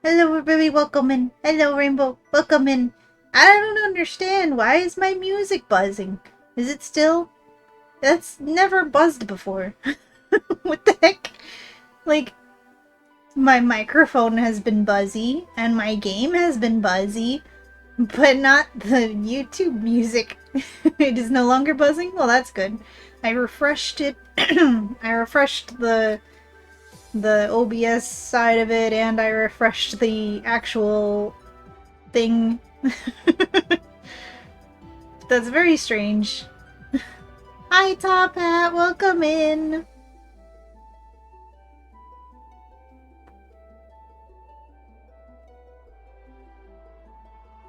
Hello, everybody, welcome in. Hello, Rainbow, welcome in. I don't understand. Why is my music buzzing? Is it still? That's never buzzed before. What the heck? Like, my microphone has been buzzy, and my game has been buzzy, but not the YouTube music. It is no longer buzzing? Well, that's good. I refreshed it. I refreshed the OBS side of it, and I refreshed the actual thing. That's very strange. Hi, Top Hat, welcome in.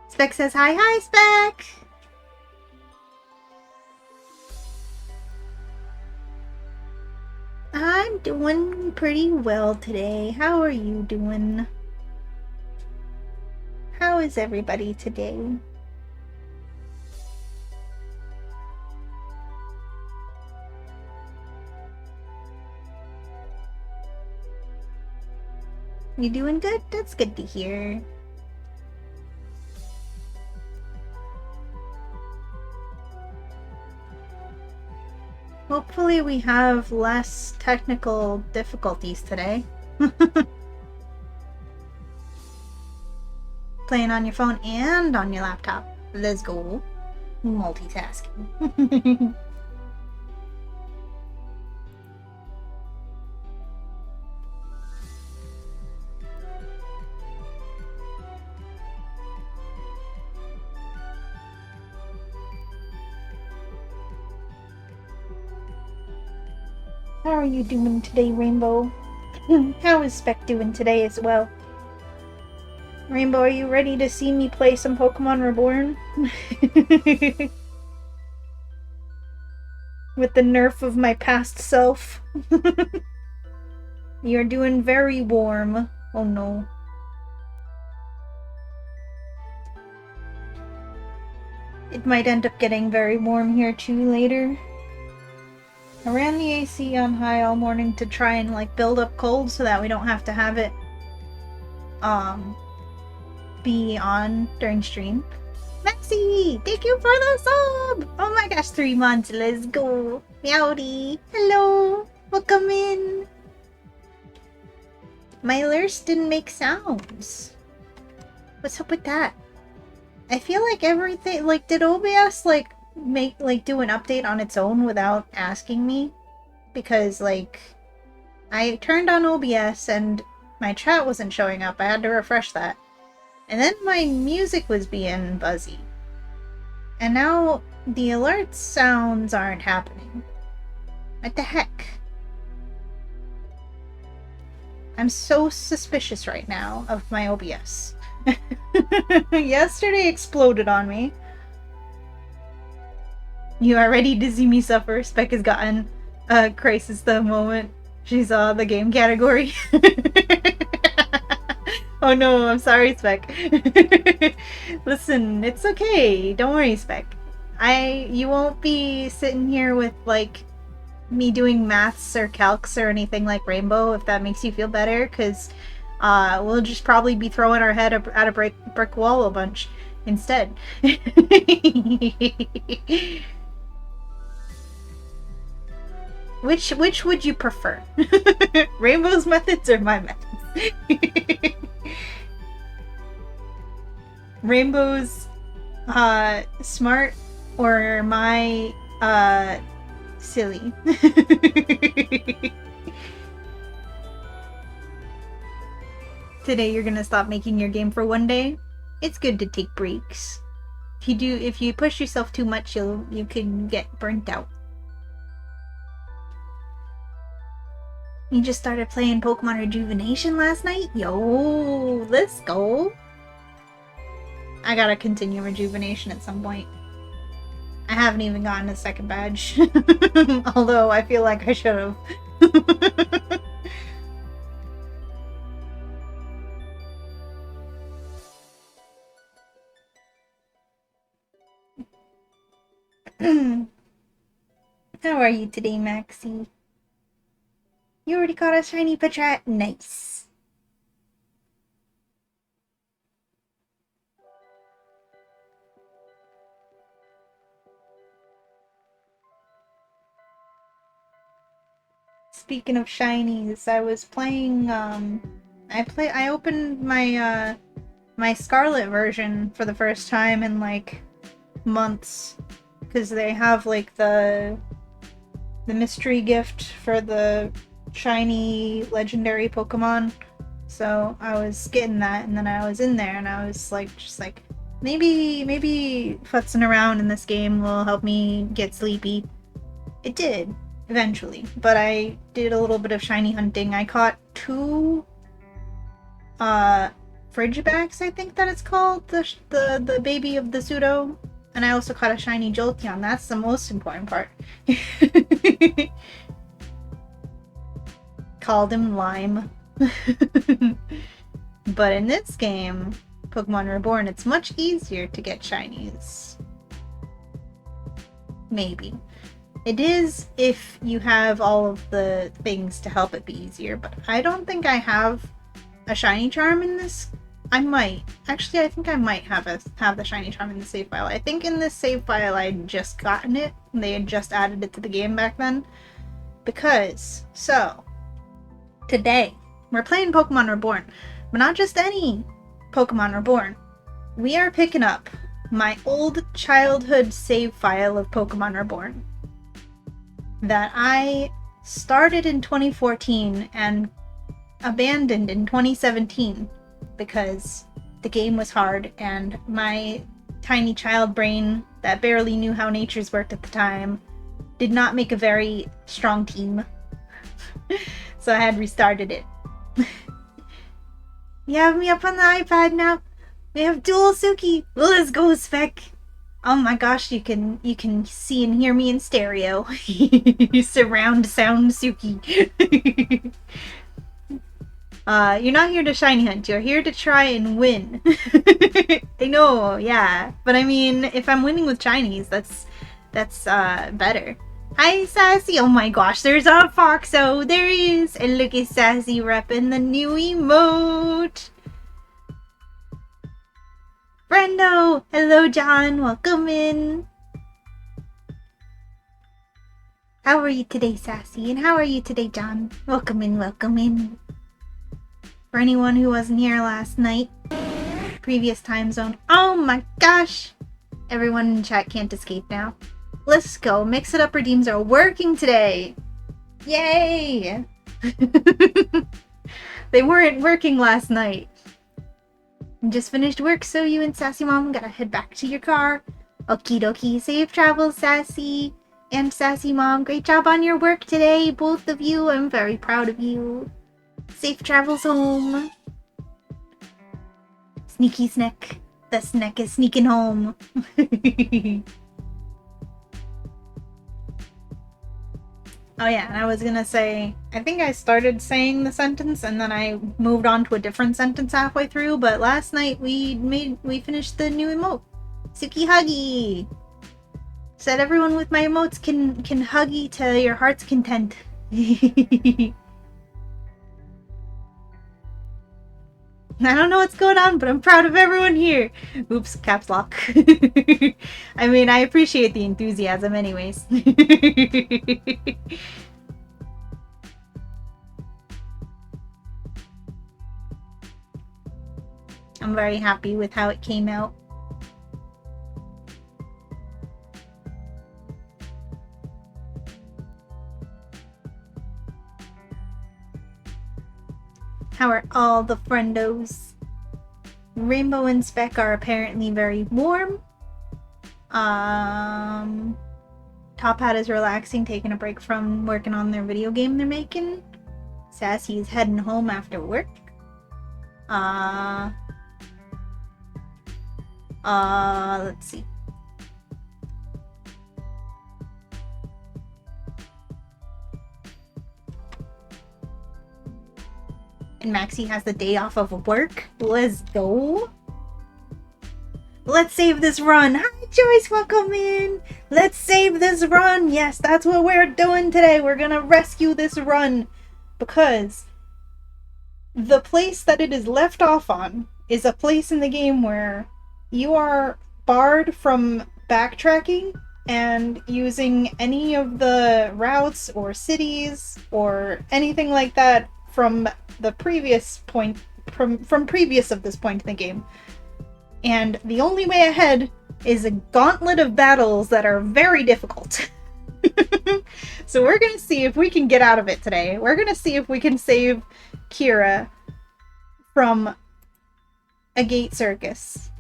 Spec says hi. Hi, Spec. I'm doing pretty well today. How are you doing? How is everybody today? You doing good? That's good to hear. Hopefully we have less technical difficulties today. Playing on your phone and on your laptop. Let's go. Multitasking. How are you doing today, Rainbow? How is Spec doing today as well? Rainbow, are you ready to see me play some Pokemon Reborn? With the nerf of my past self. You're doing very warm. Oh no. It might end up getting very warm here too later. I ran the AC on high all morning to try and build up cold so that we don't have to have it be on during stream. Maxie! Thank you for the sub! Oh my gosh, 3 months. Let's go. Meowdy. Hello. Welcome in. My alerts didn't make sounds. What's up with that? I feel like everything, did OBS, do an update on its own without asking me? Because, I turned on OBS and my chat wasn't showing up. I had to refresh that. And then my music was being buzzy. And now the alert sounds aren't happening. What the heck? I'm so suspicious right now of my OBS. Yesterday exploded on me. You are ready to see me suffer. Spec has gotten a crisis the moment she saw the game category. Oh no, I'm sorry, Spec. Listen, it's okay. Don't worry, Spec. You won't be sitting here with, me doing maths or calcs or anything like Rainbow, if that makes you feel better, because we'll just probably be throwing our head at a brick wall a bunch instead. Which would you prefer? Rainbow's methods or my methods? Rainbow's smart or my silly? Today you're gonna stop making your game for one day? It's good to take breaks. If you push yourself too much, you can get burnt out. You just started playing Pokemon Rejuvenation last night? Yo, let's go. I gotta continue Rejuvenation at some point. I haven't even gotten a second badge. Although I feel like I should have. How are you today, Maxie? You already got a shiny Patrat? Nice. speaking of shinies, I was playing, I opened my, my Scarlet version for the first time in, like, months. Because they have, like, the mystery gift for the shiny legendary Pokemon. So I was getting that, and then I was in there, and I was like, just like, maybe futzing around in this game will help me get sleepy. It did, eventually, but I did a little bit of shiny hunting. I caught 2, Frigibacks, I think that it's called, the baby of the pseudo, and I also caught a shiny Jolteon. That's the most important part. Called him Lime. But in this game, Pokemon Reborn, it's much easier to get shinies. Maybe. It is if you have all of the things to help it be easier, but I don't think I have a shiny charm in this. I might. Actually, I think I might have the shiny charm in the save file. I think in this save file I had just gotten it, and they had just added it to the game back then. Because, so, today, we're playing Pokemon Reborn, but not just any Pokemon Reborn. We are picking up my old childhood save file of Pokemon Reborn that I started in 2014 and abandoned in 2017 because the game was hard and my tiny child brain that barely knew how natures worked at the time did not make a very strong team. So I had restarted it. You have me up on the iPad now. We have dual Suki. Let's go, Spec. Oh my gosh, you can see and hear me in stereo. Surround sound Suki. You're not here to shiny hunt. You're here to try and win. I know, yeah. But I mean, if I'm winning with shinies, that's better. Hi, Sassy. Oh my gosh, there's a Foxo. There he is. And look at Sassy repping the new emote. Brendo! Hello, John. Welcome in. How are you today, Sassy? And how are you today, John? Welcome in, welcome in. For anyone who wasn't here last night, previous time zone. Oh my gosh! Everyone in chat can't escape now. Let's go. Mix It Up redeems are working today. Yay! They weren't working last night. Just finished work, so you and Sassy Mom gotta head back to your car. Okie dokie. Safe travels, Sassy and Sassy Mom. Great job on your work today, both of you. I'm very proud of you. Safe travels home. Sneaky Snack. The snack is sneaking home. Oh yeah, and I was gonna say, I think I started saying the sentence and then I moved on to a different sentence halfway through, but last night we finished the new emote. Suki Huggy! Said everyone with my emotes can huggy to your heart's content. I don't know what's going on, but I'm proud of everyone here. Oops, caps lock. I mean, I appreciate the enthusiasm anyways. I'm very happy with how it came out. How are all the friendos? Rainbow and Speck are apparently very warm. Top Hat is relaxing, taking a break from working on their video game they're making. Sassy is heading home after work. Let's see. And Maxie has the day off of work. Let's go. Let's save this run. Hi, Joyce. Welcome in. Let's save this run. Yes, that's what we're doing today. We're gonna rescue this run. Because the place that it is left off on is a place in the game where you are barred from backtracking and using any of the routes or cities or anything like that from the previous point from previous of this point in the game. And the only way ahead is a gauntlet of battles that are very difficult. So we're gonna see if we can get out of it today. We're gonna see if we can save Kira from a gate circus.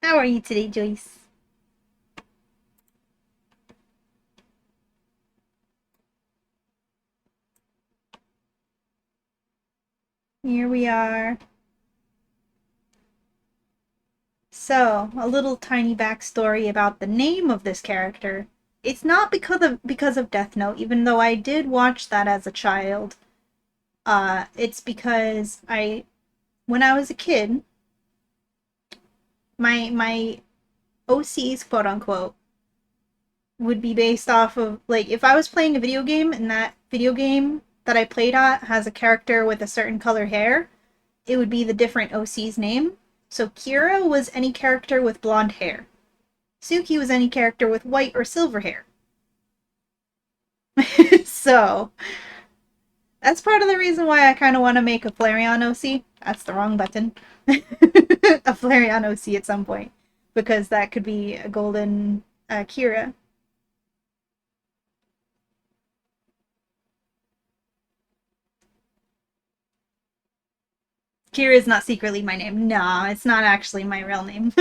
How are you today, Joyce? Here we are. So, a little tiny backstory about the name of this character. It's not because of Death Note, even though I did watch that as a child. It's because when I was a kid, my OCs, quote unquote, would be based off of, like, if I was playing a video game and that video game that I played at has a character with a certain color hair, it would be the different OC's name. So Kira was any character with blonde hair. Suki was any character with white or silver hair. So that's part of the reason why I kind of want to make a Flareon OC. That's the wrong button. A Flareon OC at some point, because that could be a golden Kira. Kira is not secretly my name. No, it's not actually my real name.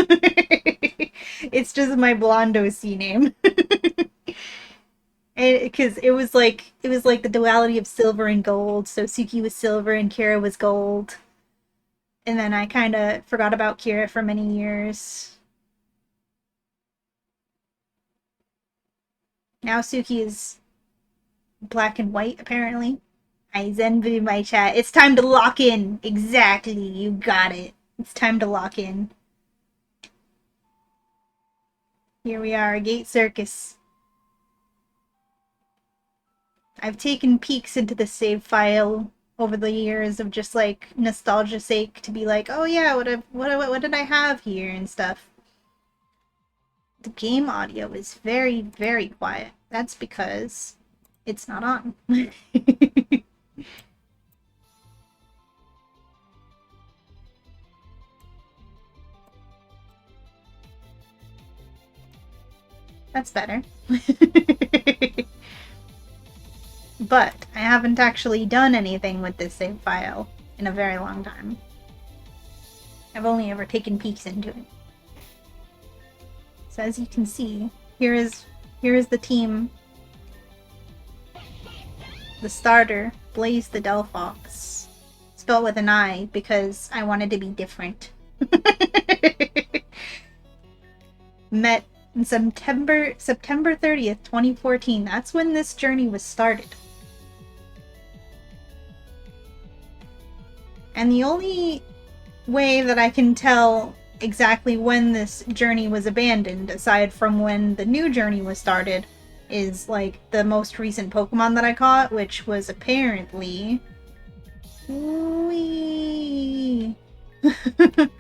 It's just my blonde OC name. Because it was like the duality of silver and gold. So Suki was silver and Kira was gold. And then I kind of forgot about Kira for many years. Now Suki is black and white, apparently. I zenbu my chat. It's time to lock in. Exactly, you got it. It's time to lock in. Here we are, Gate Circus. I've taken peeks into the save file over the years of just like nostalgia sake to be like, oh yeah, what did I have here and stuff. The game audio is very, very quiet. That's because it's not on. That's better. But I haven't actually done anything with this save file in a very long time. I've only ever taken peeks into it. So as you can see, here is the team. The starter, Blaze the Delphox. Spelled with an I because I wanted to be different. Met in September 30th, 2014. That's when this journey was started. And the only way that I can tell exactly when this journey was abandoned, aside from when the new journey was started, is like the most recent Pokemon that I caught, which was apparently... Whee! I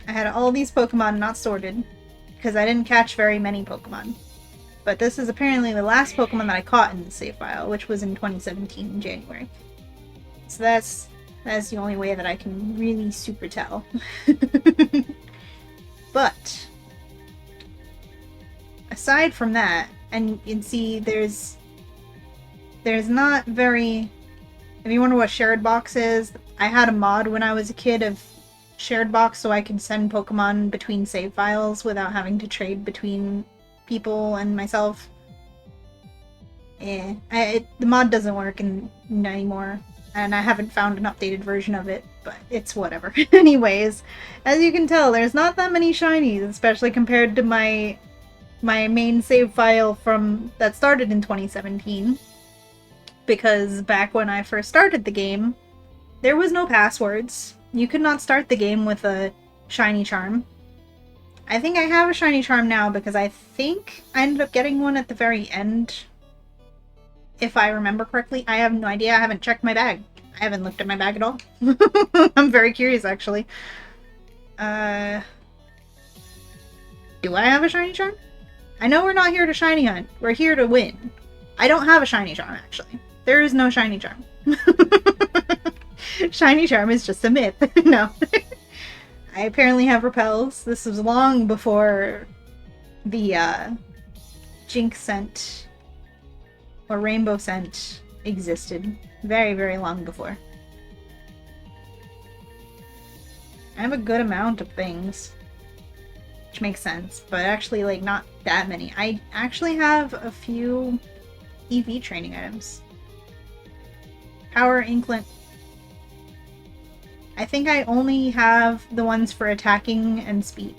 had all these Pokemon not sorted, because I didn't catch very many Pokemon. But this is apparently the last Pokemon that I caught in the save file, which was in 2017 in January. So that's the only way that I can really super tell. But aside from that, and you can see there's not very... If you wonder what shared box is, I had a mod when I was a kid of shared box so I could send Pokemon between save files without having to trade between people and myself. The mod doesn't work anymore, and I haven't found an updated version of it, but it's whatever. Anyways, as you can tell, there's not that many shinies, especially compared to my main save file that started in 2017. Because back when I first started the game, there was no passwords. You could not start the game with a shiny charm. I think I have a shiny charm now because I think I ended up getting one at the very end. if I remember correctly. I have no idea. I haven't checked my bag. I haven't looked at my bag at all. I'm very curious, actually. Do I have a shiny charm? I know we're not here to shiny hunt. We're here to win. I don't have a shiny charm, actually. There is no shiny charm. Shiny charm is just a myth. No. I apparently have repels. This was long before the Jink scent or rainbow scent existed. Very, very long before. I have a good amount of things, which makes sense, but actually, like, not that many. I actually have a few EV training items. Power Inklet. I think I only have the ones for attacking and speed,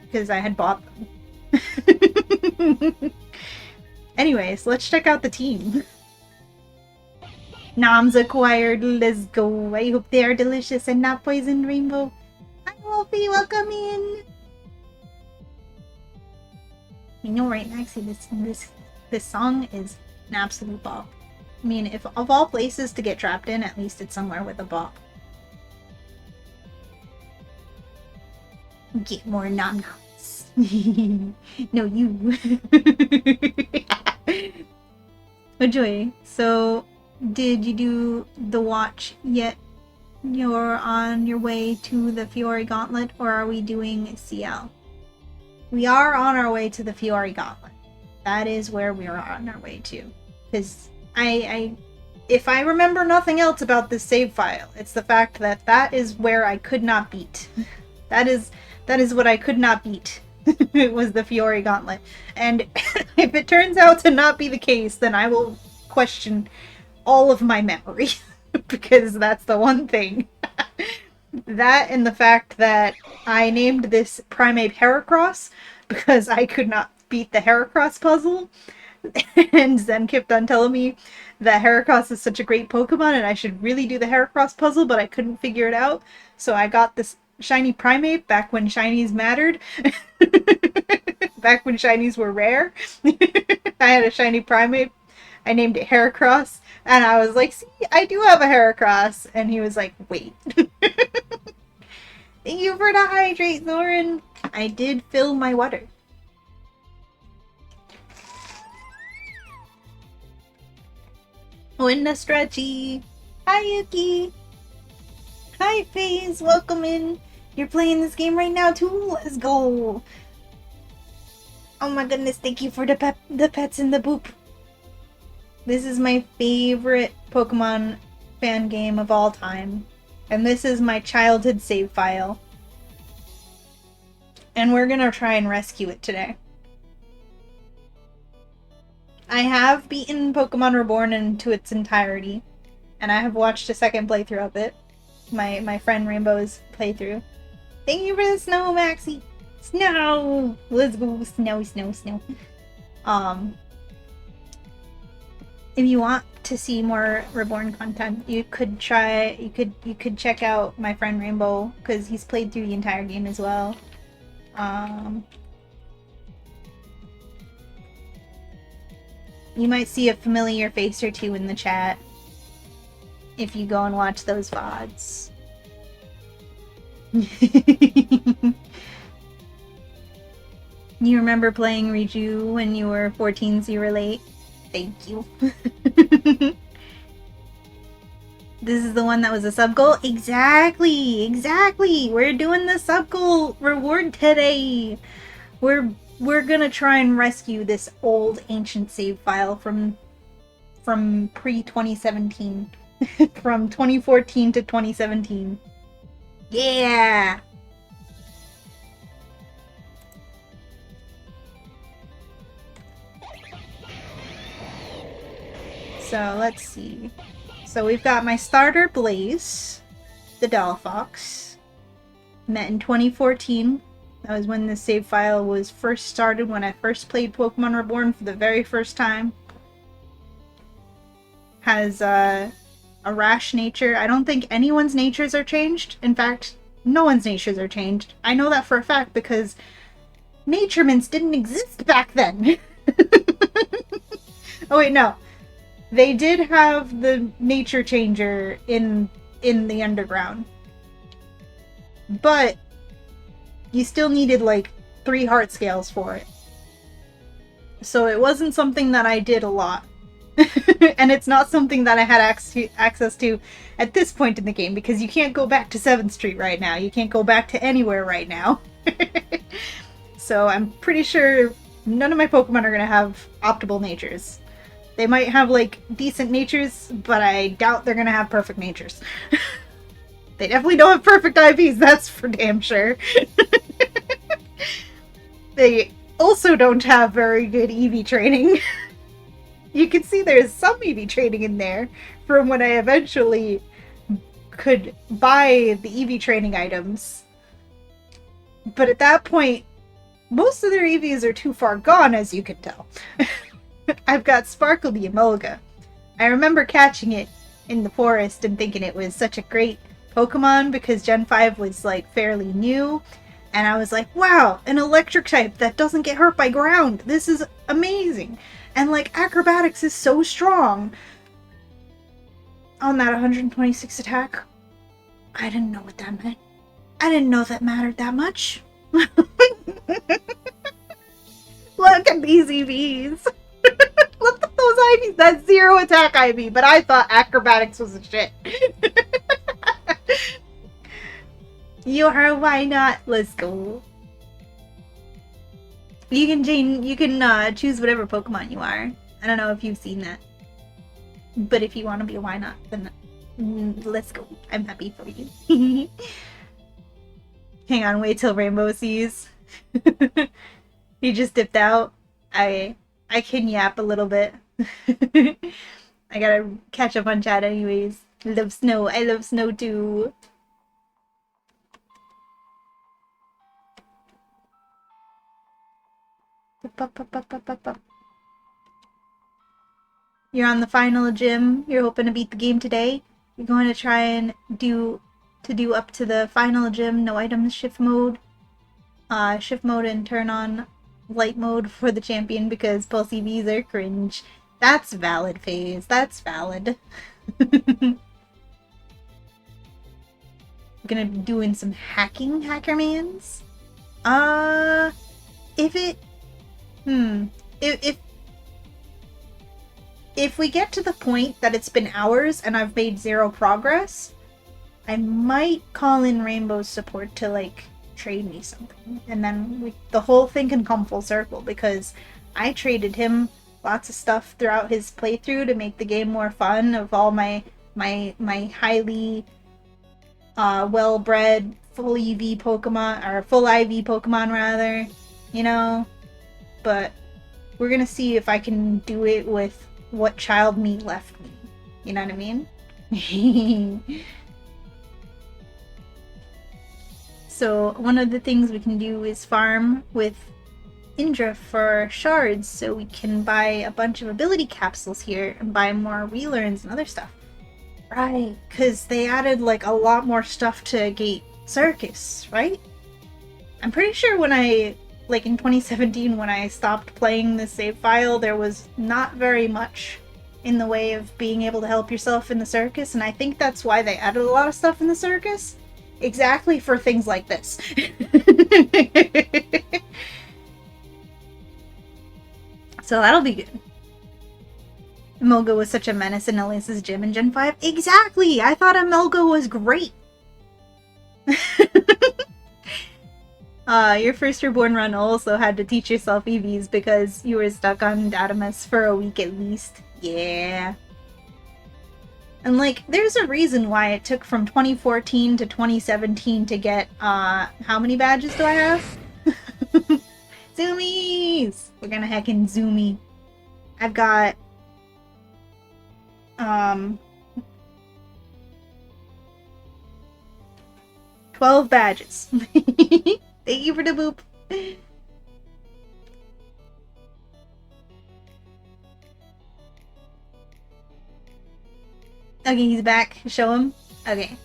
because I had bought them. Anyways, let's check out the team. Noms acquired, let's go. I hope they are delicious and not poisoned, Rainbow. Hi, Wolfie, welcome in. You know, right, Maxie, this song is an absolute bop. I mean, if of all places to get trapped in, at least it's somewhere with a bop. Get more nom-noms. No, you. Enjoy. So, did you do the watch yet? You're on your way to the Fiori Gauntlet, or are we doing CL? We are on our way to the Fiori Gauntlet. That is where we are on our way to. Because if I remember nothing else about this save file, it's the fact that that is where I could not beat. That is what I could not beat. It was the Fiori Gauntlet. And if it turns out to not be the case, then I will question all of my memory. Because that's the one thing. That and the fact that I named this Primeape Heracross because I could not beat the Heracross puzzle. And Zen kept on telling me that Heracross is such a great Pokemon and I should really do the Heracross puzzle, but I couldn't figure it out. So I got this shiny Primeape back when shinies mattered. Back when shinies were rare. I had a shiny Primeape. I named it Heracross. And I was like, see, I do have a Heracross. And he was like, wait. Thank you for the hydrate, Zoran. I did fill my water. Winna Stretchy. Hi, Yuki. Hi, FaZe. Welcome in. You're playing this game right now, too. Let's go. Oh my goodness. Thank you for the pets and the boop. This is my favorite Pokemon fan game of all time. And this is my childhood save file. And we're gonna try and rescue it today. I have beaten Pokemon Reborn into its entirety. And I have watched a second playthrough of it. My friend Rainbow's playthrough. Thank you for the snow, Maxie! Snow! Let's go, snow, snow, snow. If you want to see more Reborn content, you could check out my friend Rainbow, because he's played through the entire game as well. You might see a familiar face or two in the chat if you go and watch those VODs. You remember playing Riju when you were 14, so you were late? Thank you. This is the one that was a sub goal? Exactly! Exactly! We're doing the sub goal reward today! We're gonna try and rescue this old ancient save file from pre-2017. From 2014 to 2017. Yeah! So, let's see. So we've got my starter, Blaze, the Delphox. Met in 2014. That was when the save file was first started, when I first played Pokemon Reborn for the very first time. Has a rash nature. I don't think anyone's natures are changed. In fact, no one's natures are changed. I know that for a fact because Nature Mints didn't exist back then. Oh wait, no. They did have the nature changer in the underground, but you still needed like 3 heart scales for it. So it wasn't something that I did a lot. And it's not something that I had access to at this point in the game, because you can't go back to 7th Street right now. You can't go back to anywhere right now. So I'm pretty sure none of my Pokemon are going to have optimal natures. They might have, like, decent natures, but I doubt they're going to have perfect natures. They definitely don't have perfect IVs, that's for damn sure. They also don't have very good EV training. You can see there's some EV training in there from when I eventually could buy the EV training items. But at that point, most of their EVs are too far gone, as you can tell. I've got Sparkle the Emolga. I remember catching it in the forest and thinking it was such a great Pokemon because Gen 5 was like fairly new. And I was like, wow, an electric type that doesn't get hurt by ground. This is amazing. And like acrobatics is so strong on that 126 attack. I didn't know what that meant. I didn't know that mattered that much. Look at these EVs. Look at those IVs. That's 0 attack IV, but I thought acrobatics was a shit. You're why not? Let's go. You can choose whatever Pokemon you are. I don't know if you've seen that. But if you want to be a why not, then let's go. I'm happy for you. Hang on, wait till Rainbow sees. He just dipped out. I can yap a little bit. I gotta catch up on chat anyways. I love snow. I love snow too. You're on the final gym. You're hoping to beat the game today. You're going to try and do up to the final gym. No items. Shift mode. Shift mode and turn on light mode for the champion because Pulse EVs are cringe. That's valid, FaZe. That's valid. I'm gonna be doing some hackermans. If it if we get to the point that it's been hours and I've made 0 progress, I might call in Rainbow's support to like trade me something, and then the whole thing can come full circle because I traded him lots of stuff throughout his playthrough to make the game more fun of all my highly well-bred full EV Pokemon, or full IV Pokemon rather, you know. But we're gonna see if I can do it with what child me left me. You know what I mean? So one of the things we can do is farm with Indra for shards so we can buy a bunch of ability capsules here and buy more relearns and other stuff. Right, because they added like a lot more stuff to Gate Circus, right? I'm pretty sure when I, like in 2017 when I stopped playing the save file, there was not very much in the way of being able to help yourself in the circus, and I think that's why they added a lot of stuff in the circus. Exactly for things like this. So that'll be good. Emolga was such a menace in Elisa's gym in Gen 5. Exactly! I thought Emolga was great! Your first Reborn run also had to teach yourself EVs because you were stuck on Datamus for a week at least. Yeah. And like, there's a reason why it took from 2014 to 2017 to get, how many badges do I have? Zoomies! We're gonna heckin' Zoomy. I've got, 12 badges. Thank you for the boop. Okay, he's back. Show him. Okay.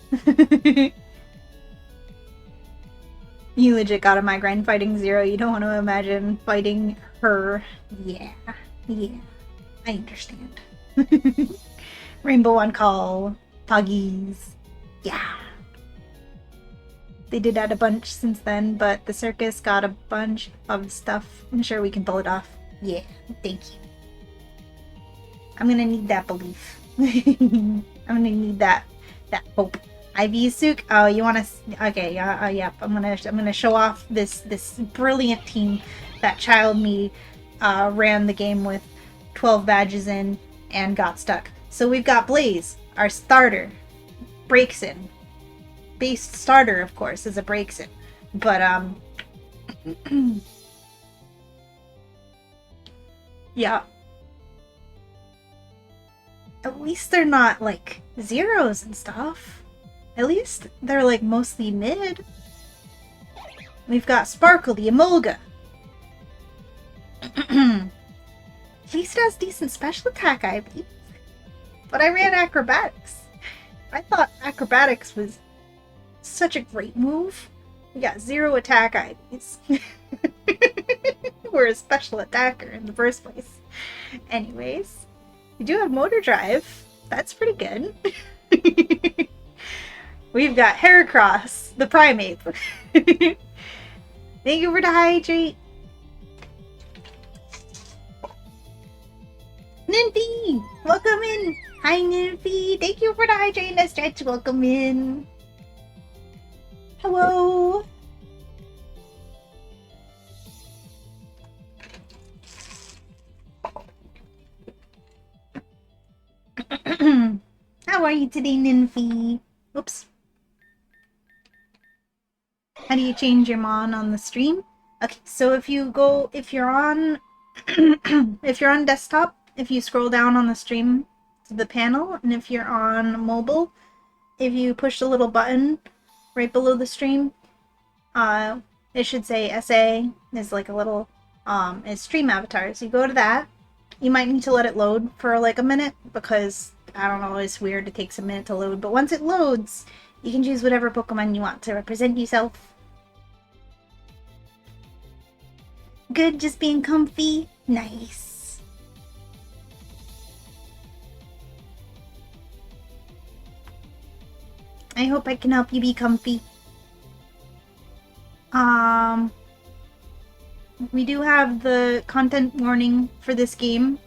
You legit got a migraine fighting Zero. You don't want to imagine fighting her. Yeah. Yeah. I understand. Rainbow on call. Puggies. Yeah. They did add a bunch since then, but the circus got a bunch of stuff. I'm sure we can pull it off. Yeah, thank you. I'm gonna need that belief. I'm gonna need that hope. Ivy Suk. Oh, you want to? Okay, yep. I'm gonna show off this brilliant team that Child Me ran the game with 12 badges in and got stuck. So we've got Blaze, our starter, breaks in. Base starter, of course, is a breaks in, but yeah. At least they're not like zeros and stuff. At least they're like mostly mid. We've got Sparkle the Emolga. At least it has decent special attack, I believe. But I ran Acrobatics. I thought Acrobatics was such a great move. We got 0 attack IVs. We're a special attacker in the first place. Anyways, we do have Motor Drive. That's pretty good. We've got Heracross, the Primate. Thank you for the hydrate. Nymphy! Welcome in! Hi, Nymphy! Thank you for the hydrate and the stretch. Welcome in. Hello! How are you today, Nymphy? Oops. How do you change your mon on the stream? Okay, so if you're on if you're on desktop, if you scroll down on the stream to the panel, and if you're on mobile, if you push the little button right below the stream, it should say SA. There's like a little is stream avatars. You go to that. You might need to let it load for like a minute because I don't know, it's weird. It takes a minute to load, but once it loads, you can choose whatever Pokemon you want to represent yourself. Good, just being comfy. Nice. I hope I can help you be comfy. We do have the content warning for this game,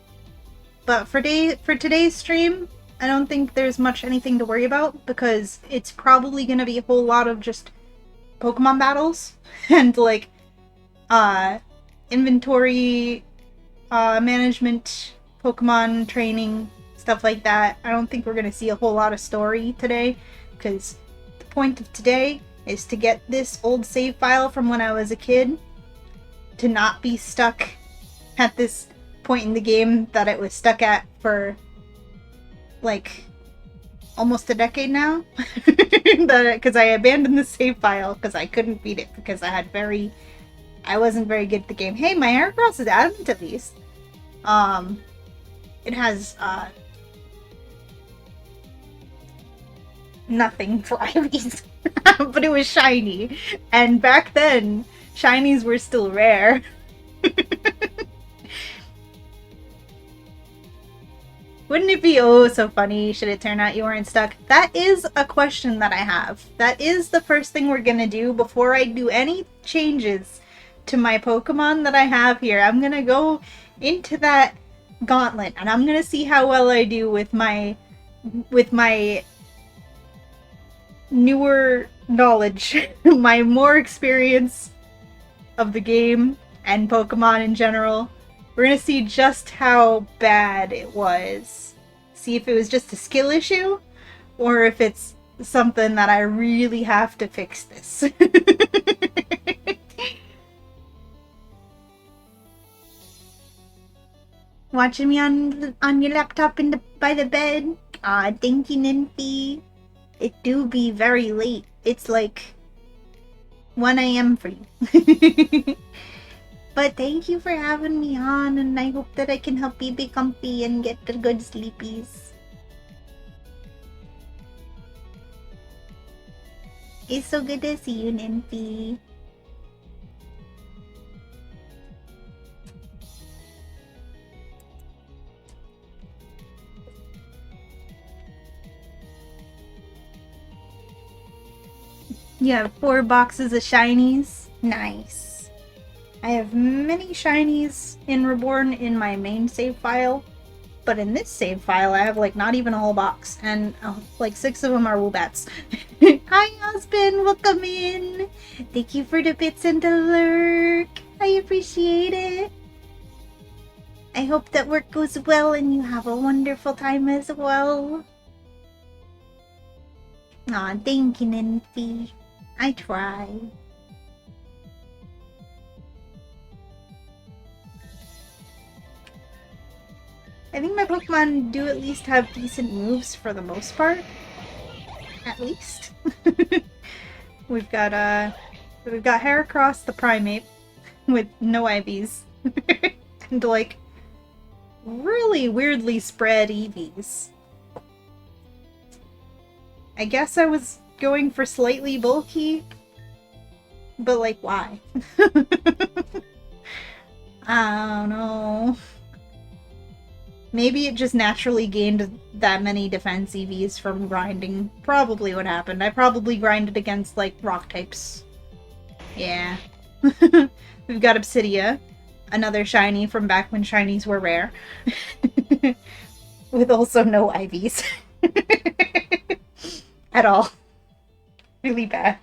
but for today's stream, I don't think there's much anything to worry about because it's probably gonna be a whole lot of just Pokemon battles and like inventory management, Pokemon training, stuff like that. I don't think we're gonna see a whole lot of story today because the point of today is to get this old save file from when I was a kid to not be stuck at this point in the game that it was stuck at for like almost a decade now. Because I abandoned the save file because I couldn't beat it because I wasn't very good at the game. Hey, my Heracross is adamant at least. It has nothing for IVs. But it was shiny. And back then, shinies were still rare. Wouldn't it be oh so funny should it turn out you weren't stuck? That is a question that I have. That is the first thing we're gonna do before I do any changes to my Pokemon that I have here. I'm gonna go into that gauntlet and I'm gonna see how well I do with my newer knowledge, my more experience of the game and Pokemon in general. We're gonna see just how bad it was. See if it was just a skill issue, or if it's something that I really have to fix this. Watching me on your laptop by the bed? Ah, thank you, Nymphy. It do be very late. It's like 1 a.m. for you. But thank you for having me on, and I hope that I can help you be comfy and get the good sleepies. It's so good to see you, Nymphy. You have 4 boxes of shinies. Nice. I have many shinies in Reborn in my main save file, but in this save file I have like not even a whole box, and like 6 of them are Woobats. Hi husband, welcome in. Thank you for the bits and the lurk. I appreciate it. I hope that work goes well and you have a wonderful time as well. Aw, thank you, Nymphy. I try. I think my Pokemon do at least have decent moves for the most part. At least. We've got Heracross the Primate with no IVs. And like really weirdly spread EVs. I guess I was going for slightly bulky, but like why? I don't know. Maybe it just naturally gained that many defense EVs from grinding. Probably what happened. I probably grinded against, like, rock types. Yeah. We've got Obsidia. Another shiny from back when shinies were rare. With also no IVs. At all. Really bad.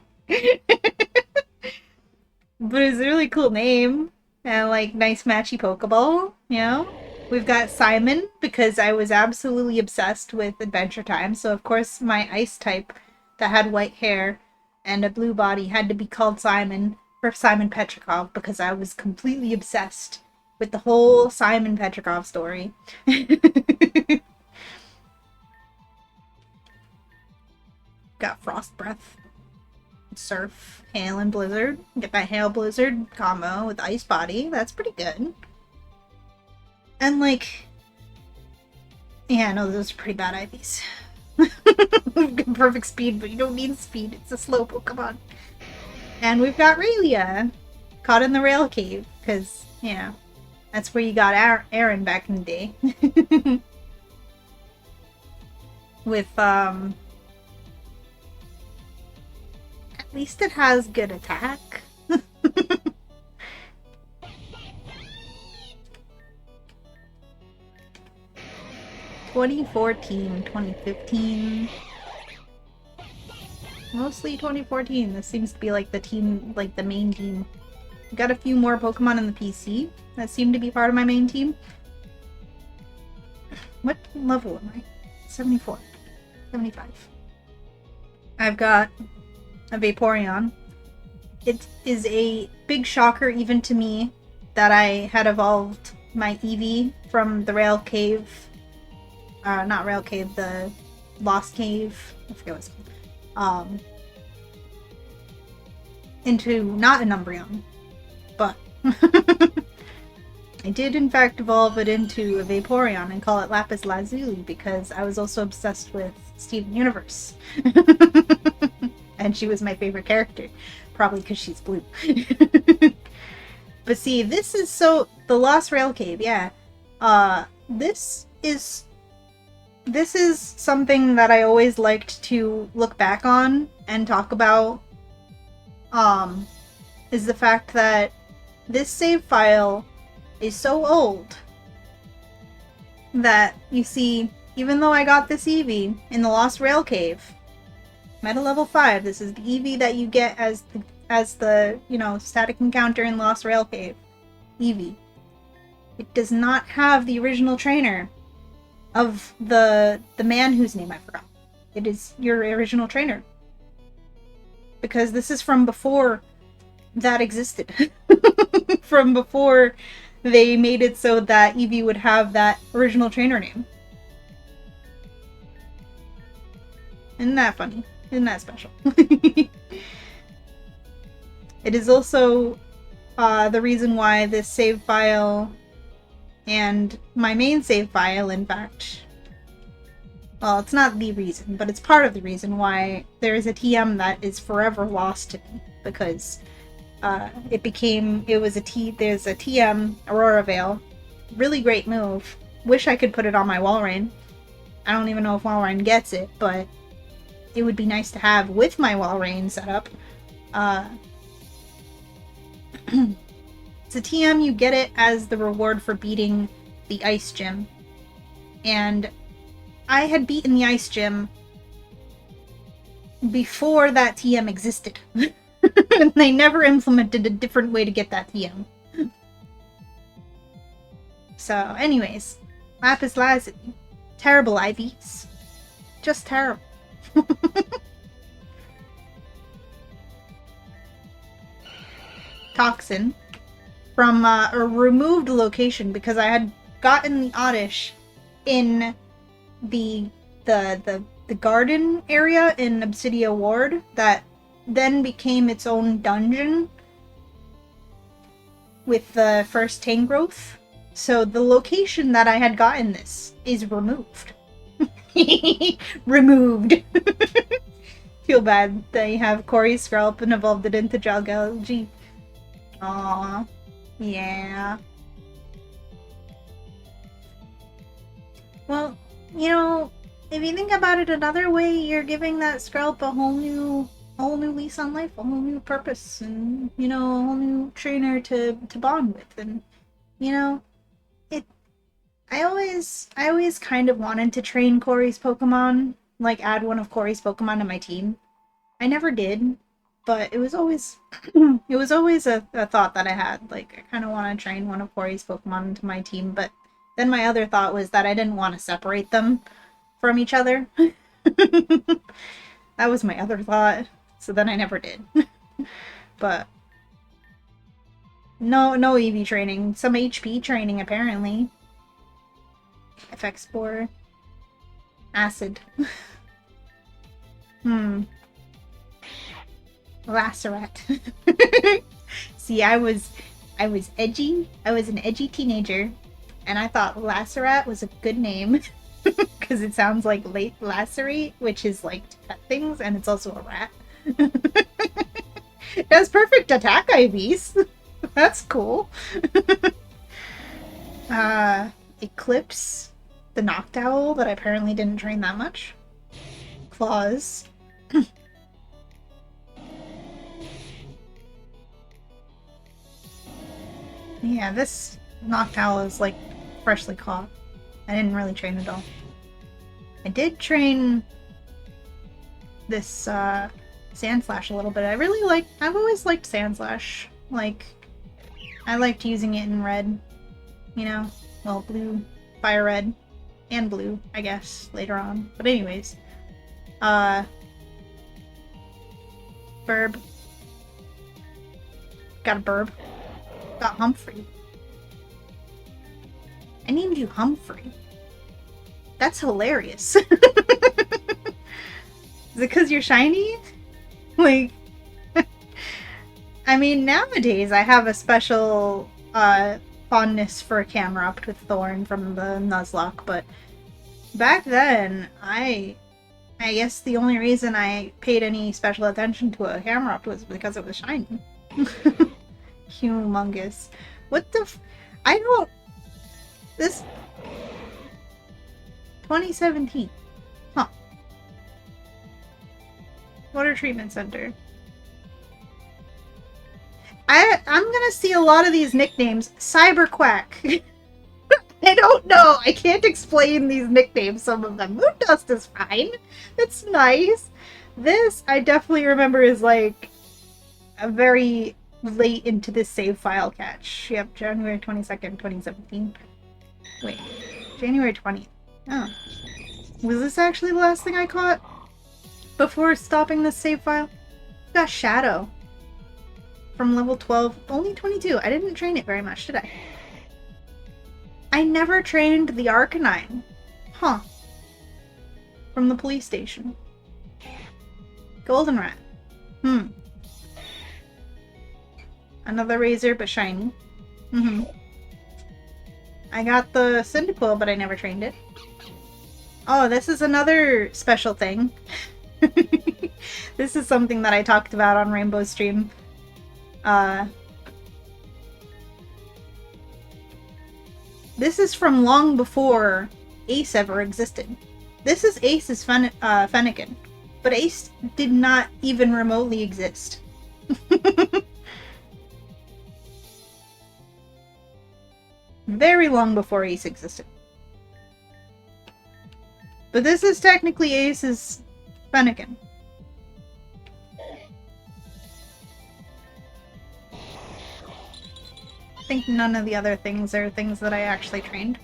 But it's a really cool name. And, like, nice matchy Pokeball, you know? We've got Simon, because I was absolutely obsessed with Adventure Time, so of course my ice type that had white hair and a blue body had to be called Simon for Simon Petrikov, because I was completely obsessed with the whole Simon Petrikov story. Got Frost Breath, Surf, Hail, and Blizzard. Get that Hail Blizzard combo with Ice Body, that's pretty good. And, like, yeah, no, those are pretty bad IVs. Perfect speed, but you don't need speed. It's a slow Pokemon. And we've got Raylia, caught in the Rail Cave, because, yeah, that's where you got Aaron back in the day. With, at least it has good attack. 2014, 2015. Mostly 2014. This seems to be like the team, like the main team. Got a few more Pokemon in the PC that seem to be part of my main team. What level am I? 74. 75. I've got a Vaporeon. It is a big shocker even to me that I had evolved my Eevee from the Rail Cave. Not Rail Cave, the Lost Cave. I forget what it's called. Into not an Umbreon, but I did in fact evolve it into a Vaporeon and call it Lapis Lazuli because I was also obsessed with Steven Universe. And she was my favorite character. Probably because she's blue. But see, this is the Lost Rail Cave, yeah. This is something that I always liked to look back on and talk about, is the fact that this save file is so old that, you see, even though I got this Eevee in the Lost Rail Cave, Meta level 5, this is the Eevee that you get as the, you know, static encounter in Lost Rail Cave. Eevee. It does not have the original trainer of the man whose name I forgot. It is your original trainer. Because this is from before that existed. From before they made it so that Eevee would have that original trainer name. Isn't that funny? Isn't that special? It is also the reason why this save file and my main save file, in fact, well, it's not the reason, but it's part of the reason why there is a TM that is forever lost to me, because there's a TM, Aurora Veil, really great move. Wish I could put it on my Walrein. I don't even know if Walrein gets it, but it would be nice to have with my Walrein setup. Uh, it's a TM, you get it as the reward for beating the ice gym. And I had beaten the ice gym before that TM existed. And they never implemented a different way to get that TM. So, anyways, Lapis Lazuli. Terrible IVs. Just terrible. Toxin. From a removed location because I had gotten the Oddish in the garden area in Obsidia Ward that then became its own dungeon with the first Tangrowth. So the location that I had gotten this is removed. Removed. Feel bad they have Corey's scalp and evolved it into Jalgalgi. Aww. Yeah. Well, you know, if you think about it another way, you're giving that scalp a whole new lease on life, a whole new purpose, and, you know, a whole new trainer to bond with. And, you know, I always kind of wanted to train Corey's Pokemon, like add one of Corey's Pokemon to my team. I never did, but it was always a thought that I had. Like, I kind of want to train one of Corey's Pokemon into my team, but then my other thought was that I didn't want to separate them from each other. That was my other thought, so then I never did. But no EV training, some HP training apparently. FX Spore. Acid. Lacerat. See, I was edgy. I was an edgy teenager, and I thought Lacerat was a good name because it sounds like late lacerate, which is like to cut things, and it's also a rat. It has perfect attack IVs. That's cool. Eclipse, the Noctowl that I apparently didn't train that much. Claws. Yeah, this Noctowl is like freshly caught. I didn't really train it all. I did train this Sandslash a little bit. I've always liked Sandslash. Like, I liked using it in red. You know? Well, blue, fire red, and blue, I guess, later on. But anyways. Burb. Got a burb. Got Humphrey. I named you Humphrey. That's hilarious. Is it because you're shiny? Like, I mean, nowadays I have a special fondness for a Camerupt with Thorn from the Nuzlocke, but back then, I guess the only reason I paid any special attention to a Camerupt was because it was shiny. Humongous. What the I don't... This... 2017. Huh. Water Treatment Center. I'm gonna see a lot of these nicknames. Cyberquack. I don't know. I can't explain these nicknames, some of them. Moondust is fine. It's nice. This, I definitely remember, is like a very late into this save file catch. Yep, January 22nd, 2017. Wait, January 20th. Oh. Was this actually the last thing I caught before stopping this save file? Got Shadow. From level 12, only 22. I didn't train it very much, did I? I never trained the Arcanine. Huh. From the police station. Goldenrat. Another Razor, but shiny. I got the Cyndaquil, but I never trained it. Oh, this is another special thing. This is something that I talked about on Rainbow Stream. This is from long before Ace ever existed. This is Ace's Fennekin, but Ace did not even remotely exist. Very long before Ace existed. But this is technically Ace's Fennekin. I think none of the other things are things that I actually trained.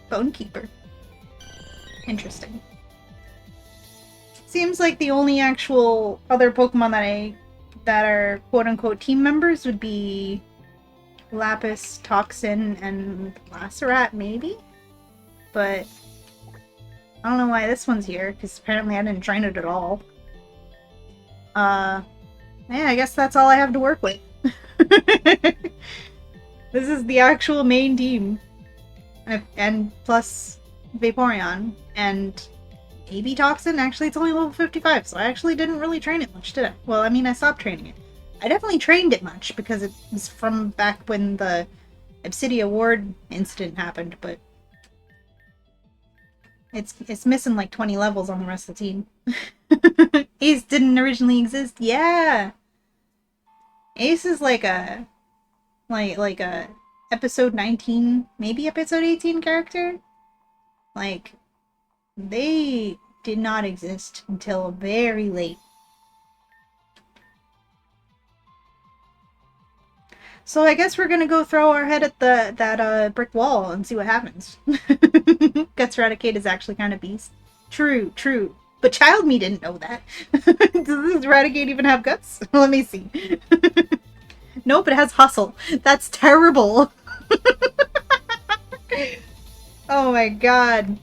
Bonekeeper. Interesting. Seems like the only actual other Pokemon that are quote-unquote team members would be Lapis, Toxin, and Lacerat, maybe? But I don't know why this one's here, because apparently I didn't train it at all. Yeah, I guess that's all I have to work with. This is the actual main team. And plus Vaporeon. And maybe Toxin. Actually, it's only level 55, so I actually didn't really train it much, did I? Well, I mean, I stopped training it. I definitely trained it much, because it was from back when the Obsidia Ward incident happened, but it's missing like 20 levels on the rest of the team. Ace didn't originally exist. Yeah! Ace is like a episode 19, maybe episode 18 character. Like, they did not exist until very late. So I guess we're gonna go throw our head at that brick wall and see what happens. Guts Raticate is actually kind of beast. True, true. But Child Me didn't know that. Does Raticate even have guts? Let me see. Nope, it has hustle. That's terrible. Oh my god.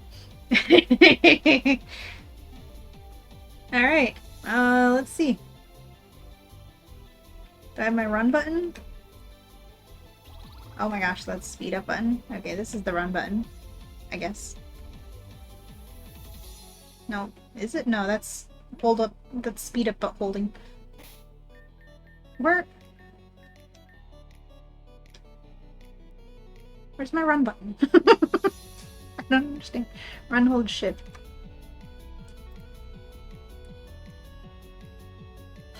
Alright. Let's see. Do I have my run button? Oh my gosh, that's speed up button. Okay, this is the run button. I guess. No. Is it? No, that's hold up. That's speed up but holding. Where's my run button? I don't understand. Run, hold, shift.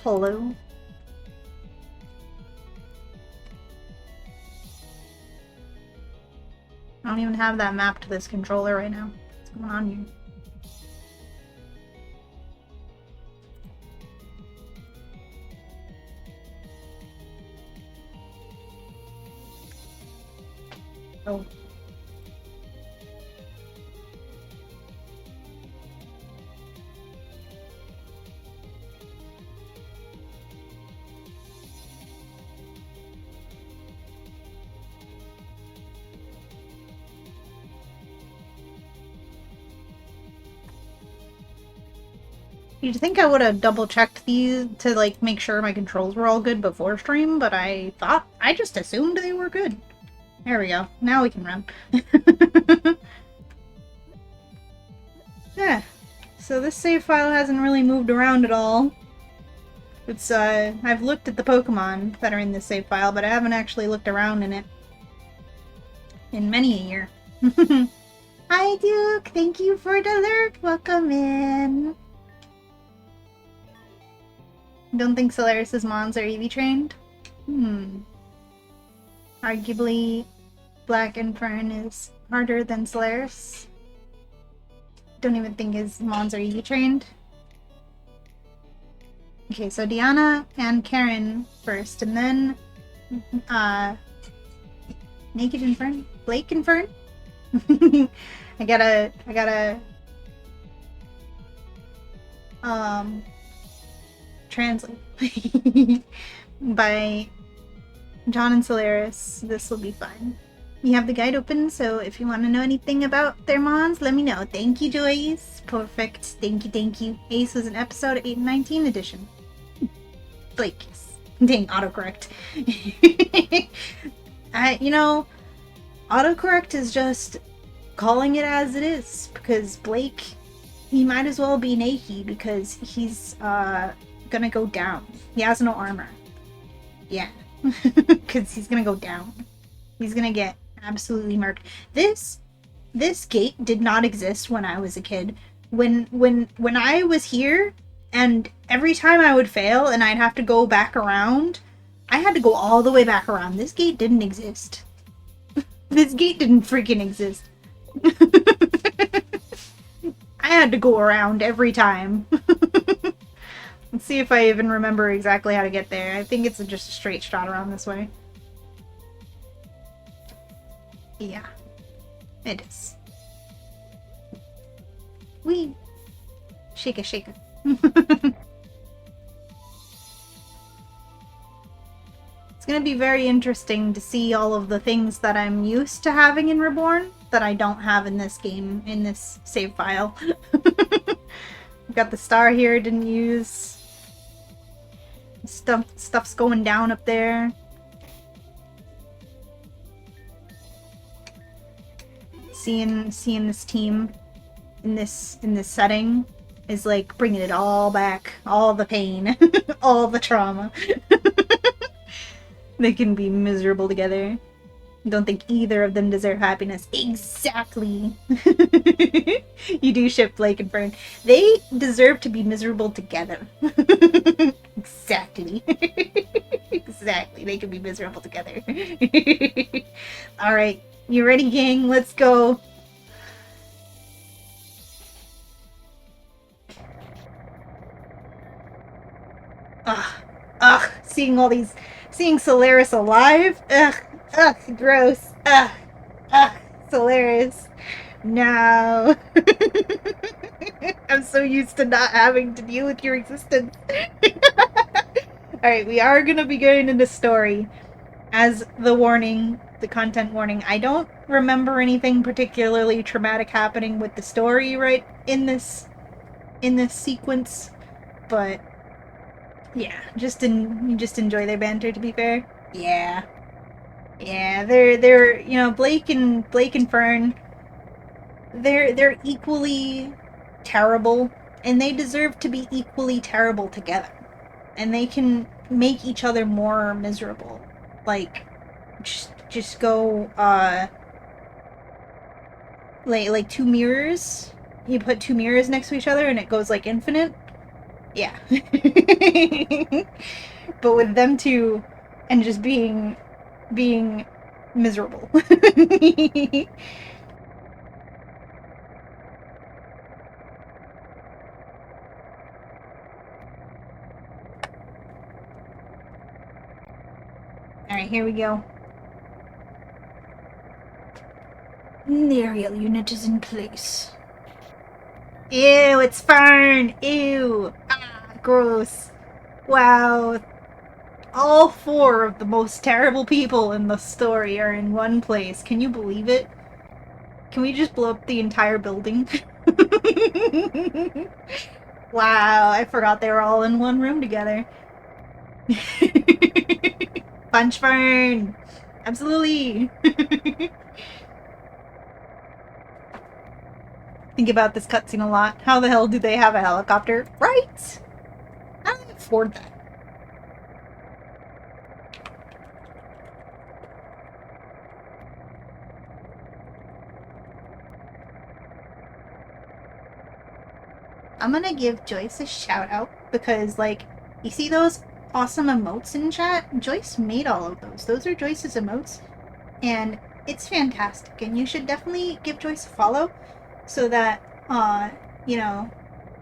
Hello? I don't even have that map to this controller right now. What's going on here? Oh. You'd think I would have double checked these to like make sure my controls were all good before stream, but I just assumed they were good. There we go. Now we can run. Yeah. So this save file hasn't really moved around at all. It's I've looked at the Pokemon that are in this save file, but I haven't actually looked around in it in many a year. Hi Duke, thank you for the alert. Welcome in. Don't think Solaris' Mons are EV trained? Arguably, Black Infern is harder than Solaris. Don't even think his Mons are EV trained. Okay, so Diana and Karen first, and then Naked Infern? Blake Infern? I gotta translate by John and Solaris. This will be fun. You have the guide open, so if you want to know anything about their Mons, let me know. Thank you, Joyce. Perfect. Thank you, thank you. Ace was an episode 819 edition. Blake. Dang, autocorrect. You know, autocorrect is just calling it as it is, because Blake, he might as well be Nike, because he's gonna go down. He has no armor. Yeah. Because he's gonna go down. He's gonna get absolutely murked. This gate did not exist when I was a kid. When I was here And every time I would fail and I'd have to go back around, I had to go all the way back around. This gate didn't exist. This gate didn't freaking exist. I had to go around every time. Let's see if I even remember exactly how to get there. I think it's just a straight shot around this way. Yeah, it is. Wee! Shake it, shake it. It's gonna be very interesting to see all of the things that I'm used to having in Reborn that I don't have in this game, in this save file. Got the star here, didn't use. Stuff's going down up there. Seeing this team in this setting is like bringing it all back, all the pain, all the trauma. They can be miserable together. Don't think either of them deserve happiness. Exactly. You do ship Blake and Fern. They deserve to be miserable together. Exactly. Exactly. They can be miserable together. Alright. You ready, gang? Let's go. Ugh. Seeing Solaris alive? Ugh, gross. Ugh, Solaris. No. I'm so used to not having to deal with your existence. Alright, we are gonna be going into story. As the warning, the content warning, I don't remember anything particularly traumatic happening with the story right in this sequence, but yeah, just enjoy their banter, to be fair. Yeah. Yeah, they're you know, Blake and Fern, they're equally terrible, and they deserve to be equally terrible together. And they can make each other more miserable. Like, just go like two mirrors. You put two mirrors next to each other and it goes like infinite. Yeah. But with them two and just being miserable. Alright, here we go. The aerial unit is in place. Ew, it's Fern! Ew! Ah, gross. Wow. All four of the most terrible people in the story are in one place. Can you believe it? Can we just blow up the entire building? Wow, I forgot they were all in one room together. Punch Fern! Absolutely! Think about this cutscene a lot. How the hell do they have a helicopter? Right? How do they afford that? I'm gonna give Joyce a shout out because, like, you see those awesome emotes in chat? Joyce made all of those. Those are Joyce's emotes, and it's fantastic. And you should definitely give Joyce a follow so that, you know,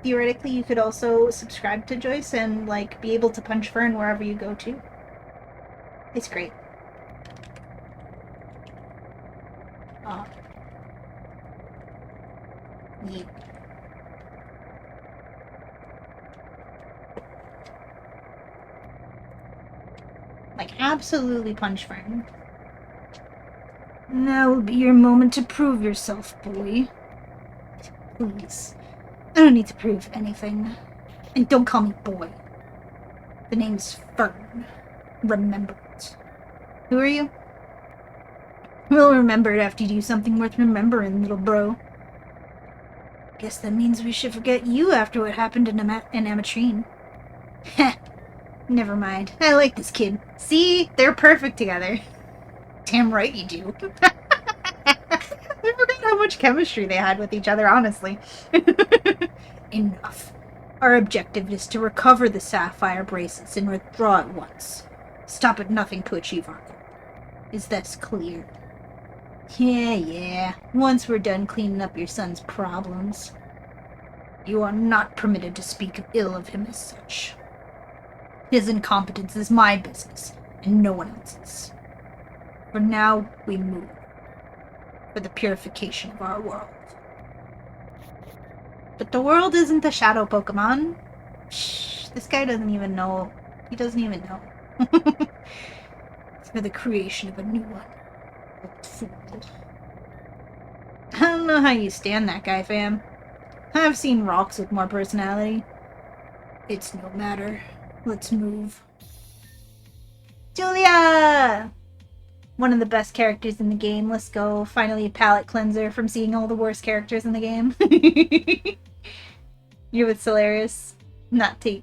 theoretically you could also subscribe to Joyce and, like, be able to punch Fern wherever you go to. It's great. Yeah. Like, absolutely punch Fern. Now will be your moment to prove yourself, boy. Please. I don't need to prove anything. And don't call me boy. The name's Fern. Remember it. Who are you? We'll remember it after you do something worth remembering, little bro. Guess that means we should forget you after what happened in Ametrine. Heh. Never mind. I like this kid. See? They're perfect together. Damn right you do. I forgot how much chemistry they had with each other, honestly. Enough. Our objective is to recover the sapphire bracelets and withdraw at once. Stop at nothing to achieve our goal. Is this clear? Yeah. Once we're done cleaning up your son's problems. You are not permitted to speak ill of him as such. His incompetence is my business, and no one else's. For now, we move. For the purification of our world. But the world isn't a shadow Pokemon. Shh, this guy doesn't even know. He doesn't even know. It's for the creation of a new one. Old fool. I don't know how you stand that guy, fam. I've seen rocks with more personality. It's no matter. Let's move. Julia! One of the best characters in the game. Let's go. Finally a palate cleanser from seeing all the worst characters in the game. You're with Solaris. Not shit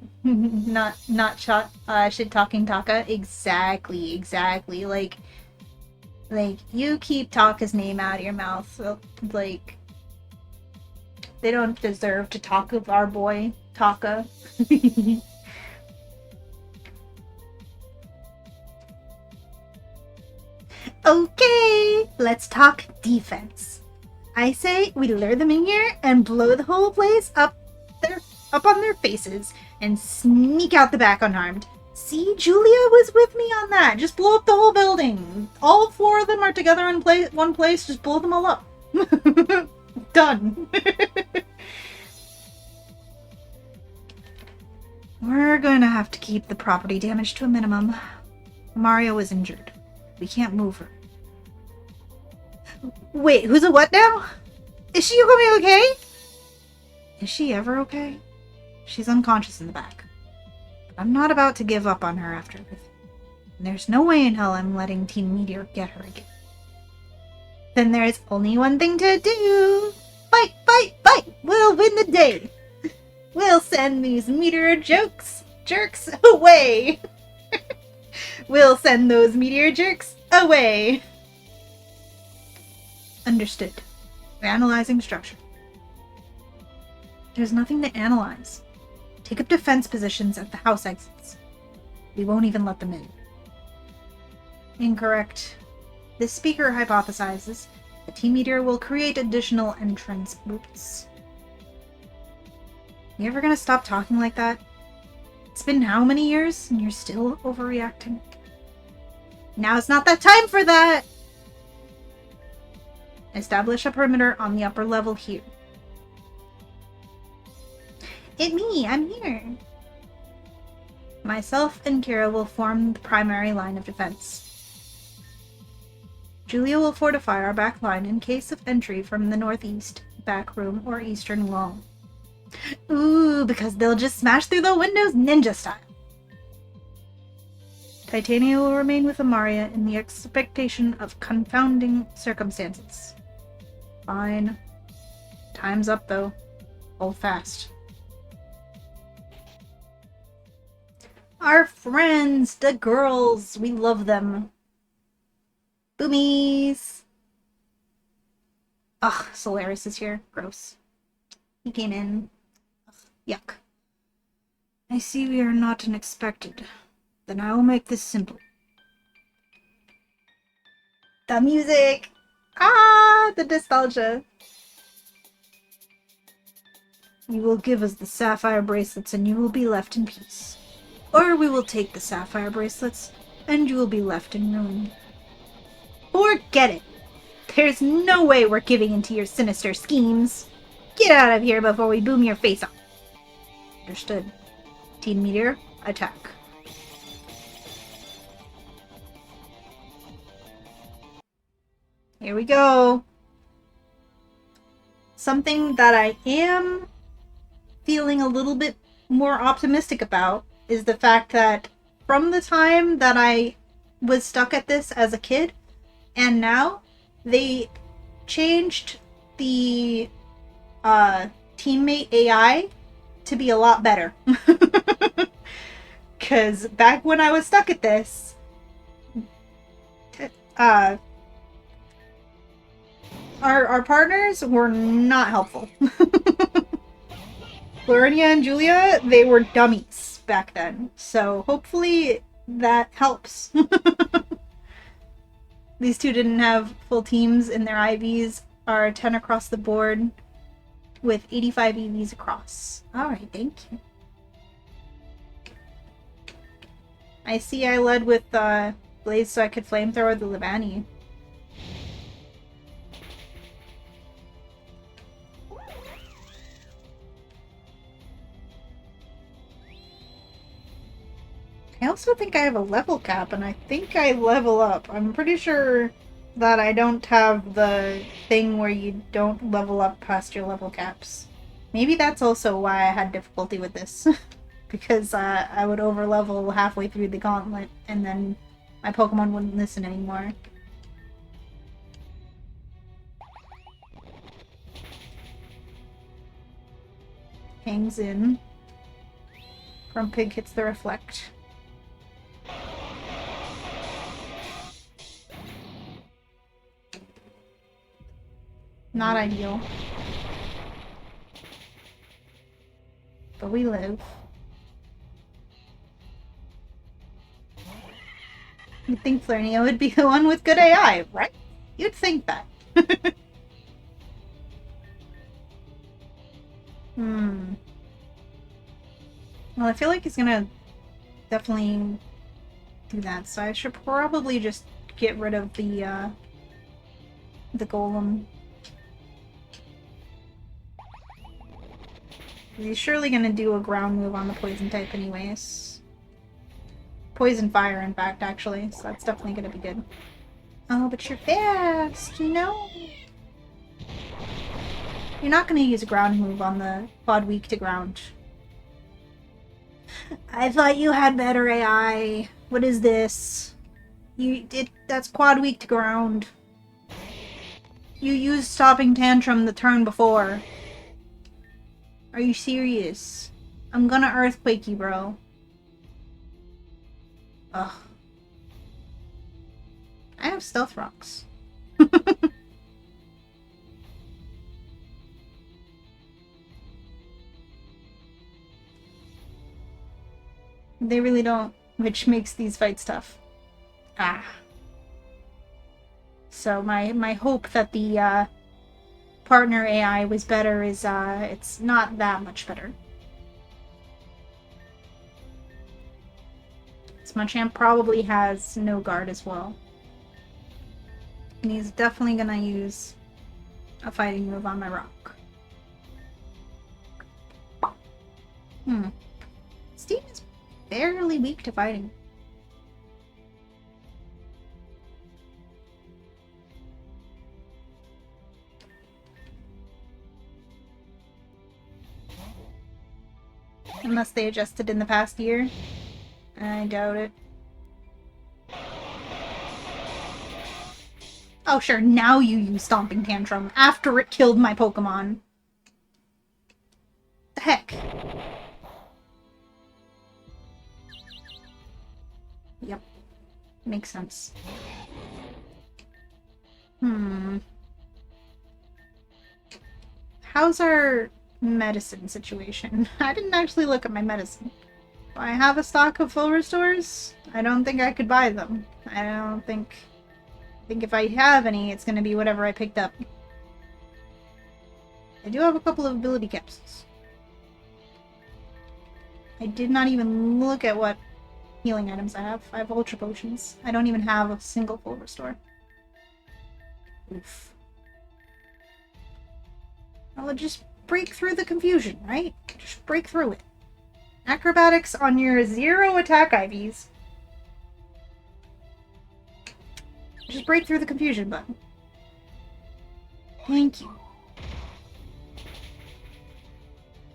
talking Taka. Exactly. Like you keep Taka's name out of your mouth. So, like, they don't deserve to talk of our boy, Taka. Okay, let's talk defense. I say we lure them in here and blow the whole place up on their faces and sneak out the back unharmed. See, Julia was with me on that. Just blow up the whole building. All 4 of them are together in one place. Just blow them all up. Done. We're going to have to keep the property damage to a minimum. Mario is injured. We can't move her. Wait, who's a what now? Is she gonna be okay? Is she ever okay? She's unconscious in the back. But I'm not about to give up on her after everything. And there's no way in hell I'm letting Team Meteor get her again. Then there's only one thing to do. Fight! We'll win the day. We'll send these Meteor jerks away. We'll send those Meteor jerks away. Understood. We're analyzing structure. There's nothing to analyze. Take up defense positions at the house exits. We won't even let them in. Incorrect. This speaker hypothesizes that Team Meteor will create additional entrance routes. You ever gonna stop talking like that? It's been how many years and you're still overreacting? Now's not that time for that! Establish a perimeter on the upper level here. I'm here. Myself and Kira will form the primary line of defense. Julia will fortify our back line in case of entry from the northeast, back room, or eastern wall. Ooh, because they'll just smash through the windows ninja style. Titania will remain with Amaria in the expectation of confounding circumstances. Fine. Time's up, though. Hold fast. Our friends, the girls, we love them. Boomies! Ugh, Solaris is here. Gross. He came in. Ugh, yuck. I see we are not unexpected. Then I will make this simple. The music! Ah, the nostalgia. You will give us the sapphire bracelets and you will be left in peace. Or we will take the sapphire bracelets and you will be left in ruin. Forget it! There's no way we're giving into your sinister schemes. Get out of here before we boom your face off. Understood. Team Meteor, attack. Here we go. Something that I am feeling a little bit more optimistic about is the fact that from the time that I was stuck at this as a kid and now, they changed the teammate AI to be a lot better. Because back when I was stuck at this, our partners were not helpful. Florinia and Julia, they were dummies back then. So hopefully that helps. These two didn't have full teams, and their IVs are 10 across the board with 85 EVs across. Alright, thank you. I see I led with Blaze so I could flamethrower the Levani. I also think I have a level cap, and I think I level up. I'm pretty sure that I don't have the thing where you don't level up past your level caps. Maybe that's also why I had difficulty with this. Because I would overlevel halfway through the gauntlet, and then my Pokemon wouldn't listen anymore. Hangs in. Grumpig hits the reflect. Not ideal. But we live. You'd think Flirnia would be the one with good AI, right? You'd think that. Well, I feel like he's gonna definitely do that, so I should probably just get rid of the golem. He's surely gonna do a ground move on the poison type anyways. Poison fire, in fact, actually, so that's definitely gonna be good. Oh, but you're fast! No! You're not gonna use a ground move on the quad weak to ground. I thought you had better AI. What is this? That's quad weak to ground. You used Stopping Tantrum the turn before. Are you serious? I'm gonna Earthquake you, bro. Ugh. I have Stealth Rocks. They really don't, which makes these fights tough. Ah. So my hope that the partner AI was better is it's not that much better. Smudgechamp probably has no guard as well. And he's definitely gonna use a fighting move on my rock. Steve is fairly weak to fighting. Unless they adjusted in the past year. I doubt it. Oh sure, now you use Stomping Tantrum after it killed my Pokemon. The heck? Yep. Makes sense. How's our medicine situation? I didn't actually look at my medicine. Do I have a stock of full restores? I don't think I could buy them. I think if I have any, it's gonna be whatever I picked up. I do have a couple of ability capsules. I did not even look at what healing items I have. I have Ultra Potions. I don't even have a single full restore. Oof. I'll just break through the confusion, right? Just break through it. Acrobatics on your 0 attack IVs. Just break through the confusion button. Thank you.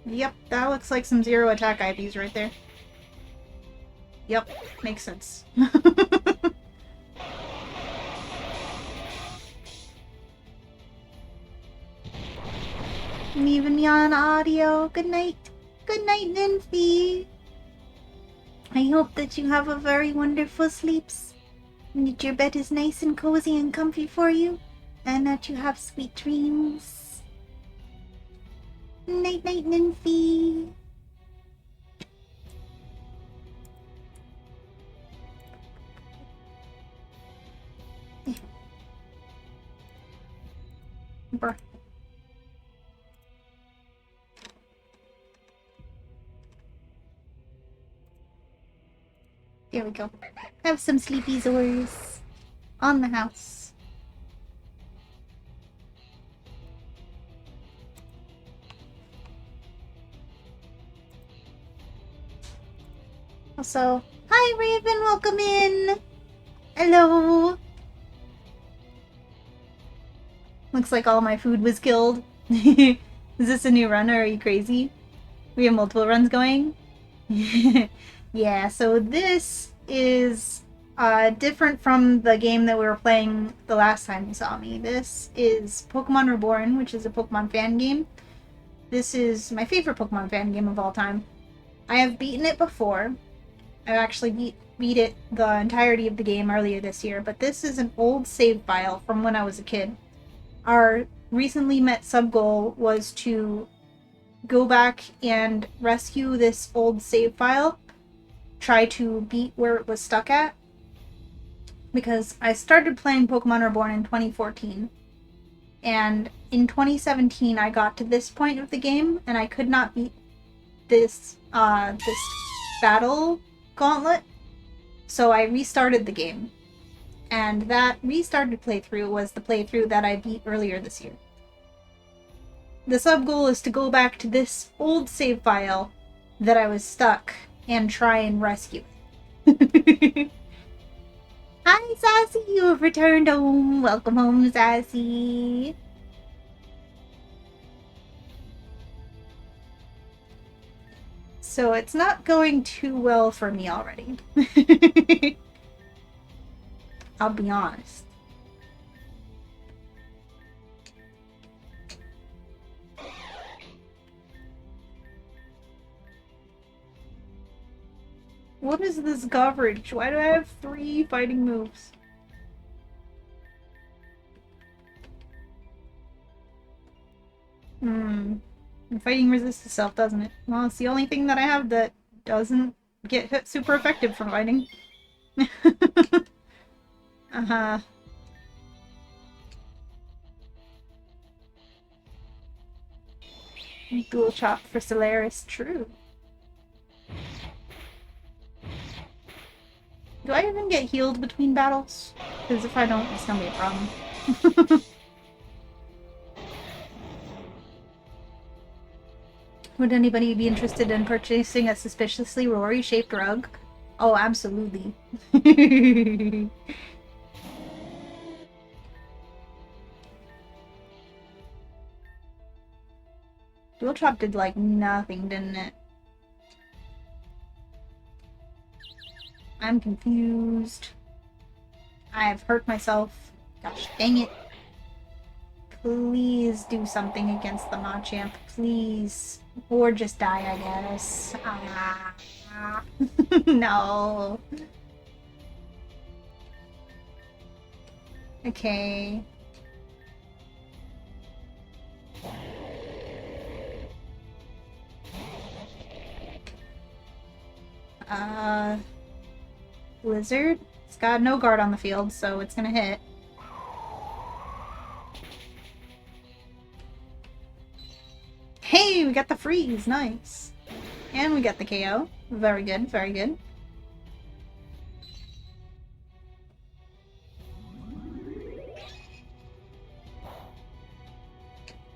Yep, that looks like some 0 attack IVs right there. Yep, makes sense. Leaving me on audio. Good night. Good night, Nymphy. I hope that you have a very wonderful sleeps. And that your bed is nice and cozy and comfy for you. And that you have sweet dreams. Night night Nymphy. Bruh. There we go. Have some sleepy zors on the house. Also, hi Raven, welcome in. Hello. Looks like all my food was killed. Is this a new run or are you crazy? We have multiple runs going? Yeah, so this is different from the game that we were playing the last time you saw me. This is Pokemon Reborn, which is a Pokemon fan game. This is my favorite Pokemon fan game of all time. I have beaten it before. I actually beat it the entirety of the game earlier this year, but this is an old save file from when I was a kid. Our recently met sub-goal was to go back and rescue this old save file, try to beat where it was stuck at, because I started playing Pokemon Reborn in 2014, and in 2017 I got to this point of the game, and I could not beat this battle gauntlet, so I restarted the game. And that restarted playthrough was the playthrough that I beat earlier this year. The sub-goal is to go back to this old save file that I was stuck and try and rescue it. Hi, Sassy! You have returned home! Welcome home, Sassy! So it's not going too well for me already. I'll be honest. What is this coverage? Why do I have 3 fighting moves? Fighting resists itself, doesn't it? Well, it's the only thing that I have that doesn't get hit super effective from fighting. Uh-huh. Dual chop for Solaris, true. Do I even get healed between battles? Because if I don't, it's gonna be a problem. Would anybody be interested in purchasing a suspiciously Rory-shaped rug? Oh, absolutely. Dual chop did like nothing, didn't it? I'm confused. I have hurt myself. Gosh dang it. Please do something against the Machamp, please. Or just die, I guess. Ah. No. Okay. Blizzard? It's got no guard on the field, so it's gonna hit. Hey, we got the freeze, nice. And we got the KO. Very good, very good.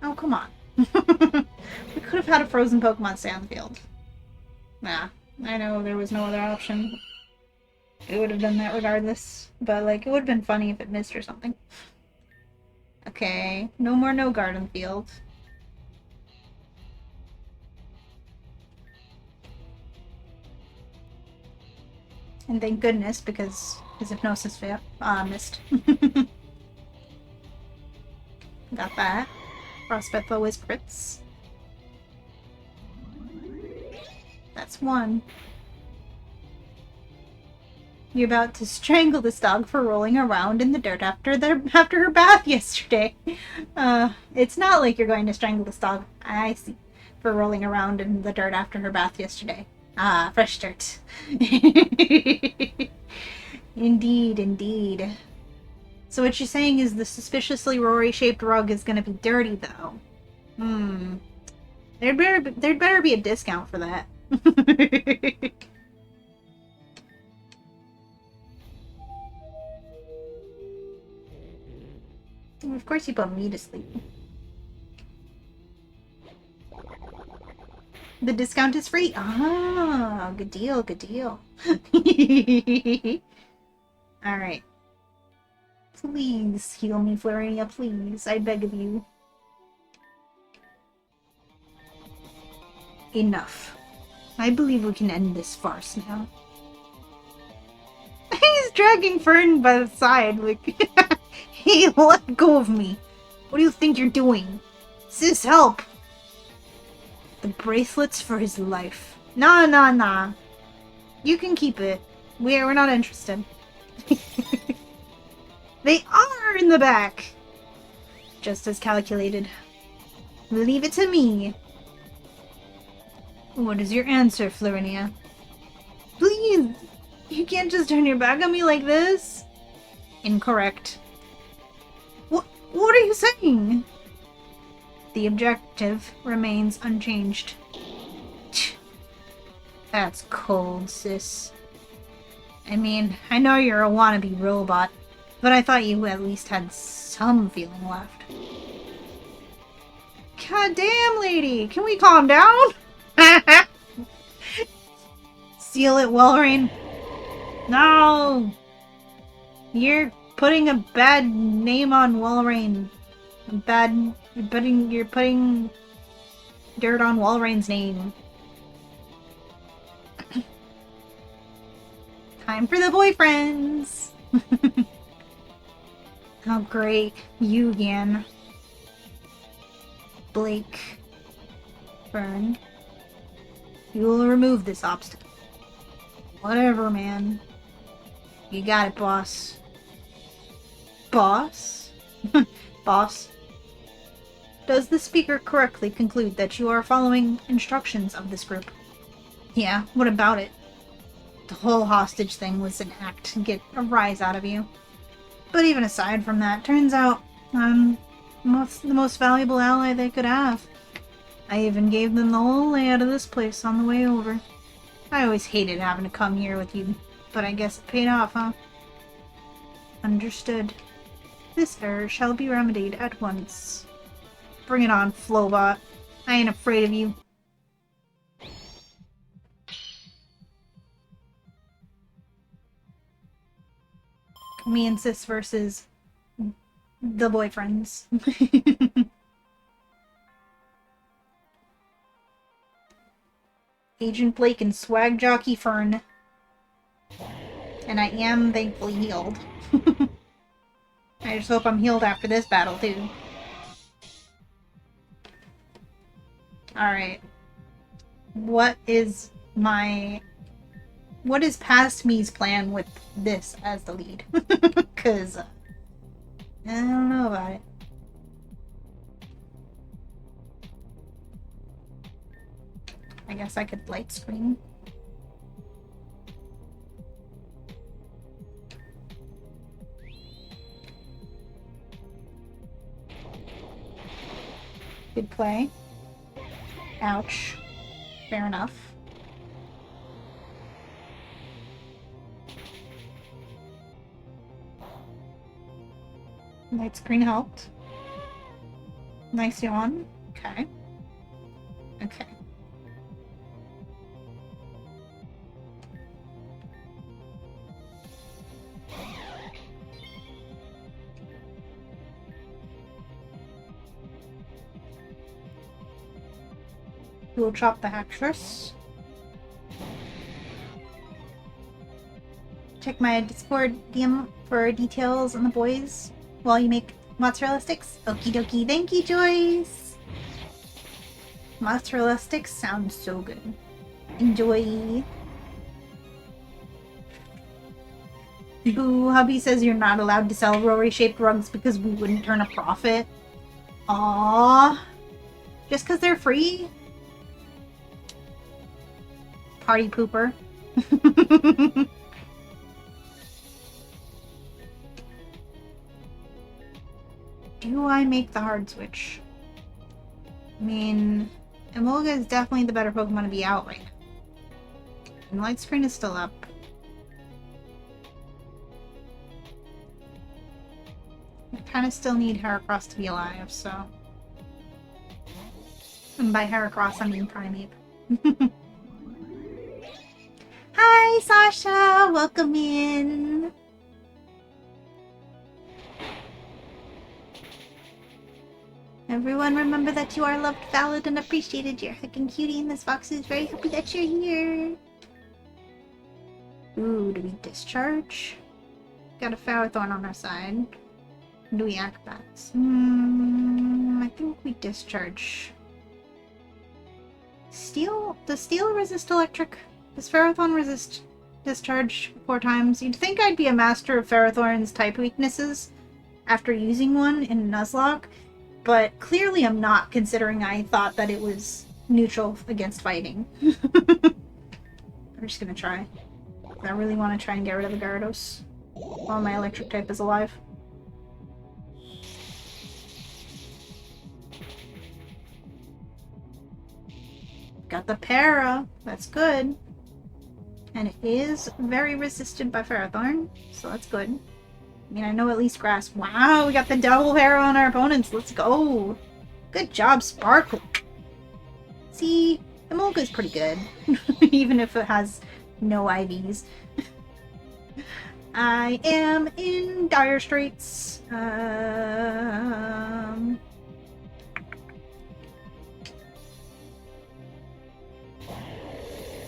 Oh, come on. We could have had a frozen Pokemon stay on the field. Nah, I know there was no other option. It would have done that regardless. But, like, it would have been funny if it missed or something. Okay, no more no guard on the field. And thank goodness, because his hypnosis missed. Got that. Frostbite always crits. That's one. You're about to strangle this dog for rolling around in the dirt after her bath yesterday. It's not like you're going to strangle this dog. I see. for rolling around in the dirt after her bath yesterday. Ah, fresh dirt. Indeed, indeed. So what you're saying is the suspiciously Rory-shaped rug is gonna be dirty, though. There'd better be a discount for that. Of course you put me to sleep. The discount is free. Ah, good deal, good deal. Alright. Please heal me, Florinia, please. I beg of you. Enough. I believe we can end this farce now. He's dragging Fern by the side, like, hey, let go of me. What do you think you're doing? Sis, help! The bracelets for his life. Nah, nah, nah. You can keep it. We're not interested. They are in the back! Just as calculated. Leave it to me. What is your answer, Florinia? Please! You can't just turn your back on me like this! Incorrect. What are you saying? The objective remains unchanged. That's cold, sis. I mean, I know you're a wannabe robot, but I thought you at least had some feeling left. God damn, lady! Can we calm down? Seal it, Wellrain. No! You're putting a bad name on Wellrain. You're putting dirt on Wellrain's name. Time for the boyfriends! Oh great, you again. Blake. Fern. You will remove this obstacle. Whatever, man. You got it, boss. Boss? Boss? Does the speaker correctly conclude that you are following instructions of this group? Yeah, what about it? The whole hostage thing was an act to get a rise out of you. But even aside from that, turns out I'm the most valuable ally they could have. I even gave them the whole layout of this place on the way over. I always hated having to come here with you, but I guess it paid off, huh? Understood. This error shall be remedied at once. Bring it on, Flowbot. I ain't afraid of you. Me and Sis versus the boyfriends. Agent Blake and Swag Jockey Fern. And I am thankfully healed. I just hope I'm healed after this battle, too. Alright. What is past me's plan with this as the lead? Because I don't know about it. I guess I could light screen. Good play. Ouch. Fair enough. Light screen helped. Nice yawn. Okay. Okay. We'll chop the actress. Check my Discord DM for details on the boys while you make mozzarella sticks. Okie dokie. Thank you, Joyce! Mozzarella sticks sound so good. Enjoy! Boo, hubby says you're not allowed to sell Rory-shaped rugs because we wouldn't turn a profit. Aww. Just because they're free? party pooper. Do I make the hard switch? I mean, Emolga is definitely the better Pokemon to be out right now. And Light Screen is still up. I kind of still need Heracross to be alive, so... And by Heracross, I mean Primeape. Hi, Sasha! Welcome in! Everyone remember that you are loved, valued, and appreciated. You're a heckin' cutie, and this fox is very happy that you're here. Ooh, do we discharge? Got a Ferrothorn on our side. Do we Acrobats? I think we discharge. Steel? Does steel resist electric? Does Ferrothorn resist discharge 4 times? You'd think I'd be a master of Ferrothorn's type weaknesses after using one in Nuzlocke, but clearly I'm not, considering I thought that it was neutral against fighting. I'm just gonna try. I really want to try and get rid of the Gyarados while my electric type is alive. Got the Para. That's good. And it is very resisted by Ferrothorn, so that's good. I mean, I know at least Grass. Wow, we got the double Para on our opponents. Let's go. Good job, Sparkle. See, Emolga's pretty good. Even if it has no IVs. I am in dire straits.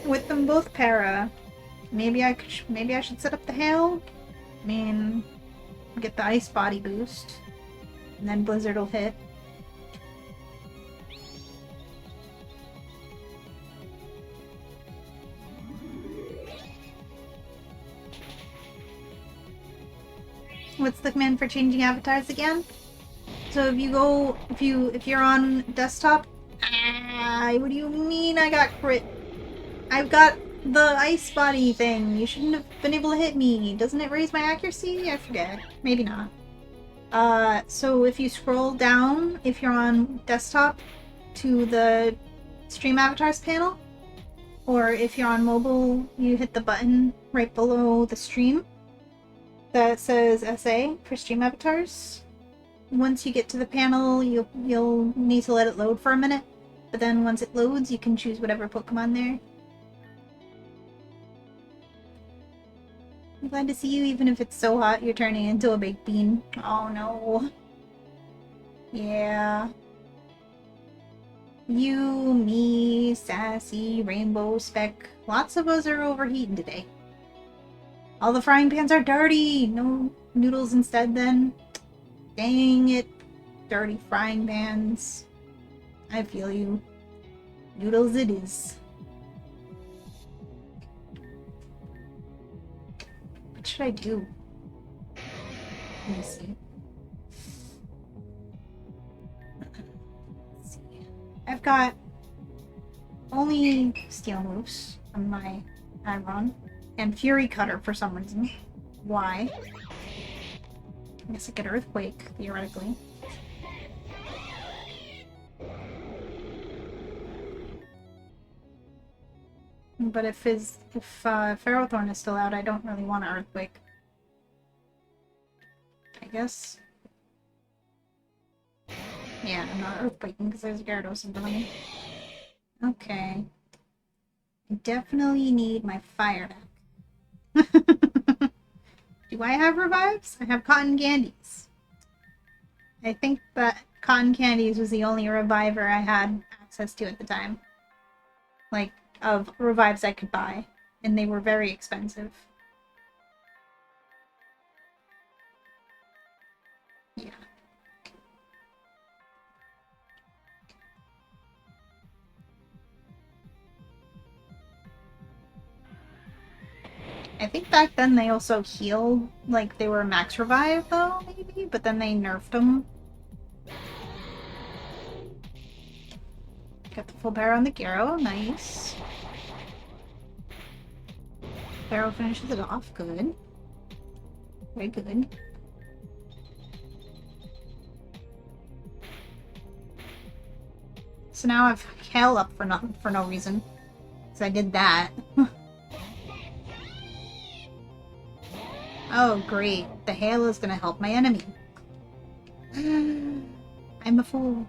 With them both Para, maybe I should set up the Hail. I mean, get the Ice Body boost, and then Blizzard will hit. What's the command for changing avatars again? So if you go, if you're on desktop, what do you mean I got crit? I've got the ice body thing. You shouldn't have been able to hit me. Doesn't it raise my accuracy? I forget. Maybe not. So if you scroll down, if you're on desktop, to the stream avatars panel, or if you're on mobile, you hit the button right below the stream that says SA for stream avatars. Once you get to the panel, you'll need to let it load for a minute, but then once it loads, you can choose whatever Pokemon there. I'm glad to see you, even if it's so hot you're turning into a baked bean. Oh no. Yeah. You, me, Sassy, Rainbow, Speck. Lots of us are overheating today. All the frying pans are dirty! No noodles instead then. Dang it. Dirty frying pans. I feel you. Noodles it is. What should I do? Let me see. Let's see. I've got only steel moves on my Aggron, and Fury Cutter for some reason. Why? I guess I could Earthquake, theoretically. But if Ferrothorn is still out, I don't really want to Earthquake. I guess. Yeah, I'm not Earthquaking because there's a Gyarados in front of me. Okay. I definitely need my Fire deck. Do I have revives? I have Cotton Candies. I think that Cotton Candies was the only reviver I had access to at the time. Like, of revives I could buy, and they were very expensive. Yeah. I think back then they also healed, like they were max revive though, maybe, but then they nerfed them. Got the full power on the Gyaro, nice. Arrow finishes it off. Good. Very good. So now I've hail up for no reason. So I did that. Oh, great. The hail is gonna help my enemy. I'm a fool.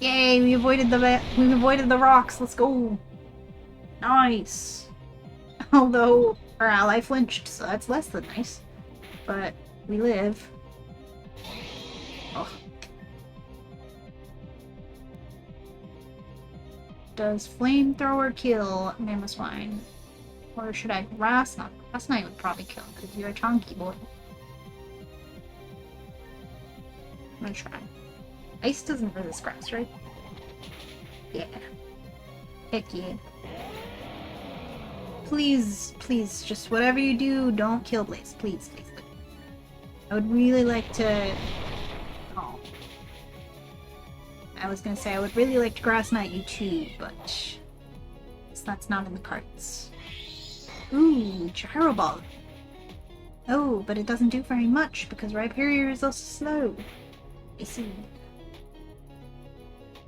Yay, we avoided the rocks. Let's go. Nice. Although our ally flinched, so that's less than nice. But we live. Oh. Does flamethrower kill Mammoth Swine? Or should I Grass Knight? Grass Knight would probably kill because you're a chunky boy. I'm gonna try. Ice doesn't resist grass, right? Yeah. Heck yeah. Please, please, just whatever you do, don't kill Blaze. Please, please, please. I would really like to... Oh. I was gonna say I would really like to Grass Knight you too, but... that's not in the cards. Ooh, Gyro Ball. Oh, but it doesn't do very much because Rhyperior is also slow. I see.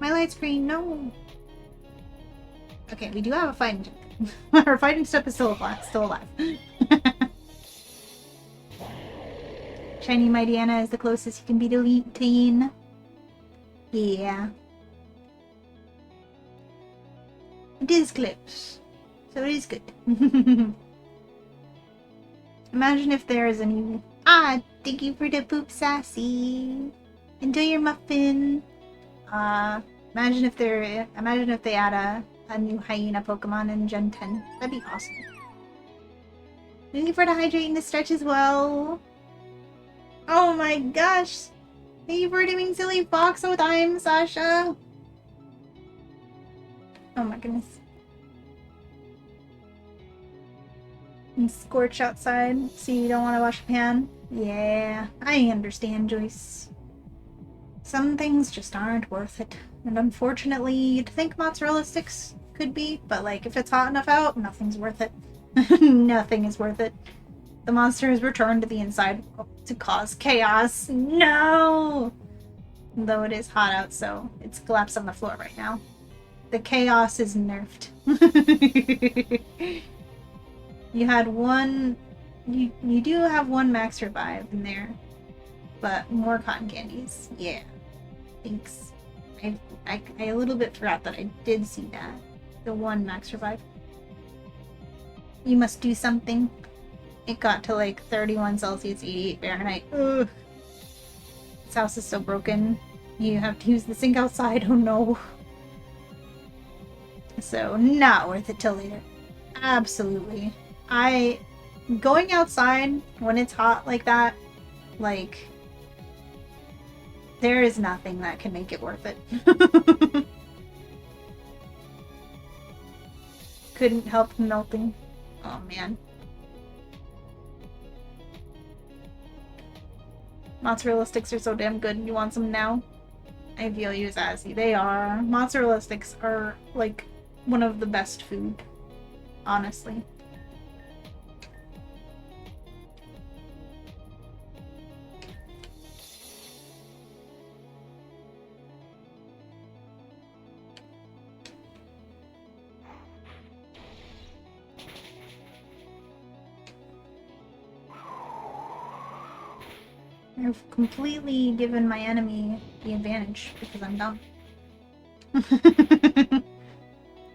My light screen, no! Okay, we do have a fighting step. Our fighting step is still alive. Shiny Mightyena is the closest you can be to Elite Teen. Yeah. It is close. So it is good. Imagine if there is a new... Ah, thank you for the poop, Sassy. Enjoy your muffin. Imagine if they add a new hyena Pokemon in Gen 10. That'd be awesome. Thank you for the hydrate and the stretch as well. Oh my gosh! Thank you for doing silly fox all the time, Sasha. Oh my goodness. And scorch outside, so you don't want to wash your pan. Yeah, I understand, Joyce. Some things just aren't worth it. And unfortunately, you'd think mozzarella sticks could be, but like, if it's hot enough out, nothing's worth it. Nothing is worth it. The monster has returned to the inside to cause chaos. No! Though it is hot out, so it's collapsed on the floor right now. The chaos is nerfed. You had one... You do have one max revive in there. But more cotton candies. Yeah. Thanks. I a little bit forgot that I did see that. The one max revive. You must do something. It got to like 31 Celsius, 88 Fahrenheit. Ugh. This house is so broken. You have to use the sink outside. Oh no. So, not worth it till later. Absolutely. Going outside when it's hot like that, like, there is nothing that can make it worth it. Couldn't help melting. Oh man. Mozzarella sticks are so damn good. You want some now? I feel you, Sassy. They are. Mozzarella sticks are, like, one of the best food. Honestly. I've completely given my enemy the advantage because I'm dumb.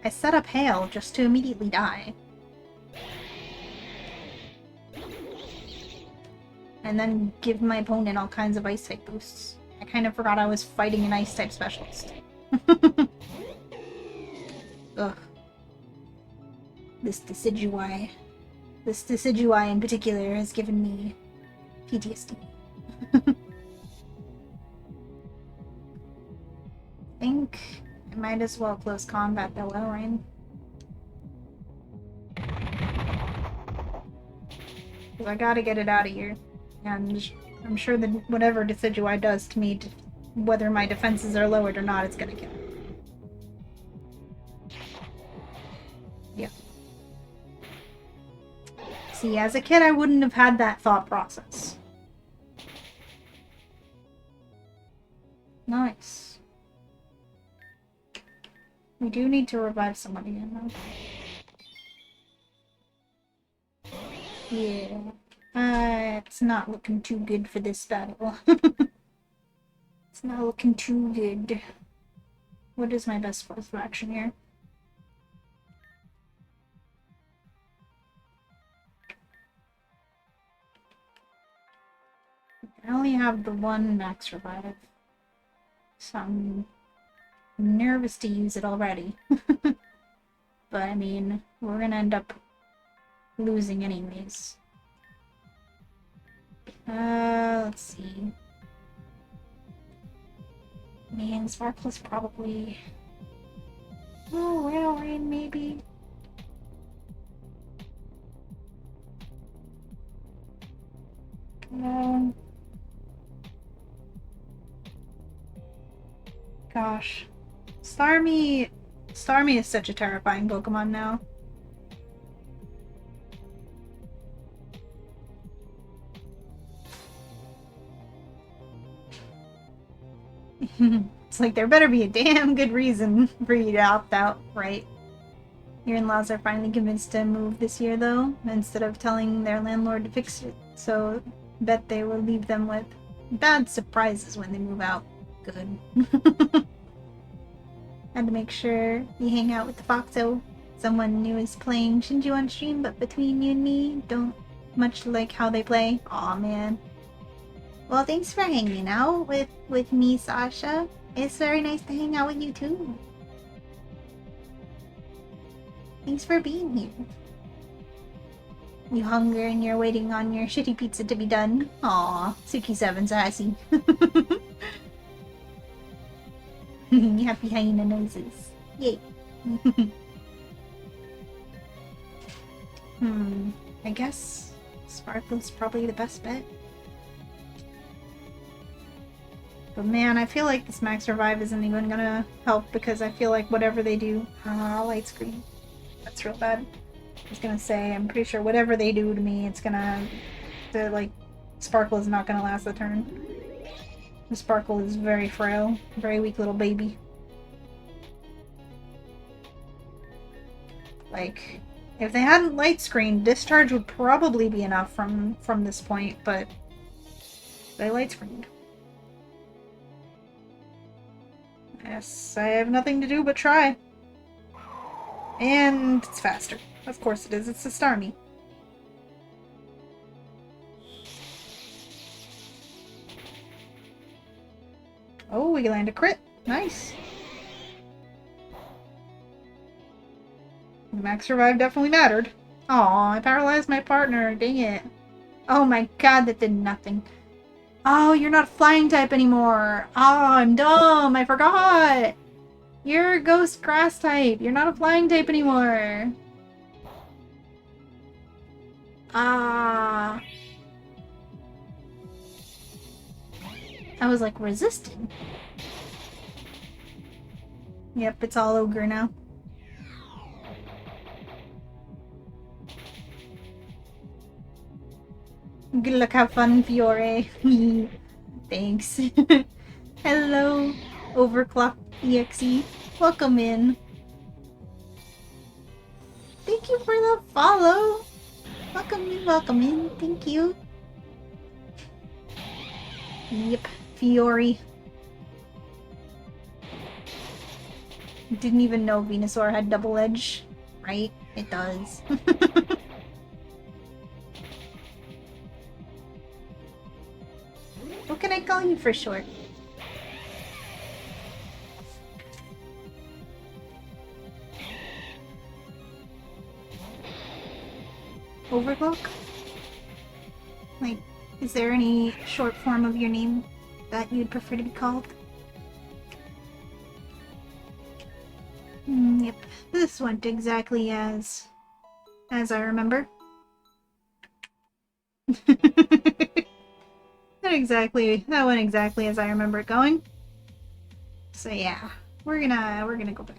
I set up Hail just to immediately die. And then give my opponent all kinds of ice type boosts. I kind of forgot I was fighting an ice type specialist. Ugh. This Decidueye in particular has given me PTSD. Think I might as well close combat the Lorraine. Because I gotta get it out of here. And I'm sure that whatever Decidueye does to me, whether my defenses are lowered or not, it's gonna kill. Yeah. See, as a kid, I wouldn't have had that thought process. Nice. We do need to revive somebody in though. Yeah. It's not looking too good for this battle. It's not looking too good. What is my best course of action here? I only have the one max revive. So I'm nervous to use it already. But I mean, we're gonna end up losing anyways. Let's see. Man, Sparkle's probably... Oh, Rail Rain maybe? Gosh. Starmie is such a terrifying Pokemon now. It's like there better be a damn good reason for you to opt out, right? Your in-laws are finally convinced to move this year, though, instead of telling their landlord to fix it, so bet they will leave them with bad surprises when they move out. Good. Had to make sure you hang out with the Foxo. Someone new is playing Shinju on stream, but between you and me, don't much like how they play. Aw, man. Well, thanks for hanging out with me, Sasha. It's very nice to hang out with you, too. Thanks for being here. You hunger and you're waiting on your shitty pizza to be done. Aw, Suki7's sassy. Happy hyena noses. Yay. I guess Sparkle's probably the best bet. But man, I feel like this max revive isn't even gonna help because I feel like whatever they do... light screen. That's real bad. I was gonna say, I'm pretty sure whatever they do to me, it's gonna... Sparkle is not gonna last the turn. The Sparkle is very frail. Very weak little baby. Like, if they hadn't light screened, discharge would probably be enough from this point, but they light screened. Yes, I have nothing to do but try. And it's faster. Of course it is. It's a Starmie. Oh, we land a crit. Nice. The max revive definitely mattered. Aw, I paralyzed my partner. Dang it. Oh my god, that did nothing. Oh, you're not a flying type anymore. Oh, I'm dumb. I forgot. You're a ghost grass type. You're not a flying type anymore. Ah. I was like resistant. Yep, it's all ogre now. Good luck, have fun, Fiore. Thanks. Hello, Overclock EXE. Welcome in. Thank you for the follow. Welcome in. Thank you. Yep, Fiore. Didn't even know Venusaur had double edge, right? It does. What can I call you for short? Overclock? Like, is there any short form of your name that you'd prefer to be called? Yep, this went exactly as I remember. That went exactly as I remember it going. So yeah, we're gonna go back.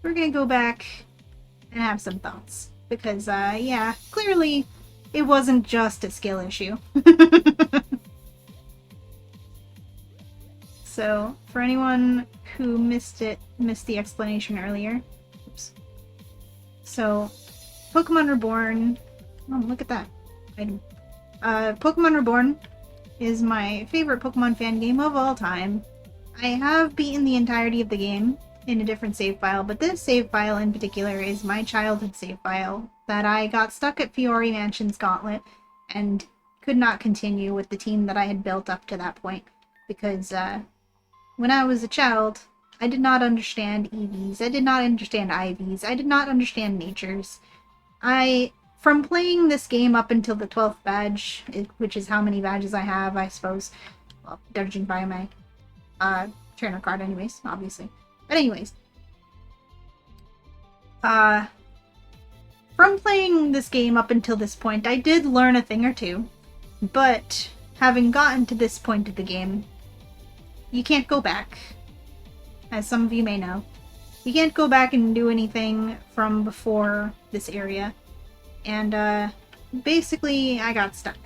We're gonna go back and have some thoughts. Because yeah, clearly it wasn't just a skill issue. So, for anyone who missed the explanation earlier. Oops. So, Pokemon Reborn. Oh, look at that item. Pokemon Reborn is my favorite Pokemon fan game of all time. I have beaten the entirety of the game in a different save file, but this save file in particular is my childhood save file that I got stuck at Fiore Mansion's Gauntlet and could not continue with the team that I had built up to that point because when I was a child, I did not understand EVs, I did not understand IVs, I did not understand natures. From playing this game up until the 12th badge, which is how many badges I have, I suppose, well, judging by my trainer card anyways, obviously. But anyways, from playing this game up until this point, I did learn a thing or two, but having gotten to this point of the game, you can't go back, as some of you may know. You can't go back and do anything from before this area, and basically I got stuck.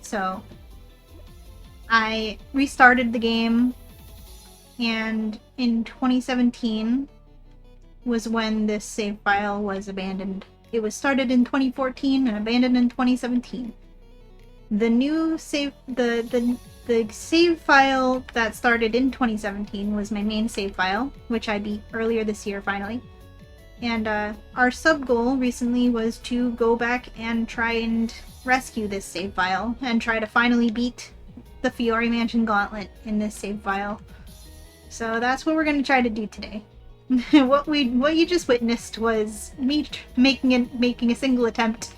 So I restarted the game, and in 2017 was when this save file was abandoned. It was started in 2014 and abandoned in 2017. The new save, the save file that started in 2017 was my main save file, which I beat earlier this year finally. And our sub goal recently was to go back and try and rescue this save file and try to finally beat the Fiore Mansion Gauntlet in this save file. So that's what we're going to try to do today. What you just witnessed was me making a single attempt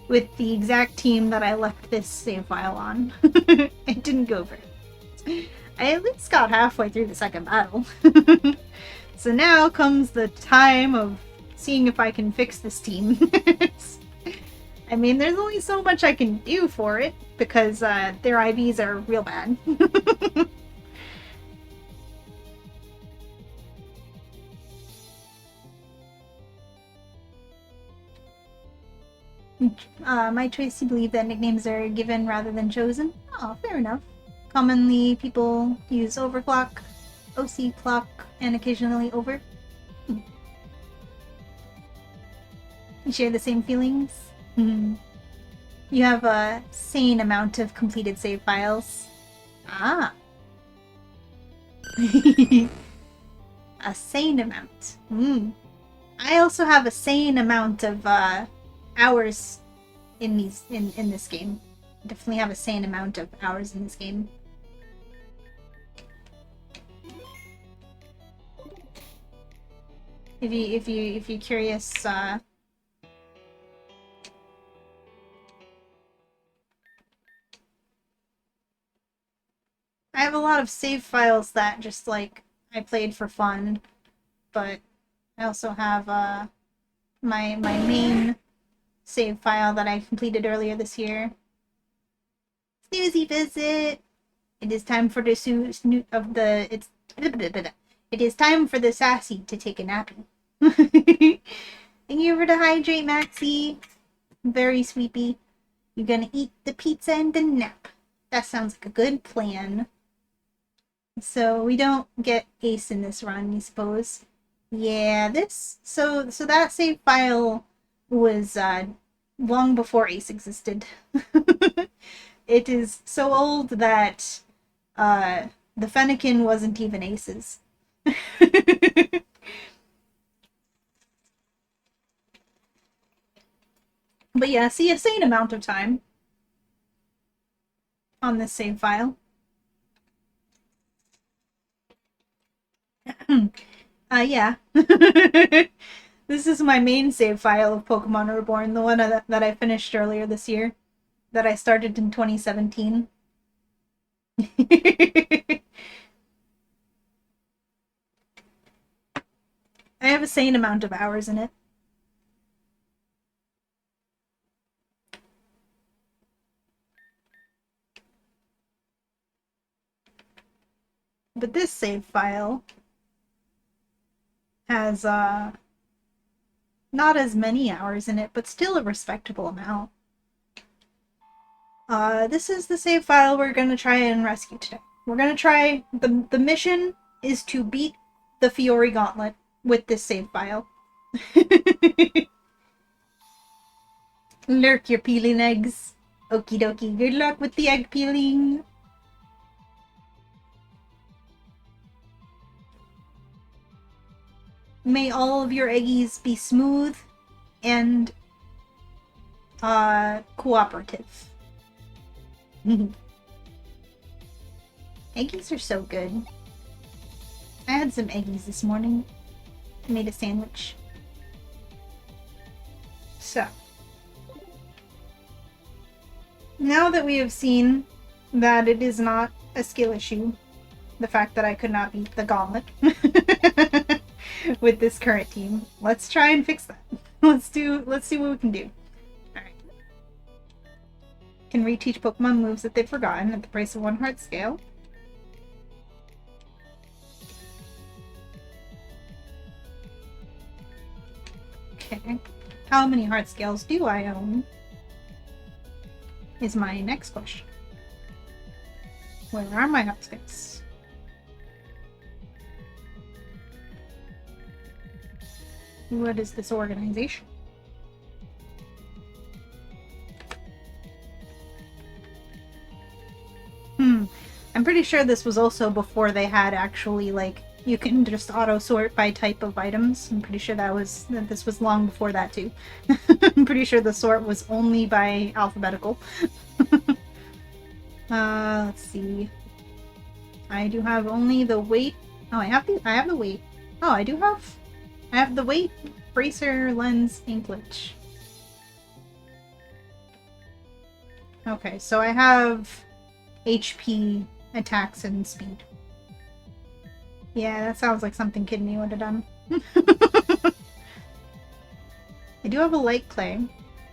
with the exact team that I left this save file on. It didn't go very. I at least got halfway through the second battle. So now comes the time of seeing if I can fix this team. I mean, there's only so much I can do for it because their IVs are real bad. My choice to believe that nicknames are given rather than chosen. Oh, fair enough. Commonly, people use overclock, OC clock, and occasionally over. You share the same feelings? You have a sane amount of completed save files. Ah. A sane amount. I also have a sane amount of hours in this game. Definitely have a sane amount of hours in this game. If you're curious, I have a lot of save files that just like I played for fun, but I also have my main save file that I completed earlier this year. Snoozy visit. It is time for the It is time for the sassy to take a nappy. Thank you for the hydrate, Maxie. Very sweepy. You're gonna eat the pizza and the nap. That sounds like a good plan. So we don't get Ace in this run, I suppose. Yeah, so that save file was long before Ace existed. It is so old that the Fennekin wasn't even Aces. But yeah, see a sane amount of time on this save file. Yeah. This is my main save file of Pokemon Reborn, the one that I finished earlier this year, that I started in 2017. I have a sane amount of hours in it. But this save file has not as many hours in it, but still a respectable amount. This is the save file we're gonna try and rescue today. We're gonna try the mission is to beat the Fiore Gauntlet with this save file. Lurk your peeling eggs. Okie dokie. Good luck with the egg peeling. May all of your eggies be smooth and cooperative. Eggies are so good. I had some eggies this morning. I made a sandwich. So, now that we have seen that it is not a skill issue, the fact that I could not beat the gauntlet with this current team, let's try and fix that. Let's see what we can do. Alright. Can reteach Pokemon moves that they've forgotten at the price of 1 heart scale. Okay. How many heart scales do I own? Is my next question. Where are my heart scales? What is this organization? I'm pretty sure this was also before they had actually, like, you can just auto-sort by type of items. I'm pretty sure that this was long before that, too. I'm pretty sure the sort was only by alphabetical. Let's see. I do have only the weight. Oh, I have the weight. Oh, I have the weight, bracer, lens, inklet. Okay, so I have HP, attacks, and speed. Yeah, that sounds like something Kidney would have done. I do have a light clay.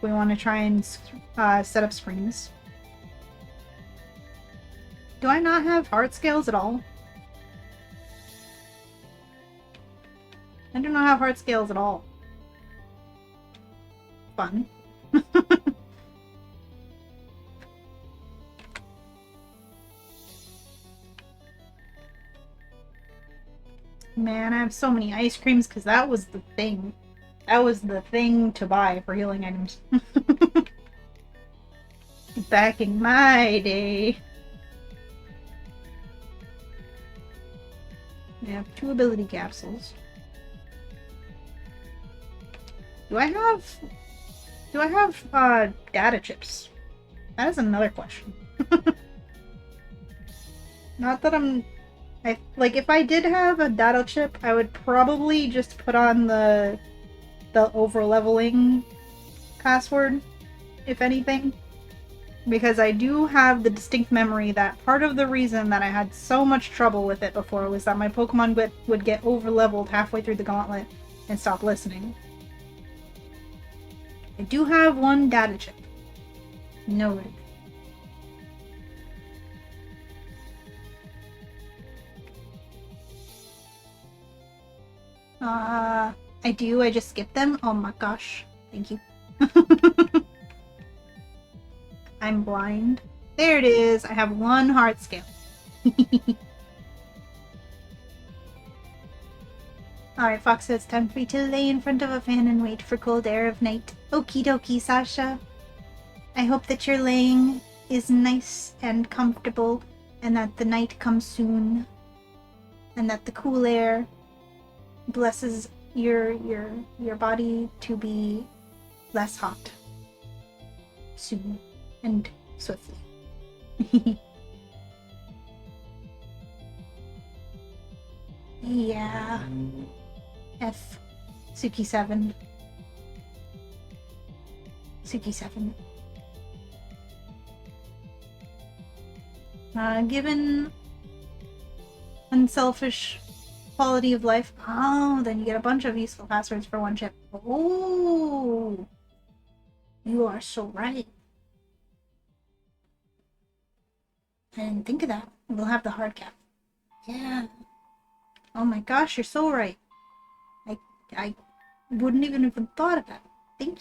We want to try and set up springs. Do I not have heart scales at all? I do not have heart scales at all. Fun. Man, I have so many ice creams because that was the thing. That was the thing to buy for healing items. Back in my day. I have 2 ability capsules. Do I have data chips? That is another question. Not that like, if I did have a data chip, I would probably just put on the over-leveling password, if anything. Because I do have the distinct memory that part of the reason that I had so much trouble with it before was that my Pokemon would get over-leveled halfway through the gauntlet and stop listening. I do have 1 data chip. Noted. I do. I just skipped them. Oh my gosh. Thank you. I'm blind. There it is. I have 1 heart scale. Alright, Fox says time for me to lay in front of a fan and wait for cold air of night. Okie dokie, Sasha. I hope that your laying is nice and comfortable, and that the night comes soon, and that the cool air blesses your body to be less hot soon and swiftly. Yeah. F. Suki 7. Suki 7. Given unselfish quality of life. Oh, then you get a bunch of useful passwords for 1 chip. Oh, you are so right. I didn't think of that. We'll have the hard cap. Yeah. Oh my gosh, you're so right. I wouldn't even have thought of that. Thank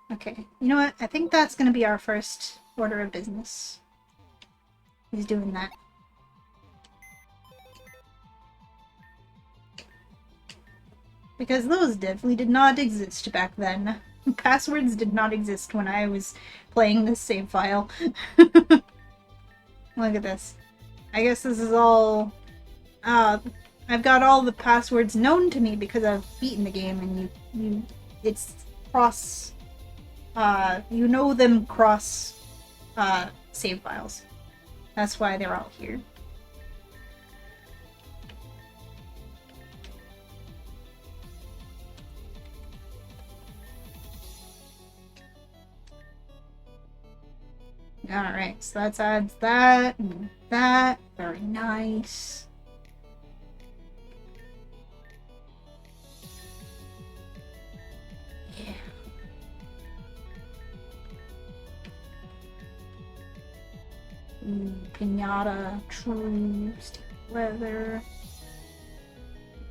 you. Okay, you know what? I think that's gonna be our first order of business. He's doing that. Because those definitely did not exist back then. Passwords did not exist when I was playing this save file. Look at this. I guess this is all... I've got all the passwords known to me because I've beaten the game and it's cross... you know them cross, save files. That's why they're all here. Alright, so that adds that and that. Very nice. Yeah. Pinata, true, stick leather.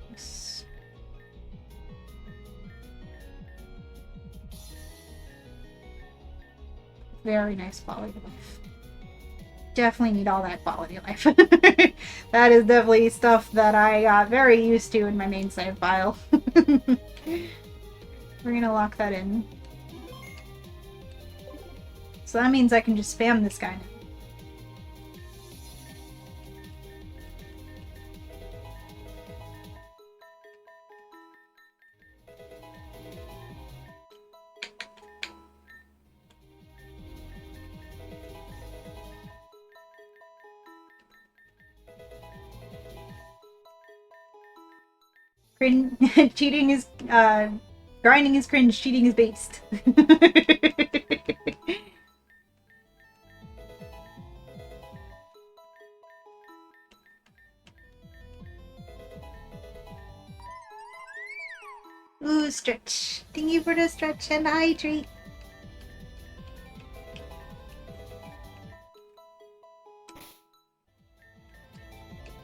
Nice. Very nice quality of life. Definitely need all that quality of life. That is definitely stuff that I got very used to in my main save file. We're gonna lock that in. So that means I can just spam this guy now. Cheating is, grinding is cringe, cheating is based. Ooh, stretch. Thank you for the stretch and hydrate.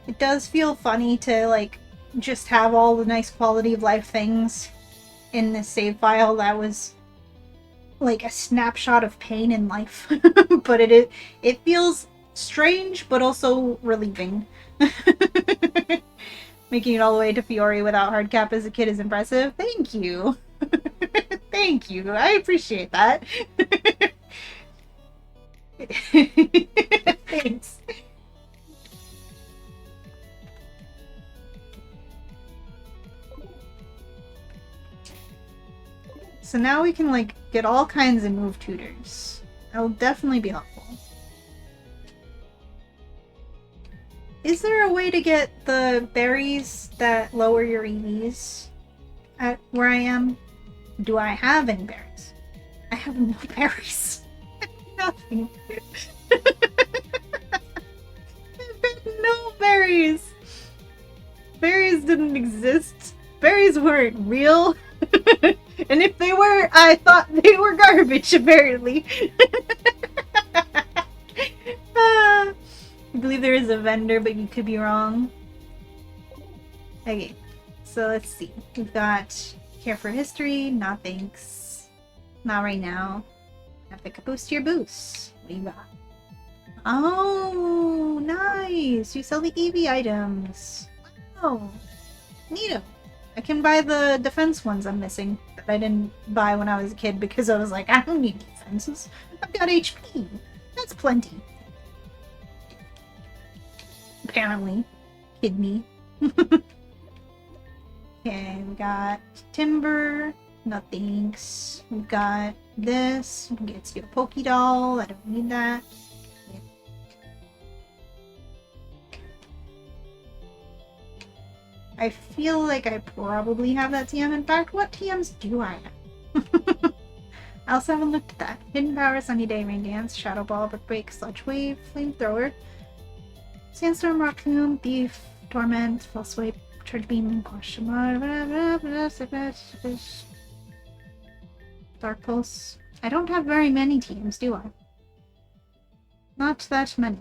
It does feel funny to, like, just have all the nice quality of life things in this save file that was like a snapshot of pain in life. But it feels strange but also relieving. Making it all the way to Fiore without hard cap as a kid is impressive. Thank you. Thank you. I appreciate that. Thanks. So now we can, like, get all kinds of move tutors. That'll definitely be helpful. Is there a way to get the berries that lower your EVs at where I am? Do I have any berries? I have no berries. Nothing. I've got no berries. Berries didn't exist. Berries weren't real. And if they were, I thought they were garbage, apparently. I believe there is a vendor, but you could be wrong. Okay, so let's see. We've got Care for History, not thanks. Not right now. I pick a boost to your boost. What do you got? Oh, nice! You sell the EV items. Oh, neato. I can buy the defense ones I'm missing that I didn't buy when I was a kid because I was like, I don't need defenses. I've got HP. That's plenty. Apparently. Kid me. Okay, we got timber. No thanks. We got this. We can get you a Poké Doll. I don't need that. I feel like I probably have that TM. In fact, what TMs do I have? I also haven't looked at that. Hidden Power, Sunny Day, Rain Dance, Shadow Ball, Brick Break, Sludge Wave, Flamethrower, Sandstorm, Raccoon, Beef, Torment, False Swipe, Charge Beam, Dark Pulse. I don't have very many teams, do I? Not that many.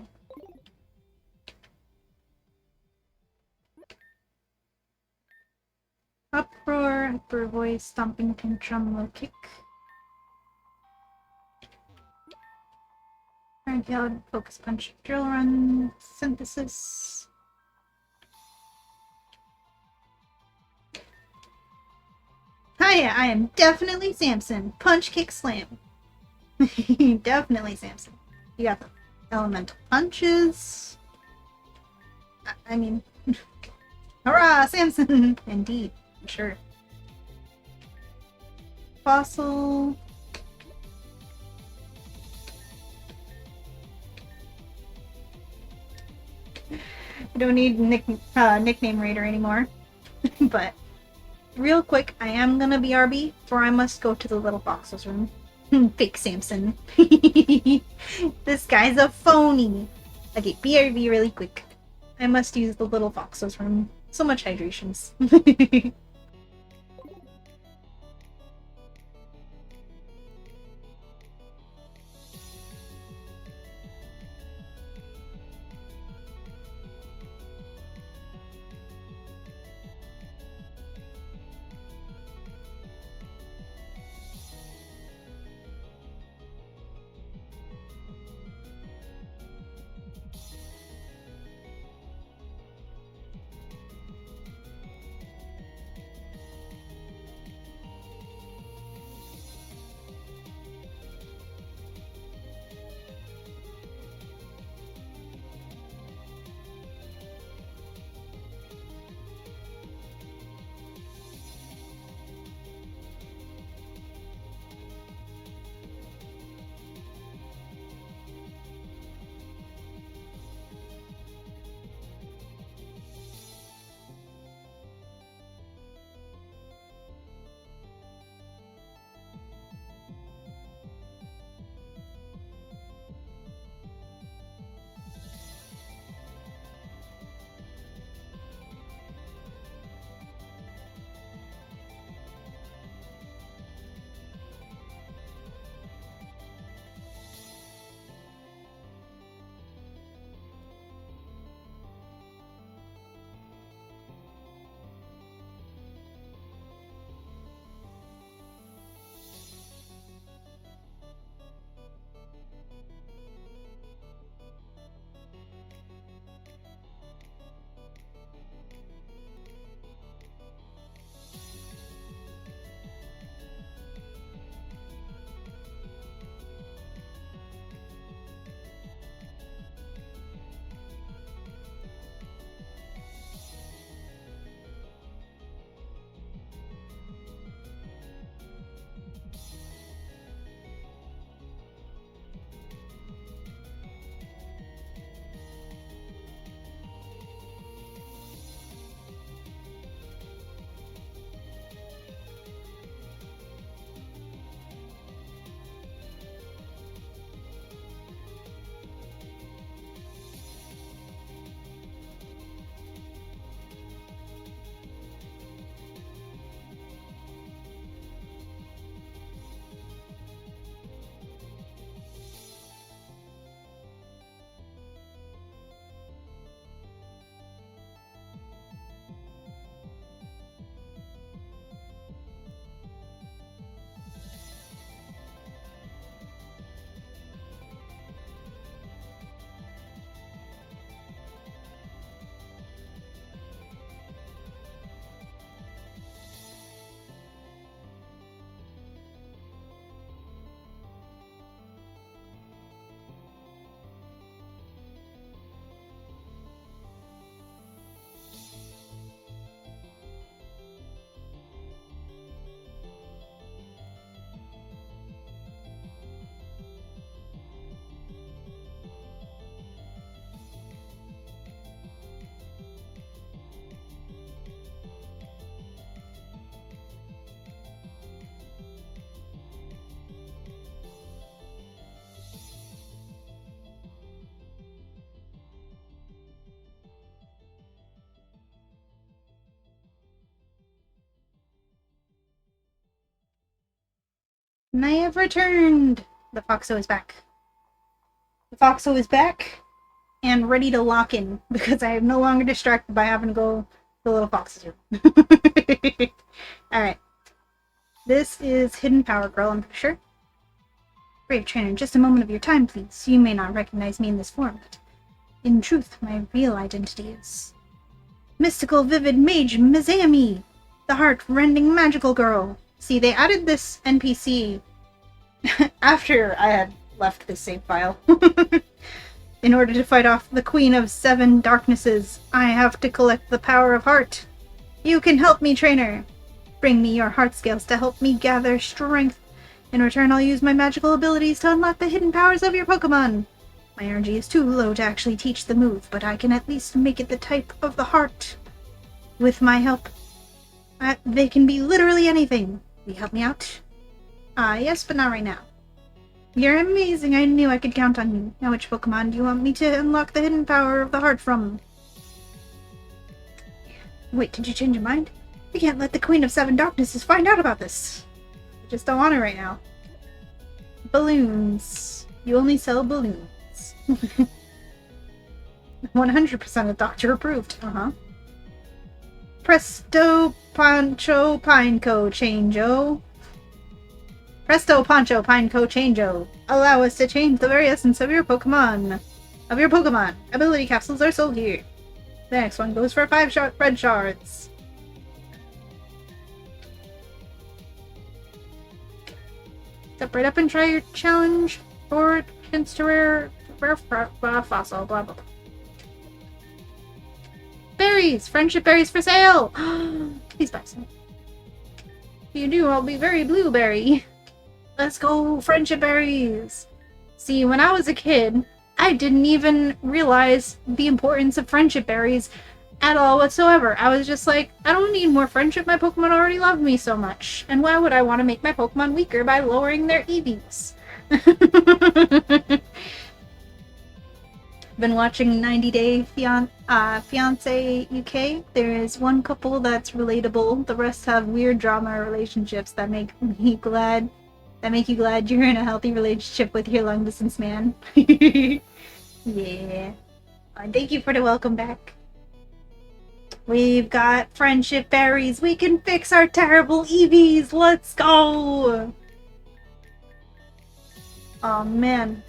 super voice, stomping tantrum, low kick. Iron Tail, focus punch, drill run, synthesis. Hiya, I am definitely Samson. Punch, kick, slam. Definitely Samson. You got the elemental punches. I mean, hurrah, Samson! Indeed, I'm sure. Fossil. I don't need nickname raider anymore. But real quick, I am gonna BRB, for I must go to the little fox's room. Fake Samson. This guy's a phony. Okay, BRB really quick. I must use the little fox's room. So much hydrations. And I have returned! The Foxo is back. The Foxo is back and ready to lock in because I am no longer distracted by having to go to the little fox's room. Alright. This is Hidden Power Girl, I'm pretty sure. Brave trainer, just a moment of your time, please. You may not recognize me in this form, but in truth, my real identity is Mystical Vivid Mage Mizami, the heart-rending magical girl. See, they added this NPC after I had left this save file. In order to fight off the Queen of Seven Darknesses, I have to collect the power of heart. You can help me, trainer. Bring me your heart scales to help me gather strength. In return, I'll use my magical abilities to unlock the hidden powers of your Pokemon. My energy is too low to actually teach the move, but I can at least make it the type of the heart. With my help, they can be literally anything. Will you help me out? Yes, but not right now. You're amazing. I knew I could count on you. Now which Pokemon do you want me to unlock the hidden power of the heart from? Wait, did you change your mind? We can't let the Queen of Seven Darknesses find out about this. I just don't want it right now. Balloons. You only sell balloons. 100% of Doctor approved. Presto Poncho Pineco Changeo. Presto Poncho Pineco Changeo. Allow us to change the very essence of your Pokemon. Ability capsules are sold here. The next one goes for 5 red shards. Step right up and try your challenge for chance to rare fossil, blah blah blah. Berries! Friendship berries for sale! Please buy some. If you do, I'll be very blueberry. Let's go, friendship berries! See, when I was a kid, I didn't even realize the importance of friendship berries at all whatsoever. I was just like, I don't need more friendship, my Pokemon already love me so much. And why would I want to make my Pokemon weaker by lowering their EVs? Been watching 90 Day Fiancé UK. There is one couple that's relatable. The rest have weird drama relationships that make you glad you're in a healthy relationship with your long distance man. Yeah. Thank you for the welcome back. We've got friendship berries. We can fix our terrible EVs. Let's go. Oh man.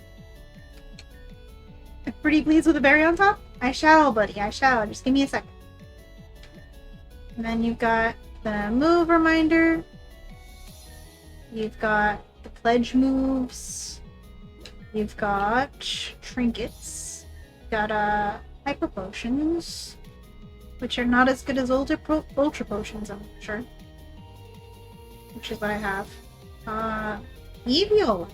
Pretty pleased with the berry on top? I shall, buddy. I shall. Just give me a second. And then you've got the move reminder. You've got the pledge moves. You've got trinkets. You've got hyper potions, which are not as good as ultra potions, I'm sure. Which is what I have. Eviolite.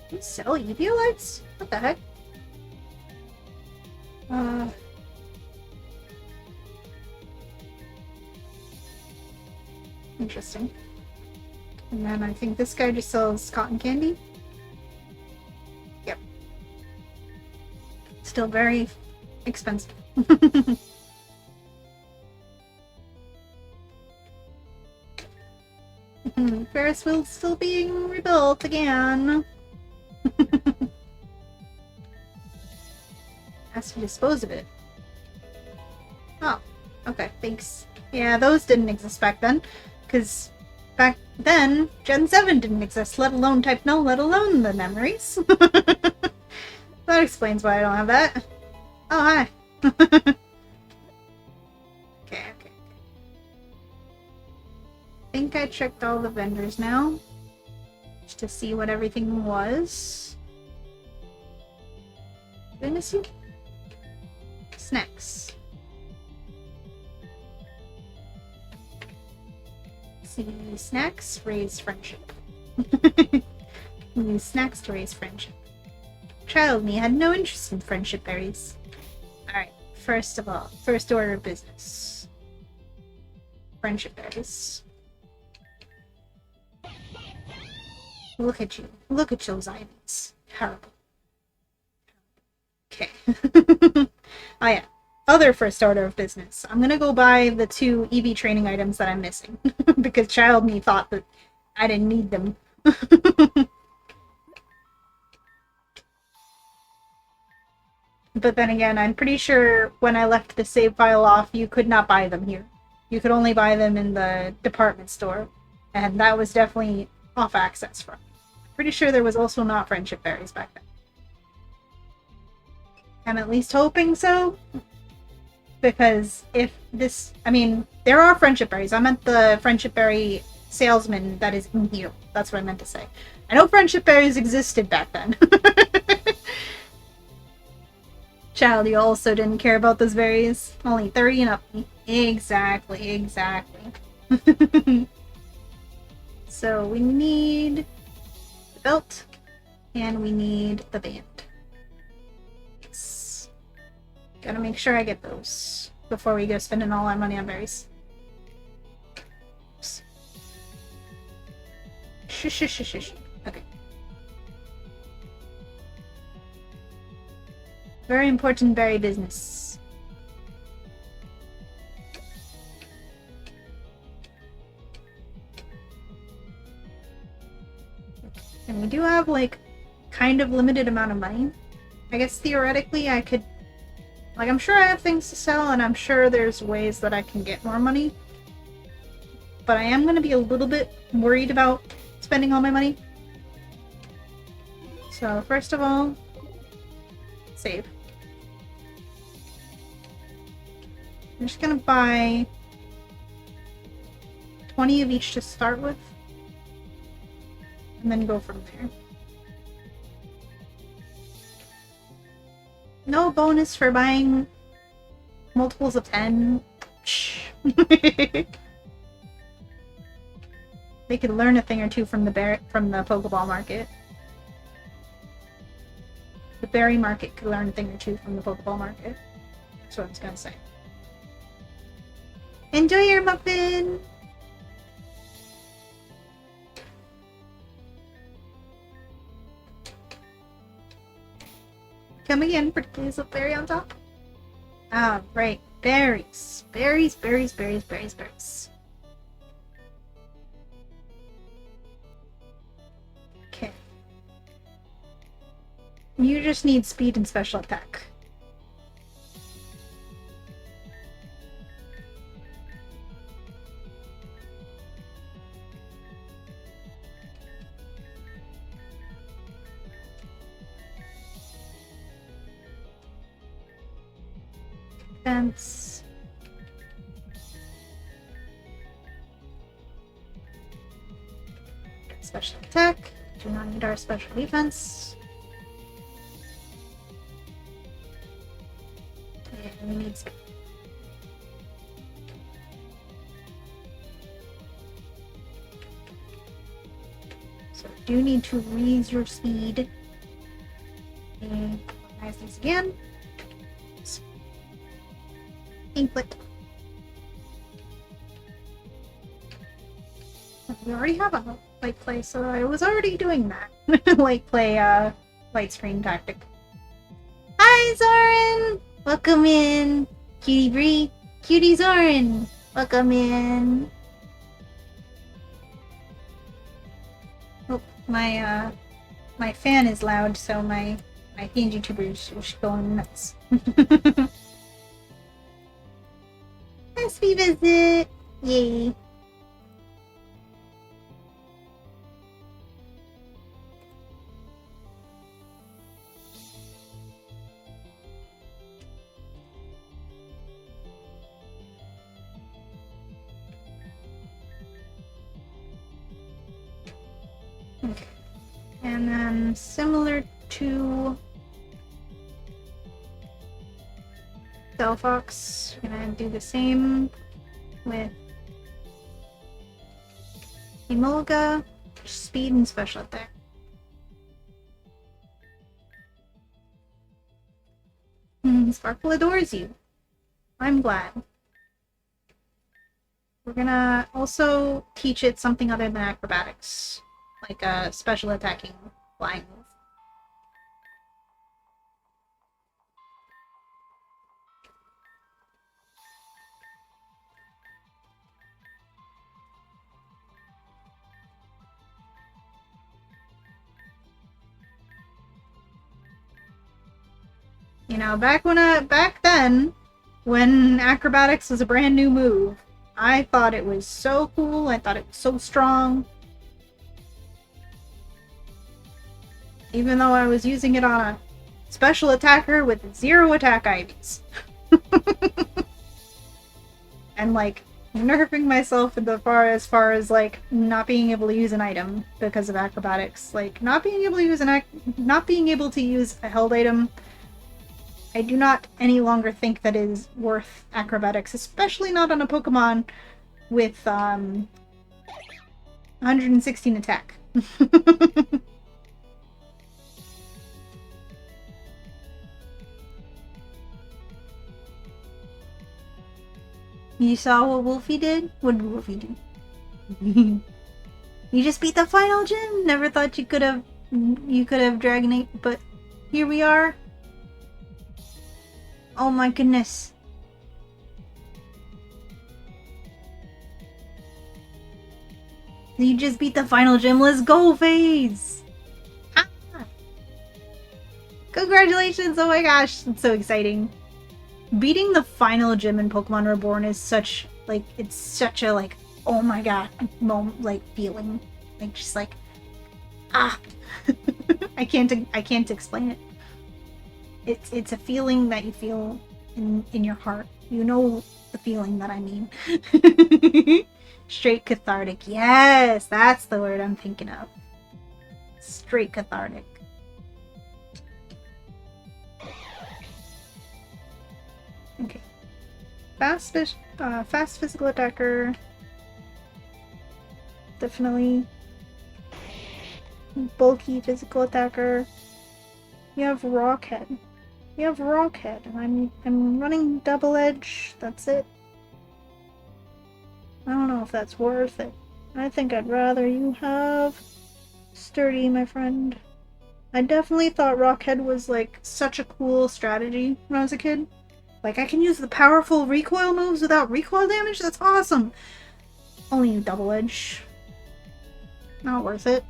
Do you sell Eviolites? What the heck? Interesting. And then I think this guy just sells cotton candy. Yep. Still very expensive. Ferris wheel's still being rebuilt again. Has to dispose of it. Oh, okay, thanks. Yeah, those didn't exist back then, because back then, Gen 7 didn't exist, let alone Type No, let alone the memories. That explains why I don't have that. Oh, hi. Okay. I think I checked all the vendors now, just to see what everything was. Did I miss you? Snacks. See, snacks raise friendship. Use snacks to raise friendship. Child me had no interest in friendship berries. Alright, first of all, first order of business. Friendship berries. Look at you. Look at those items. Terrible. Okay. Oh yeah. Other first order of business. I'm gonna go buy the 2 EV training items that I'm missing. Because child me thought that I didn't need them. But then again, I'm pretty sure when I left the save file off, you could not buy them here. You could only buy them in the department store. And that was definitely off access from. Pretty sure there was also not friendship berries back then. I'm at least hoping so. Because if this... I mean, there are friendship berries. I meant the friendship berry salesman that is in here. That's what I meant to say. I know friendship berries existed back then. Child, you also didn't care about those berries. Only 30 and up. Exactly, exactly. So we need the belt, and we need the band. Yes. Gotta make sure I get those before we go spending all our money on berries. Oops. Shush. Okay. Very important berry business. And we do have, like, kind of limited amount of money. I guess theoretically I could... Like, I'm sure I have things to sell, and I'm sure there's ways that I can get more money. But I am going to be a little bit worried about spending all my money. So, first of all, save. I'm just gonna buy 20 of each to start with, and then go from there. No bonus for buying multiples of 10. They could learn a thing or two from the Pokeball market. The berry market could learn a thing or two from the Pokeball market. That's what I was gonna say. Enjoy your muffin! Come again, pretty please with berry on top. Ah, right. Berries. Berries. Okay. You just need speed and special attack. Defense. Special attack. Do not need our special defense. And we need speed. So we do need to raise your speed. And organize these again. Inklet. We already have a light play, so I was already doing that. Light play, light screen tactic. Hi, Zoran! Welcome in! Cutie Bree! Cutie Zoran! Welcome in! Oh, my fan is loud, so my PNG YouTubers is going nuts. Nice revisit! Yay! Okay. And then similar to Delphox, I'm gonna do the same with Emolga, speed and special attack. Sparkle adores you. I'm glad. We're gonna also teach it something other than acrobatics, like a special attacking flying move. You know, back then, when acrobatics was a brand new move, I thought it was so cool. I thought it was so strong. Even though I was using it on a special attacker with 0 attack IVs. And like nerfing myself as far as like not being able to use an item because of acrobatics. Like not being able to use a held item. I do not any longer think that is worth acrobatics, especially not on a Pokemon with 116 attack. You saw what Wolfie did? What did Wolfie do? You just beat the final gym? Never thought you could have Dragonite, but here we are. Oh my goodness. You just beat the final gym. Let's go, FaZe! Ah! Congratulations! Oh my gosh, it's so exciting. Beating the final gym in Pokemon Reborn is such, like, it's such a, like, oh my god, moment, like, feeling. Like, just like, ah! I can't explain it. It's a feeling that you feel in your heart. You know the feeling that I mean. Straight cathartic. Yes, that's the word I'm thinking of. Straight cathartic. Okay. Fast physical attacker. Definitely. Bulky physical attacker. You have Rockhead. You have Rockhead, and I'm running Double Edge. That's it. I don't know if that's worth it. I think I'd rather you have Sturdy, my friend. I definitely thought Rockhead was like such a cool strategy when I was a kid. Like, I can use the powerful recoil moves without recoil damage? That's awesome! Only Double Edge. Not worth it.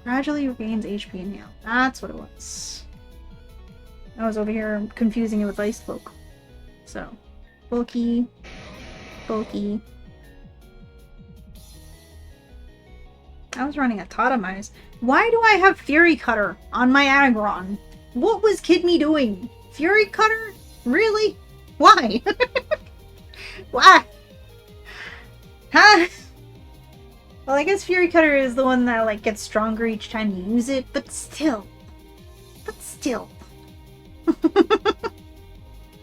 Gradually regains HP and health. That's what it was. I was over here confusing it with Ice Cloak. So, bulky. Bulky. I was running a Totemize. Why do I have Fury Cutter on my Aggron? What was Kid Me doing? Fury Cutter? Really? Why? Why? Huh? Well, I guess Fury Cutter is the one that like gets stronger each time you use it, but still. But still.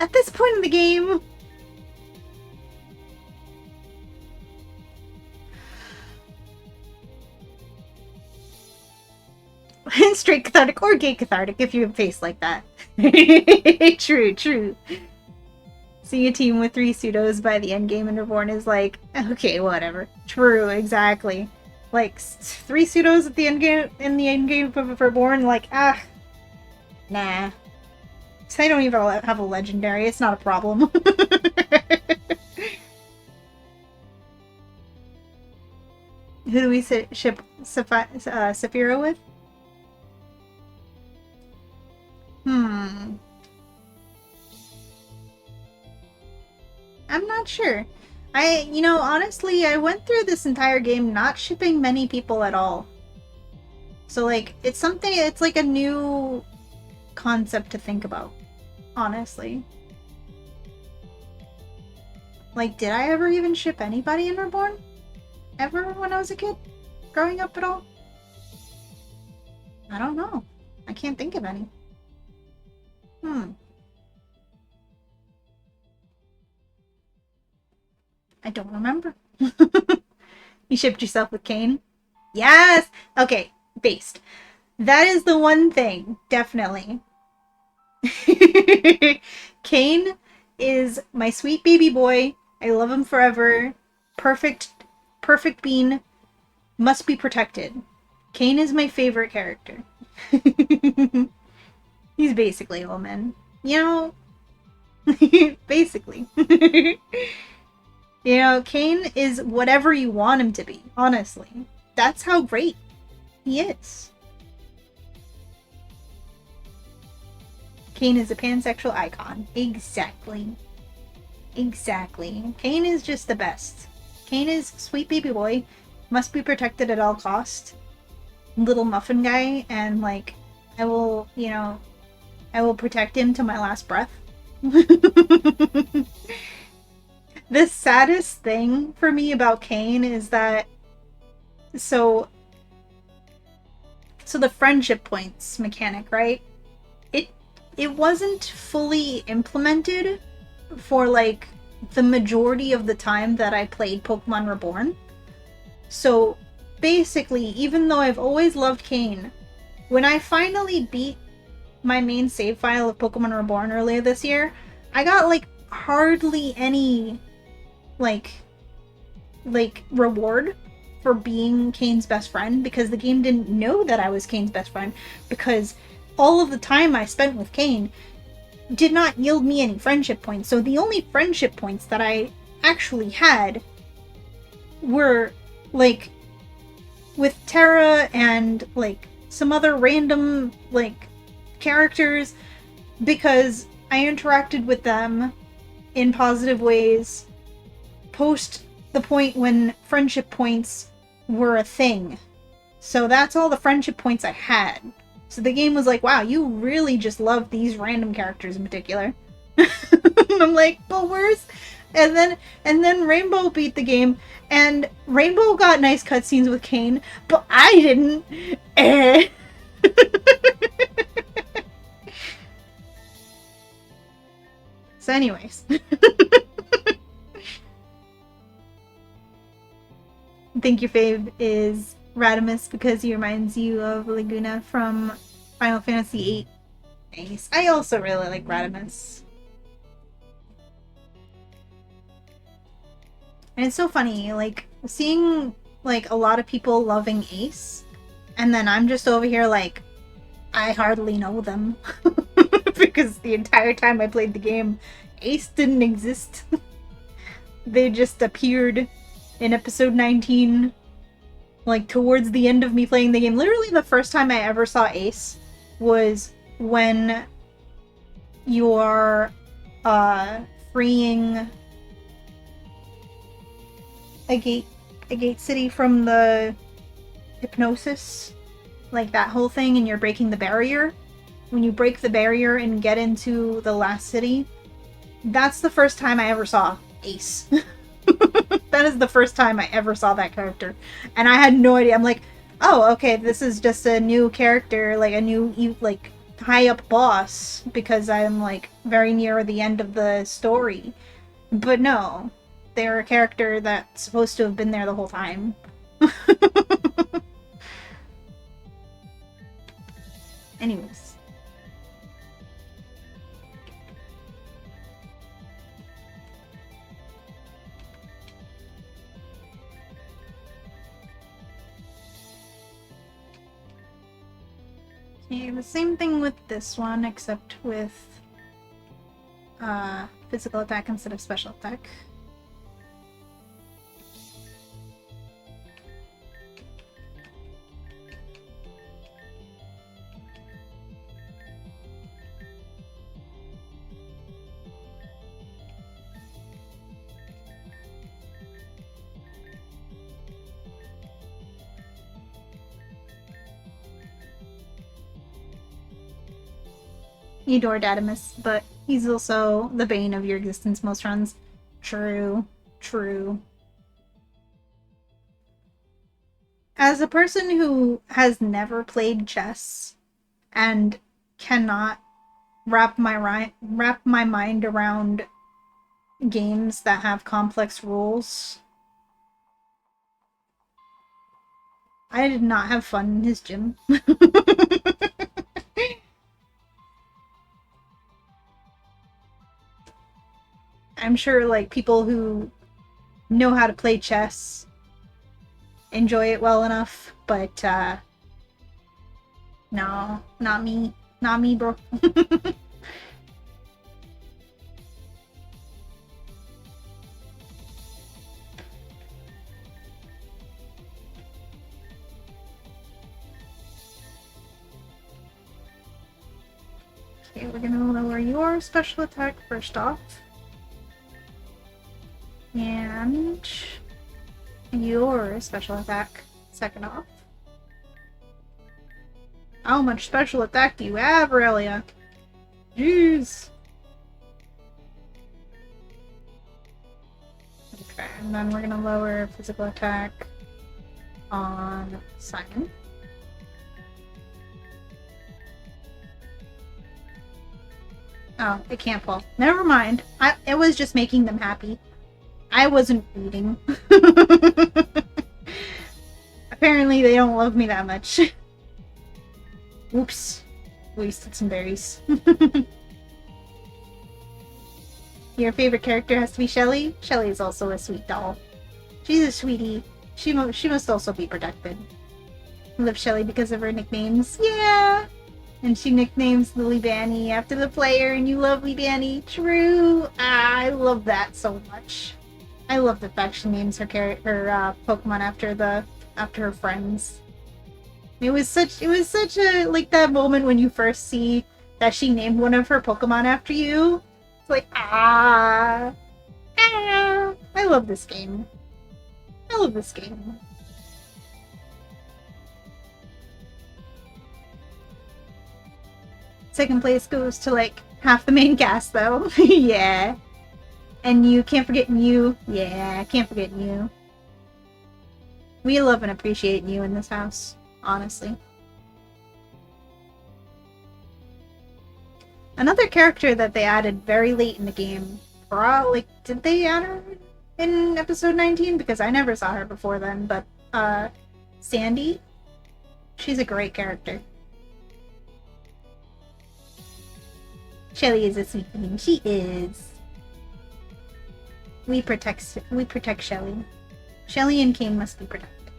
At this point in the game... Straight cathartic or gay cathartic if you have a face like that. True, true. Seeing a team with 3 pseudos by the endgame in Reborn is like, okay, whatever. True, exactly. Like, 3 pseudos at the endgame, in the endgame of Reborn, like, nah. So I don't even have a legendary, it's not a problem. Who do we ship Saphira with? I'm not sure. Honestly, I went through this entire game not shipping many people at all. So, like, it's like a new concept to think about. Honestly. Like, did I ever even ship anybody in Reborn? Ever when I was a kid? Growing up at all? I don't know. I can't think of any. I don't remember. You shipped yourself with Kane? Yes! Okay, based. That is the one thing, definitely. Kane is my sweet baby boy. I love him forever. Perfect bean. Must be protected. Kane is my favorite character. He's basically a woman. You know? Basically. Kane is whatever you want him to be, honestly. That's how great he is. Kane is a pansexual icon. Exactly. Exactly. Kane is just the best. Kane is sweet baby boy, must be protected at all cost. Little muffin guy, and like, I will, I will protect him to my last breath. The saddest thing for me about Kane is that so so the friendship points mechanic, right? It it wasn't fully implemented for like the majority of the time that I played Pokemon Reborn. So basically, even though I've always loved Kane, when I finally beat my main save file of Pokemon Reborn earlier this year, I got like hardly any like reward for being Kane's best friend, because the game didn't know that I was Kane's best friend, because all of the time I spent with Kane did not yield me any friendship points. So the only friendship points that I actually had were like with Terra and like some other random like characters, because I interacted with them in positive ways post the point when friendship points were a thing. So that's all the friendship points I had. So the game was like, wow, you really just love these random characters in particular. And I'm like, but where's and then Rainbow beat the game, and Rainbow got nice cutscenes with Kane, but I didn't. Eh. So anyways. I think your fave is Radimus because he reminds you of Laguna from Final Fantasy VIII. Nice. I also really like Radimus. And it's so funny, like, seeing, like, a lot of people loving Ace, and then I'm just over here, like, I hardly know them. Because the entire time I played the game, Ace didn't exist. They just appeared in episode 19, like, towards the end of me playing the game. Literally the first time I ever saw Ace was when you're, freeing a gate city from the hypnosis, like that whole thing, and you're breaking the barrier. When you break the barrier and get into the last city, that's the first time I ever saw Ace. That is the first time I ever saw that character, and I had no idea. I'm like, oh, okay, this is just a new character, like a new like high up boss, because I'm like very near the end of the story. But no, they're a character that's supposed to have been there the whole time. Anyways. Okay, the same thing with this one, except with physical attack instead of special attack. You adore Dadamus, but he's also the bane of your existence most runs. True. True. As a person who has never played chess and cannot wrap my mind around games that have complex rules, I did not have fun in his gym. I'm sure like people who know how to play chess enjoy it well enough, but no, not me. Not me, bro. Okay, we're gonna lower your special attack first off. And your special attack, second off. How much special attack do you have, Aurelia? Jeez. Okay, and then we're gonna lower physical attack on Simon. Oh, it can't fall. Never mind. It was just making them happy. I wasn't reading. Apparently they don't love me that much. Oops. Wasted some berries. Your favorite character has to be Shelly? Shelly is also a sweet doll. She's a sweetie. She must also be protected. I love Shelly because of her nicknames. Yeah! And she nicknames Lily Banny after the player, and you love Lily Banny. True! Ah, I love that so much. I love the fact she names her Pokemon after her friends. It was such a, like, that moment when you first see that she named one of her Pokemon after you. It's like, I love this game. I love this game. Second place goes to, like, half the main cast, though. Yeah. And you, can't forget you. Yeah, can't forget you. We love and appreciate you in this house, honestly. Another character that they added very late in the game, like, did they add her in episode 19? Because I never saw her before then, but, Sandy? She's a great character. Shelly is a sweet thing. She is. We protect Shelly. Shelly and Kane must be protected.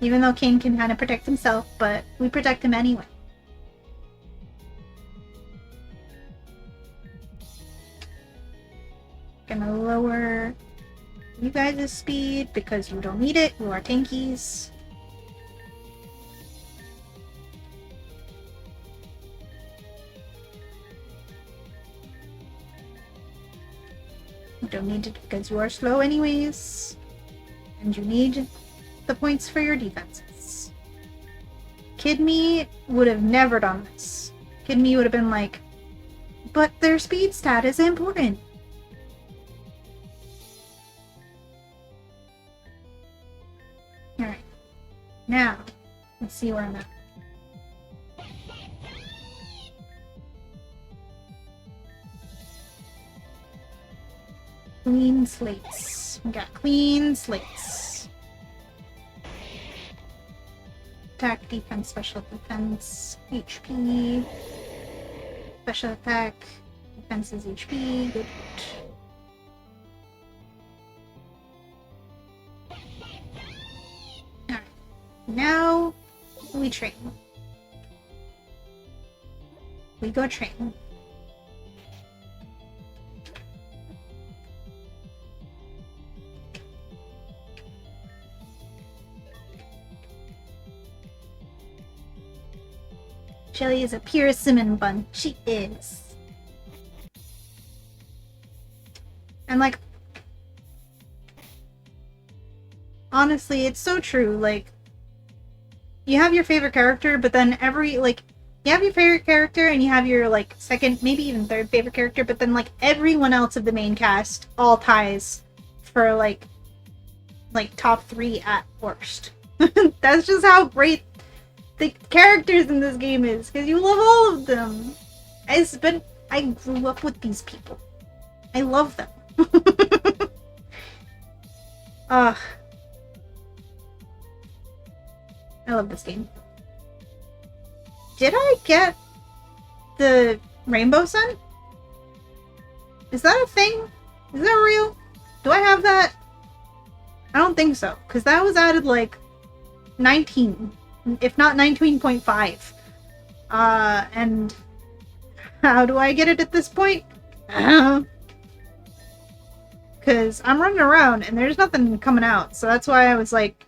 Even though Kane can kind of protect himself, but we protect him anyway. Gonna lower you guys' speed because you don't need it. You are tankies. You don't need it because you are slow anyways. And you need the points for your defenses. Kid Me would have never done this. Kid Me would have been like, but their speed stat is important. Alright. Now, let's see where I'm at. Clean slates. We got clean slates. Attack, defense, special defense, HP. Special attack, defense is HP. Good. Alright. Now we train. We go train. Shelly is a pure cinnamon bun. She is. And, like, honestly, it's so true. Like, you have your favorite character, but then you have your favorite character and you have your, like, second, maybe even third favorite character, but then, like, everyone else of the main cast all ties for, like top 3 at worst. That's just how great the characters in this game is, because you love all of them. I grew up with these people. I love them. Ugh. I love this game. Did I get the Rainbow Sun? Is that a thing? Is that real? Do I have that? I don't think so, because that was added like 19. If not 19.5. And how do I get it at this point? Because I'm running around and there's nothing coming out, so that's why I was like,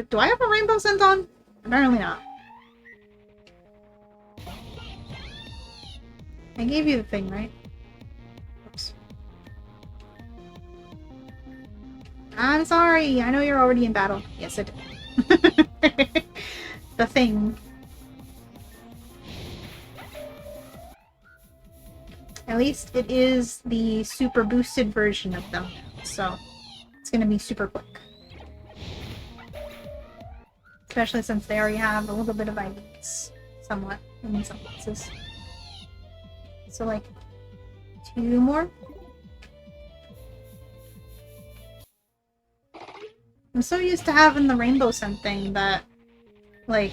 do I have a rainbow scent on? Apparently not. I gave you the thing, right? Oops. I'm sorry. I know you're already in battle. Yes, I did. The thing. At least it is the super boosted version of them, so it's gonna be super quick. Especially since they already have a little bit of IVs, somewhat, in some cases. So, like, 2 more? I'm so used to having the rainbow scent thing that, like,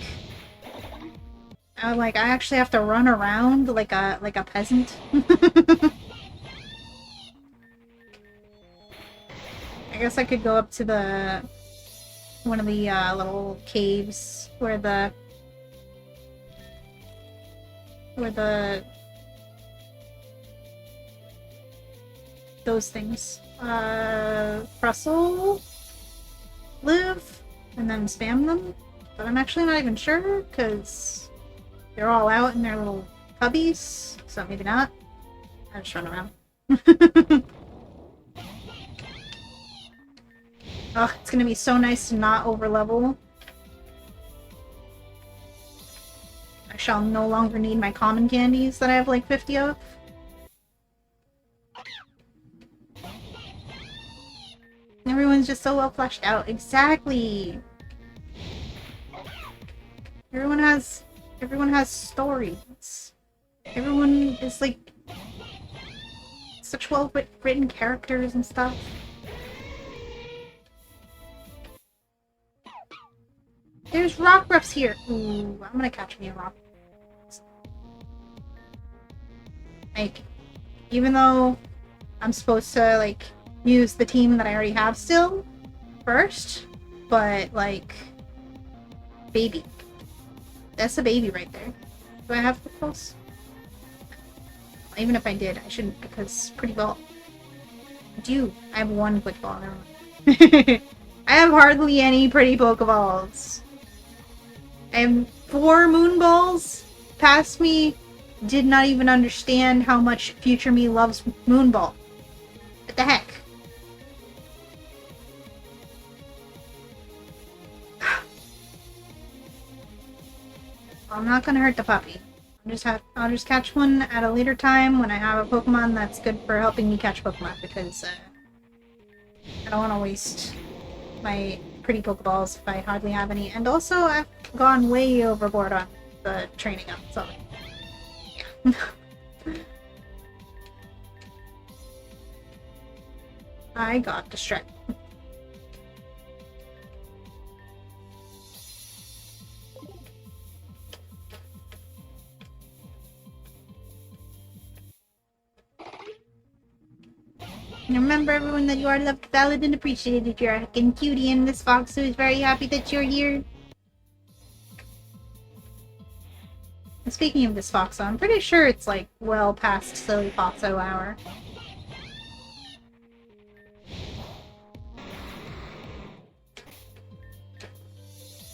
I actually have to run around like a peasant. I guess I could go up to the one of the little caves where the those things Russell live and then spam them, but I'm actually not even sure because they're all out in their little cubbies, so maybe not. I just run around. Oh, it's gonna be so nice to not overlevel. I shall no longer need my common candies that I have like 50 of. Everyone's just so well fleshed out. Exactly! Everyone has stories. Everyone is like such well written characters and stuff. There's rock roughs here. Ooh, I'm gonna catch me a rock. Like, even though I'm supposed to like use the team that I already have still first, but like, baby. That's a baby right there. Do I have quick balls? Even if I did, I shouldn't because pretty well. I do. I have 1 quick ball. I have hardly any pretty Pokeballs. I have 4 moon balls. Past me did not even understand how much future me loves moon ball. What the heck? I'm not gonna hurt the puppy. I'll just catch one at a later time when I have a Pokemon that's good for helping me catch Pokemon because I don't want to waste my pretty Pokeballs if I hardly have any. And also, I've gone way overboard on the training up, so yeah. I got distracted. And remember, everyone, that you are loved, valued, and appreciated. You're a heckin' cutie, and Miss Fox is very happy that you're here. And speaking of this Foxo, I'm pretty sure it's like well past silly Foxo hour.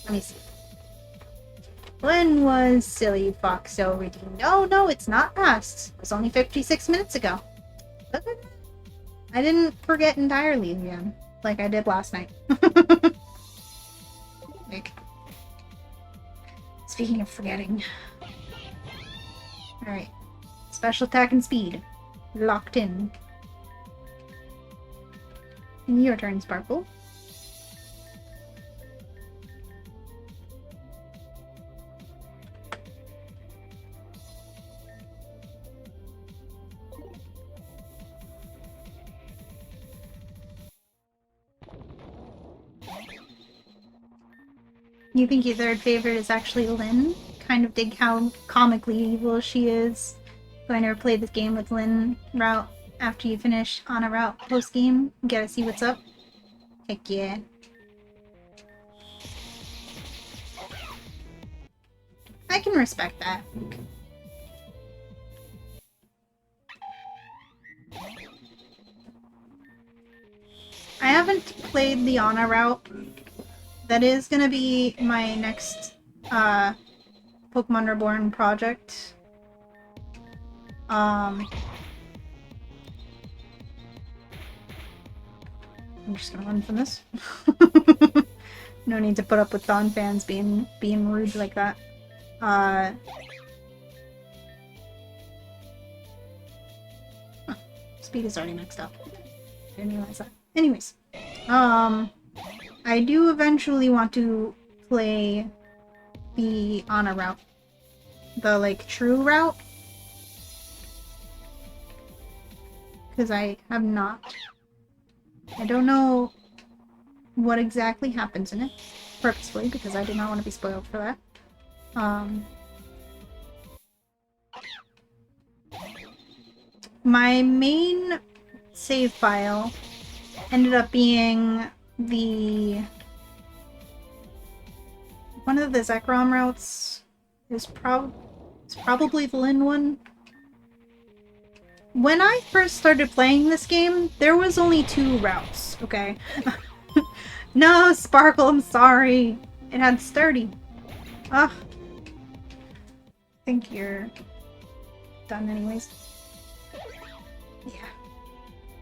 Let me see. When was silly Foxo redeemed? Oh no, it's not past. It was only 56 minutes ago. Okay. I didn't forget entirely again, like I did last night. Like, speaking of forgetting. Alright. Special attack and speed. Locked in. And your turn, Sparkle. You think your third favorite is actually Lynn? Kind of dig how comically evil she is. Going to play this game with Lynn route after you finish on a route post-game. Gotta see what's up. Heck yeah. I can respect that. I haven't played the Ana route. That is gonna be my next Pokemon Reborn project. I'm just gonna run from this. No need to put up with Dawn fans being rude like that. Speed is already maxed out. Didn't realize that. Anyways, I do eventually want to play the Ana route. The, like, true route. Because I have not. I don't know what exactly happens in it, purposefully, because I did not want to be spoiled for that. My main save file ended up being one of the Zekrom routes is probably the Lin one. When I first started playing this game, there was only 2 routes, okay? No, Sparkle, I'm sorry. It had Sturdy. Ugh. I think you're done anyways. Yeah.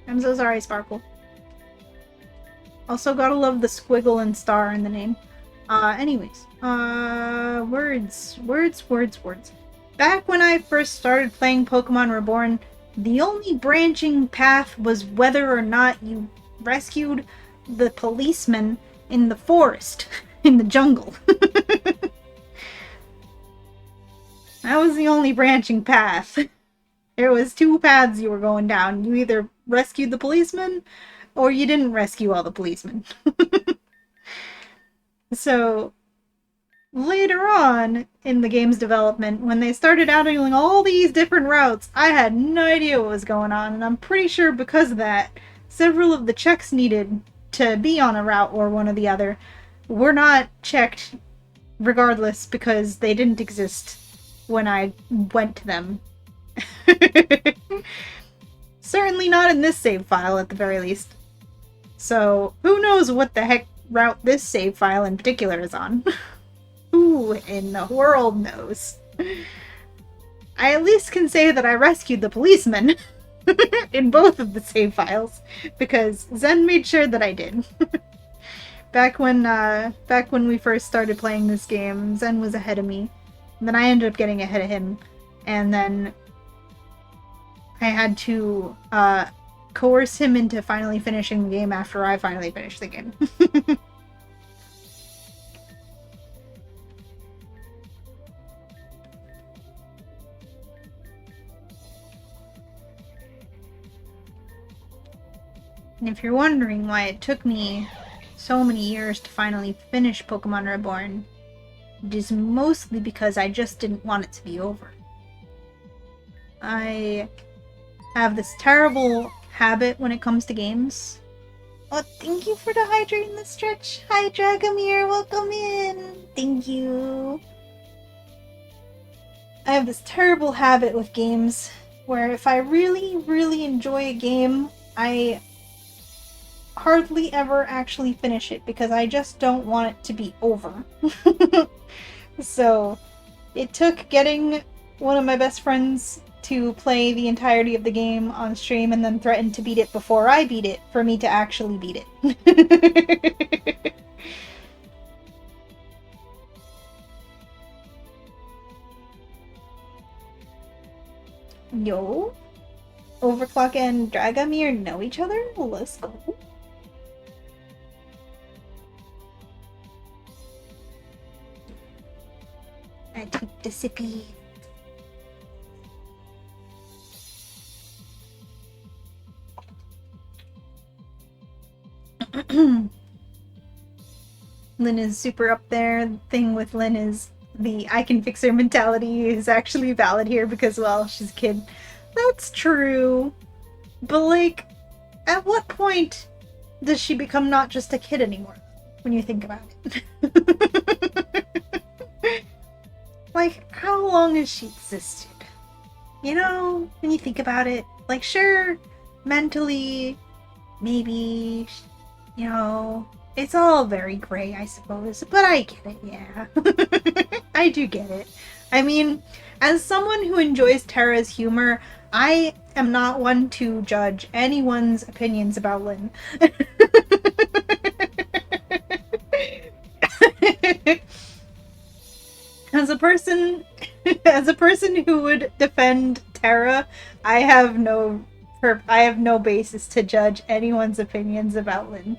I'm so sorry, Sparkle. Also gotta love the squiggle and star in the name. Anyways. Words. Back when I first started playing Pokemon Reborn, the only branching path was whether or not you rescued the policeman in the forest, in the jungle. That was the only branching path. There was 2 paths you were going down. You either rescued the policeman, or you didn't rescue all the policemen. So, later on in the game's development, when they started adding all these different routes, I had no idea what was going on, and I'm pretty sure because of that, several of the checks needed to be on a route or one or the other were not checked regardless because they didn't exist when I went to them. Certainly not in this save file, at the very least. So, who knows what the heck route this save file in particular is on? Who in the world knows? I at least can say that I rescued the policeman in both of the save files, because Zen made sure that I did. Back when we first started playing this game, Zen was ahead of me. And then I ended up getting ahead of him, and then I had to coerce him into finally finishing the game after I finally finished the game. And if you're wondering why it took me so many years to finally finish Pokemon Reborn, it is mostly because I just didn't want it to be over. I have this terrible habit when it comes to games. Oh, thank you for the hydrate in the stretch. Hi, Dragomir, welcome in. Thank you. I have this terrible habit with games where if I really, really enjoy a game, I hardly ever actually finish it because I just don't want it to be over. So, it took getting one of my best friends to play the entirety of the game on stream and then threaten to beat it before I beat it for me to actually beat it. Yo? Overclock and Dragomir know each other? Let's go. I took the sippy. Lynn is super up there. The thing with Lynn is the I can fix her mentality is actually valid here because, well, she's a kid. That's true. But, like, at what point does she become not just a kid anymore? When you think about it. Like, how long has she existed? You know, when you think about it, like, sure, mentally, maybe, you know, it's all very gray, I suppose, but I get it, yeah. I do get it. I mean, as someone who enjoys Terra's humor, I am not one to judge anyone's opinions about Lynn. As a person, as a person who would defend Terra, I have no I have no basis to judge anyone's opinions about Lynn.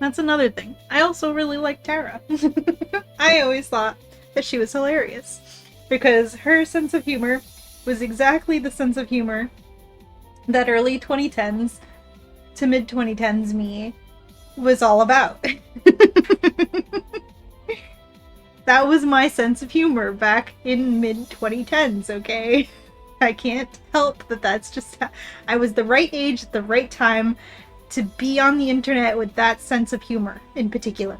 That's another thing. I also really like Tara. I always thought that she was hilarious because her sense of humor was exactly the sense of humor that early 2010s to mid 2010s me was all about. That was my sense of humor back in mid 2010s, okay? I can't help that that's just I was the right age at the right time to be on the internet with that sense of humor in particular.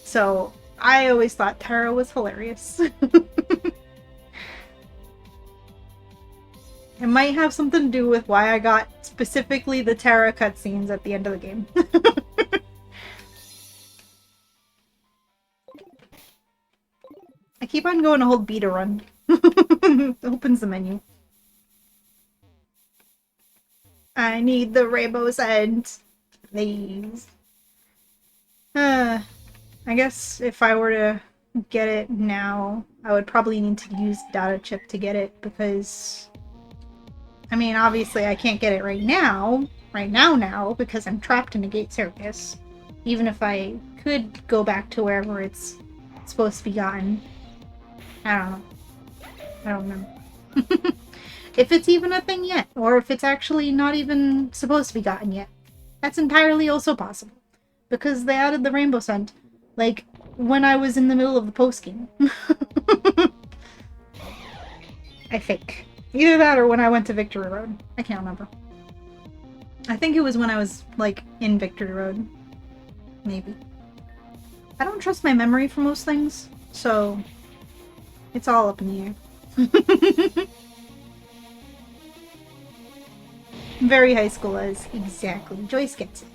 So I always thought Tara was hilarious. It might have something to do with why I got specifically the Tara cutscenes at the end of the game. I keep on going to hold B to run. Opens the menu. I need the rainbow scent. Please. I guess if I were to get it now, I would probably need to use data chip to get it because... I mean, obviously I can't get it right now, because I'm trapped in a gate circus. Even if I could go back to wherever it's supposed to be gotten. I don't know. I don't remember. If it's even a thing yet, or if it's actually not even supposed to be gotten yet. That's entirely also possible. Because they added the rainbow scent, like, when I was in the middle of the post-game. I think. Either that or when I went to Victory Road. I can't remember. I think it was when I was, like, in Victory Road. Maybe. I don't trust my memory for most things, so it's all up in the air. Very high school as exactly. Joyce gets it.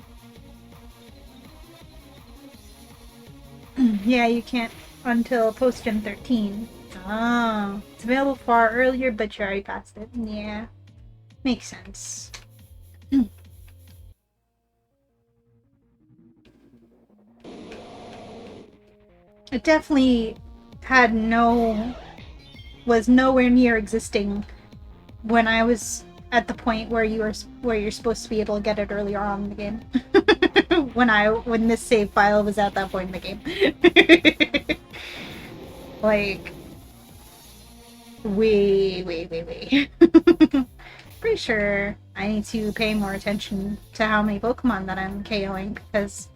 Yeah, you can't until post-gen 13. Oh, it's available far earlier, but you already passed it. Yeah, makes sense. It definitely was nowhere near existing when I was at the point where you're supposed to be able to get it earlier on in the game. when this save file was at that point in the game. Like, way. Pretty sure I need to pay more attention to how many Pokemon that I'm KOing because,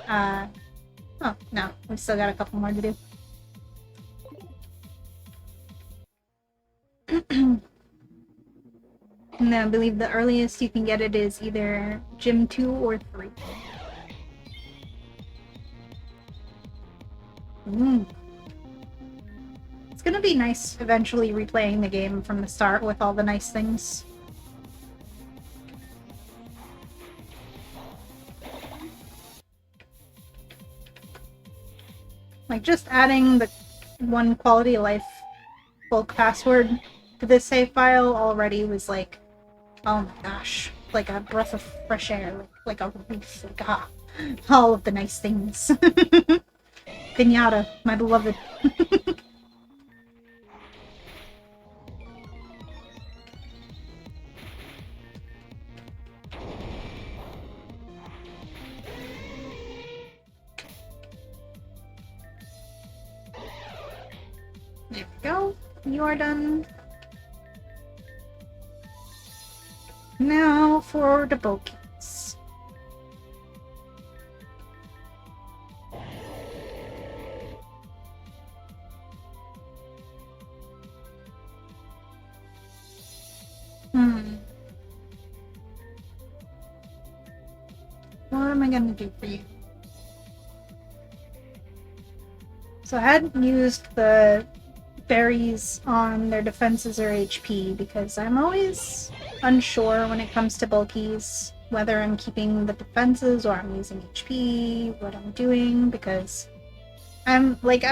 oh no, we've still got a couple more to do. And I believe the earliest you can get it is either Gym 2 or 3. It's gonna be nice eventually replaying the game from the start with all the nice things. Like, just adding the one quality of life bulk password to this save file already was like, oh my gosh, like a breath of fresh air, like a relief, like all of the nice things. Pinata, my beloved. There we go. You are done. Now for the Pokémons. What am I gonna do for you? So I hadn't used the berries on their defenses or HP because I'm always unsure when it comes to bulkies whether I'm keeping the defenses or I'm using HP, what I'm doing, because I'm good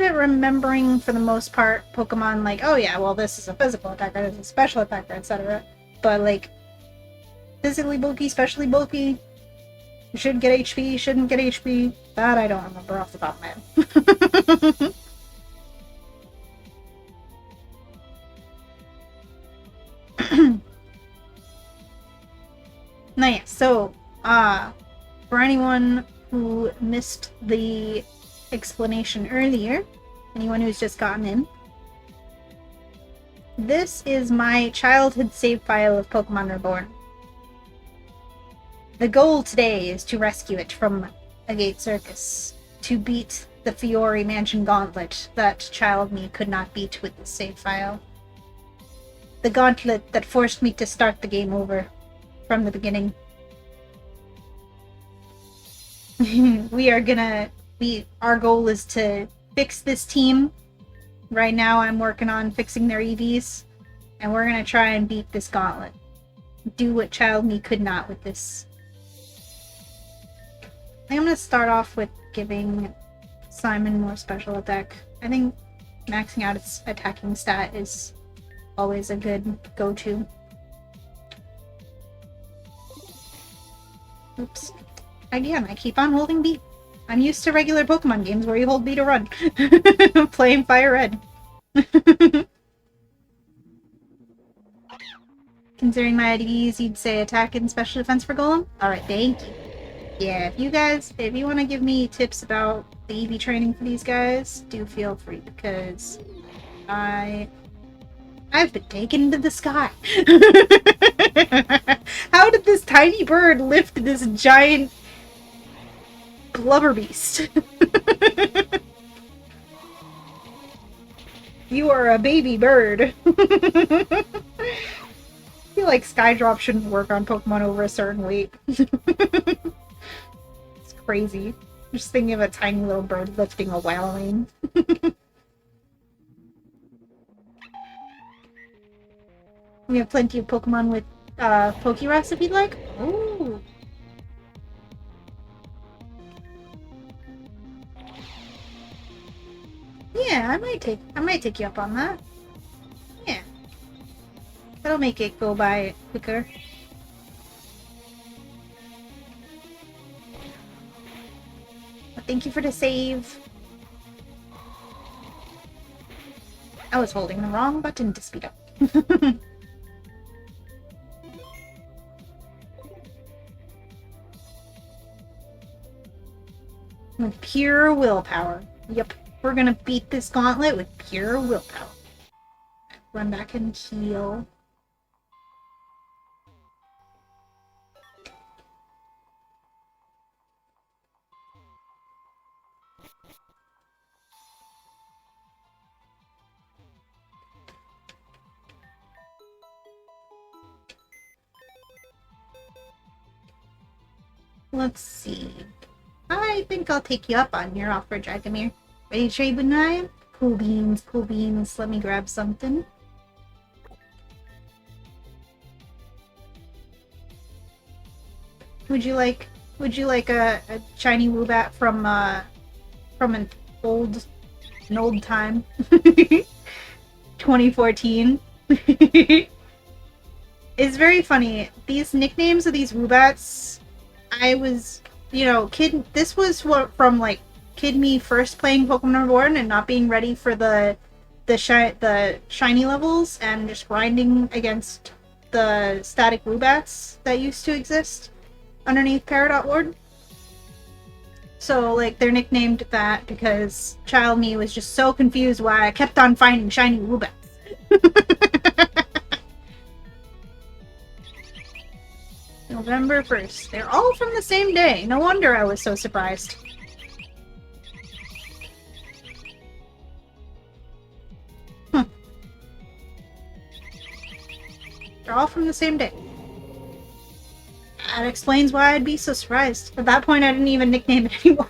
at remembering for the most part Pokemon, like, oh yeah, well this is a physical attacker, this is a special attacker, etc. But like physically bulky, specially bulky, you should get HP, shouldn't get HP. That I don't remember off the top of my head. Now yeah, so for anyone who missed the explanation earlier, anyone who's just gotten in, this is my childhood save file of Pokemon Reborn. The goal today is to rescue it from Agate Circus, to beat the Fiore Mansion Gauntlet that child me could not beat with this save file. The gauntlet that forced me to start the game over from the beginning. Our goal is to fix this team. Right now I'm working on fixing their EVs, and we're gonna try and beat this gauntlet. Do what child me could not with this. I think I'm gonna start off with giving Simon more special attack. I think maxing out its attacking stat is always a good go-to. Oops. Again, I keep on holding B. I'm used to regular Pokemon games where you hold B to run. Playing Fire Red. Considering my IDs, you'd say attack and special defense for Golem? Alright, thank you. Yeah, if you want to give me tips about the EV training for these guys, do feel free, because I've been taken into the sky. How did this tiny bird lift this giant blubber beast? You are a baby bird. I feel like Skydrop shouldn't work on Pokemon over a certain weight. It's crazy. Just thinking of a tiny little bird lifting a Wailing. We have plenty of Pokemon with Pokerus if you'd like. Ooh. Yeah, I might take you up on that. Yeah. That'll make it go by quicker. But thank you for the save. I was holding the wrong button to speed up. With pure willpower. Yep. We're gonna beat this gauntlet with pure willpower. Run back and heal. Let's see. I think I'll take you up on your offer, Dragomir. Ready to trade with Nyan? Cool beans, cool beans. Let me grab something. Would you like a shiny Woobat from an old time? 2014. It's very funny. These nicknames of these Woobats, I was, this was what from like kid me first playing Pokemon Reborn and not being ready for the shiny levels and just grinding against the static Woobats that used to exist underneath Peridot Ward. So like they're nicknamed that because child me was just so confused why I kept on finding shiny Woobats. November 1st. They're all from the same day. No wonder I was so surprised. Huh. They're all from the same day. That explains why I'd be so surprised. At that point, I didn't even nickname it anymore.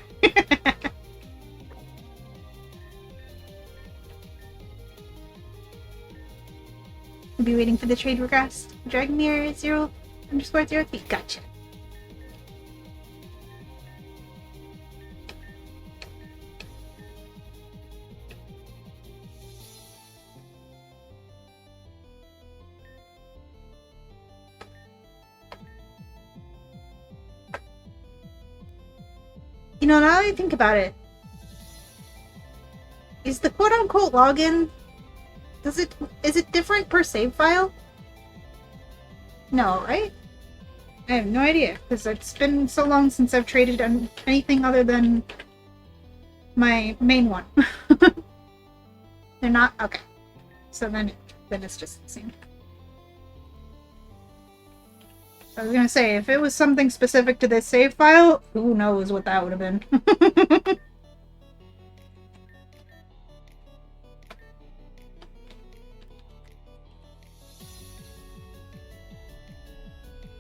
I'll be waiting for the trade request. Dragomir 0 _03. Gotcha. You know, now that I think about it, is the quote-unquote login, is it different per save file? No, right? I have no idea, because it's been so long since I've traded on anything other than my main one. They're not? Okay. So then it's just the same. I was gonna say, if it was something specific to this save file, who knows what that would have been.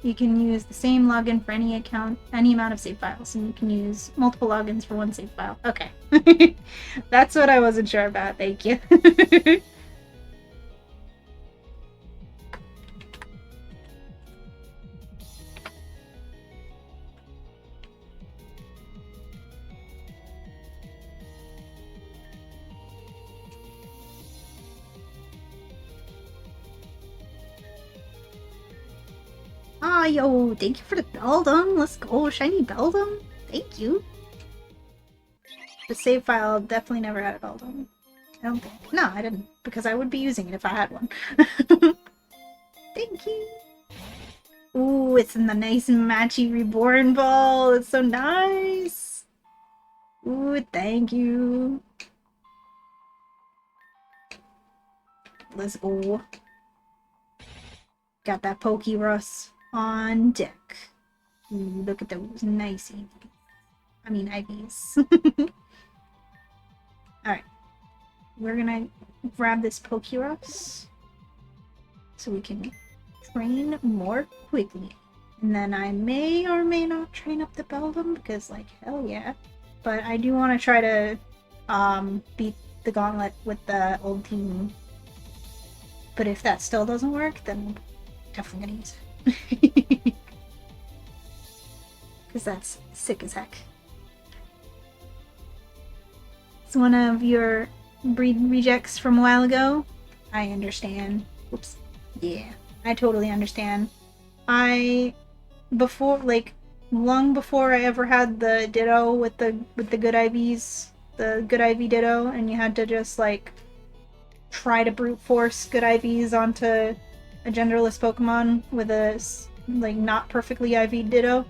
You can use the same login for any account, any amount of save files, and you can use multiple logins for one save file. Okay. That's what I wasn't sure about. Thank you. Ah, yo, thank you for the Beldum. Let's go, shiny Beldum. Thank you. The save file definitely never had a Beldum. I don't think. No, I didn't, because I would be using it if I had one. Thank you. Ooh, it's in the nice and matchy reborn ball. It's so nice. Ooh, thank you. Let's go. Got that Pokerus on deck. Ooh, look at those nice EVs. I mean, IVs. Alright. We're gonna grab this Pokerus so we can train more quickly. And then I may or may not train up the Beldum because, like, hell yeah. But I do want to try to beat the gauntlet with the old team. But if that still doesn't work, then definitely gonna use it. Because that's sick as heck. It's one of your breed rejects from a while ago. I understand. Oops. Yeah, I totally understand. Long before I ever had the Ditto with the good IVs, the good IV Ditto, and you had to just like try to brute force good IVs onto a genderless Pokemon with a like not perfectly IV Ditto.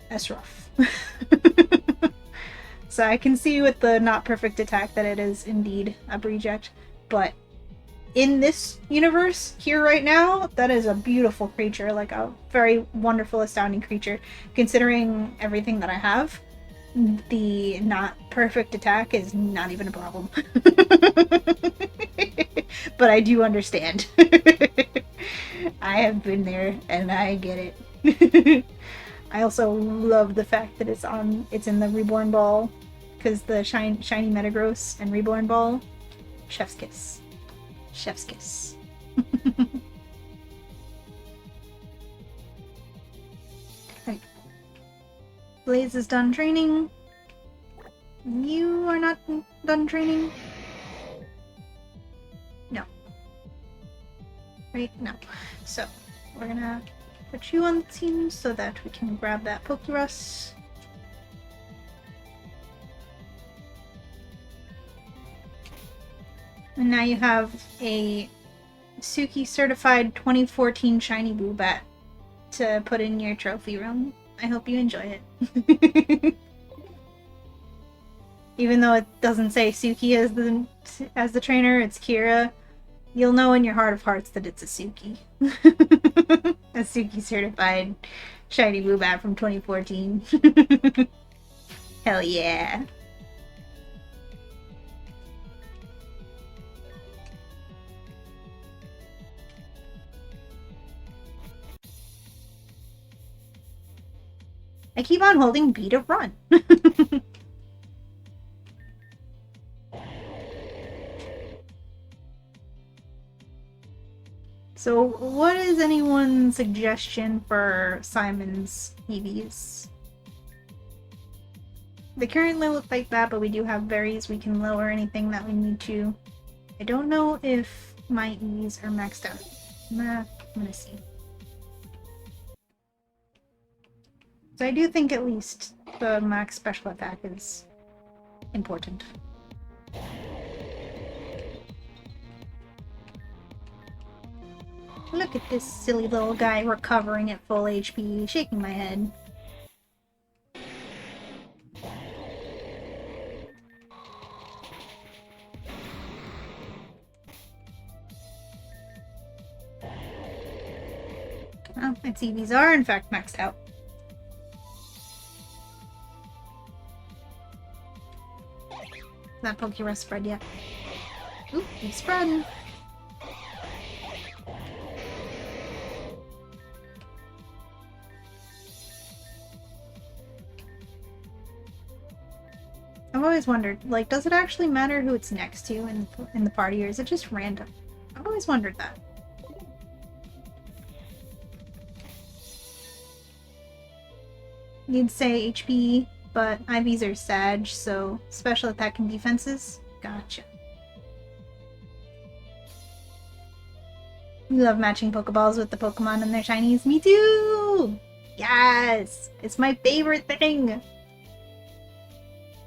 That's rough. So I can see with the not perfect attack that it is indeed a reject, but in this universe here right now, that is a beautiful creature, like a very wonderful, astounding creature. Considering everything that I have, the not perfect attack is not even a problem. But I do understand. I have been there and I get it. I also love the fact that it's in the Reborn Ball, because the shiny Metagross and Reborn Ball, chef's kiss. Chef's kiss. Right. Blaze is done training. You are not done training? No. Right? No. So, we're gonna put you on the team so that we can grab that Pokerus. And now you have a Suki certified 2014 shiny Boobat to put in your trophy room. I hope you enjoy it. Even though it doesn't say Suki as the trainer, it's Kira. You'll know in your heart of hearts that it's a Suki. A Suki certified shiny Boobat from 2014. Hell yeah. I keep on holding B to run. So, what is anyone's suggestion for Simon's EVs? They currently look like that, but we do have berries. We can lower anything that we need to. I don't know if my EVs are maxed out. I'm gonna see. So I do think at least the max special attack is important. Look at this silly little guy recovering at full HP, shaking my head. Oh, its EVs are in fact maxed out. That Pokerus spread yet? Oop, he's spreading. I've always wondered, like, does it actually matter who it's next to in the party, or is it just random? I've always wondered that. You'd say HP, but IVs are Sag, so special attack and defenses? Gotcha. We love matching Pokeballs with the Pokemon and their shinies. Me too! Yes! It's my favorite thing!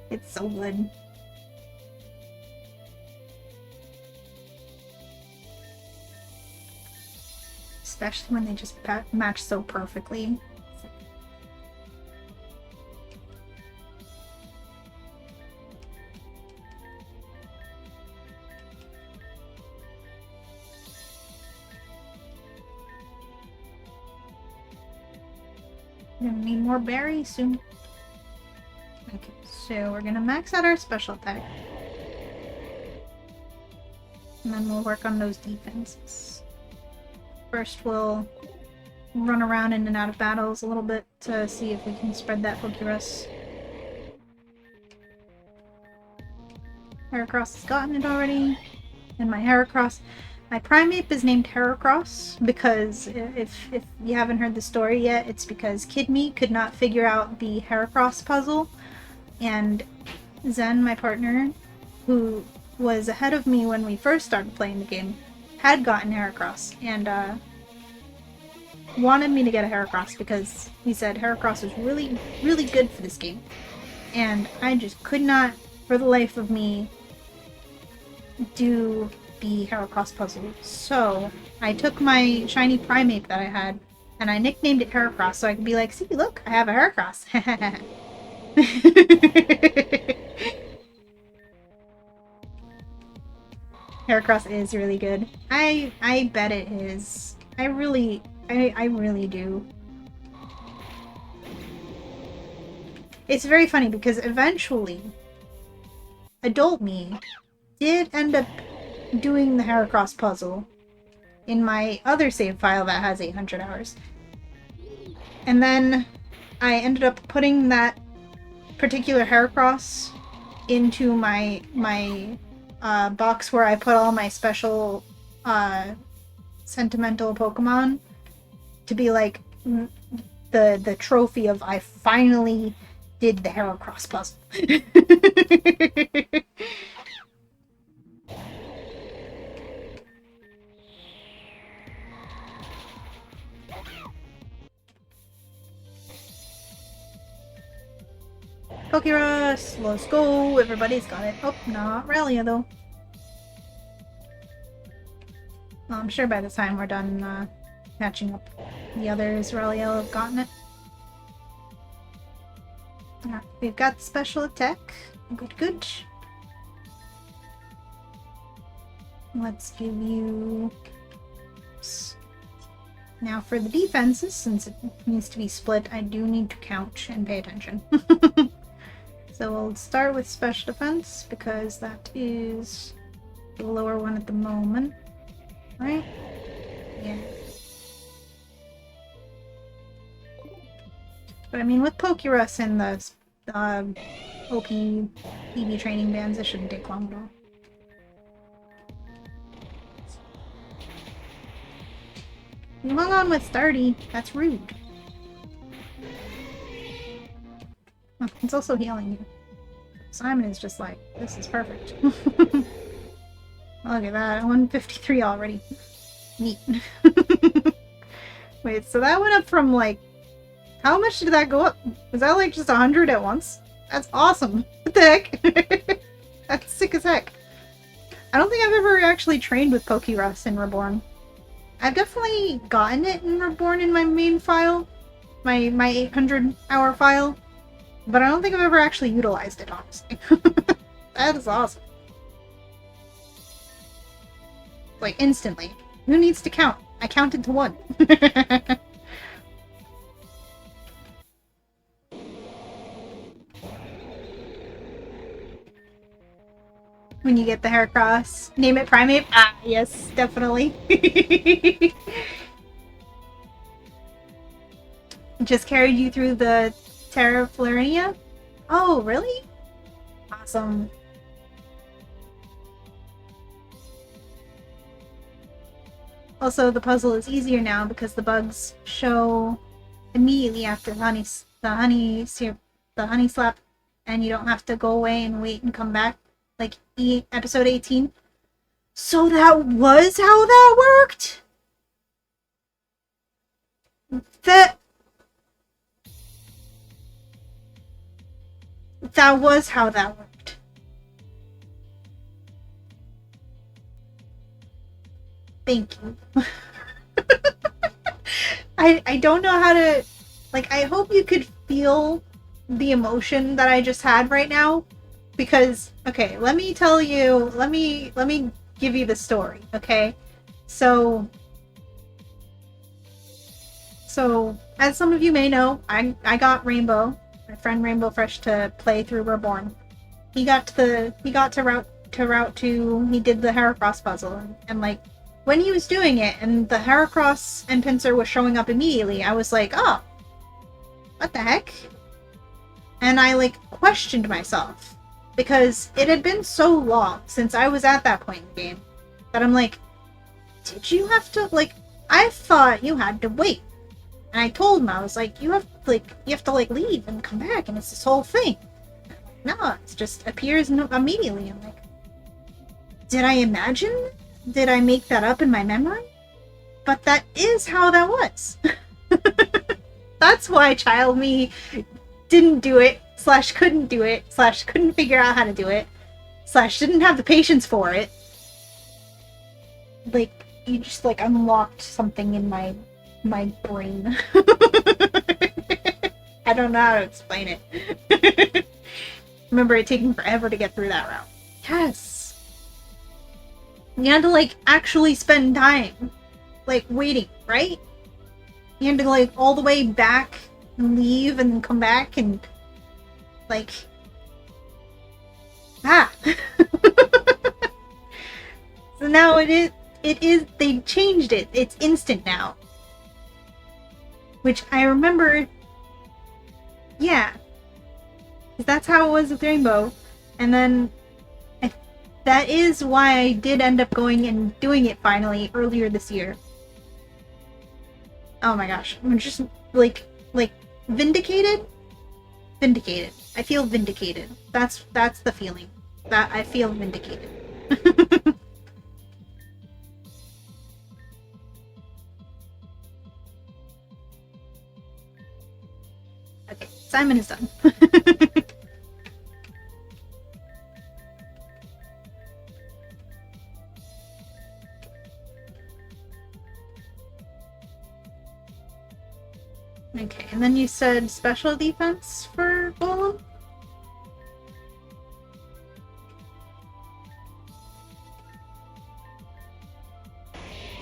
It's so good. Especially when they just match so perfectly. We're gonna need more berries soon. Okay, so we're gonna max out our special attack. And then we'll work on those defenses. First we'll run around in and out of battles a little bit to see if we can spread that Pokerus. Heracross has gotten it already. And my Heracross... My Primeape is named Heracross because if you haven't heard the story yet, it's because Kid Me could not figure out the Heracross puzzle, and Zen, my partner, who was ahead of me when we first started playing the game, had gotten Heracross, and wanted me to get a Heracross because he said Heracross was really, really good for this game. And I just could not, for the life of me, do the Heracross puzzle. So I took my shiny Primeape that I had, and I nicknamed it Heracross so I could be like, see, look, I have a Heracross. Heracross is really good. I bet it is. I really do. It's very funny because eventually adult me did end up doing the Heracross puzzle in my other save file that has 800 hours. And then I ended up putting that particular Heracross into my box where I put all my special sentimental Pokemon to be like the trophy of I finally did the Heracross puzzle. Pokerus, let's go. Everybody's got it. Oh, not Relia though. Well, I'm sure by the time we're done catching up, the others Relia will have gotten it. Yeah, we've got special attack. Good, good. Let's give you... Oops. Now for the defenses, since it needs to be split, I do need to count and pay attention. So we'll start with special defense, because that is the lower one at the moment. Right? Yeah. But I mean, with Pokerus and the OP EV training bands, it shouldn't take long at all. You hung on with Stardy. That's rude. Oh, it's also healing you. Simon is just like, this is perfect. Look at that, 153 already. Neat. Wait, so that went up from like, how much did that go up? Was that like just 100 at once? That's awesome. What the heck? That's sick as heck. I don't think I've ever actually trained with Pokerus in Reborn. I've definitely gotten it in Reborn in my main file, my 800-hour file, but I don't think I've ever actually utilized it, honestly. That is awesome. Like, instantly. Who needs to count? I counted to 1. When you get the Heracross. Name it Primate? Ah, yes, definitely. Just carried you through the Terra Florinia? Oh, really? Awesome. Also, the puzzle is easier now because the bugs show immediately after the honey slap, and you don't have to go away and wait and come back like episode 18. So that was how that worked? That was how that worked. Thank you. I don't know how to, like, I hope you could feel the emotion that I just had right now, because, okay, let me tell you, let me give you the story, okay? So as some of you may know, I got Rainbow, my friend Rainbow Fresh, to play through Reborn. He got to Route 2, he did the Heracross puzzle, and like, when he was doing it, and the Heracross and Pinsir was showing up immediately, I was like, oh, what the heck? And I, like, questioned myself. Because it had been so long since I was at that point in the game, that I'm like, did you have to, like, I thought you had to wait. And I told him, I was like, you have to, like, leave and come back, and it's this whole thing. No, it just appears immediately. I'm like, did I imagine? Did I make that up in my memory? But that is how that was. That's why child me didn't do it, / couldn't do it, / couldn't figure out how to do it, / didn't have the patience for it. Like, you just, like, unlocked something in my brain. I don't know how to explain it. Remember it taking forever to get through that route. Yes. You had to, like, actually spend time, like, waiting, right? You had to, like, all the way back and leave and come back and, like, So now it is, they changed it. It's instant now. Which I remember, yeah. That's how it was with Rainbow. And then that is why I did end up going and doing it finally earlier this year. Oh my gosh. I'm just, like, vindicated? Vindicated. I feel vindicated. That's the feeling. That I feel vindicated. Okay, Simon is done. Okay, and then you said special defense for Golem?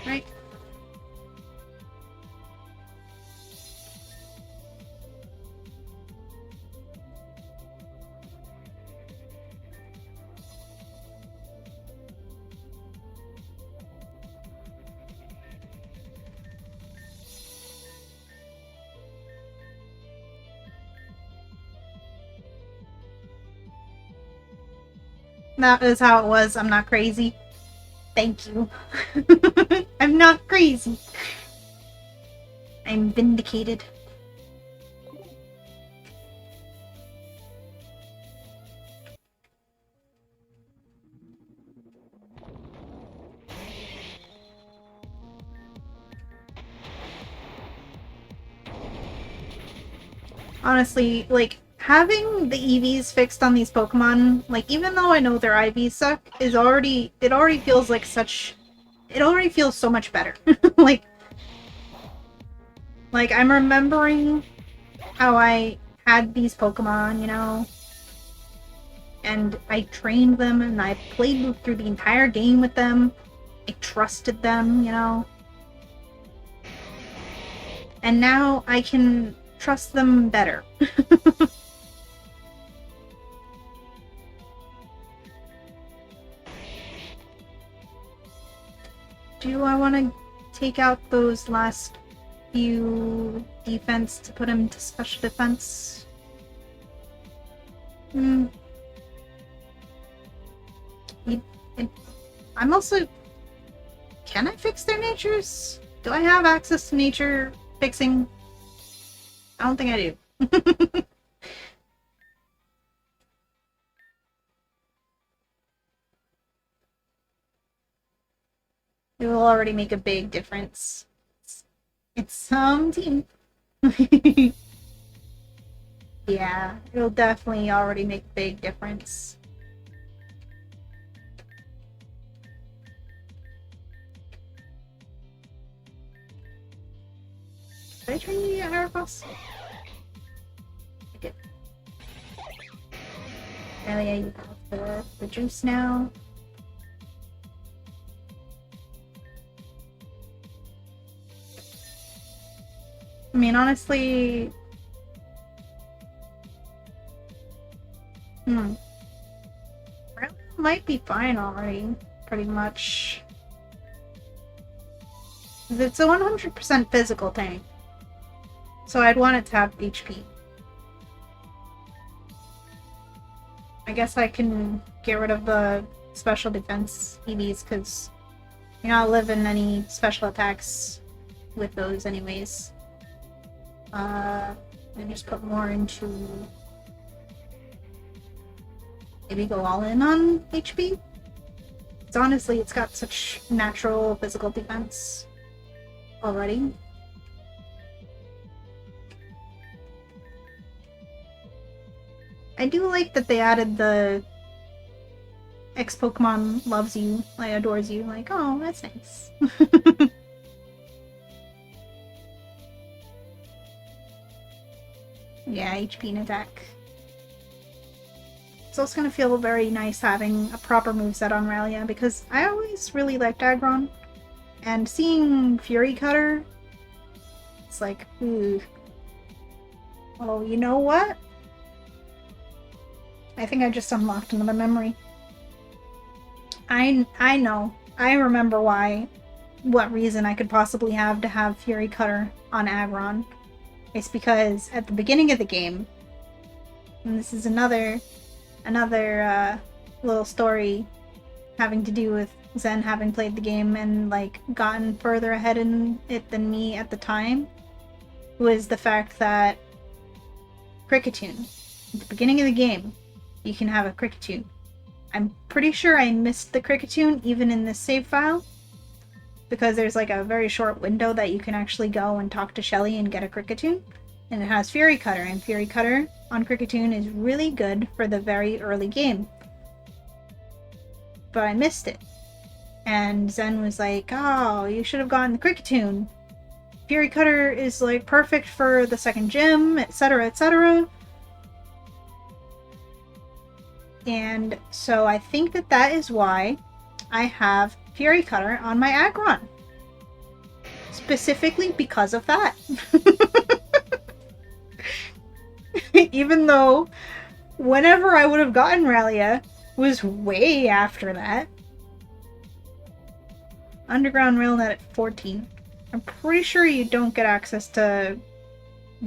Right? That is how it was. I'm not crazy. Thank you. I'm not crazy. I'm vindicated. Honestly, like, having the EVs fixed on these Pokemon, like, even though I know their IVs suck, it already feels like it already feels so much better. like, I'm remembering how I had these Pokemon, you know, and I trained them and I played through the entire game with them. I trusted them, you know. And now I can trust them better. Do I want to take out those last few defense to put him to special defense? Hmm. I'm also... Can I fix their natures? Do I have access to nature fixing? I don't think I do. It will already make a big difference. It's something. Yeah, it'll definitely already make a big difference. Did I train you yet, Harapos? Okay. Oh yeah, you have the juice now. I mean, honestly... Might be fine already, pretty much. It's a 100% physical tank, so I'd want it to have HP. I guess I can get rid of the special defense EVs, because you're not living any special attacks with those anyways. And just put more into... Maybe go all in on HP? Because honestly, it's got such natural physical defense already. I do like that they added the X Pokemon loves you, like adores you, like, oh, that's nice. Yeah, HP and attack. It's also gonna feel very nice having a proper moveset on Rallia, because I always really liked Aggron, and seeing Fury Cutter, it's like, ooh. Oh, you know what? I think I just unlocked another memory. I know. I remember what reason I could possibly have to have Fury Cutter on Aggron. It's because at the beginning of the game, and this is another little story having to do with Zen having played the game and like gotten further ahead in it than me at the time, was the fact that Kricketune, at the beginning of the game, you can have a Kricketune. I'm pretty sure I missed the Kricketune even in this save file, because there's like a very short window that you can actually go and talk to Shelly and get a Kricketune, and it has Fury Cutter, and Fury Cutter on Kricketune is really good for the very early game. But I missed it. And Zen was like, oh, you should have gotten the Kricketune. Fury Cutter is like perfect for the second gym, etc., etc. And so I think that is why I have Fury Cutter on my Aggron. Specifically because of that. Even though whenever I would have gotten Rallia was way after that. Underground Railnet at 14. I'm pretty sure you don't get access to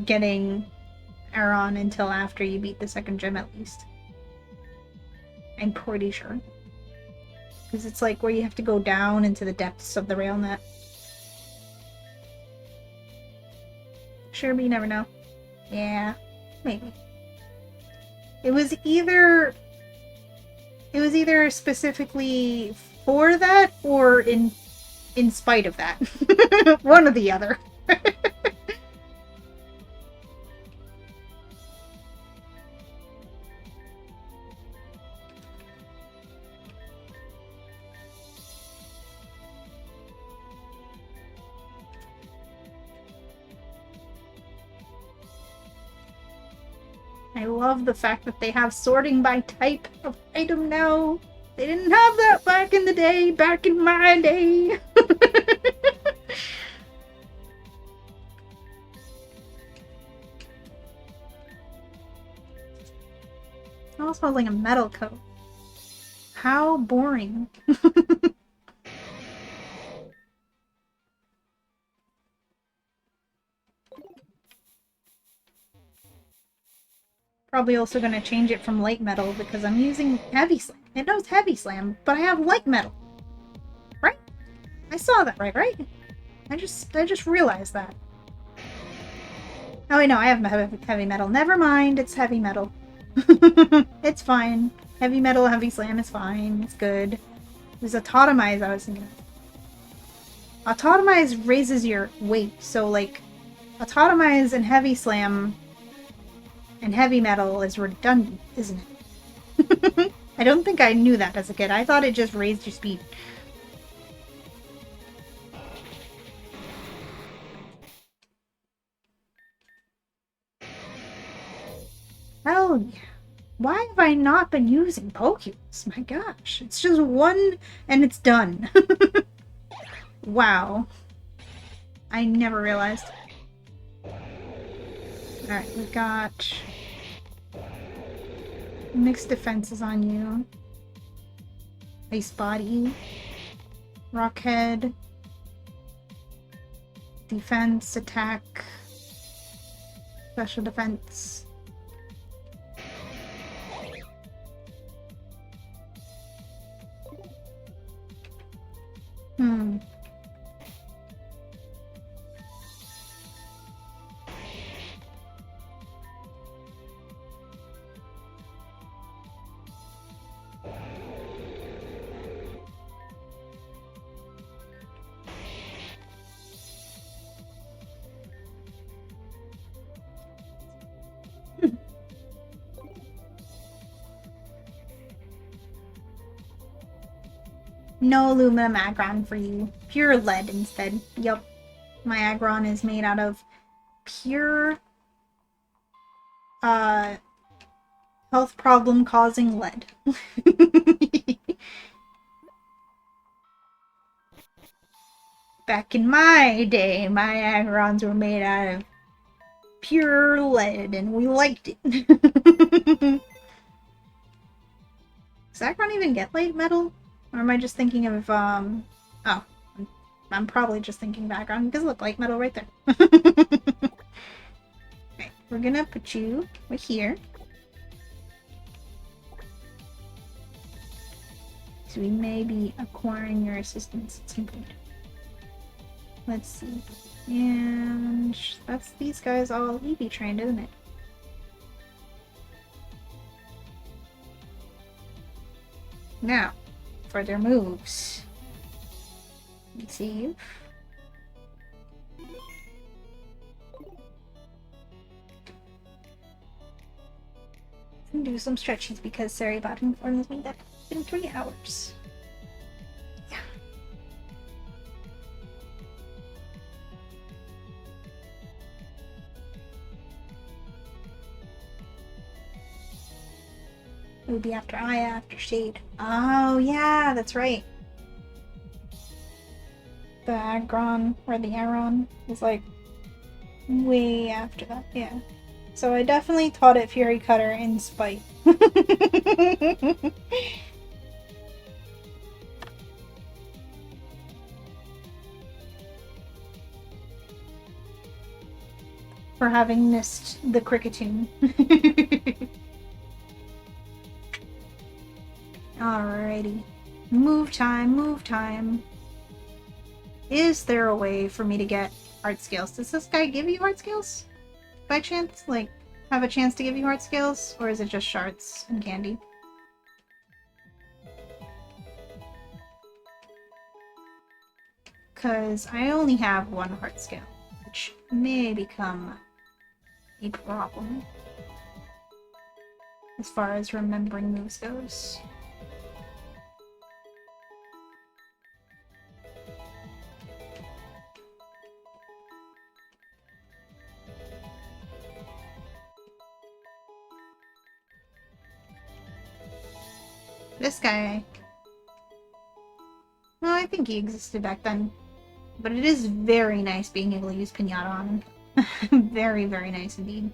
getting Aron until after you beat the second gym at least. I'm pretty sure. Because it's like where you have to go down into the depths of the Railnet. sure, but you never know. Yeah, maybe. It was either specifically for that or in spite of that. One or the other. I love the fact that they have sorting by type of item now. They didn't have that back in the day, back in my day. It all smells like a metal coat. How boring. Probably also going to change it from light metal because I'm using heavy slam. It knows heavy slam, but I have light metal. Right? I saw that right? I just realized that. Oh wait, no, I have heavy metal. Never mind, it's heavy metal. It's fine. Heavy metal, heavy slam is fine. It's good. It was autotomize I was thinking of. Autotomize raises your weight, so like autotomize and heavy slam and heavy metal is redundant, isn't it? I don't think I knew that as a kid. I thought it just raised your speed. Hell yeah. Why have I not been using Pokeballs? My gosh. It's just one and it's done. Wow. I never realized. Alright, we've got mixed defenses on you. Ice Body. Rockhead. Defense, attack. Special defense. No aluminum Aggron for you. Pure lead instead. Yup. My Aggron is made out of pure health problem causing lead. Back in my day, my Aggrons were made out of pure lead and we liked it. Does Aggron even get light metal? Or am I just thinking of, oh, I'm probably just thinking of Aggron because look, light metal right there. Okay, we're gonna put you right here. So we may be acquiring your assistance at some point. Let's see. And that's these guys all EV trained, isn't it? Now, for their moves. Let's see. And do some stretches because Sari bought informs me that it's been 3 hours. Yeah. It would be after Aya, after Shade. Oh, yeah, that's right. The Aggron, or the Aron, is like way after that, yeah. So I definitely taught it Fury Cutter in spite. For having missed the Cricketune. Alrighty. Move time, move time. Is there a way for me to get art scales. Does this guy give you art scales? By chance? Like, have a chance to give you art scales? Or is it just shards and candy? Because I only have one heart scale, which may become a problem as far as remembering moves goes. This guy... No, I think he existed back then. But it is very nice being able to use Pinata on him. Very, very nice indeed.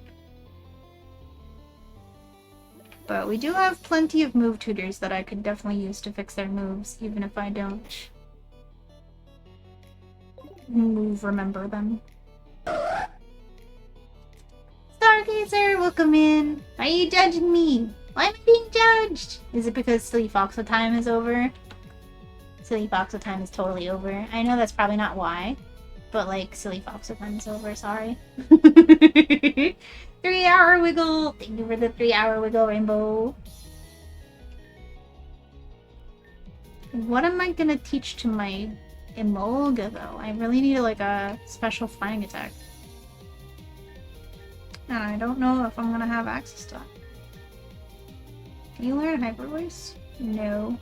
But we do have plenty of move tutors that I could definitely use to fix their moves, even if I don't remember them. Stargazer, welcome in! Why are you judging me? Why am I being judged? Is it because Silly Foxo time is over? Silly Foxo time is totally over. I know that's probably not why, but like, Silly Foxo time is over, sorry. 3-hour wiggle! Thank you for the 3-hour wiggle, Rainbow. What am I gonna teach to my Emolga, though? I really need like a special flying attack. And I don't know if I'm gonna have access to that. Can you learn Hyper Voice? No.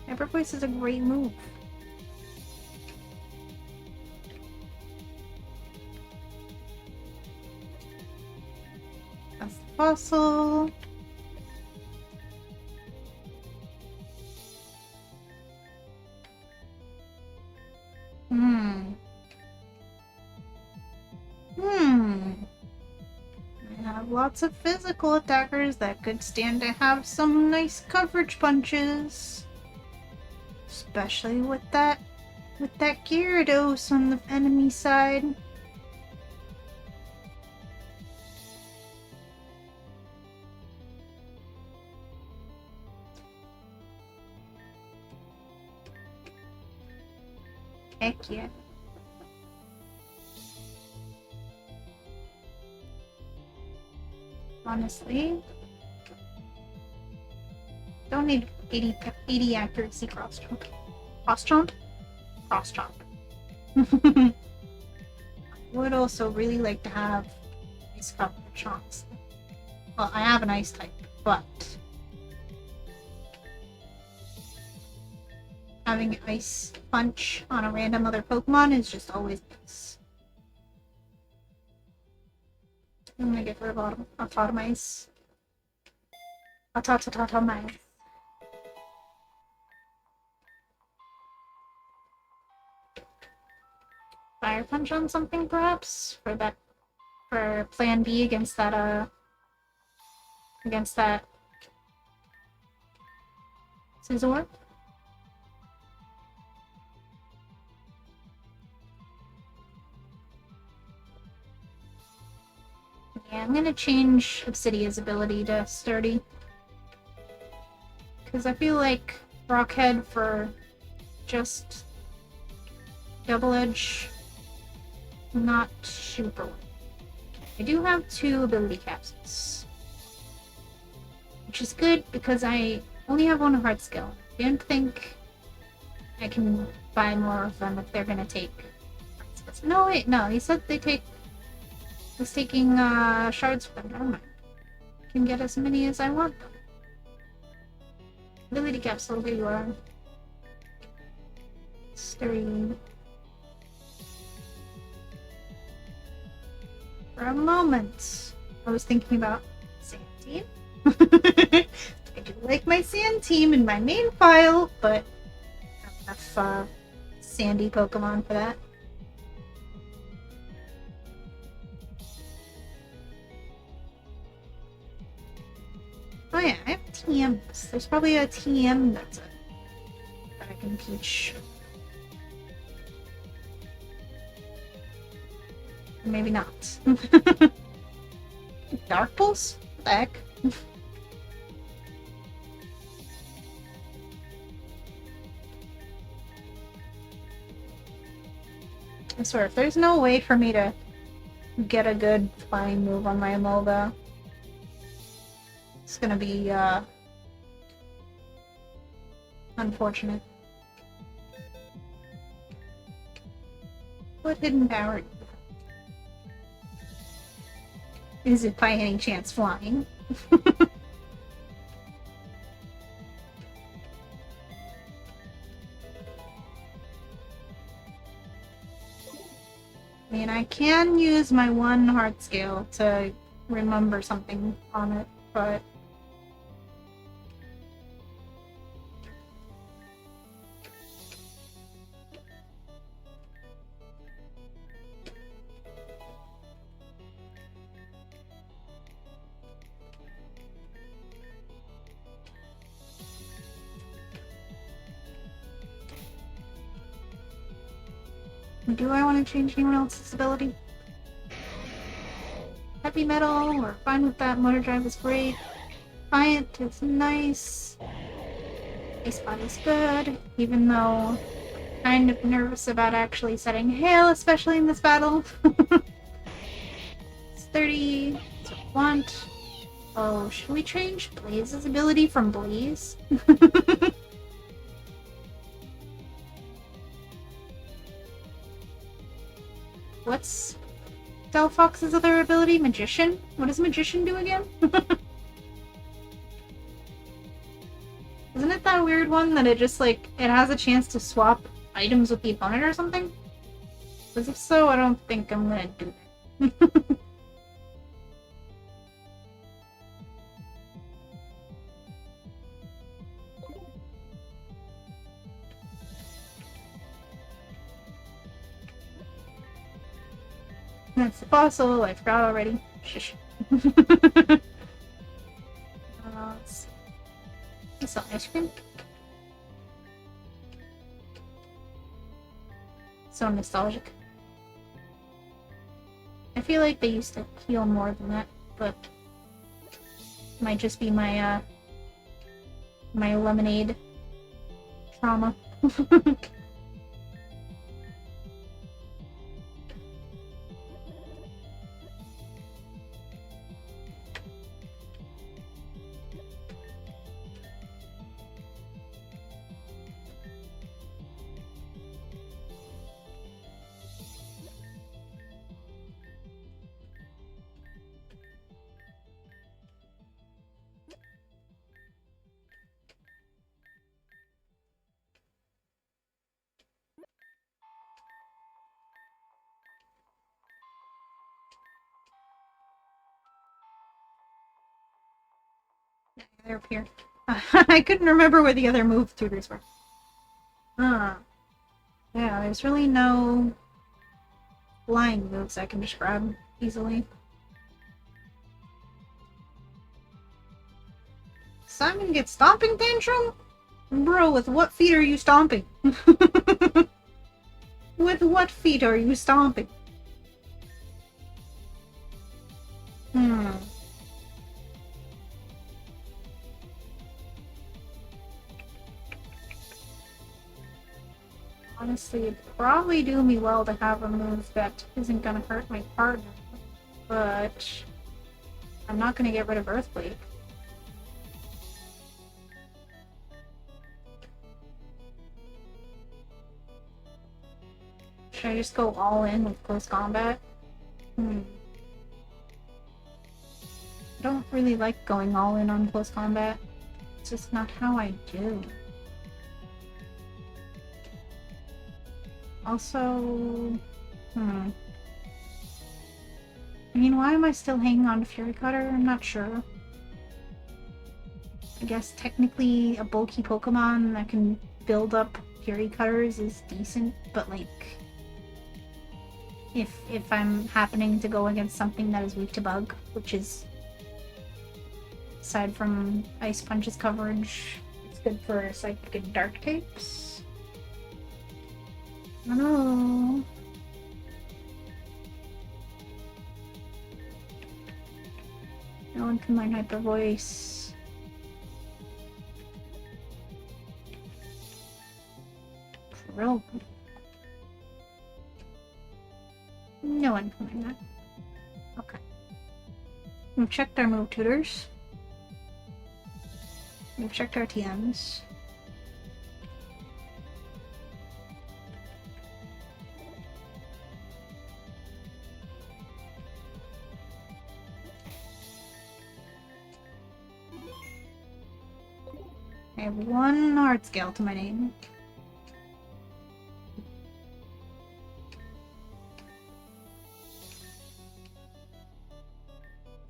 Hyper Voice is a great move. That's the fossil. I have lots of physical attackers that could stand to have some nice coverage punches. Especially with that Gyarados on the enemy side. Heck yeah. Honestly, don't need 80 accuracy cross chomp. Cross chomp? Cross chomp. Would also really like to have ice coverage chomps. Well, I have an ice type, but having ice punch on a random other Pokemon is just always nice. I'm gonna get rid of Autotomize. Autotomize. Fire Punch on something, perhaps? For Plan B against that, Scizor? Yeah, I'm gonna change Obsidia's ability to Sturdy. Because I feel like Rockhead for just Double Edge, not super well. I do have 2 ability capsules. Which is good because I only have 1 heart skill. I don't think I can buy more of them if they're gonna take... No, wait, no, he said they take... He's taking shards for them. Never mind. I can get as many as I want them. Ability capsule, here you are. Sturdy. For a moment, I was thinking about Sand Team. I do like my Sand Team in my main file, but I don't have enough sandy Pokemon for that. Oh yeah, I have TMs. There's probably a TM that I can teach. Or maybe not. Dark Pulse? What the heck? I swear, if there's no way for me to get a good flying move on my Emolga, it's gonna be, unfortunate. What hidden power is it by any chance flying? I mean, I can use my one heart scale to remember something on it, but do I want to change anyone else's ability? Heavy metal, we're fine with that. Motor drive is great. Defiant is nice. Ice spot is good, even though I'm kind of nervous about actually setting hail, especially in this battle. It's 30. That's what I want. Oh, should we change Blaze's ability from Blaze? What's Delphox's other ability? Magician? What does Magician do again? Isn't it that weird one that it just, like, it has a chance to swap items with the opponent or something? Because if so, I don't think I'm gonna do that. That's the fossil, I forgot already. Shush. Let's see. I saw ice cream. So nostalgic. I feel like they used to heal more than that, but it might just be my my lemonade trauma. They're up here. I couldn't remember where the other move tutors were. Yeah, there's really no flying moves I can just grab easily. Simon gets stomping tantrum? Bro, with what feet are you stomping? With what feet are you stomping? Honestly, it'd probably do me well to have a move that isn't gonna hurt my partner, but I'm not gonna get rid of Earthquake. Should I just go all in with close combat? I don't really like going all in on close combat. It's just not how I do. Also, I mean, why am I still hanging on to Fury Cutter? I'm not sure. I guess technically a bulky Pokemon that can build up Fury Cutters is decent, but like, if I'm happening to go against something that is weak to Bug, which is, aside from Ice Punch's coverage, it's good for Psychic and Dark types. I don't know. No one can learn Hyper Voice. Drill. No one coming back. Okay. We've checked our move tutors. We've checked our TMs. I have one art scale to my name.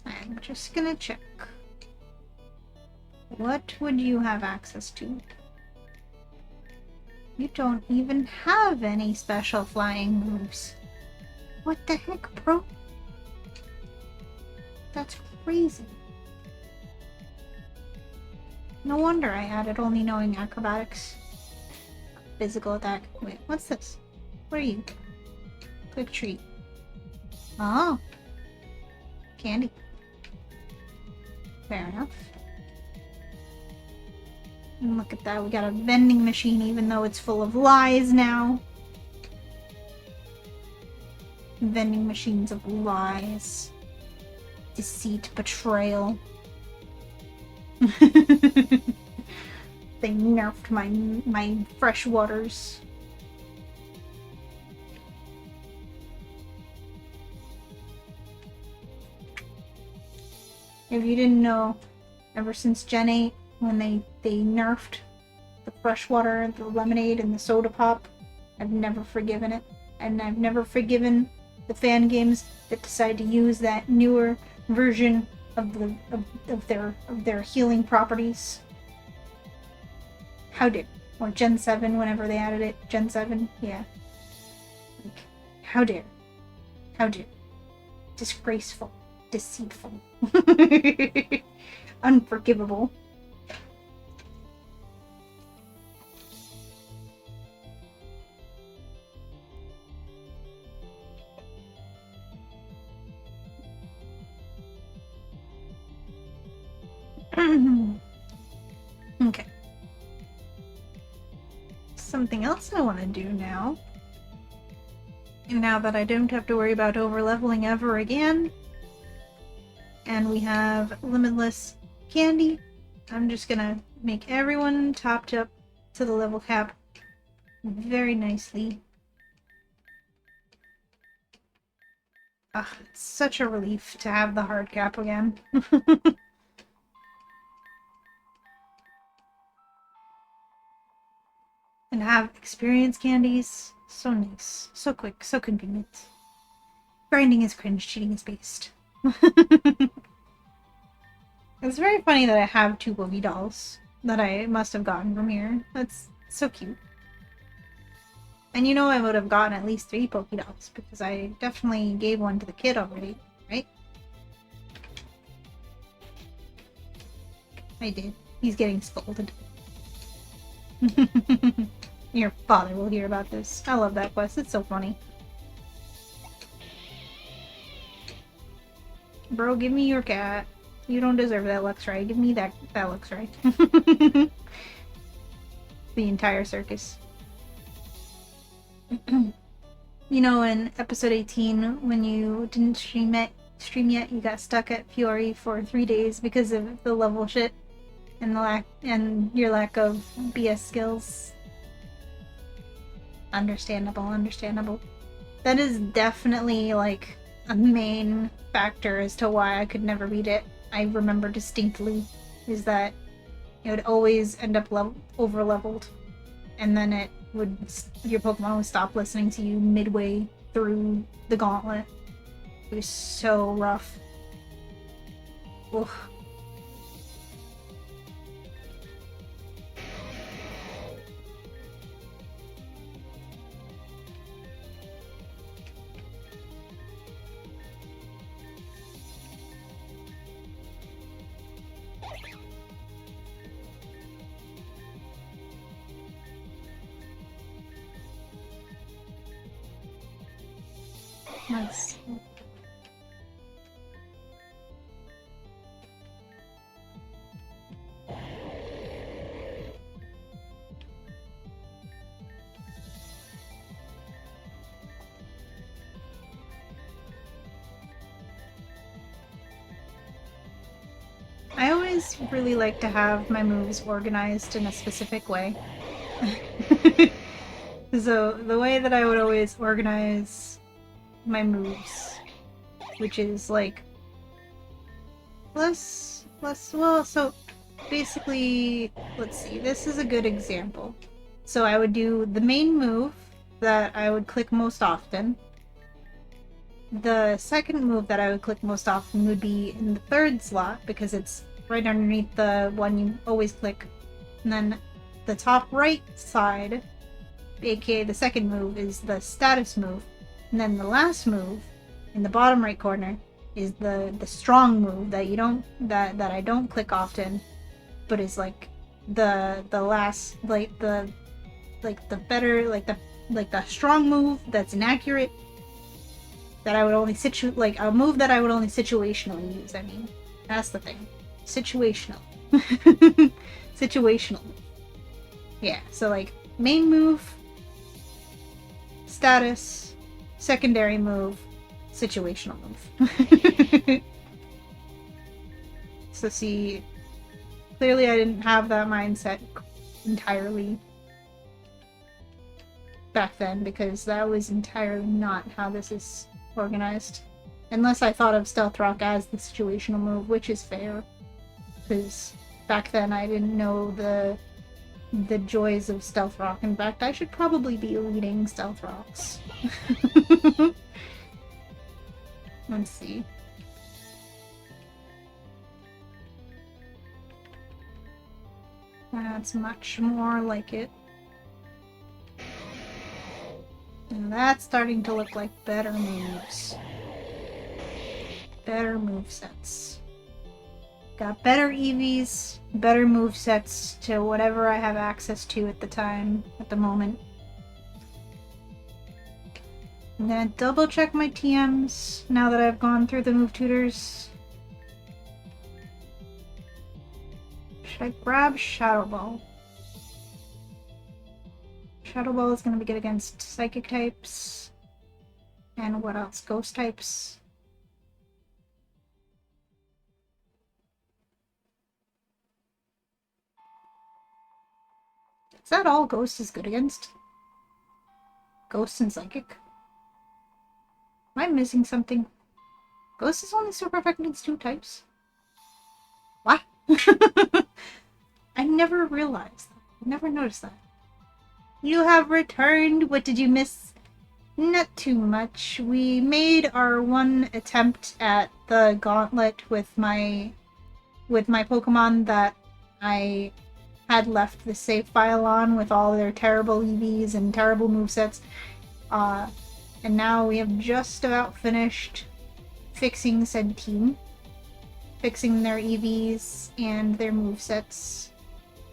I'm just gonna check. What would you have access to? You don't even have any special flying moves. What the heck, bro? That's crazy. No wonder I added only knowing acrobatics. Physical attack. Wait, what's this? Where are you? Quick treat. Oh. Candy. Fair enough. And look at that, we got a vending machine even though it's full of lies now. Vending machines of lies. Deceit, betrayal. They nerfed my fresh waters. If you didn't know, ever since Gen 8, when they nerfed the freshwater, the lemonade, and the soda pop, I've never forgiven it. And I've never forgiven the fan games that decide to use that newer version of their healing properties. How dare? Or Gen 7, whenever they added it. Gen 7, yeah. Like, how dare? How dare? Disgraceful. Deceitful. Unforgivable. Okay. Something else I want to do now. And now that I don't have to worry about overleveling ever again, and we have limitless candy, I'm just gonna make everyone topped up to the level cap very nicely. Ah, it's such a relief to have the hard cap again. And have experience candies. So nice. So quick. So convenient. Grinding is cringe, cheating is based. It's very funny that I have 2 Boogie dolls that I must have gotten from here. That's so cute. And you know I would have gotten at least 3 Poké Dolls because I definitely gave one to the kid already, right? I did. He's getting scolded. Your father will hear about this. I love that quest. It's so funny. Bro, give me your cat. You don't deserve that Luxray. Give me that Luxray. The entire circus. You know, in episode 18, when you didn't stream yet, you got stuck at Fiori for 3 days because of the level shit and your lack of BS skills. Understandable. That is definitely like a main factor as to why I could never beat it. I remember distinctly is that it would always end up over leveled, and then your Pokemon would stop listening to you midway through the gauntlet. It was so rough. Ugh. Nice. I always really like to have my moves organized in a specific way. So the way that I would always organize my moves, which is like well, so basically, let's see, this is a good example. So I would do the main move that I would click most often. The second move that I would click most often would be in the third slot because it's right underneath the one you always click. And then the top right side, aka the second move, is the status move. And then the last move in the bottom right corner is the strong move that you don't that I don't click often, but is like the last the better the strong move that's inaccurate that I would only a move that I would only situationally use. I mean, that's the thing. Situational. Situational. Yeah, so like main move, status, secondary move, situational move. So see, clearly I didn't have that mindset entirely back then because that was entirely not how this is organized. Unless I thought of Stealth Rock as the situational move, which is fair. Because back then I didn't know the joys of Stealth Rock. In fact, I should probably be leading Stealth Rocks. Let's see. That's much more like it. And that's starting to look like better moves. Better movesets. Got better EVs, better movesets to whatever I have access to at the moment. I'm gonna double check my TMs now that I've gone through the move tutors. Should I grab Shadow Ball? Shadow Ball is going to be good against psychic types. And what else? Ghost types. Is that all Ghost is good against? Ghost and psychic? Am I missing something? Ghost is only super effective against 2 types? What? I never realized that. I never noticed that. You have returned. What did you miss? Not too much. We made our one attempt at the gauntlet with my Pokemon that I had left the save file on with all their terrible EVs and terrible movesets. And now we have just about finished fixing said team. Fixing their EVs and their movesets.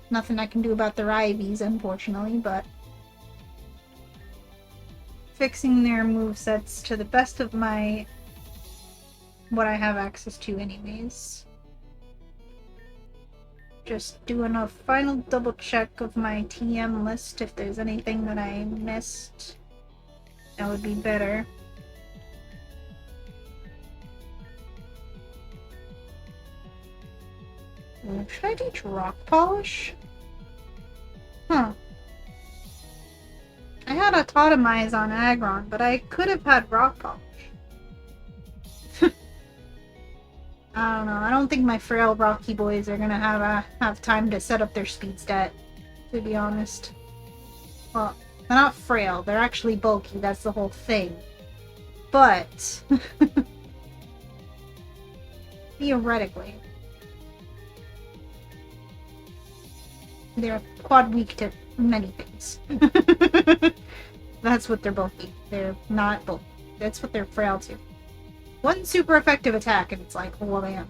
Nothing I can do about their IVs, unfortunately, but fixing their movesets to the best of what I have access to anyways. Just doing a final double check of my TM list if there's anything that I missed. That would be better. Should I teach rock polish? Huh. I had Autotomize on Aggron, but I could have had rock polish. I don't know. I don't think my frail Rocky boys are gonna have time to set up their speed stat, to be honest. Well, they're not frail. They're actually bulky. That's the whole thing. But theoretically, they're quad weak to many things. That's what they're bulky. They're not bulky. That's what they're frail to. One super effective attack, and it's like, oh man.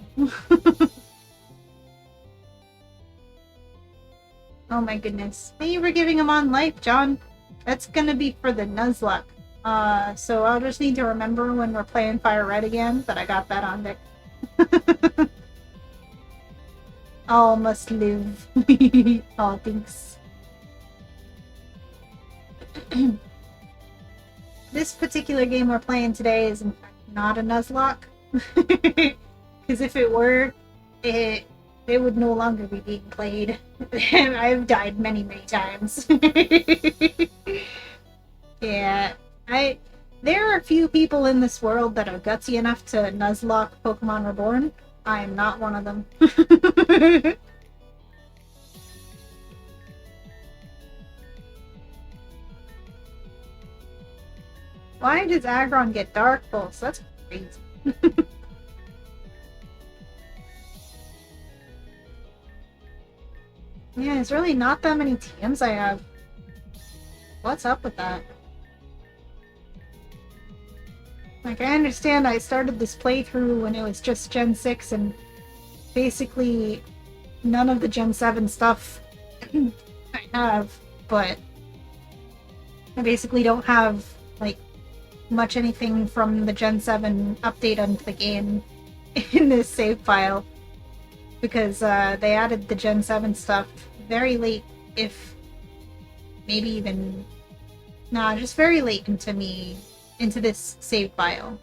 Oh my goodness. Thank you for giving him on life, John. That's gonna be for the Nuzlocke. So I'll just need to remember when we're playing Fire Red again that I got that on deck. All must live. All thanks. This particular game we're playing today is in fact not a Nuzlocke. Because if it were, it They would no longer be being played. And I've died many, many times. Yeah, I. There are a few people in this world that are gutsy enough to nuzlocke Pokemon Reborn. I am not one of them. Why does Aggron get Dark Pulse? That's crazy. Yeah, there's really not that many TMs I have. What's up with that? Like, I understand I started this playthrough when it was just Gen 6 and basically none of the Gen 7 stuff I have, but I basically don't have, like, much anything from the Gen 7 update onto the game in this save file because they added the Gen 7 stuff very late, if maybe even just very late into this save file.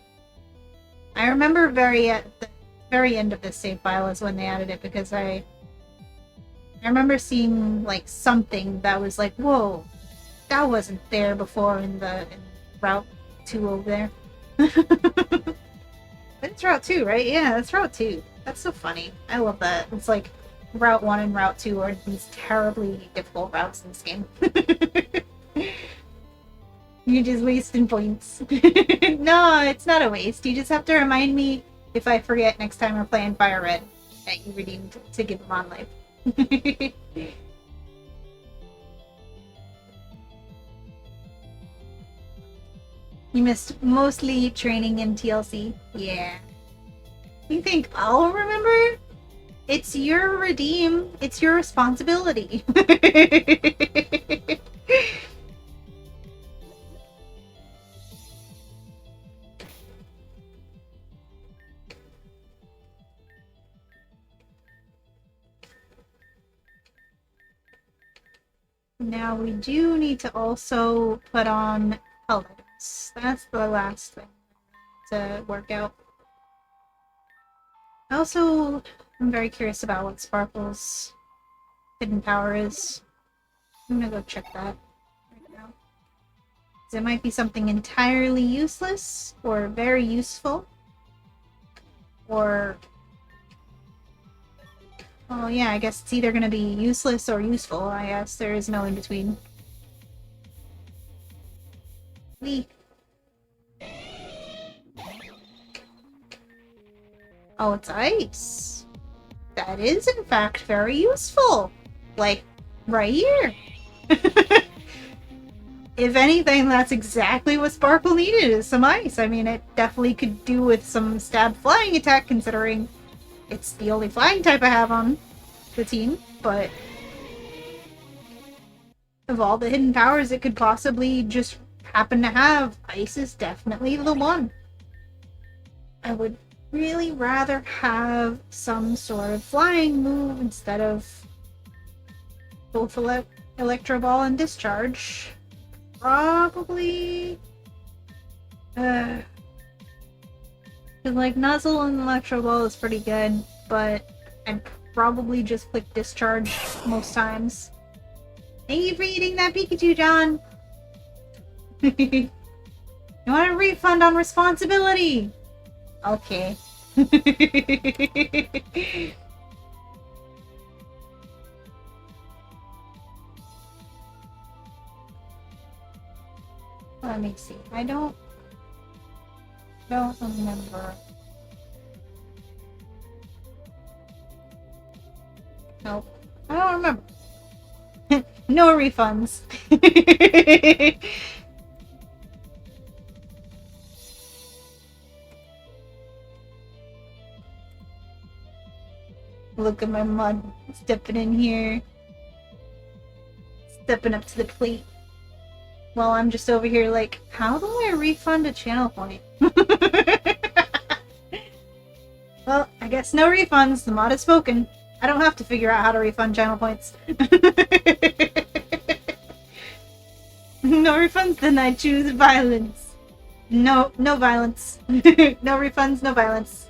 I remember at the very end of this save file is when they added it because I remember seeing like something that was like, whoa, that wasn't there before in Route 2 over there. It's Route 2, right? Yeah, that's Route 2. That's so funny. I love that. It's like Route 1 and Route 2 are these terribly difficult routes in this game. You're just wasting points. No, it's not a waste. You just have to remind me if I forget next time we're playing Fire Red that you redeemed to give them on life. You missed mostly training in TLC. Yeah. You think I'll remember? It's your redeem. It's your responsibility. Now we do need to also put on colors. That's the last thing to work out. Also, I'm very curious about what Sparkle's hidden power is. I'm gonna go check that right now. It might be something entirely useless, or very useful, or... Oh yeah, I guess it's either gonna be useless or useful. I guess there is no in-between. Oh, it's ice. That is, in fact, very useful. Like, right here. If anything, that's exactly what Sparkle needed, is some ice. I mean, it definitely could do with some stab flying attack, considering it's the only flying type I have on the team, but of all the hidden powers it could possibly just happen to have, ice is definitely the one. I would really rather have some sort of flying move instead of both Electro Ball and Discharge. Probably... like, Nuzzle and Electro Ball is pretty good, but I'd probably just click Discharge most times. Thank you for eating that Pikachu, John! You want a refund on responsibility? Okay. Let me see. I don't remember. Nope. I don't remember. No refunds. Look at my mud stepping in here. Stepping up to the plate. While I'm just over here like, how do I refund a channel point? Well, I guess no refunds. The mod has spoken. I don't have to figure out how to refund channel points. No refunds, then I choose violence. No violence. No refunds, no violence.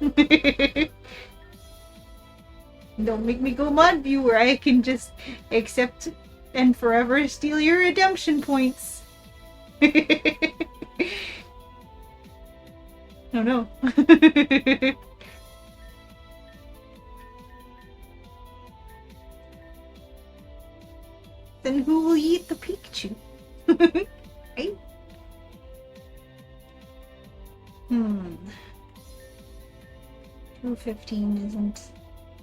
Don't make me go mod view where I can just accept and forever steal your redemption points. Oh no. Then who will eat the Pikachu? Right? 215 isn't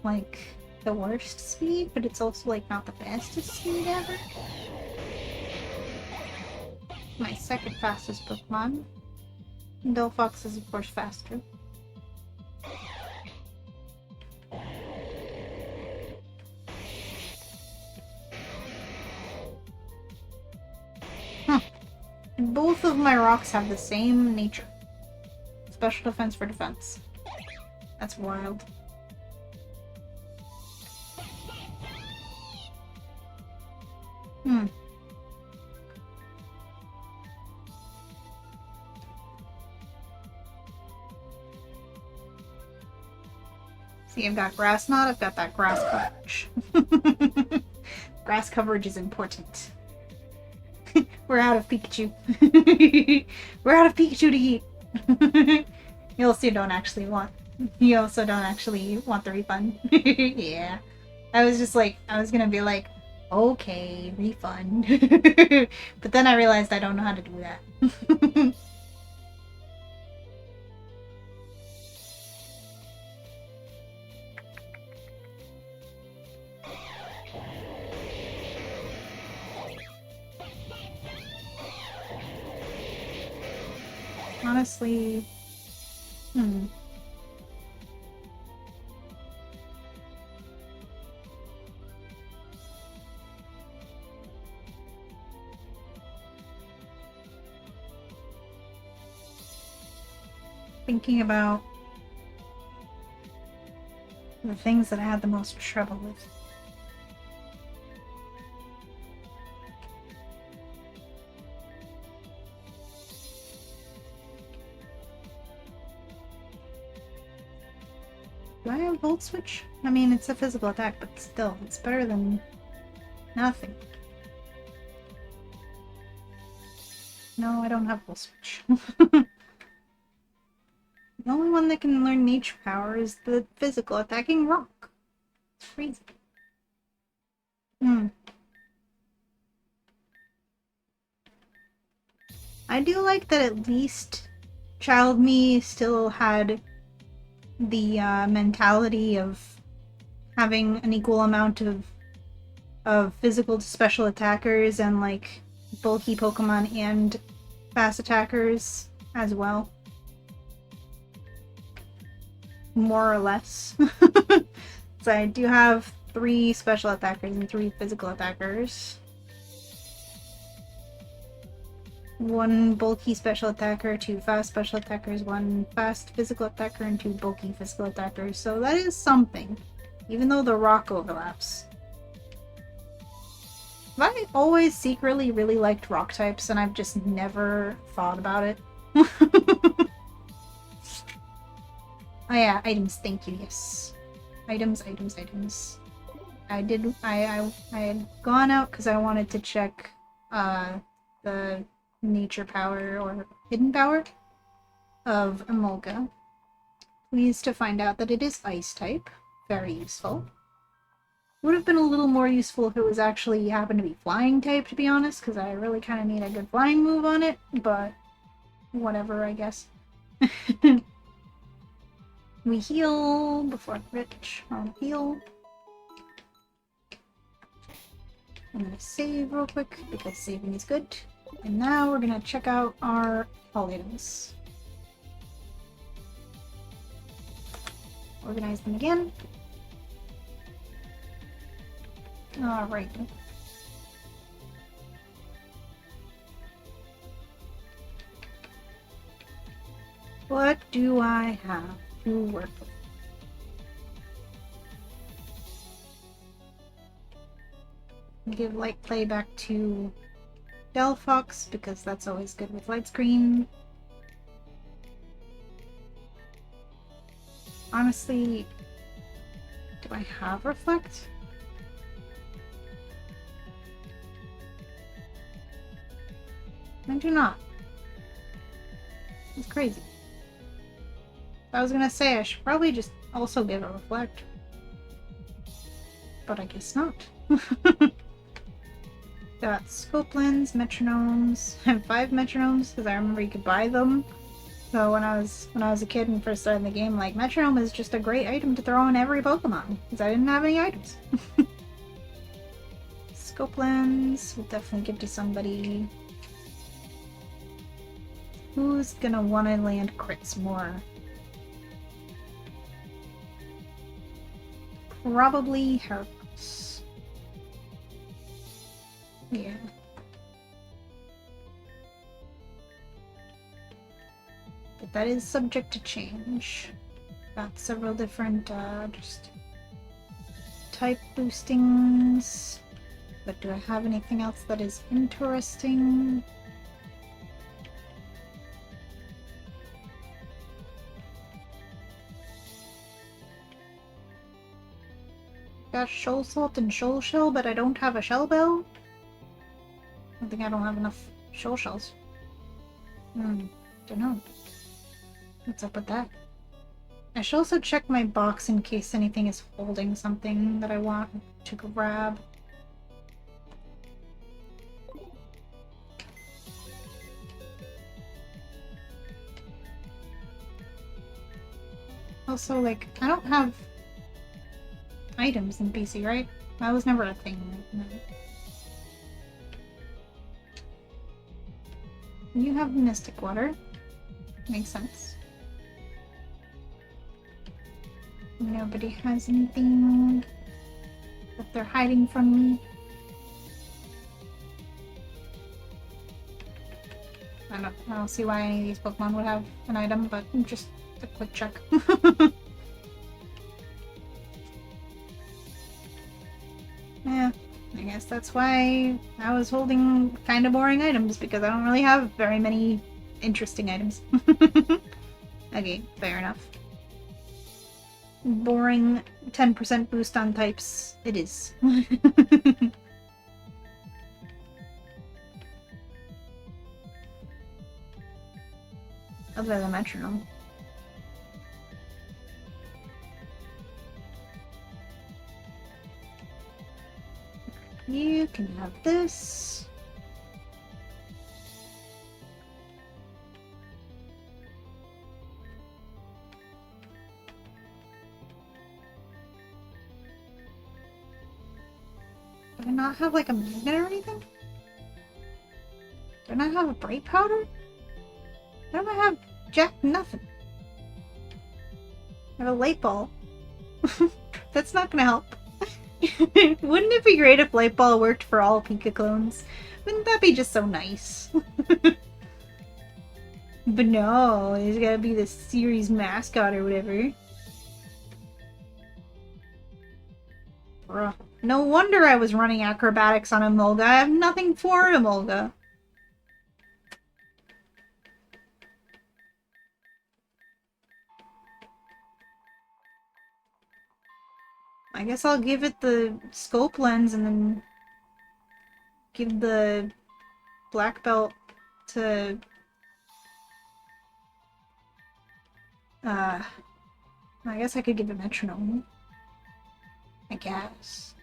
like the worst speed, but it's also like not the fastest speed ever. My second fastest Pokemon. Delphox is of course faster. Both of my rocks have the same nature. Special defense for defense. That's wild. See, I've got grass knot, I've got that grass coverage. Grass coverage is important. We're out of Pikachu. We're out of Pikachu to eat. You also don't actually want the refund. Yeah. I was just like, I was gonna be like, okay, refund. But then I realized I don't know how to do that. Honestly, thinking about the things that I had the most trouble with. Do I have Volt Switch? I mean, it's a physical attack, but still, it's better than nothing. No, I don't have Volt Switch. The only one that can learn Nature Power is the physical attacking rock. It's crazy. I do like that at least Child Me still had the mentality of having an equal amount of physical to special attackers and like bulky Pokemon and fast attackers as well. More or less. So I do have 3 special attackers and 3 physical attackers. 1 bulky special attacker, 2 fast special attackers, 1 fast physical attacker, and 2 bulky physical attackers. So that is something, even though the rock overlaps. Have I always secretly really liked rock types and I've just never thought about it? Oh yeah, items, thank you, yes. Items. I had gone out because I wanted to check the nature power or hidden power of Emolga. Pleased to find out that it is ice type. Very useful. Would have been a little more useful if it was actually happened to be flying type, to be honest, because I really kind of need a good flying move on it, but whatever, I guess. We heal before Rich. I'll heal. I'm gonna save real quick because saving is good. And now we're gonna check out our all items. Organize them again. Alright. What do I have to work with? Give light play back to Delphox because that's always good with light screen. Honestly, Do I have reflect? I do not. It's crazy. I was gonna say I should probably just also give it reflect. But I guess not. Got scope lens, metronomes. I have 5 metronomes because I remember you could buy them. So when I was a kid and first started the game, like, metronome is just a great item to throw on every Pokemon because I didn't have any items. Scope lens will definitely give to somebody. Who's gonna want to land crits more? Probably Heracross. Yeah. But that is subject to change. Got several different just type boostings. But do I have anything else that is interesting? Got Shoal Salt and Shoal Shell, but I don't have a Shell Bell. I think I don't have enough Shoal Shells. Don't know. What's up with that? I should also check my box in case anything is holding something that I want to grab. Also, like, I don't have items in PC, right? That was never a thing. No. You have Mystic Water. Makes sense. Nobody has anything that they're hiding from me. I don't see why any of these Pokemon would have an item, but just a quick check. Yeah, I guess that's why I was holding kind of boring items, because I don't really have very many interesting items. Okay, fair enough. Boring 10% boost on types, it is. Other than metronome. You can have this. Do I not have like a magnet or anything? Do I not have a bright powder? Why don't I have jack nothing? I have a light ball. That's not gonna help. Wouldn't it be great if Light Ball worked for all Pika clones? Wouldn't that be just so nice? But no, he's gotta be the series mascot or whatever. Bruh. No wonder I was running acrobatics on Emolga. I have nothing for Emolga. I guess I'll give it the scope lens and then give the black belt to I guess I could give it metronome. I guess.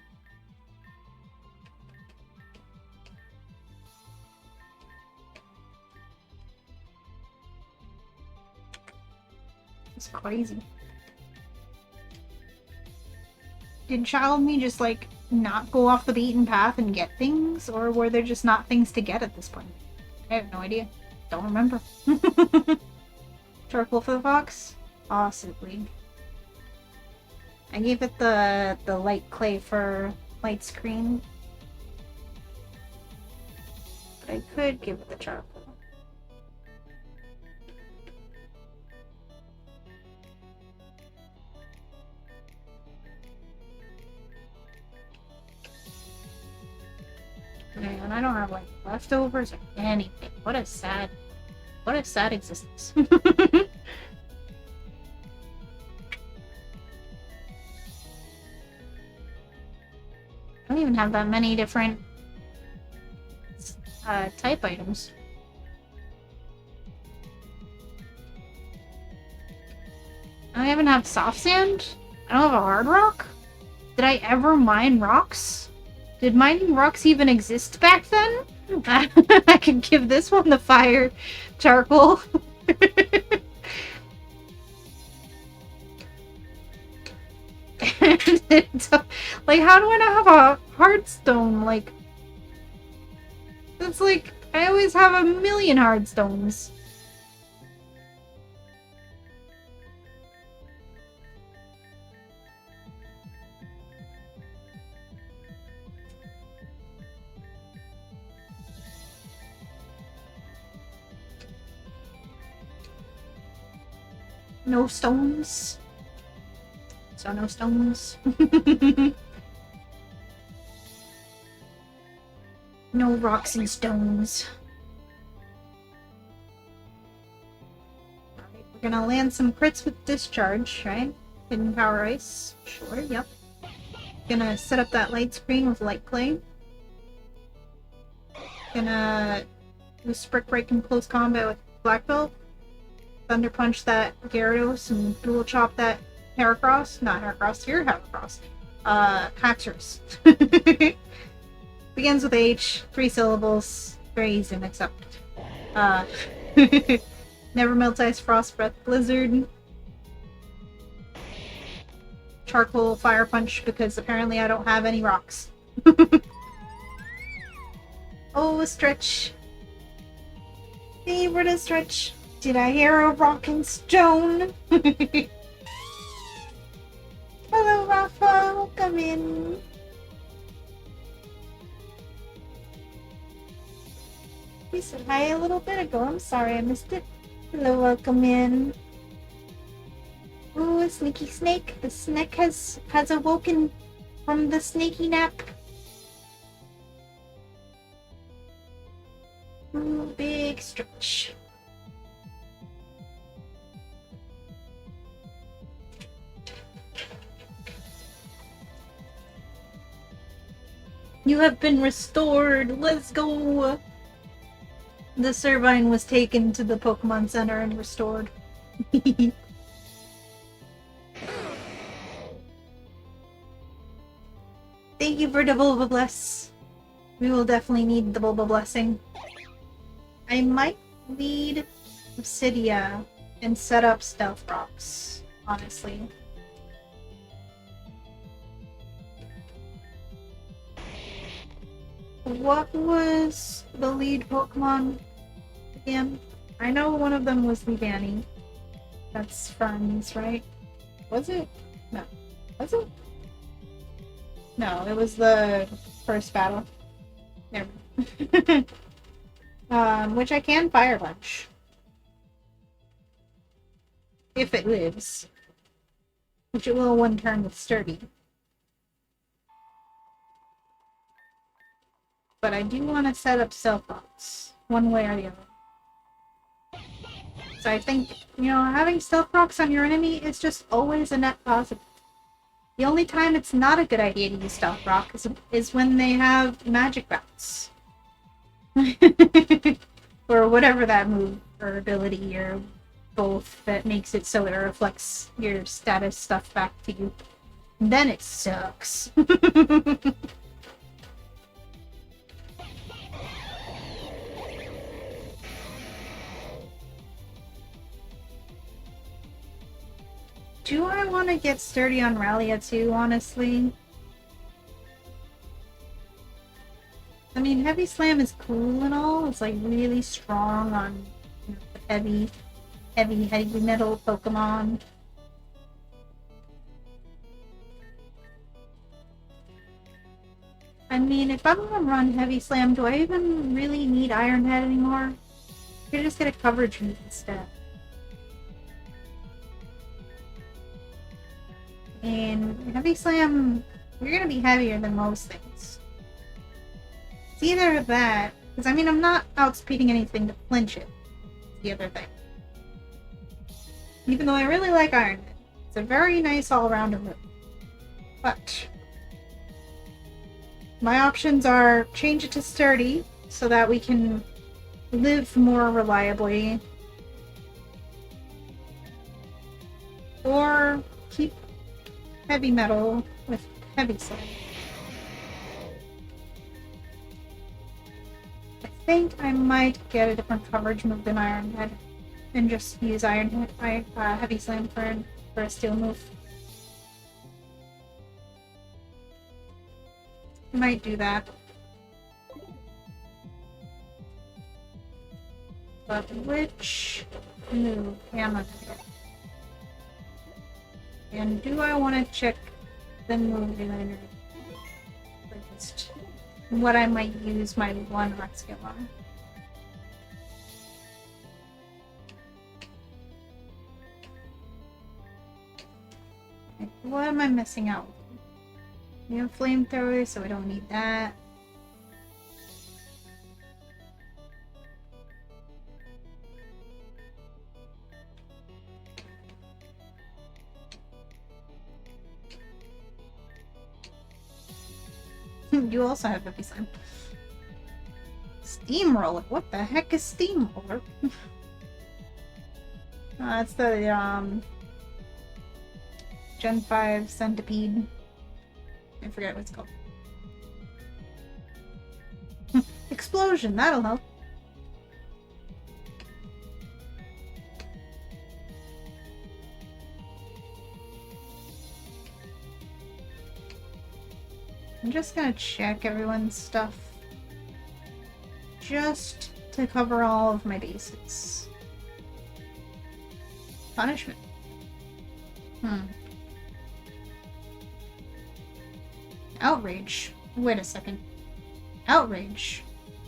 It's crazy. Did Child Me just, like, not go off the beaten path and get things? Or were there just not things to get at this point? I have no idea. Don't remember. Charcoal for the fox? Possibly. I gave it the light clay for light screen. But I could give it the charcoal. Man, I don't have like leftovers or anything. What a sad existence. even have that many different type items. I don't even have soft sand? I don't have a hard rock? Did I ever mine rocks? Did mining rocks even exist back then? I could give this one the fire charcoal. Like, how do I not have a hardstone? Like, it's like, I always have a million hardstones. No stones. So no stones. No rocks and stones. Alright, we're gonna land some crits with discharge, right? Hidden power ice. Sure, yep. Gonna set up that light screen with light clay. Gonna do Sprick Break in close combat with Black Belt. Thunder Punch that Gyarados and Dual Chop that Heracross. Not Heracross, you're Heracross. Haxorus. Begins with H, 3 syllables. Very easy to mix up. Never Melt Ice, Frost Breath, Blizzard. Charcoal, Fire Punch, because apparently I don't have any rocks. Oh, a stretch. Favorite stretch. Did I hear a rockin' stone? Hello, Rafa. Welcome in. We said hi a little bit ago. I'm sorry I missed it. Hello, welcome in. Ooh, a sneaky snake. The snake has awoken from the snaky nap. Ooh, big stretch. You have been restored. Let's go. The Servine was taken to the Pokemon Center and restored. Thank you for the Bulba Bless. We will definitely need the Bulba Blessing. I might need Obsidia and set up Stealth Rocks, honestly. What was the lead Pokemon again? I know one of them was Leavanny. That's Ferns, right? Was it? No. Was it? No, it was the first battle. Never mind. Which I can Fire Punch. If it lives. Which it will one turn with Sturdy. But I do want to set up Stealth Rocks, one way or the other. So I think, you know, having Stealth Rocks on your enemy is just always a net positive. The only time it's not a good idea to use Stealth Rock is when they have Magic Bounce. Or whatever that move or ability or both that makes it so it reflects your status stuff back to you. And then it sucks. Do I want to get sturdy on Rallia too, honestly? I mean, Heavy Slam is cool and all. It's like really strong on, you know, the heavy metal Pokemon. I mean, if I'm gonna run Heavy Slam, do I even really need Iron Head anymore? I could just get a coverage move instead. And Heavy Slam, you're gonna be heavier than most things. It's either that, because I mean, I'm not outspeeding anything to flinch it. It's the other thing. Even though I really like Iron Head, it's a very nice all-rounder move. But My options are change it to sturdy so that we can live more reliably, or keep heavy metal with heavy slam. I think I might get a different coverage move than Iron Head and just use heavy slam for a steel move. Might do that. But which move am I gonna get? And do I want to check the move designer? Or just what I might use my one art skill on? What am I missing out? We have flamethrowers, so we don't need that. You also have heavy slime. Steamroller? What the heck is steamroller? That's the Gen 5 centipede. I forget what it's called. Explosion, that'll help. I'm just gonna check everyone's stuff. Just to cover all of my bases. Punishment. Outrage. Wait a second. Outrage.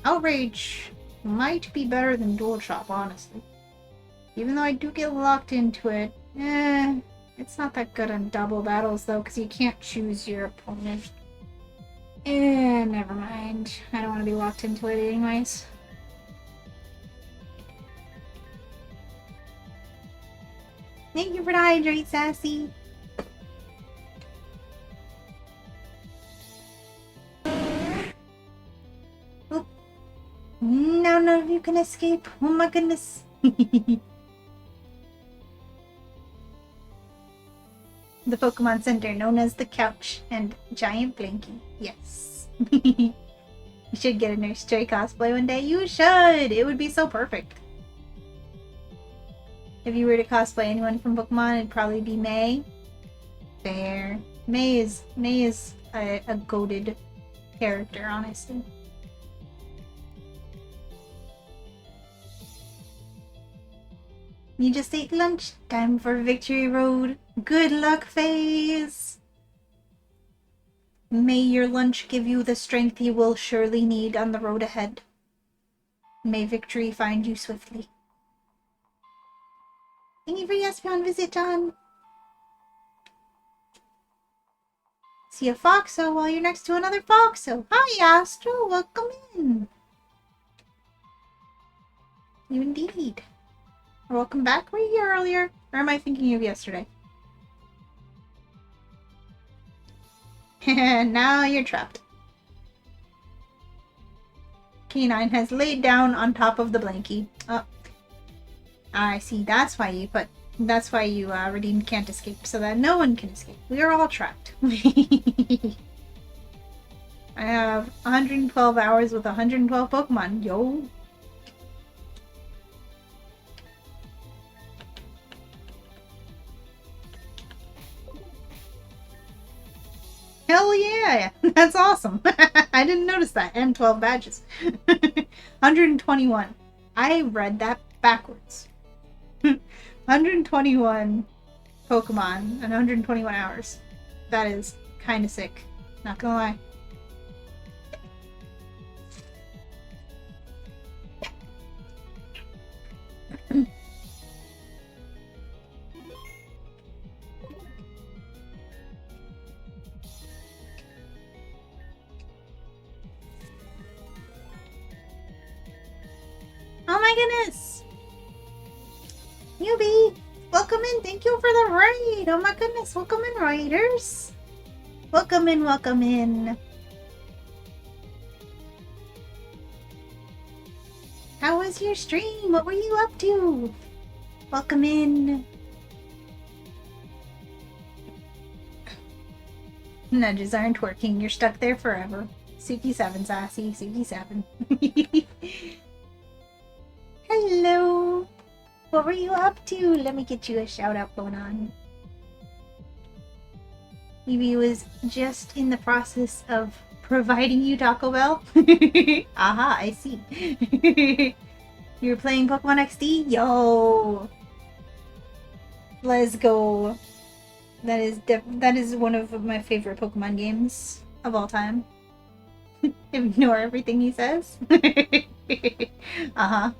Outrage might be better than Dual Chop, honestly. Even though I do get locked into it, it's not that good on double battles though, because you can't choose your opponent. Never mind. I don't want to be locked into it anyways. Thank you for the hydrate, Sassy. Oh. Now none of you can escape. Oh my goodness. The Pokemon Center, known as the Couch and Giant Blankie. Yes. You should get a Nurse Joy cosplay one day. You should! It would be so perfect. If you were to cosplay anyone from Pokemon, it'd probably be May. Fair. May is a goated character, honestly. You just ate lunch. Time for Victory Road. Good luck, FaZe! May your lunch give you the strength you will surely need on the road ahead. May victory find you swiftly. Thank you for your Ep1 visit, John. See a Foxo while you're next to another Foxo. Hi, Astro. Welcome in. You indeed. Welcome back. Were you here earlier? Or am I thinking of yesterday? Now you're trapped. K9 has laid down on top of the blankie. Oh. I see. That's why you redeemed Can't Escape, so that no one can escape. We are all trapped. I have 112 hours with 112 Pokemon. Yo. Hell yeah! That's awesome. I didn't notice that. And 12 badges. 121. I read that backwards. 121 Pokemon and 121 hours. That is kind of sick. Not gonna lie. Oh my goodness! Newbie! Welcome in! Thank you for the raid! Oh my goodness! Welcome in, raiders! Welcome in, welcome in! How was your stream? What were you up to? Welcome in. Nudges aren't working. You're stuck there forever. Suki7 sassy. Suki7. Hello. What were you up to? Let me get you a shout out going on. Evie was just in the process of providing you Taco Bell. Aha, I see. You were playing Pokemon XD? Yo! Let's go. That is one of my favorite Pokemon games of all time. Ignore everything he says. Uh-huh.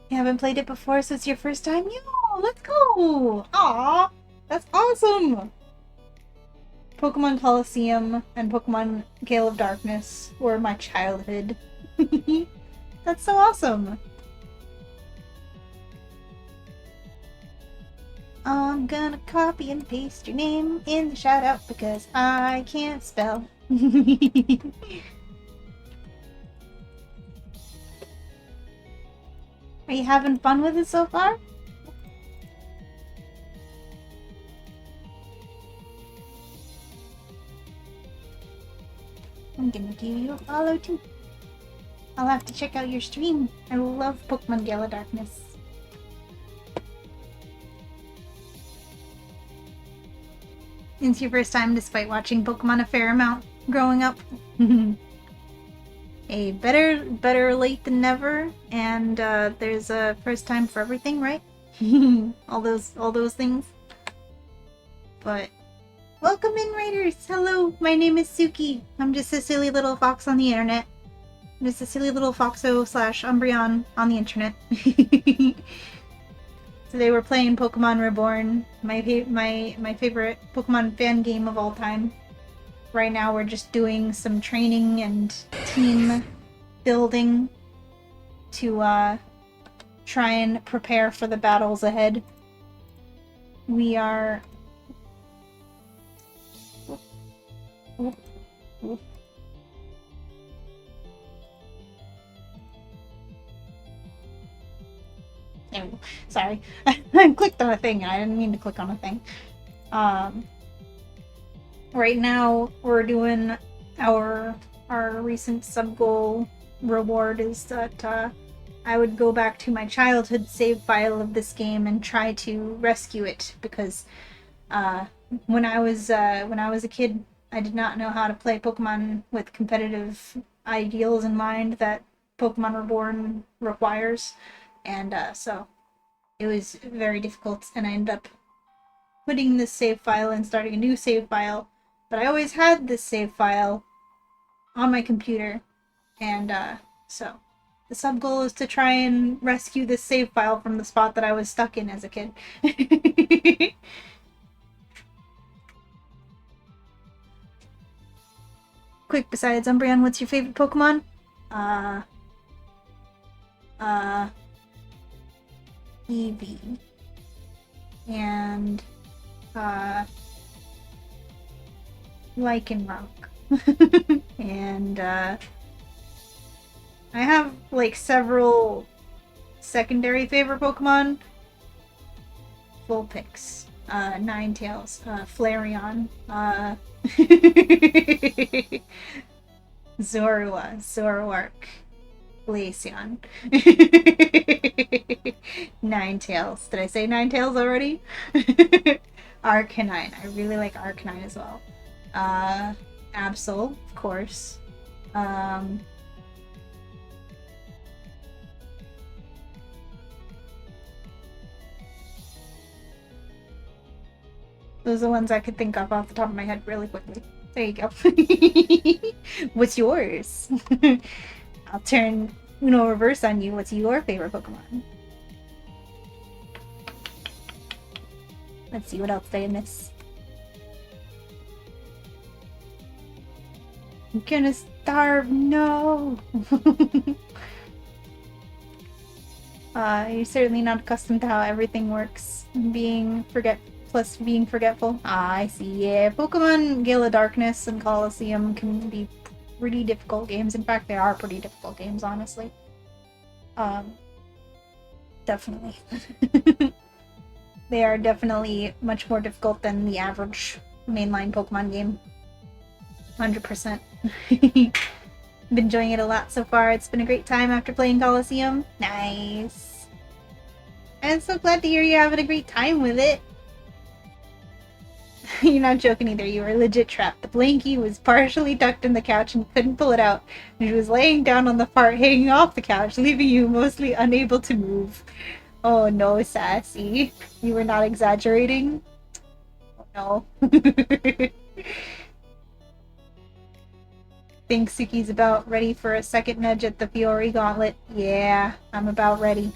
You haven't played it before, so it's your first time? Yo, let's go! Aw, that's awesome! Pokemon Coliseum and Pokemon Gale of Darkness were my childhood. That's so awesome! I'm gonna copy and paste your name in the shout out because I can't spell. Are you having fun with it so far? I'm gonna give you a follow too. I'll have to check out your stream. I love Pokemon Gale of Darkness. It's your first time despite watching Pokemon a fair amount growing up. A better late than never, and there's a first time for everything, right? all those things. But welcome in, Raiders! Hello, my name is Suki. I'm just a silly little fox on the internet. I'm just a silly little foxo / Umbreon on the internet. Today we're playing Pokemon Reborn, my favorite Pokemon fan game of all time. Right now we're just doing some training and team building to try and prepare for the battles ahead. We are... Oh, sorry. I clicked on a thing and I didn't mean to click on a thing. Right now we're doing our recent sub-goal reward is that I would go back to my childhood save file of this game and try to rescue it because when I was a kid I did not know how to play Pokemon with competitive ideals in mind that Pokemon Reborn requires. And so it was very difficult, and I ended up putting this save file and starting a new save file. But I always had this save file on my computer, and so the sub goal is to try and rescue this save file from the spot that I was stuck in as a kid. Quick, besides Umbreon, what's your favorite Pokemon? Eevee. And, Lycanroc. And, I have, like, several secondary favorite Pokemon. Vulpix. Ninetales. Flareon. Zorua. Zoroark. Glaceon. Ninetales. Did I say Ninetales already? Arcanine. I really like Arcanine as well. Absol, of course. Those are the ones I could think of off the top of my head really quickly. There you go. What's yours? I'll turn Uno Reverse on you. What's your favorite Pokemon? Let's see, what else did I miss? I'm gonna starve. No! You're certainly not accustomed to how everything works. Being forgetful. Ah, I see. Yeah, Pokemon Gale of Darkness and Coliseum can be pretty difficult games. In fact, they are pretty difficult games, honestly. Definitely. They are definitely much more difficult than the average mainline Pokemon game. 100%. Been enjoying it a lot so far. It's been a great time after playing Coliseum. Nice. I'm so glad to hear you're having a great time with it. You're not joking either. You were legit trapped. The Blanky was partially tucked in the couch and couldn't pull it out. And she was laying down on the part hanging off the couch, leaving you mostly unable to move. Oh no, Sassy. You were not exaggerating? Oh no. Think Suki's about ready for a second nudge at the Fiori Gauntlet. Yeah, I'm about ready.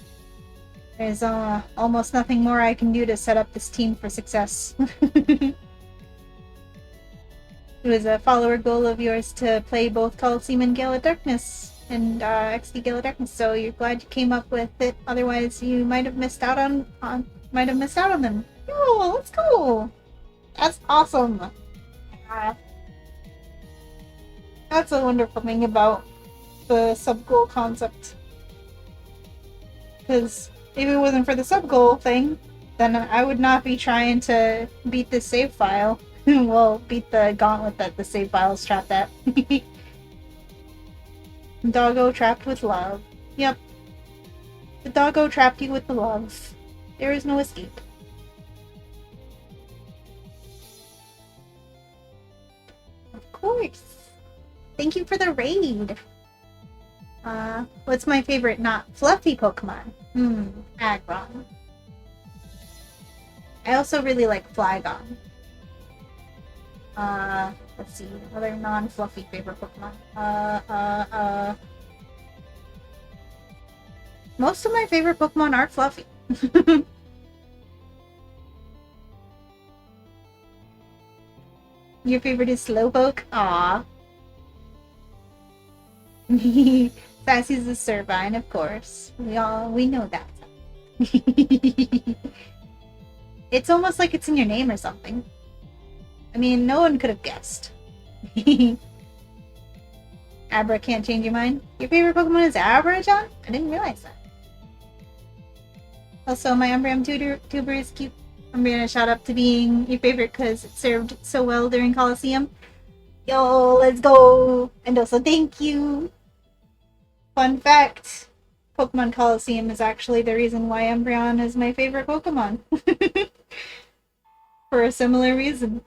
There's almost nothing more I can do to set up this team for success. It was a follower goal of yours to play both Coliseum and Gale of Darkness, and XD Gale of Darkness, so you're glad you came up with it. Otherwise, you might have missed out on them. Oh, let's go! That's awesome. That's a wonderful thing about the sub-goal concept. Because if it wasn't for the sub-goal thing, then I would not be trying to beat this save file. Well, beat the gauntlet that the save file is trapped at. Doggo trapped with love. Yep. The doggo trapped you with the love. There is no escape. Of course. Thank you for the raid. What's my favorite not fluffy Pokemon? Aggron. I also really like Flygon. Let's see, other non-fluffy favorite Pokemon. Most of my favorite Pokemon are fluffy. Your favorite is Slowpoke? Aww. Sassy's a Servine, of course. We know that. It's almost like it's in your name or something. I mean, no one could have guessed. Abra can't change your mind. Your favorite Pokemon is Abra, John? I didn't realize that. Also, my Umbreon tuber is cute. I'm gonna shout out to being your favorite because it served so well during Coliseum. Yo, let's go! And also, thank you! Fun fact, Pokemon Coliseum is actually the reason why Umbreon is my favorite Pokemon. For a similar reason.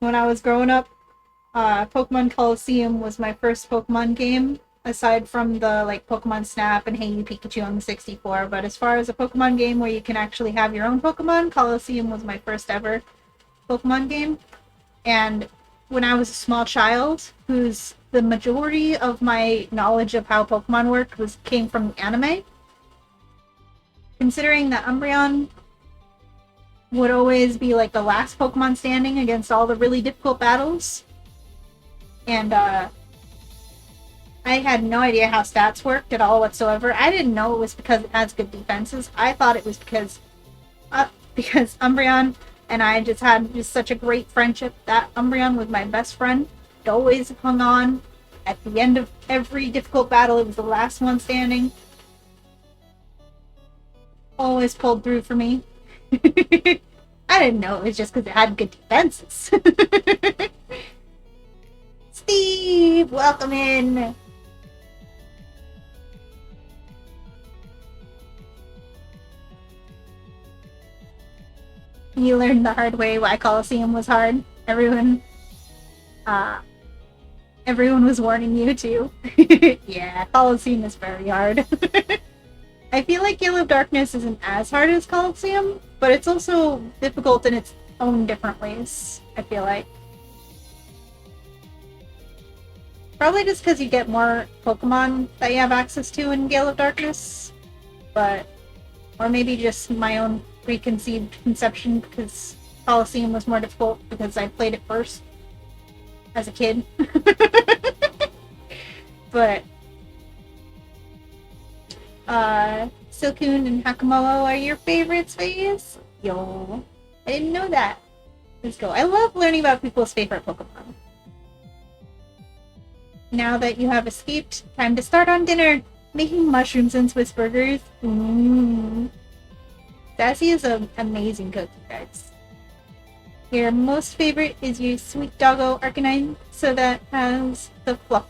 When I was growing up, Pokemon Coliseum was my first Pokemon game, aside from the Pokemon Snap and Hey You Pikachu on the 64. But as far as a Pokemon game where you can actually have your own Pokemon, Coliseum was my first ever Pokemon game. And when I was a small child, whose the majority of my knowledge of how Pokemon worked came from anime, considering that Umbreon would always be the last Pokemon standing against all the really difficult battles. And I had no idea how stats worked at all whatsoever. I didn't know it was because it has good defenses. I thought it was because Umbreon and I just had such a great friendship that Umbreon was my best friend. It always hung on. At the end of every difficult battle, it was the last one standing. Always pulled through for me. I didn't know it was just because it had good defenses. Steve, welcome in. You learned the hard way why Coliseum was hard. Everyone was warning you too. Yeah, Coliseum is very hard. I feel like Gale of Darkness isn't as hard as Coliseum, but it's also difficult in its own different ways, I feel like. Probably just because you get more Pokemon that you have access to in Gale of Darkness, or maybe just my own preconceived conception because Coliseum was more difficult because I played it first as a kid. But Silcoon and Hakamoa are your favorites, Face? Yo, I didn't know that. Let's go. I love learning about people's favorite Pokemon. Now that you have escaped, time to start on dinner. Making mushrooms and Swiss burgers. Mmm. Sassy is an amazing cook, guys. Your most favorite is your sweet doggo Arcanine, so that has the fluff.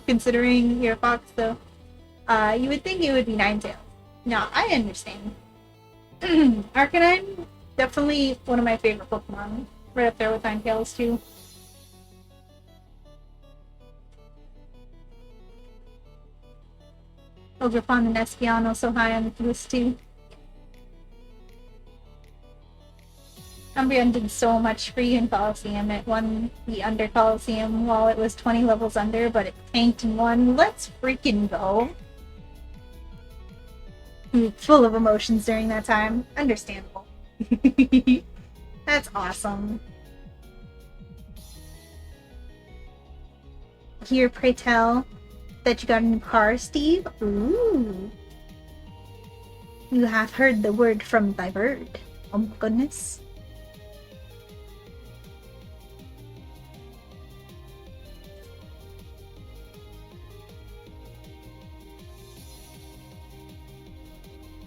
Considering your fox, though, you would think it would be Ninetales. No, I understand. Arcanine, definitely one of my favorite Pokemon. Right up there with Ninetales, too. Ogerpon and Espeon also high on the list, too. Umbreon did so much for you in Coliseum. It won the Under Coliseum while it was 20 levels under, but it tanked and won. Let's freaking go. Full of emotions during that time. Understandable. That's awesome. Here, pray tell that you got a new car, Steve. Ooh. You have heard the word from thy bird. Oh my goodness.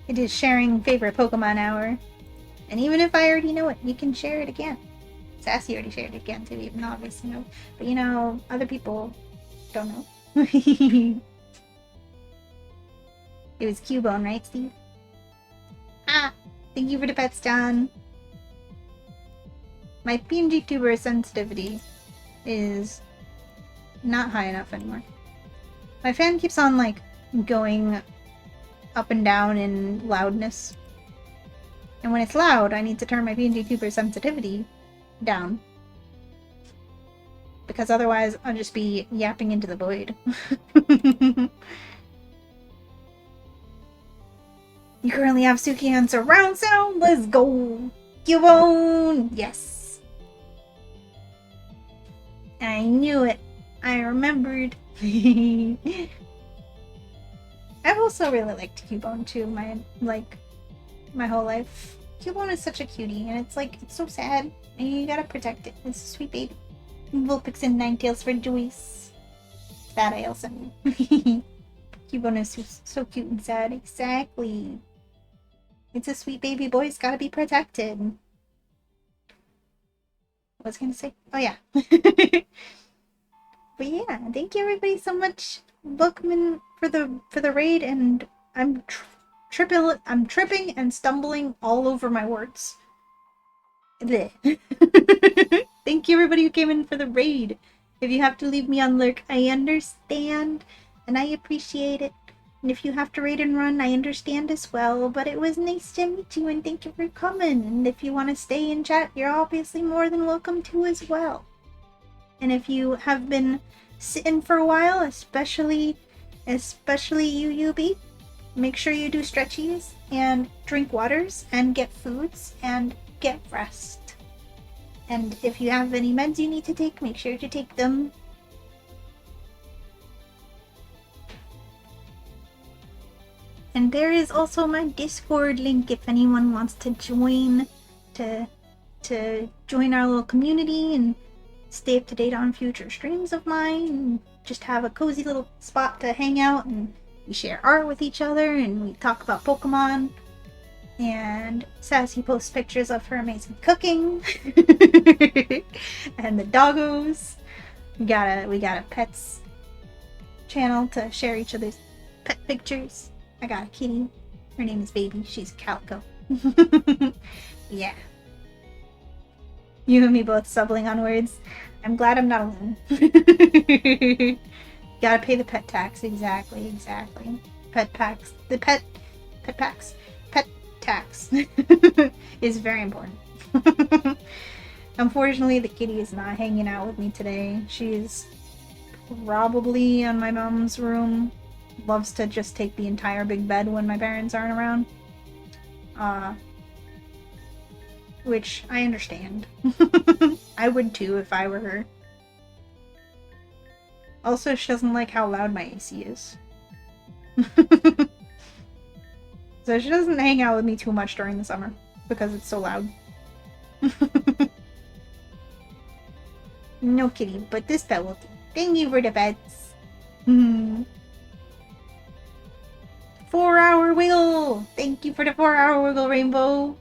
It is sharing favorite Pokemon hour. And even if I already know it, you can share it again. Sassy already shared it again too, even though obviously no. But you know, other people don't know. It was Cubone, right, Steve? Ah! Thank you for the pets, John. My PNG tuber sensitivity is not high enough anymore. My fan keeps on, like, going up and down in loudness. And when it's loud, I need to turn my PNG tuber sensitivity down. Because otherwise, I'll just be yapping into the void. You currently have Suki on surround sound. Let's go! Cubone! Yes! I knew it. I remembered. I've also really liked Cubone too, my whole life. Cubone is such a cutie, and it's so sad, and you gotta protect it. It's a sweet baby. Vulpix and Ninetales for Joyce. That I also knew. Cubone is so cute and sad. Exactly. It's a sweet baby boy. It's gotta be protected. What was I gonna say? Oh yeah. But yeah, thank you everybody so much, Bookman, for the raid, and I'm tripping and stumbling all over my words. Thank you everybody who came in for the raid. If you have to leave me on lurk, I understand, and I appreciate it. And if you have to raid and run, I understand as well, but it was nice to meet you, and thank you for coming. And if you want to stay and chat, you're obviously more than welcome to as well. And if you have been sitting for a while, especially you, UB, make sure you do stretchies and drink waters and get foods and get rest. And if you have any meds you need to take, make sure to take them. And there is also my Discord link if anyone wants to join to join our little community and stay up to date on future streams of mine, and just have a cozy little spot to hang out, and we share art with each other, and we talk about Pokemon, and Sassy posts pictures of her amazing cooking and the doggos. We got a pets channel to share each other's pet pictures. I got a kitty. Her name is Baby. She's a calico. Yeah. You and me both stumbling on words. I'm glad I'm not alone. Gotta pay the pet tax. Exactly. Pet tax. The pet tax is very important. Unfortunately, the kitty is not hanging out with me today. She's probably in my mom's room. Loves to just take the entire big bed when my parents aren't around. Which I understand. I would too if I were her. Also, she doesn't like how loud my AC is. So she doesn't hang out with me too much during the summer because it's so loud. No kitty, but this pet will do. Thank you for the pets. 4-hour wiggle! Thank you for the 4-hour wiggle, Rainbow.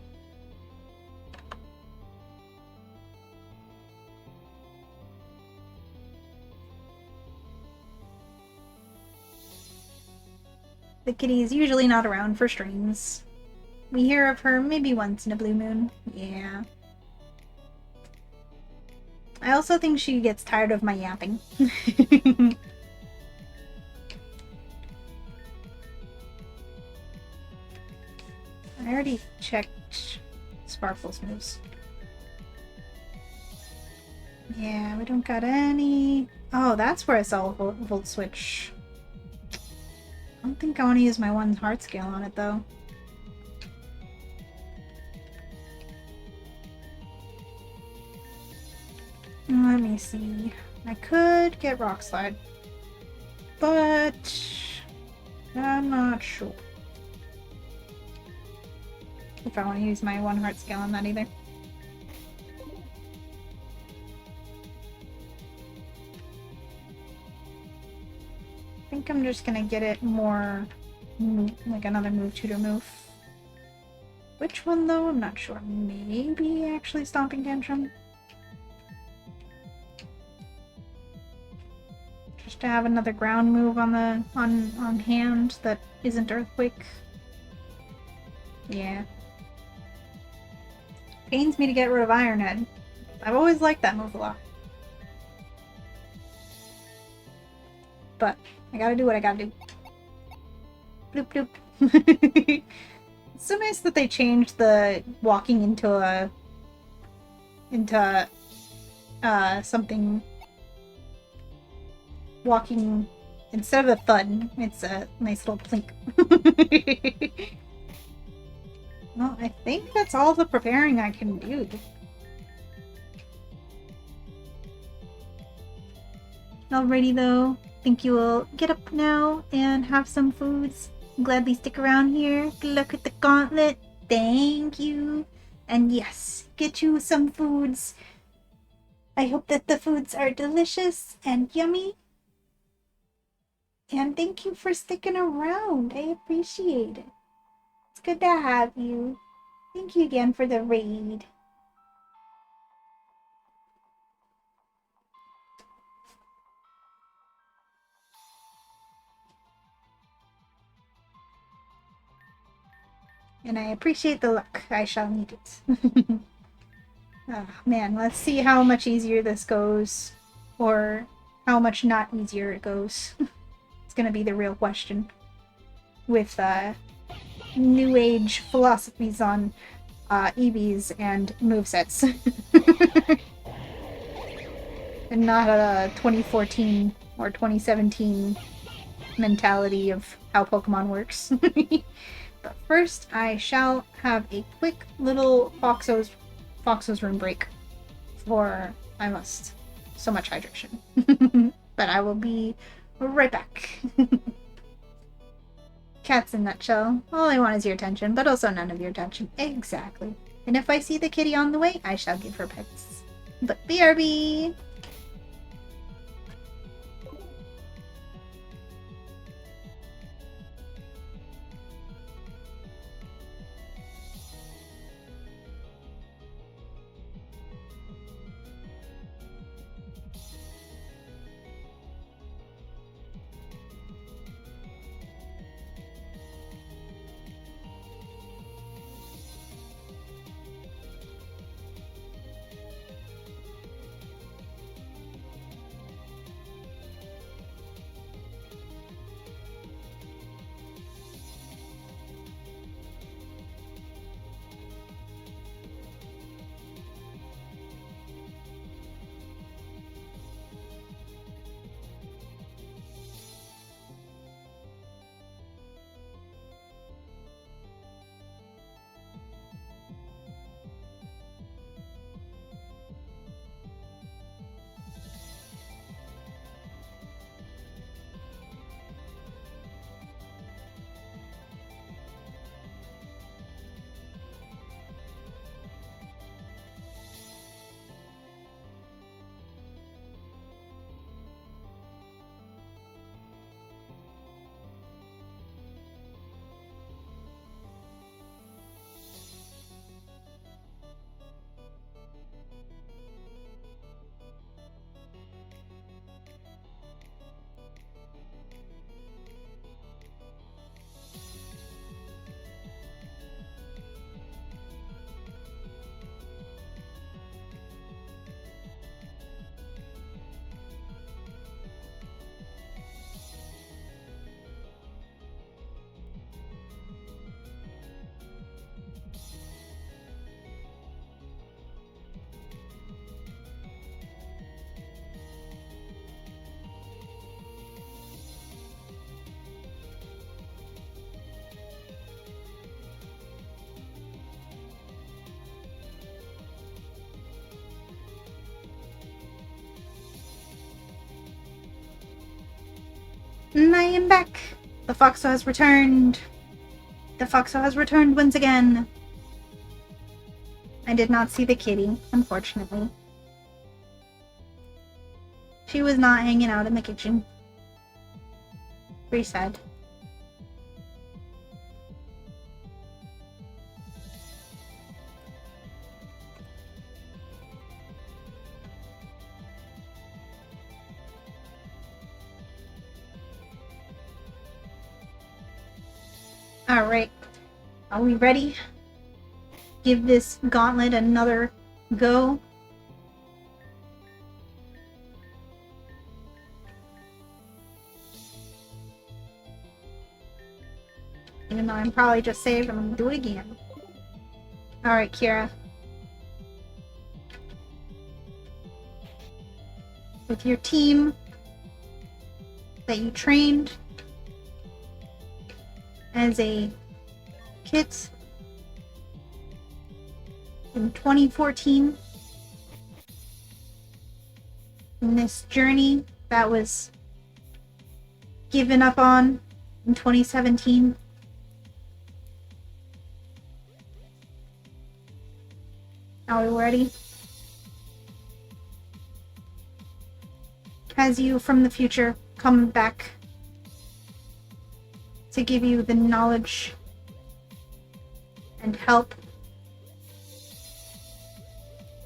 The kitty is usually not around for streams. We hear of her maybe once in a blue moon. Yeah. I also think she gets tired of my yapping. I already checked Sparkle's moves. Yeah, we don't got any... Oh, that's where I saw a Volt Switch. I don't think I want to use my one heart scale on it, though. Let me see. I could get Rock Slide, but I'm not sure if I want to use my one heart scale on that either. I think I'm just gonna get it more like another move tutor move. Which one though? I'm not sure. Maybe actually Stomping Tantrum. Just to have another ground move on the on hand that isn't Earthquake. Yeah. Pains me to get rid of Iron Head. I've always liked that move a lot. But I gotta do what I gotta do. Bloop bloop. It's so nice that they changed the walking into something. Walking instead of a thud, it's a nice little plink. Well, I think that's all the preparing I can do. Alrighty though, think you will get up now and have some foods. Gladly stick around here. Good luck with the gauntlet. Thank you. And yes, get you some foods. I hope that the foods are delicious and yummy. And thank you for sticking around. I appreciate it. It's good to have you. Thank you again for the raid. And I appreciate the luck. I shall need it. Oh, man, let's see how much easier this goes. Or how much not easier it goes. It's gonna be the real question. With new age philosophies on EVs and movesets. And not a 2014 or 2017 mentality of how Pokemon works. But first, I shall have a quick little Foxo's room break. For I must. So much hydration. But I will be right back. Cats in a nutshell. All I want is your attention, but also none of your attention. Exactly. And if I see the kitty on the way, I shall give her pets. But BRB! And I am back. The Foxo has returned. The Foxo has returned once again. I did not see the kitty, unfortunately. She was not hanging out in the kitchen. Very sad. Alright. Are we ready? Give this gauntlet another go. Even though I'm probably just saved, I'm gonna do it again. Alright, Kira. With your team that you trained as a kit in 2014, in this journey that was given up on in 2017. Are we ready? Has you from the future come back to give you the knowledge and help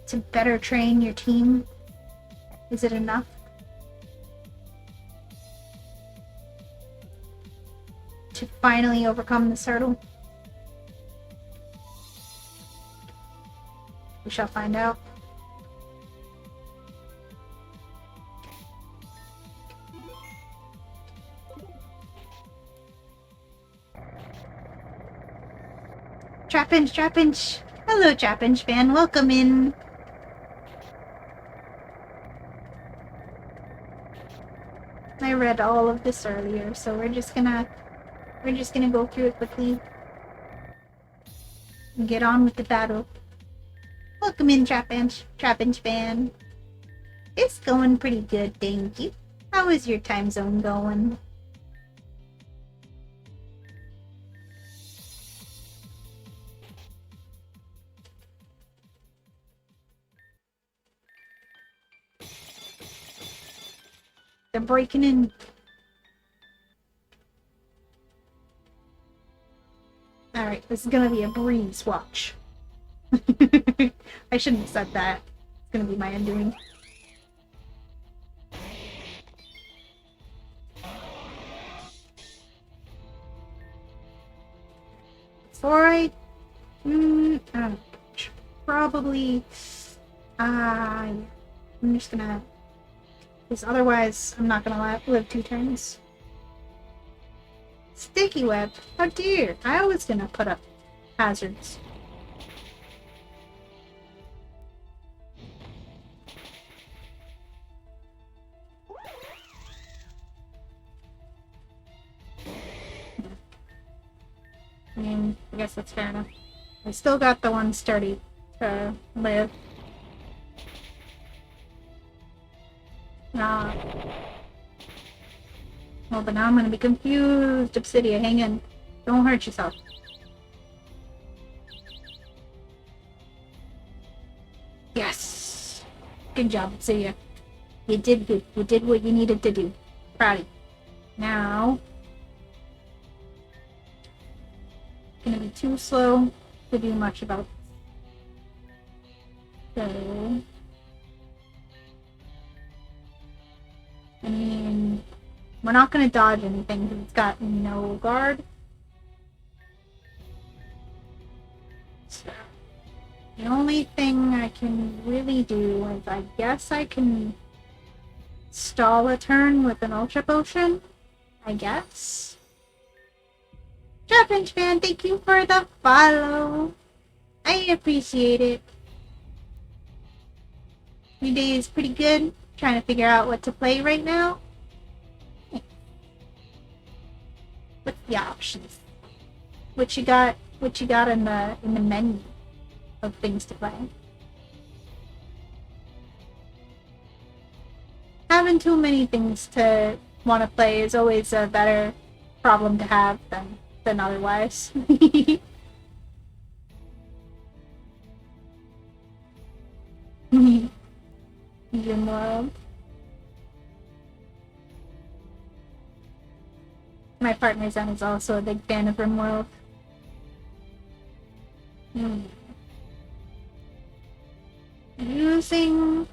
to better train your team? Is it enough? To finally overcome this hurdle? We shall find out. Trapinch, Trapinch! Hello, Trapinch fan. Welcome in. I read all of this earlier, so we're just gonna go through it quickly and get on with the battle. Welcome in, Trapinch fan. It's going pretty good, thank you. How is your time zone going? They're breaking in. Alright, this is gonna be a breeze, watch. I shouldn't have said that. It's gonna be my undoing. Before I don't know, probably I'm just gonna, because otherwise I'm not gonna live 2 turns. Sticky web. Oh dear, I was gonna put up hazards. I mean, I guess that's fair enough. I still got the one sturdy to live. Nah. Well, but now I'm gonna be confused. Obsidia, hang in. Don't hurt yourself. Yes! Good job, Obsidia. You did good. You did what you needed to do. Proud of you. Now... gonna be too slow to do much about this. So... I mean... we're not gonna dodge anything because it's got no guard. So... the only thing I can really do is I guess I can stall a turn with an Ultra Potion. I guess. Trapinch fan, thank you for the follow. I appreciate it. Your day is pretty good. Trying to figure out what to play right now. What's the options? What you got in the menu of things to play? Having too many things to want to play is always a better problem to have than otherwise. Rimworld. My partner Zen is also a big fan of Rimworld. Using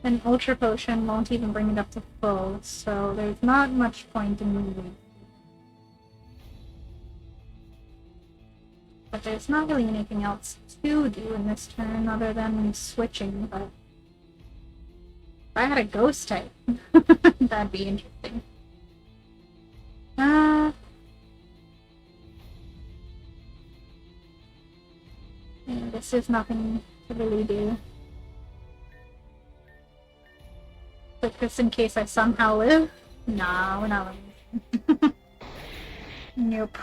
an Ultra Potion won't even bring it up to full, so there's not much point in moving. But there's not really anything else to do in this turn other than switching, but if I had a ghost type, that'd be interesting. Yeah, this is nothing to really do. But just in case I somehow live? Nah, we're not living. Nope.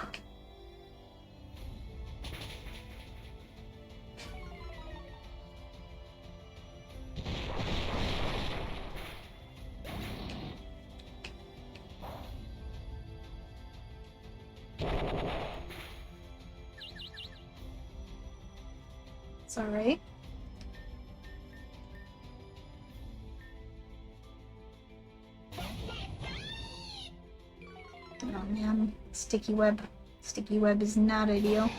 It's alright. Oh man, sticky web. Sticky web is not ideal.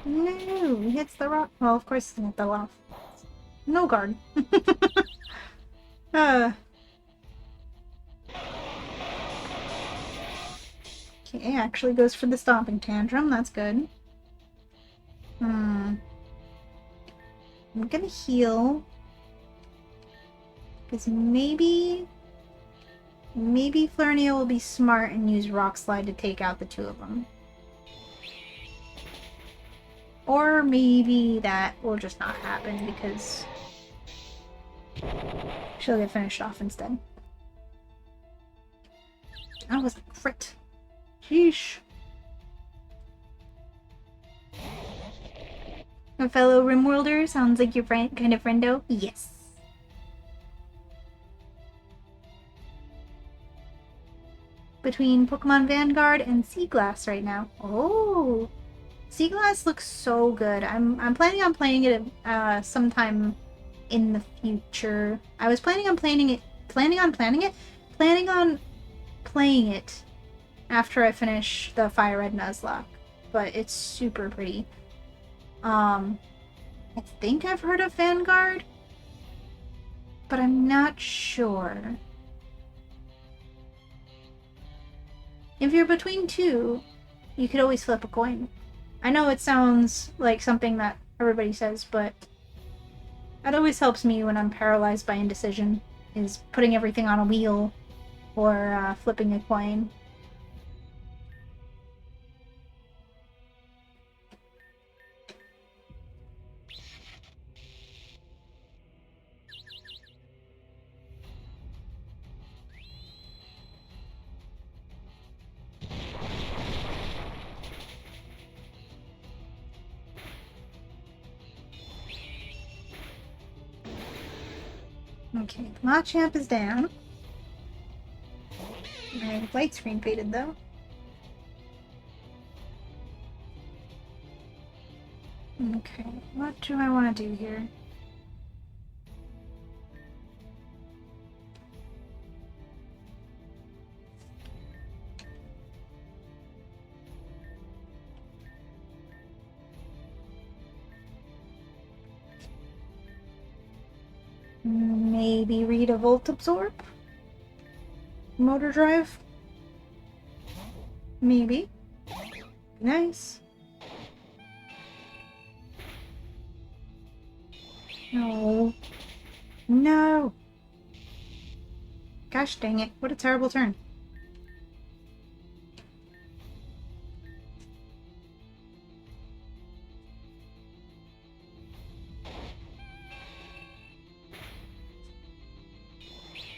No, he hits the rock. Well, of course he hit the rock. No guard. Okay, actually goes for the stomping tantrum. That's good. I'm gonna heal. Because maybe Flurnia will be smart and use Rock Slide to take out the two of them. Or maybe that will just not happen because she'll get finished off instead. That was a crit. Sheesh. A fellow Rimworlder sounds like your friend, kind of friendo. Yes. Between Pokemon Vanguard and Sea Glass right now. Oh, Sea Glass looks so good. I'm planning on playing it sometime in the future. I was planning on playing it after I finish the Fire Red Nuzlocke, but it's super pretty. I think I've heard of Vanguard, but I'm not sure. If you're between two, you could always flip a coin. I know it sounds like something that everybody says, but that always helps me when I'm paralyzed by indecision, is putting everything on a wheel or flipping a coin. Okay, Machamp is down. My light screen faded though. Okay, what do I want to do here? Maybe read a Volt Absorb? Motor Drive? Maybe. Nice. No. No! Gosh dang it, what a terrible turn.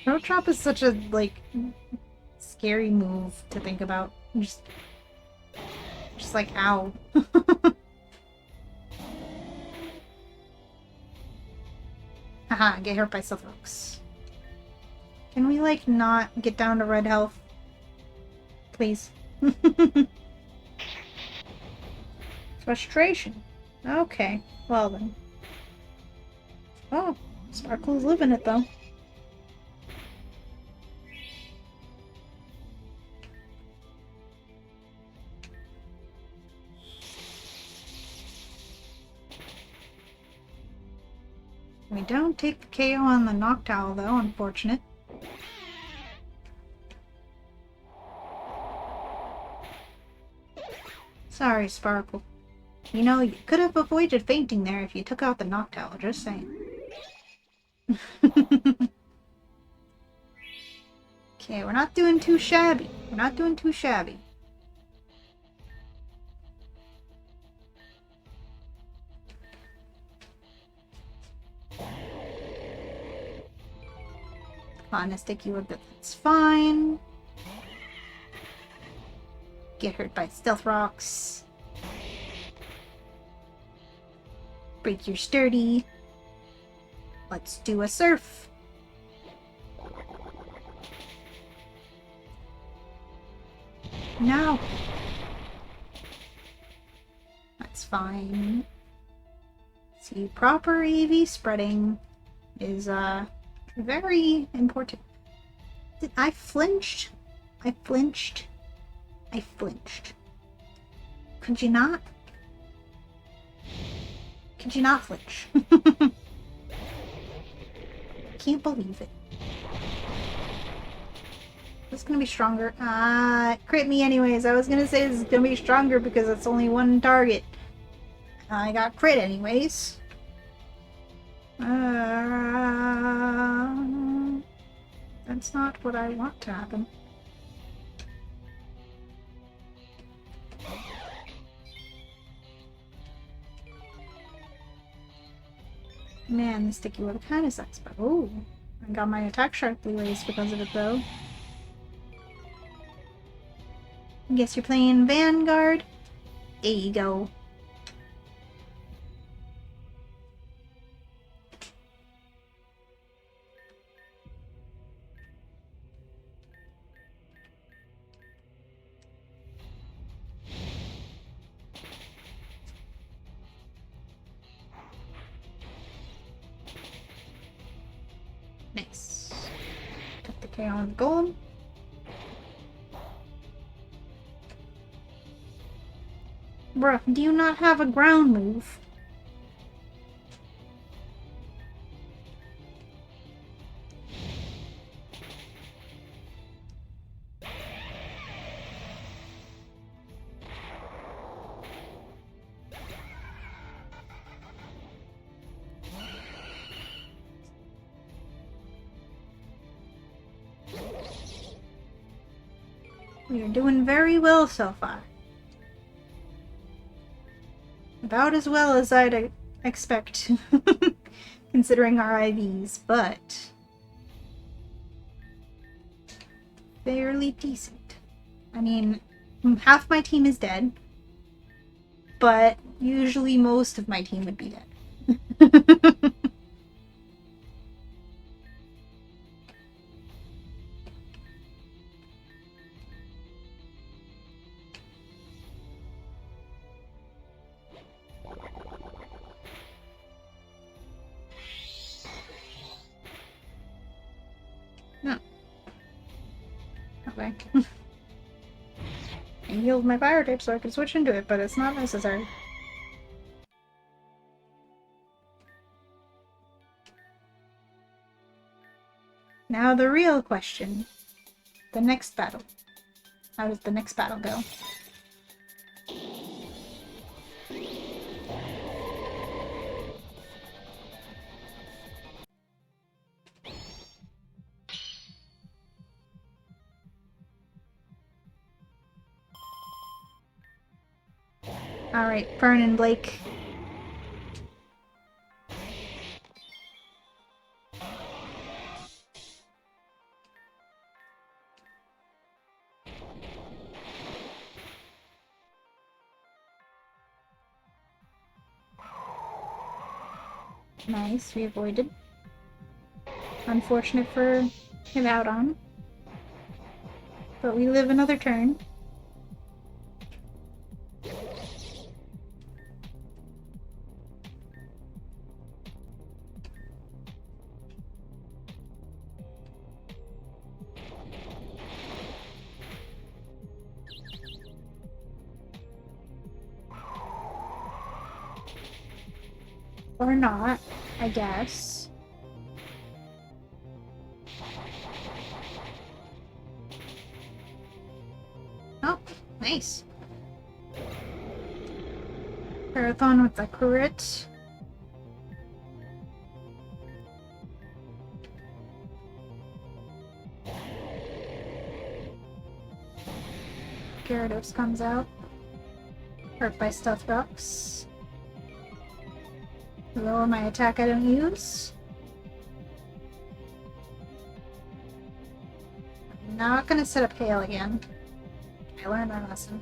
Throat chop is such a, like, scary move to think about. Just like, ow. Haha, get hurt by stealth rocks. Can we, like, not get down to red health? Please. Frustration. Okay, well then. Oh, Sparkle's living it though. We don't take the KO on the Noctowl though, unfortunate. Sorry, Sparkle. You know, you could have avoided fainting there if you took out the Noctowl, just saying. Okay, we're not doing too shabby. We're not doing too shabby. On a sticky with it, that's fine. Get hurt by stealth rocks. Break your sturdy. Let's do a surf. No. That's fine. See, proper EV spreading is very important. I flinched. I flinched. I flinched. Could you not? Could you not flinch? Can't believe it. This is gonna be stronger. Crit me anyways. I was gonna say this is gonna be stronger because it's only one target. I got crit anyways. That's not what I want to happen. Man, the sticky web kind of sucks, but oh, I got my attack sharply raised because of it though. I guess you're playing Vanguard? There you go. Nice. Got the KO on the golem. Bruh, do you not have a ground move? We are doing very well so far. About as well as I'd expect, considering our IVs, but fairly decent. I mean, half my team is dead, but usually most of my team would be dead. No. Okay. I healed my fire type so I could switch into it, but it's not necessary. Now the real question. The next battle. How does the next battle go? Alright, Fern and Blake. Nice, we avoided. Unfortunate for him out on. But we live another turn. Or not, I guess. Oh, nice. Marathon with the crit. Gyarados comes out. Hurt by Stealth Rocks. Lower my attack I don't use. I'm not gonna set up Hail again. I learned my lesson.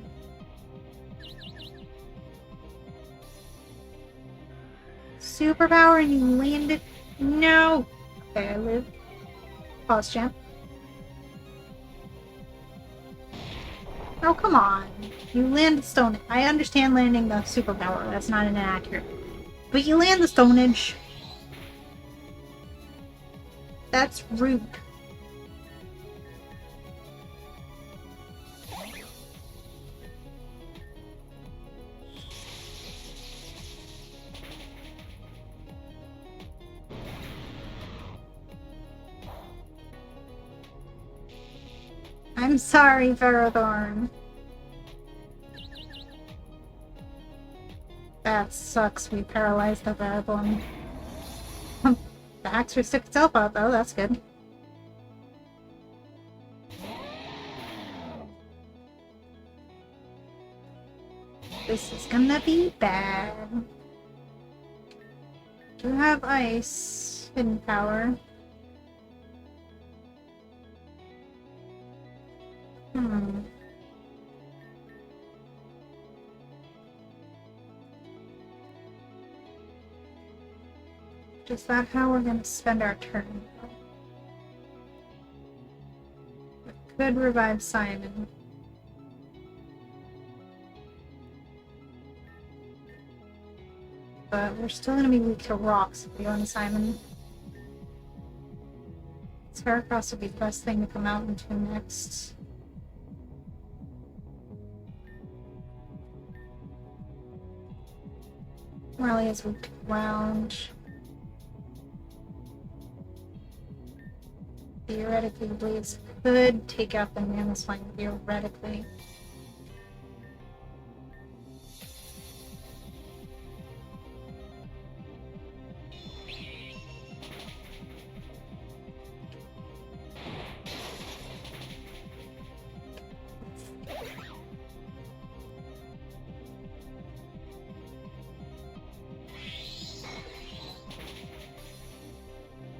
Superpower and you landed. No! Okay, I live. Pause champ. Oh, come on. You land the stone. I understand landing the superpower. That's not inaccurate. But you land the Stone Edge. That's rude. I'm sorry, Ferrothorn. That sucks. We paralyzed the Ferrothorn. The axe took itself out, though. That's good. This is gonna be bad. Do have ice. Hidden power. Is that how we're gonna spend our turn? It could revive Simon. But we're still gonna be weak to rocks if we go into Simon. Sparrowcross would be the best thing to come out into next. Marley is weak to ground. Theoretically, Blades could take out the Mammoth theoretically.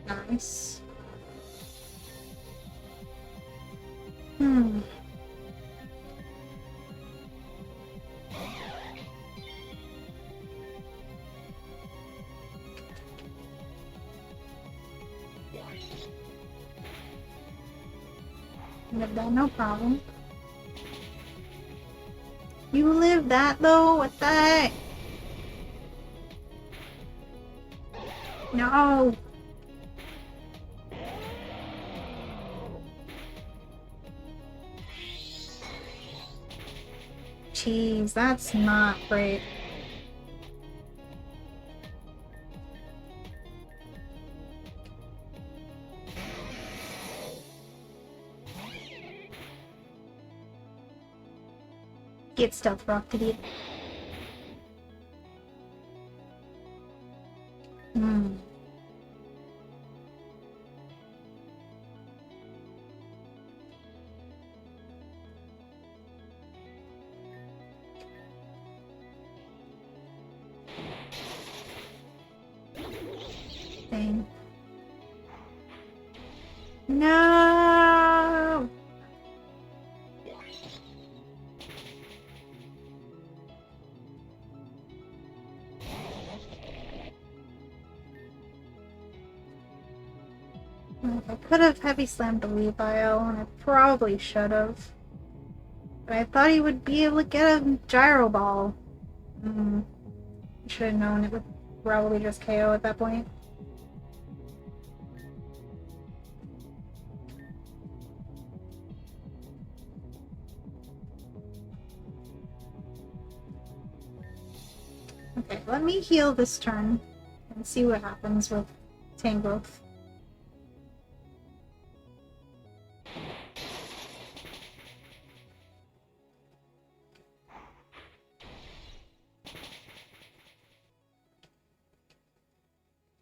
Nice. Live that, no problem. You live that though? What the heck? No! Jeez, that's not great. Get Stealth Rock, idiot. Thing. No! I could have heavy slammed the Weavile, and I probably should have. But I thought he would be able to get a gyro ball. I should have known it would probably just KO at that point. Okay, let me heal this turn and see what happens with Tangrowth.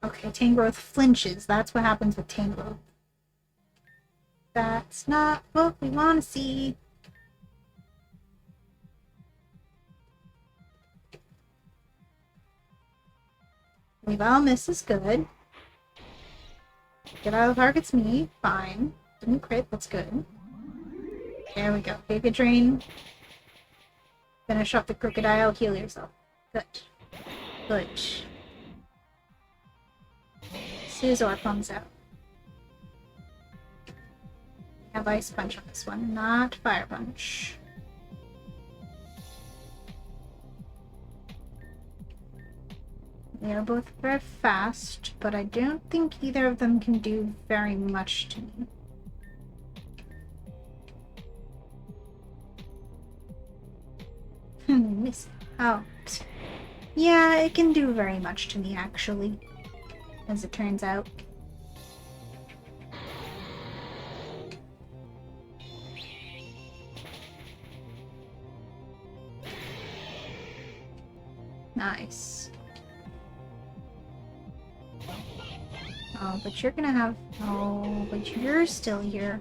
Okay, Tangrowth flinches. That's what happens with Tangrowth. That's not what we want to see. Weavile miss is good. Get out of the target's me. Fine. Didn't crit. That's good. There we go. Take a drain. Finish off the crocodile. Heal yourself. Good. Good. Scizor comes out. Have Ice Punch on this one, not Fire Punch. They are both very fast, but I don't think either of them can do very much to me. Miss out. Yeah, it can do very much to me, actually, as it turns out. Nice. Oh, but you're gonna have... Oh, but you're still here.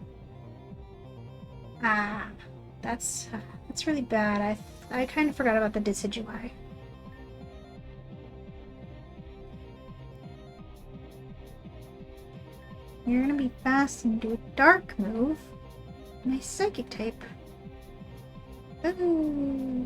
Ah, that's really bad. I kind of forgot about the Decidueye. You're gonna be fast and do a dark move. My psychic type. Ooh.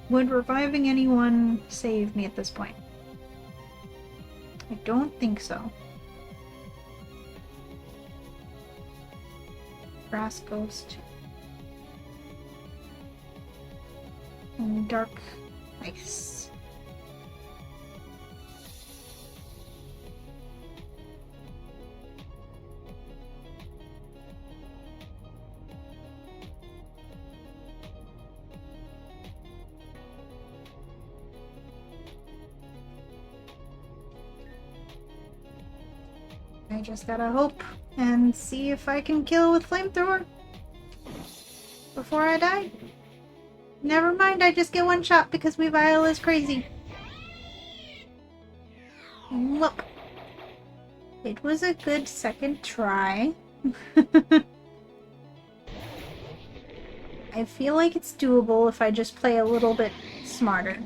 Would reviving anyone save me at this point? I don't think so. Grass Ghost. And Dark Ice. I just gotta hope and see if I can kill with Flamethrower before I die. Never mind, I just get one shot because Weavile is crazy. Whoop. It was a good second try. I feel like it's doable if I just play a little bit smarter.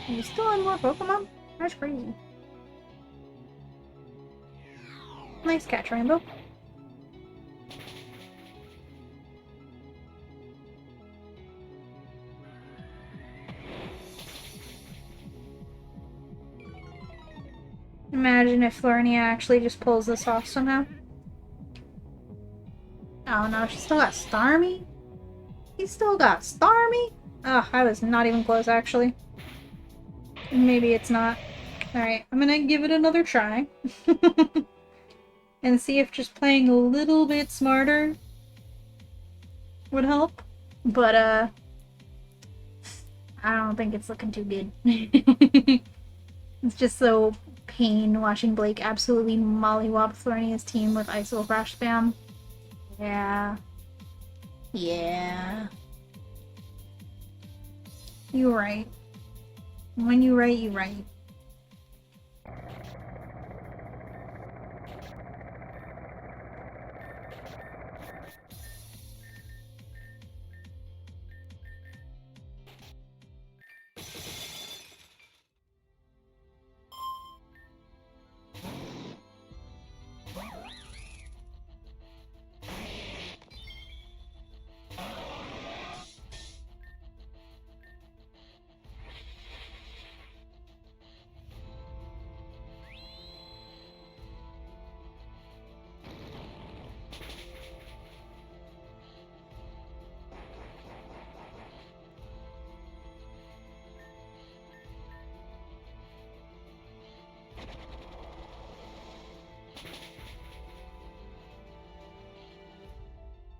You still have more Pokemon? That's crazy. Nice catch, Rainbow. Imagine if Flornia actually just pulls this off somehow. Oh no, she still got Starmie? He still got Starmie? Oh, I was not even close actually. Maybe it's not. Alright, I'm gonna give it another try. And see if just playing a little bit smarter would help. But, I don't think it's looking too good. It's just so pain watching Blake absolutely mollywop Flornia's team with ISO Crash spam. Yeah. Yeah. You're right. When you write, you write.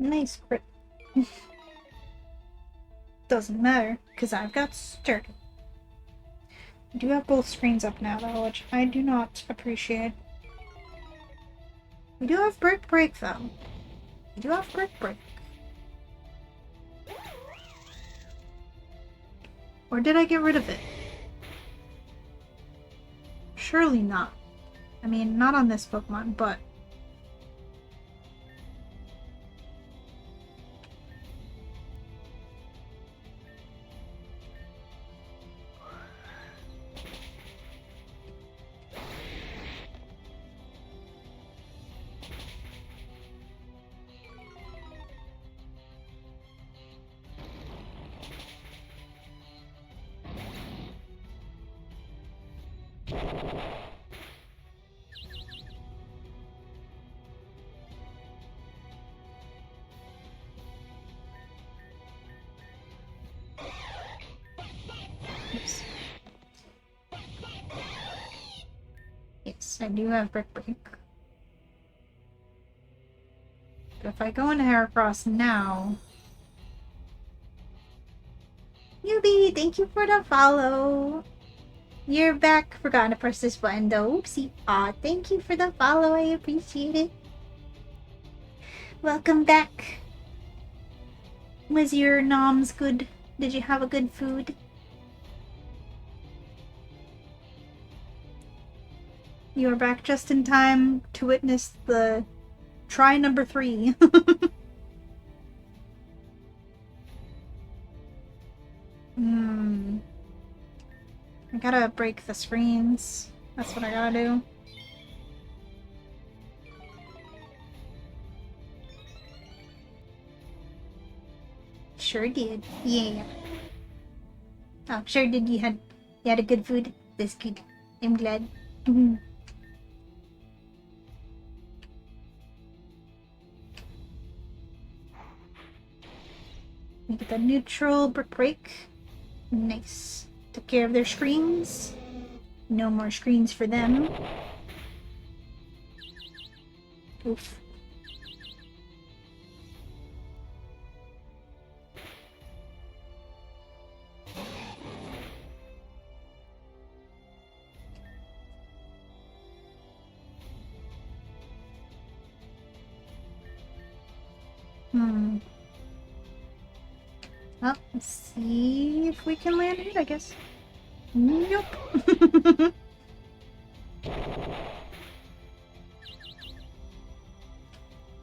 Nice crit. Doesn't matter, because I've got sturdy. I do have both screens up now, though, which I do not appreciate. We do have Brick Break, though. We do have Brick Break. Or did I get rid of it? Surely not. I mean, not on this Pokemon, but... Oops. Yes, I do have Brick Break. But if I go into Heracross now... Newbie, thank you for the follow! You're back. Forgot to press this button though. Oopsie. Aw, thank you for the follow. I appreciate it. Welcome back. Was your noms good? Did you have a good food? You are back just in time to witness the try number 3. I gotta break the screens. That's what I gotta do. Sure did. Yeah. Oh, sure did. You had a good food. That's good. I'm glad. We get the neutral Brick Break. Nice. Took care of their screens. No more screens for them. Oof. Well, let's see if we can land it, I guess. Nope.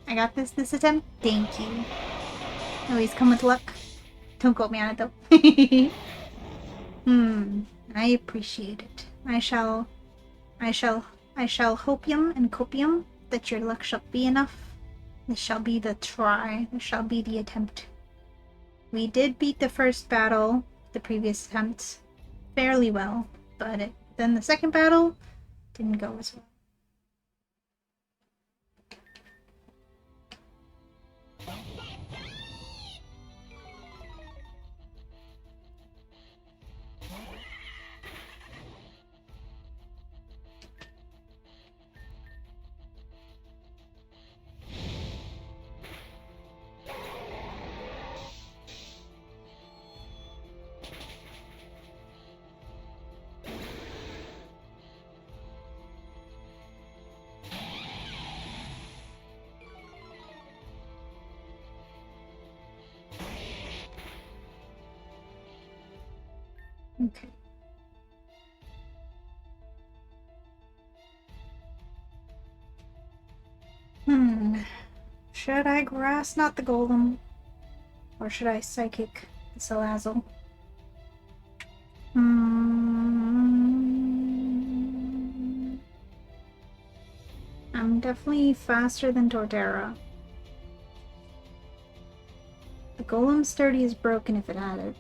I got this attempt. Thank you. Always come with luck. Don't quote me on it though. I appreciate it. I shall hopium and copium that your luck shall be enough. This shall be the try. This shall be the attempt. We did beat the first battle, the previous attempt, fairly well, but then the second battle didn't go as well. Okay. Should I grass not the golem? Or should I psychic the Salazzle? I'm definitely faster than Torterra. The golem sturdy is broken if it had it.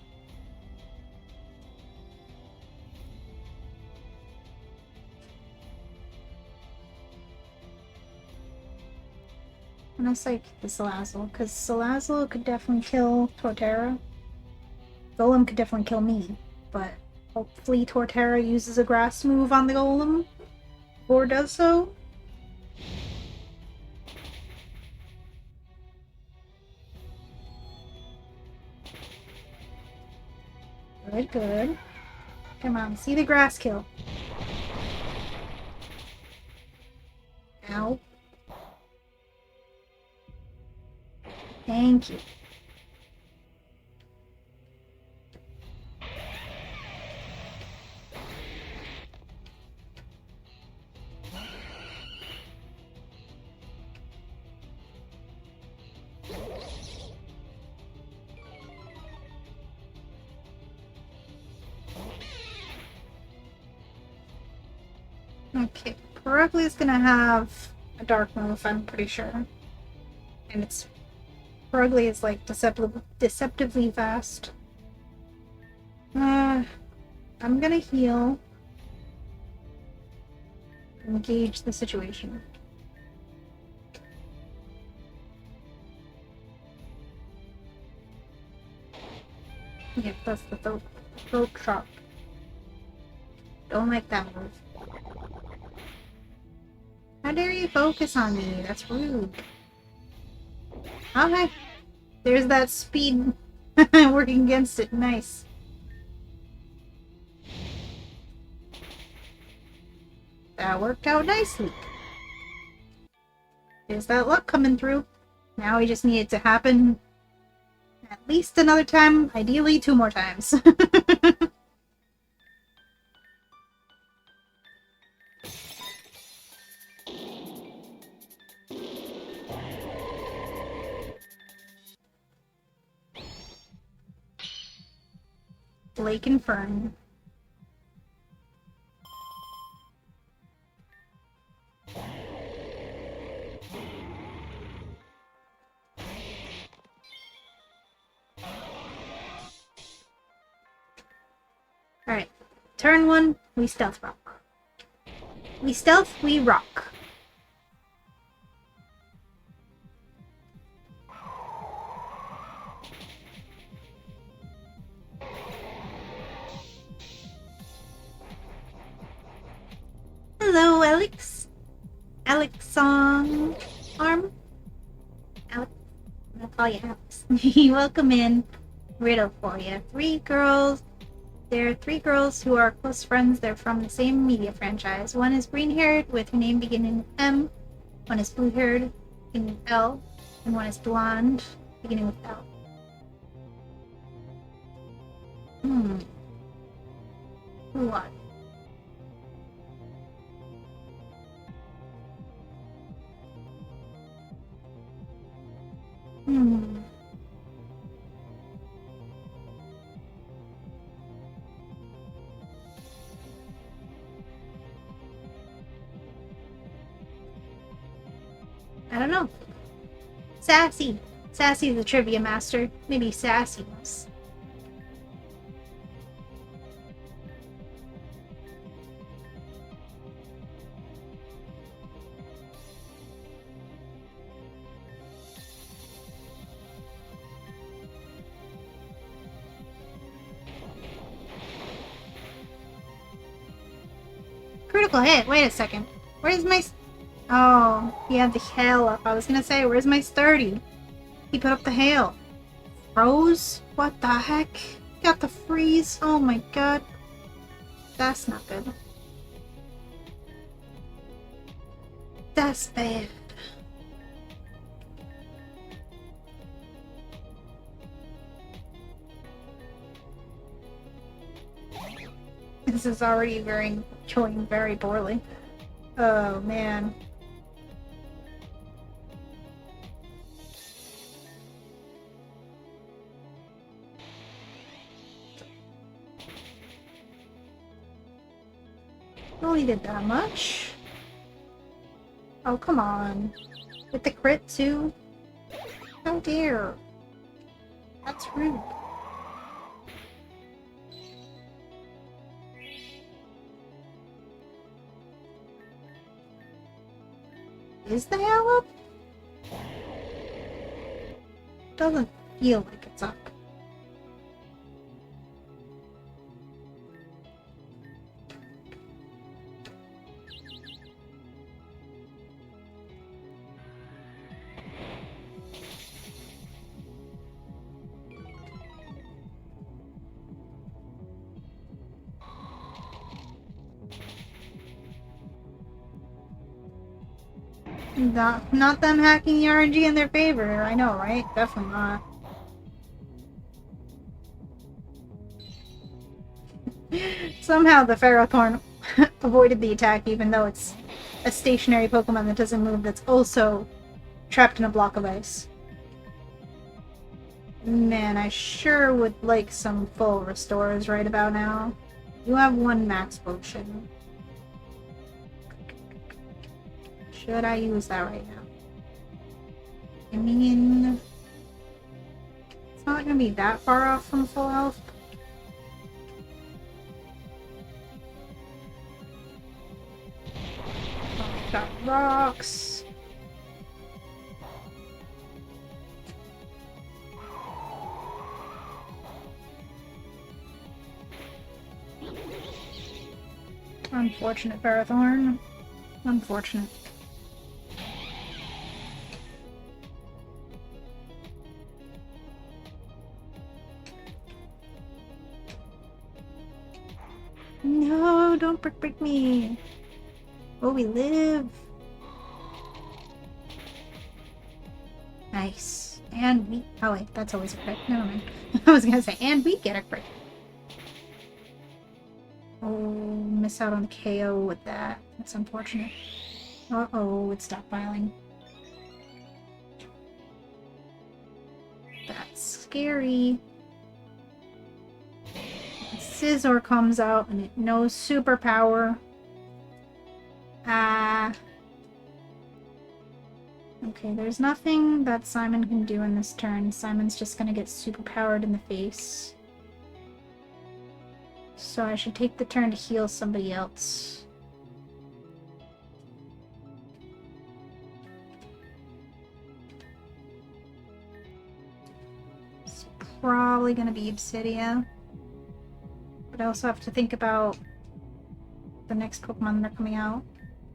I'm gonna psychic the Salazzle, because Salazzle could definitely kill Torterra. Golem could definitely kill me, but hopefully Torterra uses a grass move on the Golem, or does so. Good, good. Come on, see the grass kill. Ow. Thank you. Okay, Perugly is gonna have a dark move, I'm pretty sure. And it's Perugly is like deceptively fast. I'm gonna heal. Engage the situation. Yeah, that's the throat chop. Don't like that move. How dare you focus on me? That's rude. Okay. There's that speed working against it. Nice. That worked out nicely. There's that luck coming through. Now we just need it to happen at least another time, ideally 2 more times. Blake and Fern. Alright. Turn 1, we stealth rock. We stealth, we rock. Hello, Alex. Alex on arm. Alex. I'm gonna call you Alex. Welcome in. Riddle for you. 3 girls. There are 3 girls who are close friends. They're from the same media franchise. One is green-haired with her name beginning with M. One is blue-haired beginning with L. And one is blonde beginning with L. Who are? I don't know. Sassy. Sassy the trivia master. Maybe Sassy knows. Critical hit. Wait a second. Where's my... Oh, he had the hail up. I was gonna say, where's my sturdy? He put up the hail. Froze? What the heck? Got the freeze? Oh my god. That's not good. That's bad. This is already going very poorly. Oh man. Only did that much. Oh come on. With the crit too? How dare. That's rude. Is the hail up? Doesn't feel like it's up. Not them hacking the RNG in their favor. I know, right? Definitely not. Somehow the Ferrothorn avoided the attack, even though it's a stationary Pokemon that doesn't move that's also trapped in a block of ice. Man, I sure would like some full restores right about now. You have one max potion. Should I use that right now? I mean, it's not gonna be that far off from full health. Oh, got rocks. Unfortunate, Ferrothorn. Unfortunate. No, don't break me. Oh, we live. Nice. And we... Oh, wait, that's always a crit. Never mind. I was gonna say, and we get a crit. Oh, miss out on the KO with that. That's unfortunate. Uh-oh, it's stockpiling. That's scary. Scizor comes out and it knows superpower. Okay, there's nothing that Simon can do in this turn. Simon's just gonna get superpowered in the face. So I should take the turn to heal somebody else. It's probably gonna be Obsidia. But I also have to think about the next Pokemon that are coming out,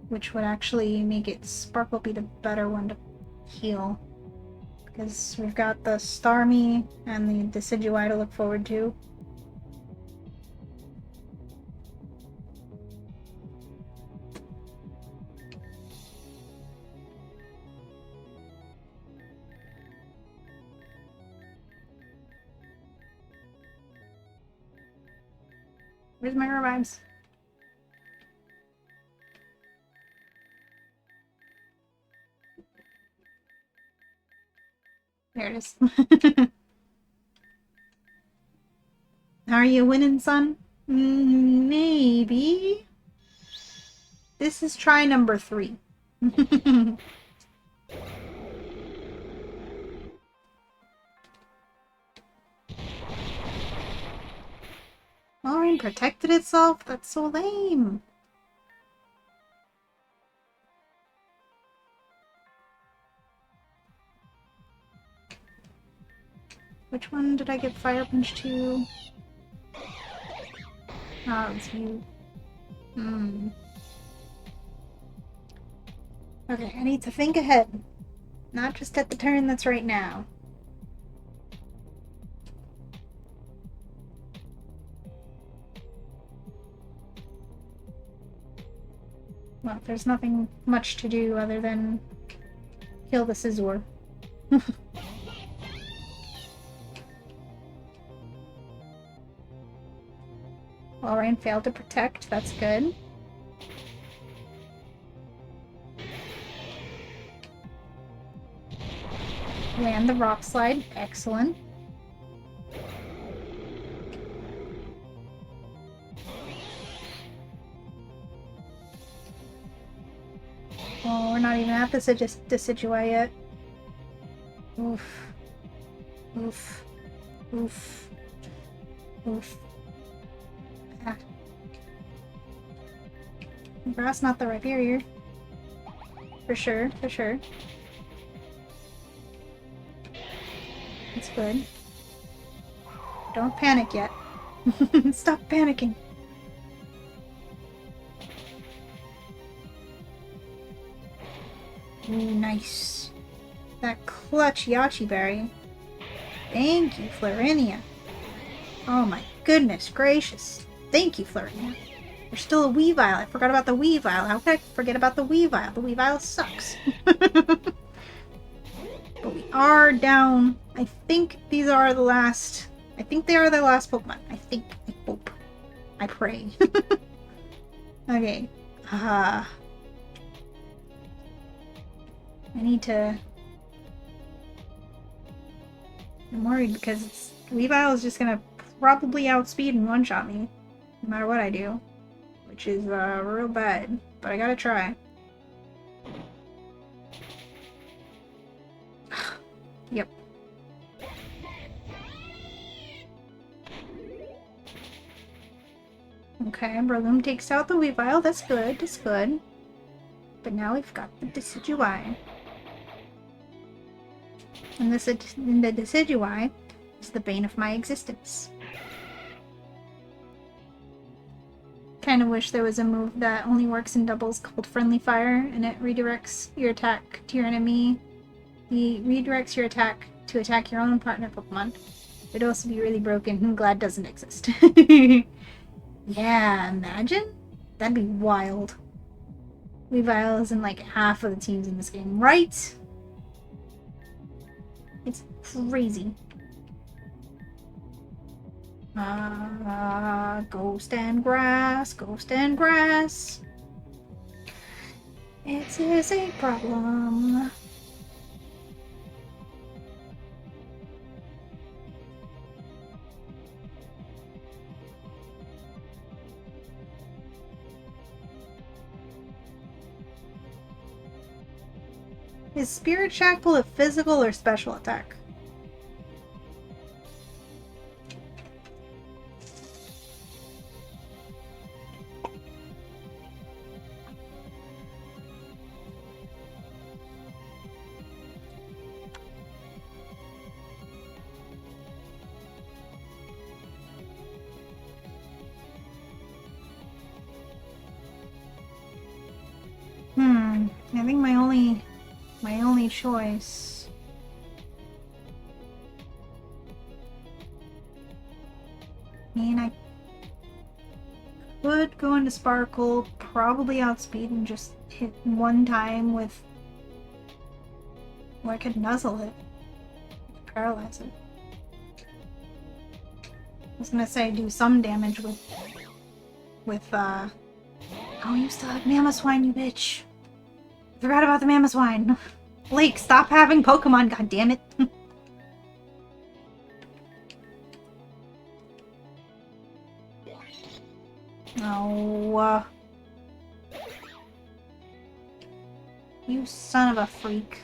which would actually make it Sparkle be the better one to heal. Because we've got the Starmie and the Decidueye to look forward to. Where's my revives? There it is. Are you winning, son? Maybe. This is try number 3. Maureen protected itself? That's so lame. Which one did I get Fire Punch to? Oh, it's you. Okay, I need to think ahead. Not just at the turn that's right now. Well, there's nothing much to do other than kill the Scizor. Walrein failed to protect, that's good. Land the Rock Slide, excellent. Oh, we're not even at the Decidueye yet. Oof. Oof. Oof. Oof. Ah. Grass not the right barrier. For sure, for sure. It's good. Don't panic yet. Stop panicking. Ooh, nice. That clutch Yachi Berry. Thank you, Florinia. Oh my goodness gracious. Thank you, Florinia. There's still a Weavile. I forgot about the Weavile. How could I forget about the Weavile? The Weavile sucks. But we are down. I think these are the last. I think they are the last Pokemon. I think. I hope. I pray. Okay. I need to. I'm worried because Weavile is just gonna probably outspeed and one-shot me, no matter what I do, which is real bad. But I gotta try. Yep. Okay, Breloom takes out the Weavile. That's good. That's good. But now we've got the Decidueye. And the Decidueye is the bane of my existence. Kind of wish there was a move that only works in doubles called Friendly Fire, and it redirects your attack to your enemy. It redirects your attack to attack your own partner Pokemon. It'd also be really broken. I'm glad it doesn't exist. Yeah, imagine? That'd be wild. Weavile is in like half of the teams in this game, right? It's crazy. Ghost and grass, ghost and grass. It is a problem. Is Spirit Shackle a physical or special attack? I think my only choice. I mean, I could go into Sparkle, probably outspeed and just hit one time with. Or I could nuzzle it. Paralyze it. I was gonna say do some damage with oh, you still have Mamoswine, you bitch. Forgot about the Mamoswine. Blake, stop having Pokemon, god damn it. Oh. You son of a freak.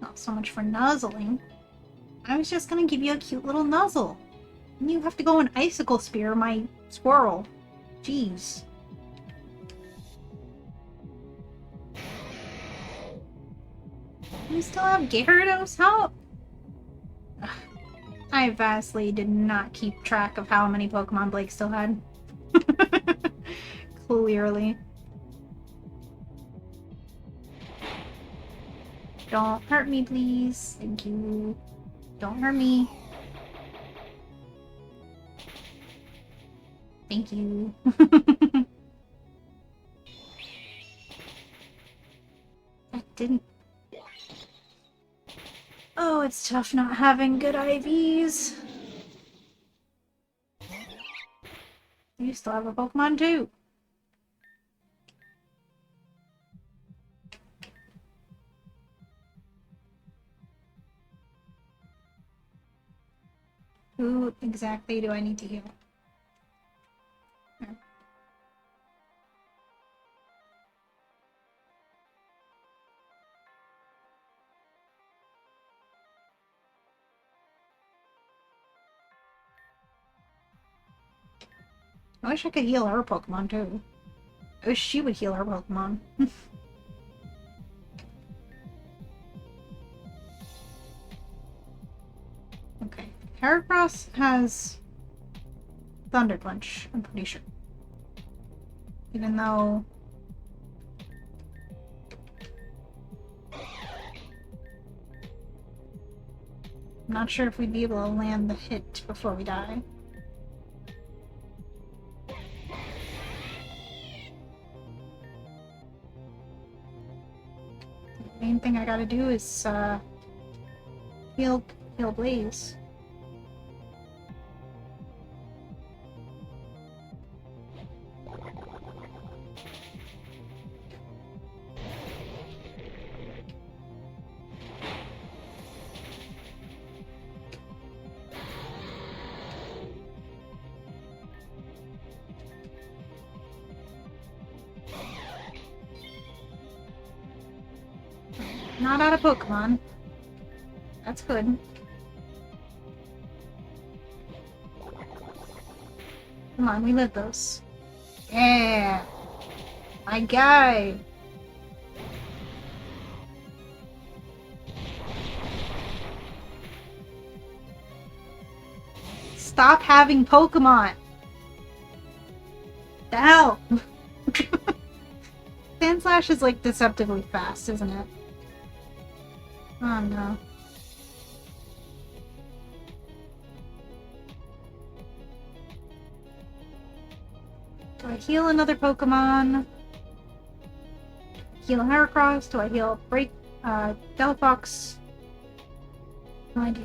Not so much for nuzzling. I was just gonna give you a cute little nuzzle. And you have to go and Icicle Spear my squirrel. Jeez. You still have Gyarados? How? Ugh. I vastly did not keep track of how many Pokemon Blake still had. Clearly. Don't hurt me, please. Thank you. Don't hurt me. Thank you. That didn't... Oh, it's tough not having good IVs. You still have a Pokemon too. Who exactly do I need to heal? Here. I wish I could heal her Pokemon too. I wish she would heal her Pokemon. Okay. Heracross has Thunder Punch, I'm pretty sure. Even though I'm not sure if we'd be able to land the hit before we die. The main thing I gotta do is heal Blaze. Not out of Pokemon. That's good. Come on, we live those. Yeah! My guy! Stop having Pokemon! The hell? Sandslash is like deceptively fast, isn't it? Oh no. Do I heal another Pokemon? Heal Heracross? Do I heal Delphox? No, I do.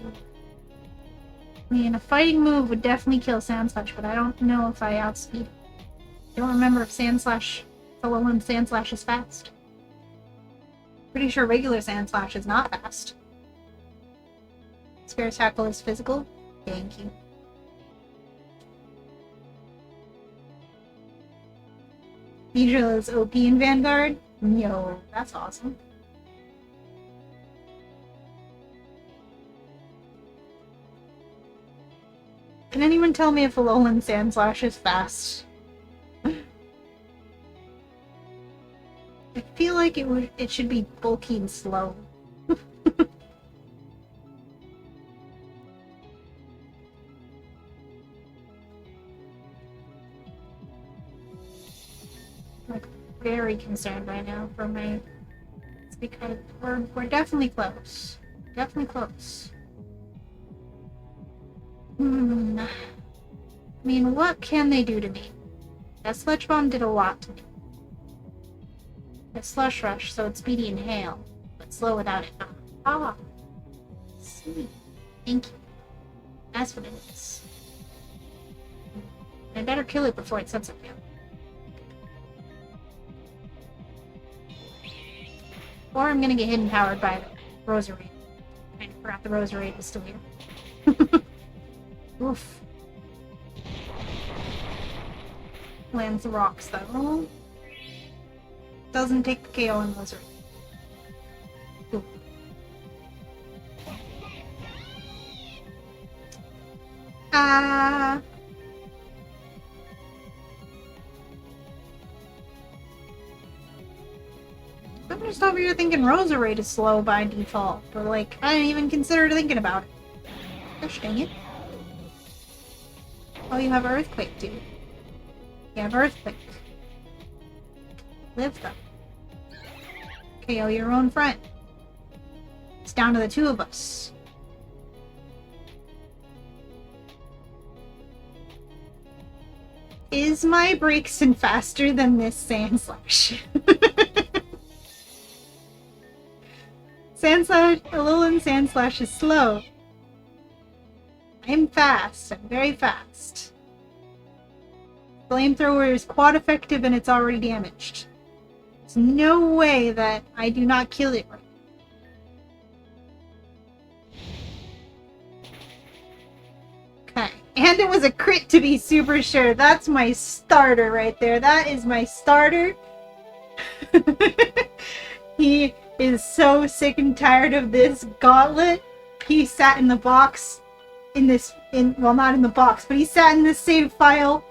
I mean, a fighting move would definitely kill Sandslash, but I don't know if I outspeed it. I don't remember if Alolan Sandslash is fast. Pretty sure regular Sandslash is not fast. Spare Tackle is physical? Thank you. Beedrill is OP in Vanguard? Yo, that's awesome. Can anyone tell me if Alolan Sandslash is fast? I feel like it should be bulky and slow. Like very concerned right now for my. It's because we're definitely close. Definitely close. I mean, what can they do to me? That Sludge Bomb did a lot to me. A Slush Rush, so it's speedy and hail, but slow without it. Ah, sweet. Thank you. That's what it is. I better kill it before it sets up now. Or I'm gonna get hidden powered by the Rosary. I forgot the Rosary was still here. Oof. Lands the rocks though. Doesn't take the KO in Blizzard. Cool. I'm just over here thinking Roserade is slow by default, but like, I didn't even consider thinking about it. Gosh dang it. Oh, you have Earthquake too. You have Earthquake. Live them. KO your own friend. It's down to the two of us. Is my Breakson faster than this Sandslash? Alolan Sandslash is slow. I'm fast. I'm very fast. Flamethrower is quad effective and it's already damaged. There's no way that I do not kill it right. Okay. And it was a crit to be super sure. That's my starter right there. That is my starter. He is so sick and tired of this gauntlet. He sat in the box well, not in the box, but he sat in this save file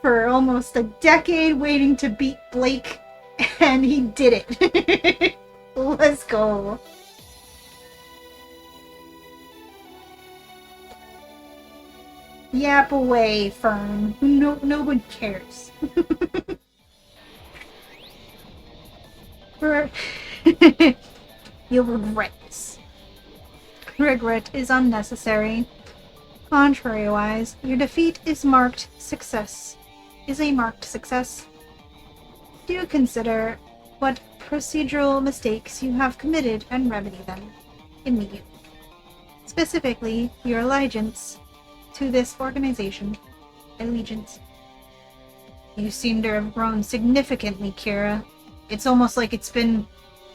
for almost a decade waiting to beat Blake, and he did it. Let's go. Yap away, Fern. No one cares. You'll regret this. regret is unnecessary. Contrary-wise, your defeat is marked success. Is a marked success. Do consider what procedural mistakes you have committed and remedy them immediately. Specifically, your allegiance to this organization. Allegiance. You seem to have grown significantly, Kira. It's almost like it's been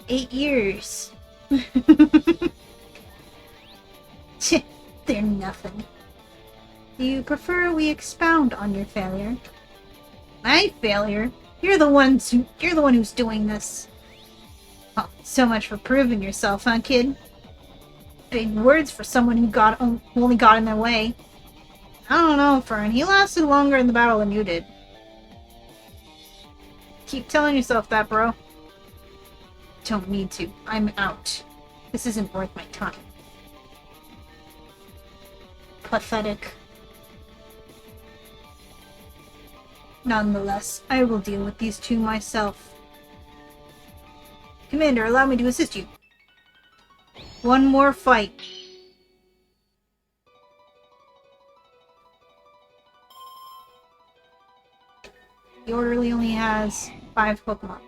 8 years. They're nothing. Do you prefer we expound on your failure? My failure? You're the one who's doing this. Oh, so much for proving yourself, huh, kid? Big words for someone who only got in their way. I don't know, Fern. He lasted longer in the battle than you did. Keep telling yourself that, bro. Don't need to. I'm out. This isn't worth my time. Pathetic. Nonetheless, I will deal with these two myself. Commander, allow me to assist you. One more fight. The Orderly only has 5 Pokemon.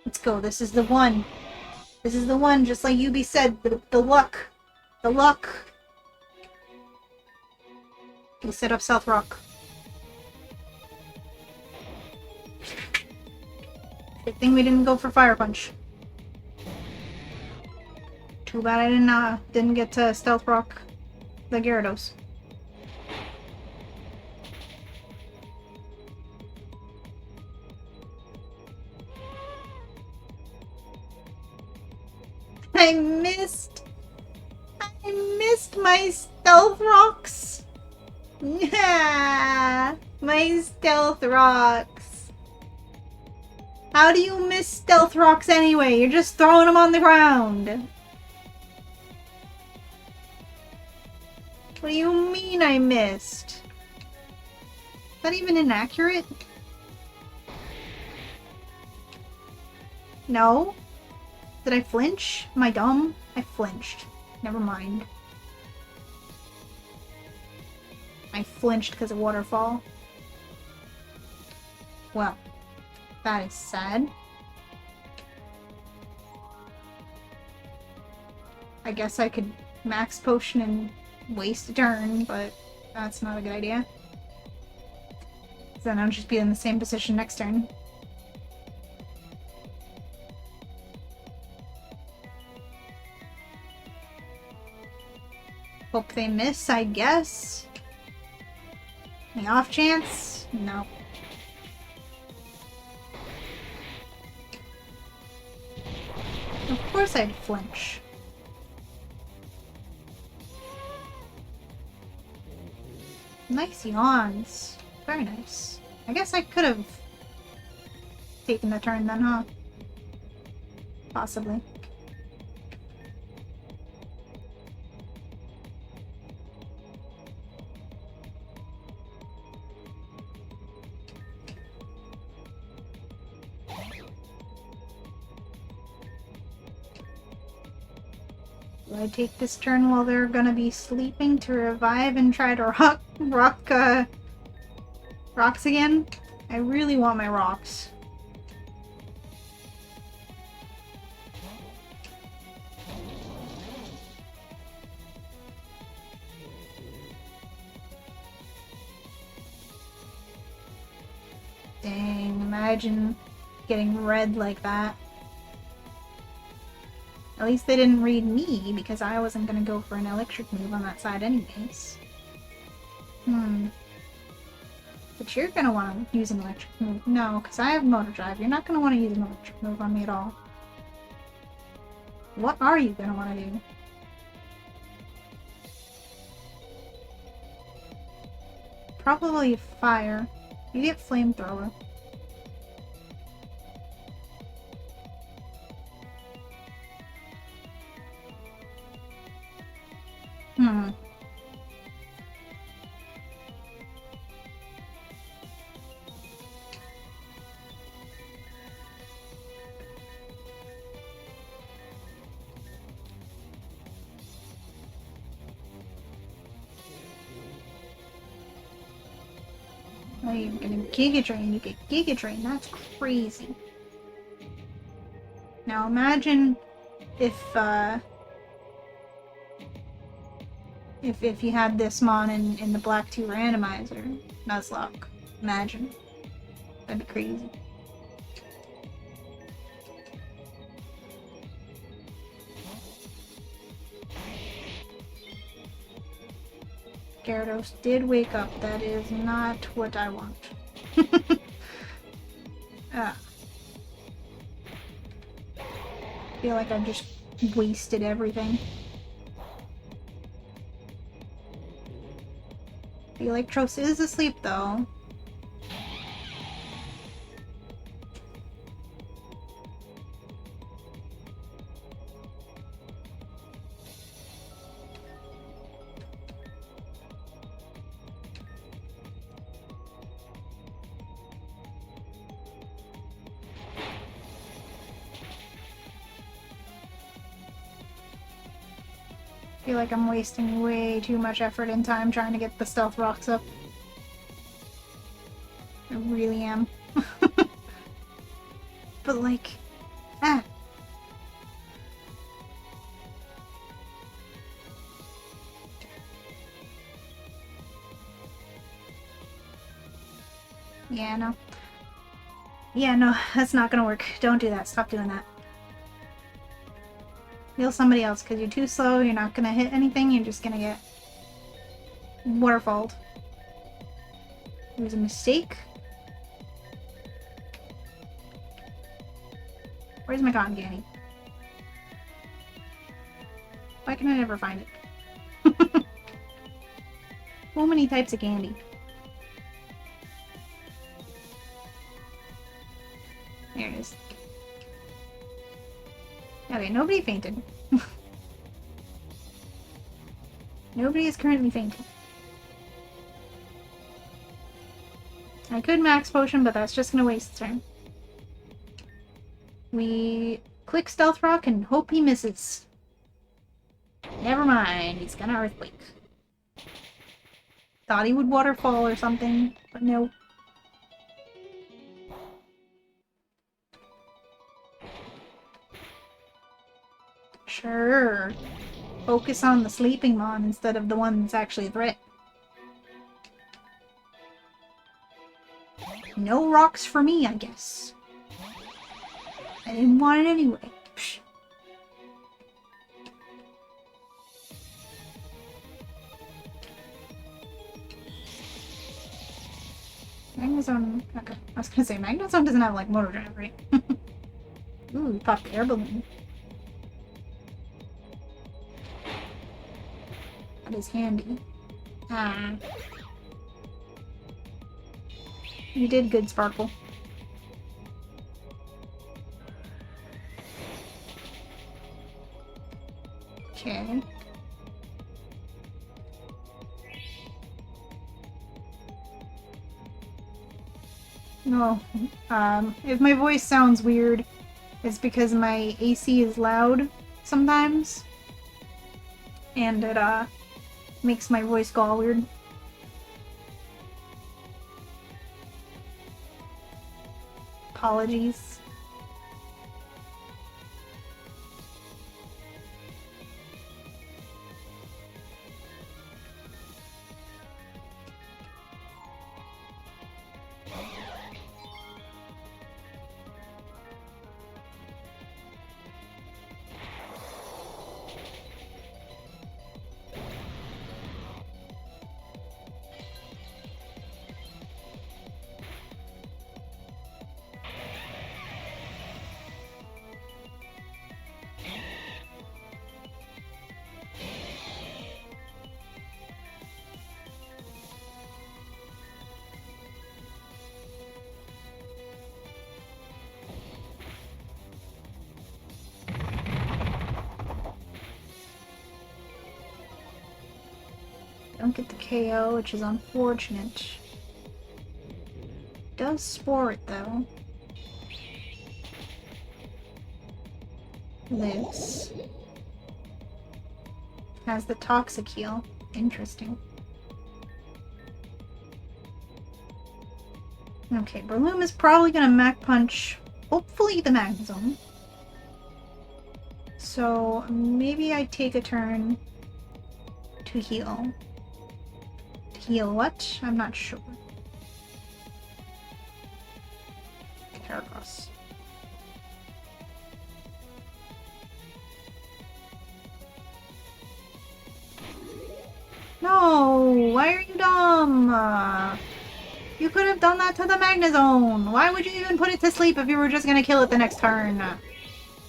Let's go. This is the one. This is the one, just like Yubi said. The luck. The luck. We set up South Rock. Good thing we didn't go for Fire Punch. Too bad I didn't get to Stealth Rock the Gyarados. I missed my Stealth Rocks. Yeah, my Stealth Rocks. How do you miss Stealth Rocks anyway? You're just throwing them on the ground. What do you mean I missed? Is that even inaccurate? No? Did I flinch? Am I dumb? I flinched. Never mind. I flinched because of waterfall. Well, that is sad. I guess I could max potion and waste a turn, but that's not a good idea. Then I'll just be in the same position next turn. Hope they miss, I guess. Any off chance? No. Of course I'd flinch. Nice yawns. Very nice. I guess I could have taken the turn then, huh? Possibly. Do I take this turn while they're gonna be sleeping to revive and try to rocks again? I really want my rocks. Dang, imagine getting red like that. At least they didn't read me, because I wasn't gonna go for an electric move on that side anyways. But you're gonna want to use an electric move. No, because I have motor drive. You're not gonna want to use an electric move on me at all. What are you gonna want to do? Probably fire. You get flamethrower. Oh, you're gonna Giga Drain. You get Giga Drain. That's crazy. Now imagine if you had this mon in the Black 2 randomizer, Nuzlocke. Imagine. That'd be crazy. Gyarados did wake up. That is not what I want. Ah. Feel like I've just wasted everything. The Electros is asleep though. I feel like I'm wasting way too much effort and time trying to get the stealth rocks up. I really am. But like, ah. Yeah, no. Yeah, no, that's not gonna work. Don't do that. Stop doing that. Heal somebody else, because you're too slow, you're not gonna hit anything, you're just gonna get waterfalled. It was a mistake. Where's my cotton candy? Why can I never find it? So many types of candy. There it is. Okay, nobody fainted. Nobody is currently fainting. I could max potion, but that's just gonna waste time. We click Stealth Rock and hope he misses. Never mind, he's gonna Earthquake. Thought he would Waterfall or something, but no. Sure. Focus on the sleeping mon instead of the one that's actually a threat. No rocks for me, I guess. I didn't want it anyway. Psh. Magnezone... Okay, I was gonna say, Magnezone doesn't have, like, Motor Drive, right? Ooh, popped air balloon. That is handy. Ah. You did good, Sparkle. Okay. No. If my voice sounds weird, it's because my AC is loud sometimes. And it, makes my voice go all weird. Apologies. Don't get the KO, which is unfortunate. Does Spore it, though. Lives. Has the Toxic Heal. Interesting. Okay, Breloom is probably gonna Mach Punch, hopefully the Magnezone. So maybe I take a turn to heal. To heal what? I'm not sure. Caragos. No! Why are you dumb? You could have done that to the Magnezone! Why would you even put it to sleep if you were just gonna kill it the next turn?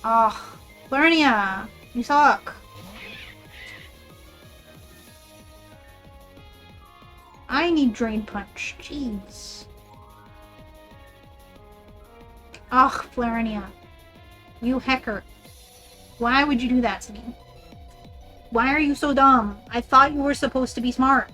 Ugh. Florinia! You suck. I need Drain Punch. Jeez. Ugh, Florinia. You hecker. Why would you do that to me? Why are you so dumb? I thought you were supposed to be smart.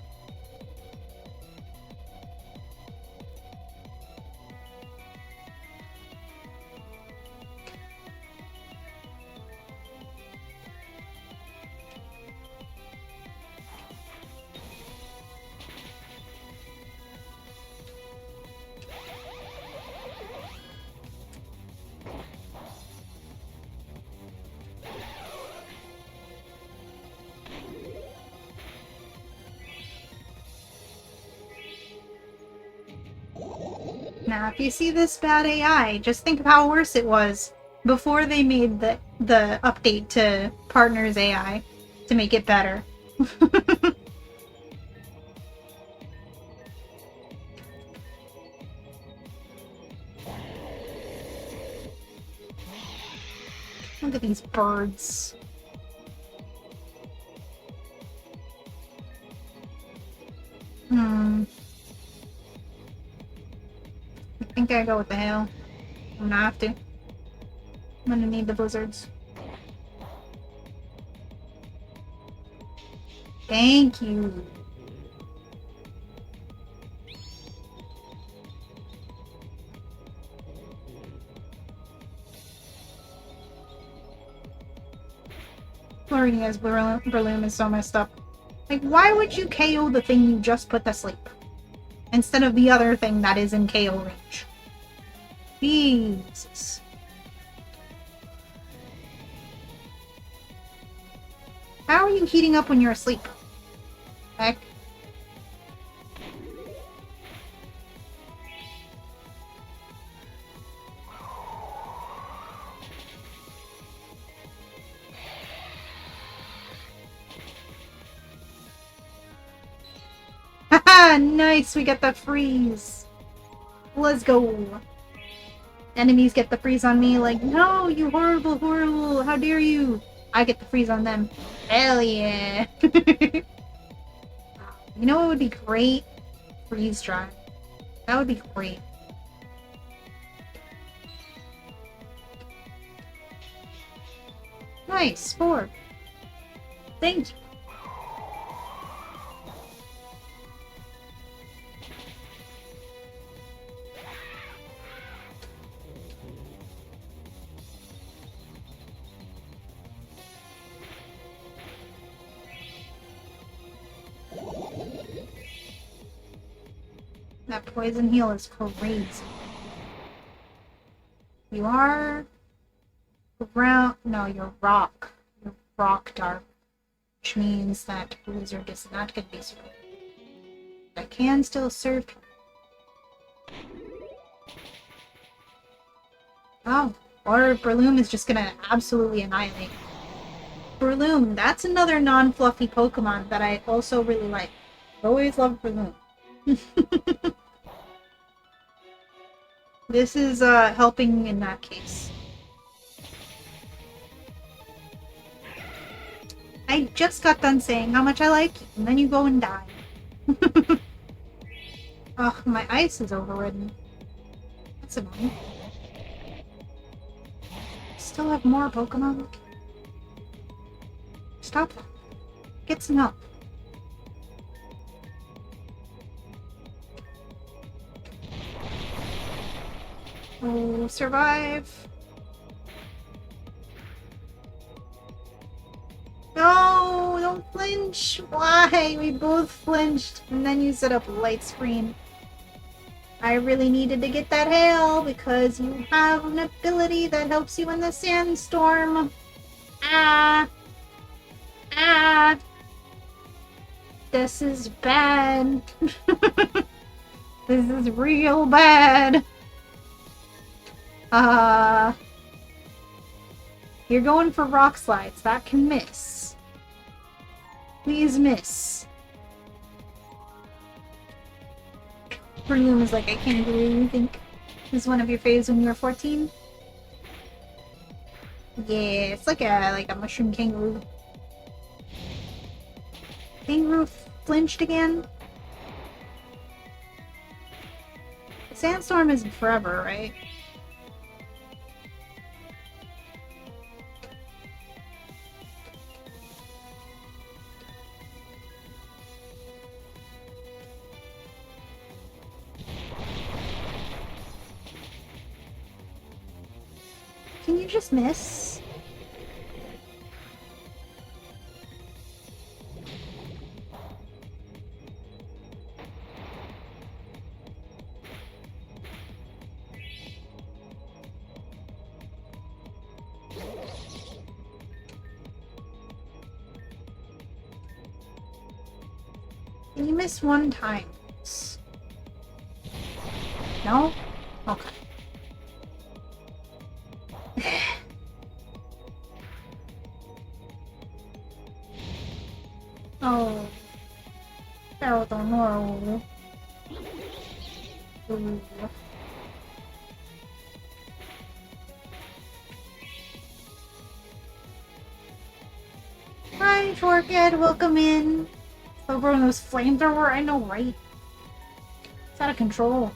Now, if you see this bad AI, just think of how worse it was before they made the update to Partners AI to make it better. Look at these birds. I think I go with the hail. I'm gonna have to. I'm gonna need the blizzards. Thank you. Floridia's Breloom is so messed up. Like, why would you KO the thing you just put to sleep? Instead of the other thing that is in KO range. Jesus. How are you heating up when you're asleep? Heck. Haha! Nice! We get the freeze! Let's go! Enemies get the freeze on me, like, no, you horrible, horrible, how dare you! I get the freeze on them. Hell yeah! You know what would be great? Freeze dry. That would be great. Nice, 4. Thank you. That poison heal is crazy. You are ground. No, you're rock. You're rock dark, which means that Blizzard is not going to be served. I can still serve. Oh, or Breloom is just going to absolutely annihilate. Breloom, that's another non-fluffy Pokemon that I also really like. I've always loved Breloom. This is helping in that case. I just got done saying how much I like you, and then you go and die. Ugh, my ice is overridden. That's annoying. Still have more Pokemon? Stop that. Get some help. Oh, survive. No, don't flinch. Why? We both flinched. And then you set up a light screen. I really needed to get that hail because you have an ability that helps you in the sandstorm. Ah! Ah! This is bad. This is real bad. You're going for rock slides. That can miss. Please miss. Breloom is like, I can't believe you think this is one of your faves when you were 14. Yeah, it's like a mushroom kangaroo. Kangaroo flinched again. The sandstorm isn't forever, right? Can you just miss? Can you miss one time? No? Okay. Oh. I don't know. Ooh. Hi, Forkhead, welcome in. Over on those flamethrower, I know, right? It's out of control.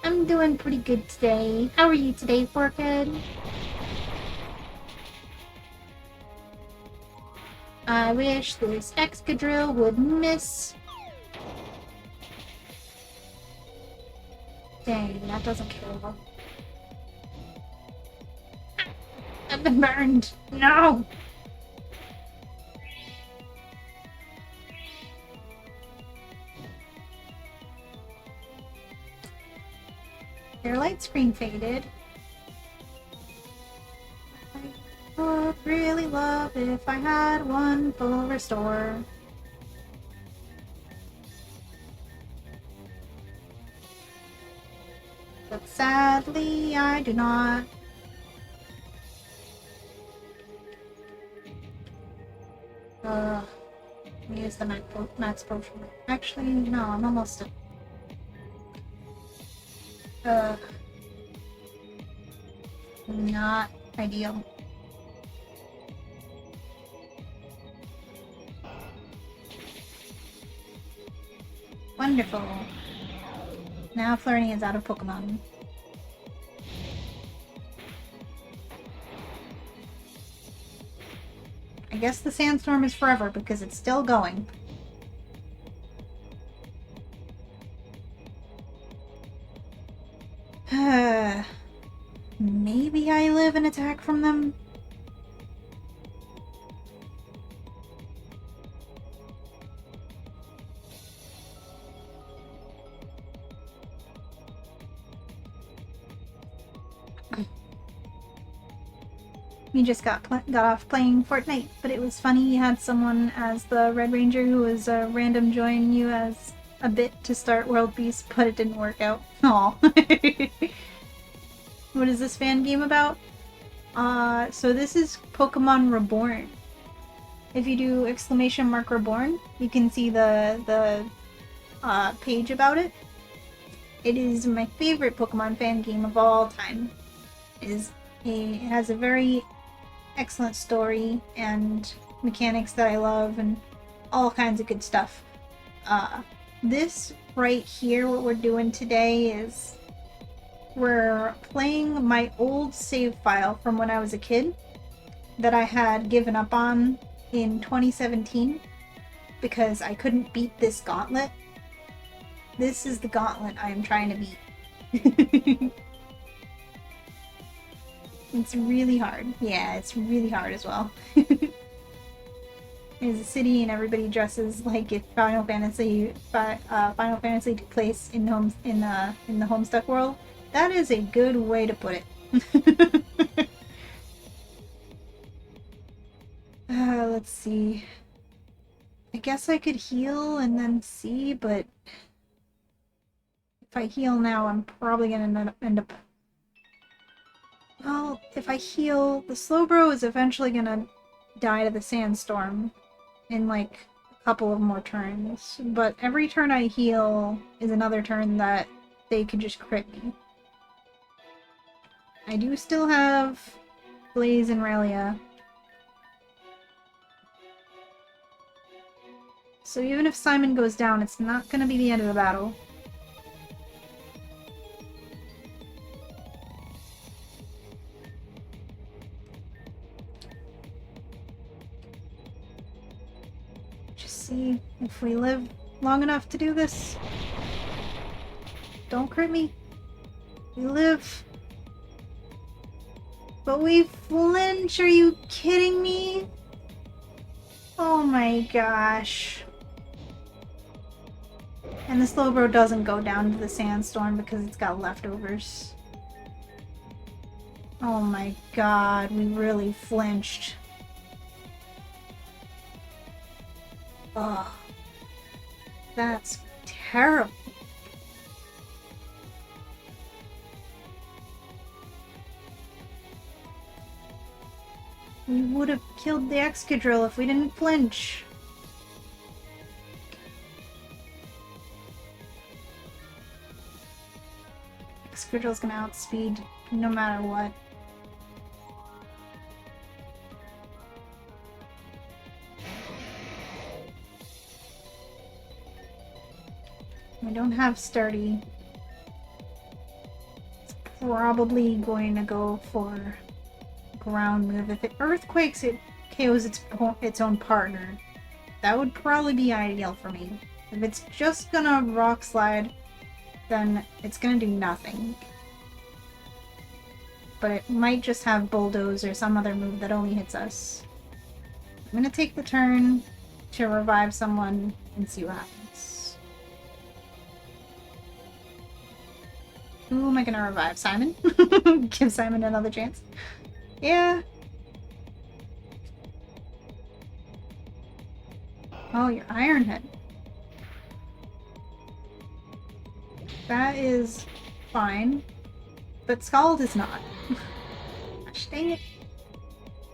I'm doing pretty good today. How are you today, Forkhead? I wish this Excadrill would miss. Dang, that doesn't kill. I've been burned. No! Their light screen faded. I would really love if I had one full restore. But sadly, I do not. Let me use the max potion. Actually, no, I'm almost done. Not ideal. Wonderful. Now Flirting is out of Pokemon. I guess the sandstorm is forever because it's still going. Maybe I live an attack from them? You just got off playing Fortnite, but it was funny. You had someone as the Red Ranger who was a random join you as a bit to start World Beast, but it didn't work out. Aw. What is this fan game about? So this is Pokemon Reborn. If you do !Reborn, you can see the page about it. It is my favorite Pokemon fan game of all time. It has a very excellent story and mechanics that I love and all kinds of good stuff. This right here, what we're doing today is we're playing my old save file from when I was a kid that I had given up on in 2017 because I couldn't beat this gauntlet. This is the gauntlet I am trying to beat. It's really hard. Yeah, it's really hard as well. is a city and everybody dresses like if Final Fantasy took place in the Homestuck world. That is a good way to put it. Let's see. I guess I could heal and then see, but if I heal now, I'm probably gonna end up. Well, if I heal, the Slowbro is eventually gonna die to the sandstorm in like a couple of more turns. But every turn I heal is another turn that they could just crit me. I do still have Blaze and Relia. So even if Simon goes down, it's not gonna be the end of the battle. Just see if we live long enough to do this. Don't crit me. We live. But we flinch, are you kidding me? Oh my gosh. And the Slowbro doesn't go down to the sandstorm because it's got leftovers. Oh my god, we really flinched. Ugh. That's terrible. We would have killed the Excadrill if we didn't flinch. Excadrill's gonna outspeed no matter what. I don't have Sturdy. It's probably going to go for ground move. If it earthquakes, it KOs its own partner. That would probably be ideal for me. If it's just gonna rock slide, then it's gonna do nothing. But it might just have bulldoze or some other move that only hits us. I'm gonna take the turn to revive someone and see what happens. Who am I gonna revive? Simon? Give Simon another chance. Yeah. Oh, you're Ironhead. That is fine. But Scald is not. Gosh dang it.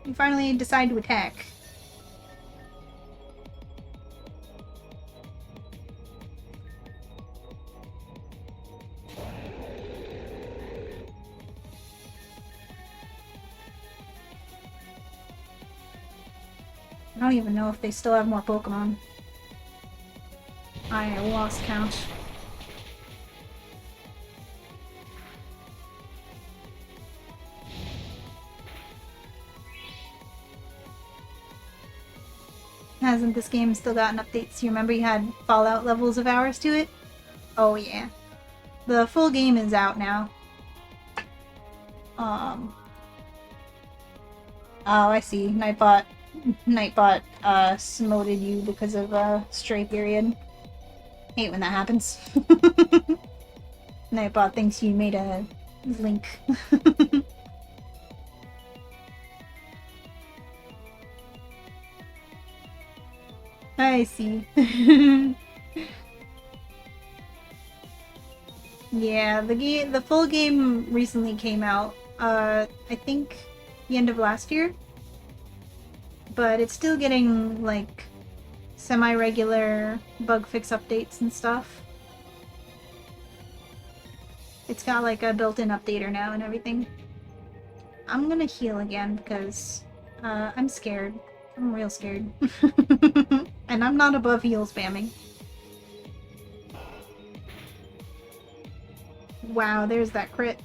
You finally decide to attack. I don't even know if they still have more Pokemon. I lost count. Hasn't this game still gotten updates? You remember you had Fallout levels of hours to it? Oh yeah. The full game is out now. Oh, I see. Nightbot smoted you because of stray period. Hate when that happens. Nightbot thinks you made a link. I see. Yeah, the full game recently came out. I think the end of last year. But it's still getting like semi-regular bug fix updates and stuff. It's got like a built-in updater now and everything. I'm gonna heal again because I'm scared. I'm real scared. And I'm not above heal spamming. Wow, there's that crit.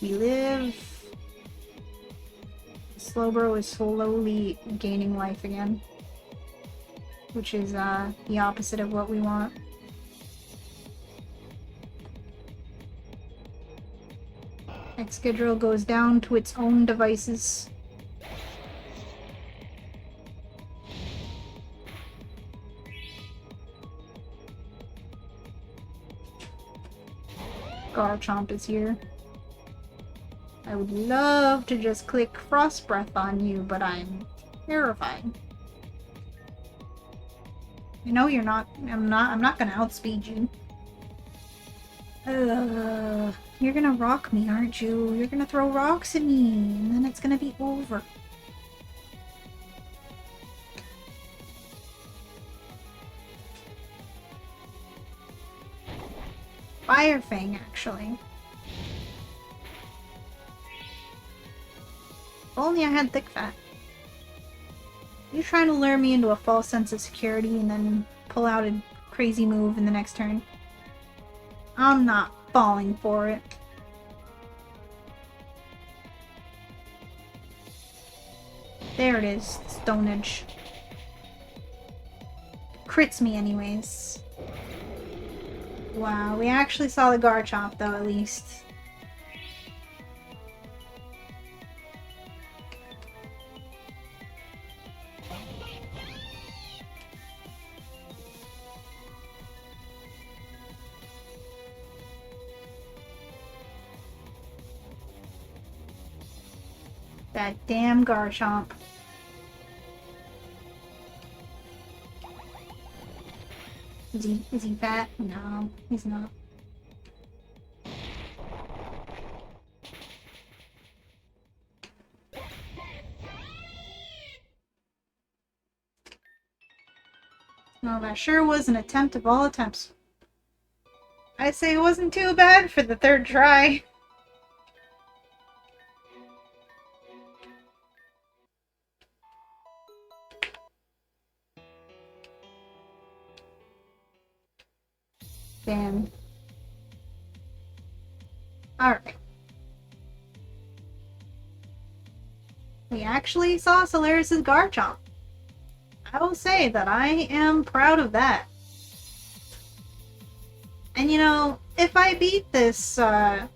We live. Slowbro is slowly gaining life again. Which is the opposite of what we want. I Excadrill goes down to its own devices. Garchomp is here. I would love to just click Frost Breath on you, but I'm terrified. You know you're not. I'm not gonna outspeed you. You're gonna rock me, aren't you? You're gonna throw rocks at me, and then it's gonna be over. Fire Fang, actually. If only I had Thick Fat. You're trying to lure me into a false sense of security and then pull out a crazy move in the next turn. I'm not falling for it. There it is, Stone Edge. Crits me anyways. Wow, we actually saw the Garchomp though, at least. That damn Garchomp. Is he fat? No, he's not. No, that sure was an attempt of all attempts. I'd say it wasn't too bad for the third try. Damn. Alright. We actually saw Solaris' Garchomp. I will say that I am proud of that. And you know, if I beat this on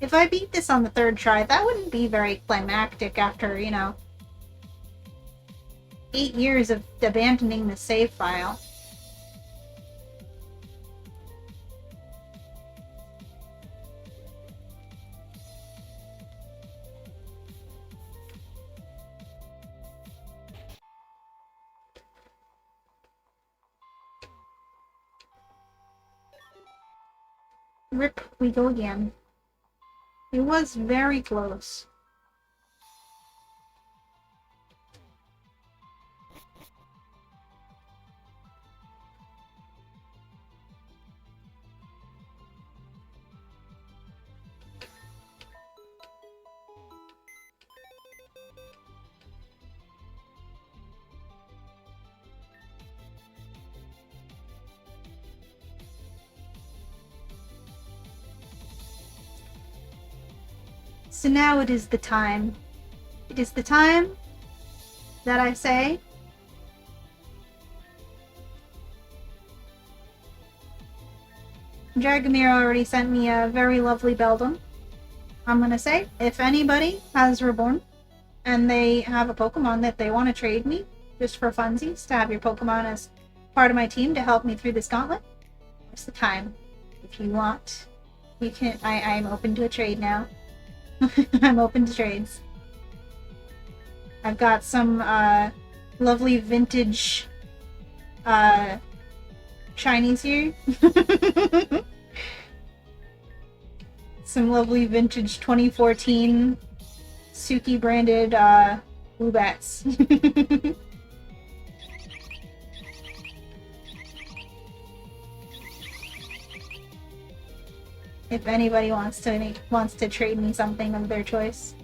the third try, that wouldn't be very climactic after, you know, 8 years of abandoning the save file. Rip, we go again. It was very close. So now it is the time. It is the time that I say Dragomir already sent me a very lovely Beldum. I'm gonna say, if anybody has Reborn and they have a Pokemon that they want to trade me, just for funsies, to have your Pokemon as part of my team to help me through this gauntlet, it's the time. If you want, you can. I'm open to a trade now. I'm open to trades. I've got some lovely vintage shinies here. Some lovely vintage 2014 Suki branded Woobats. If anybody wants to trade me something of their choice.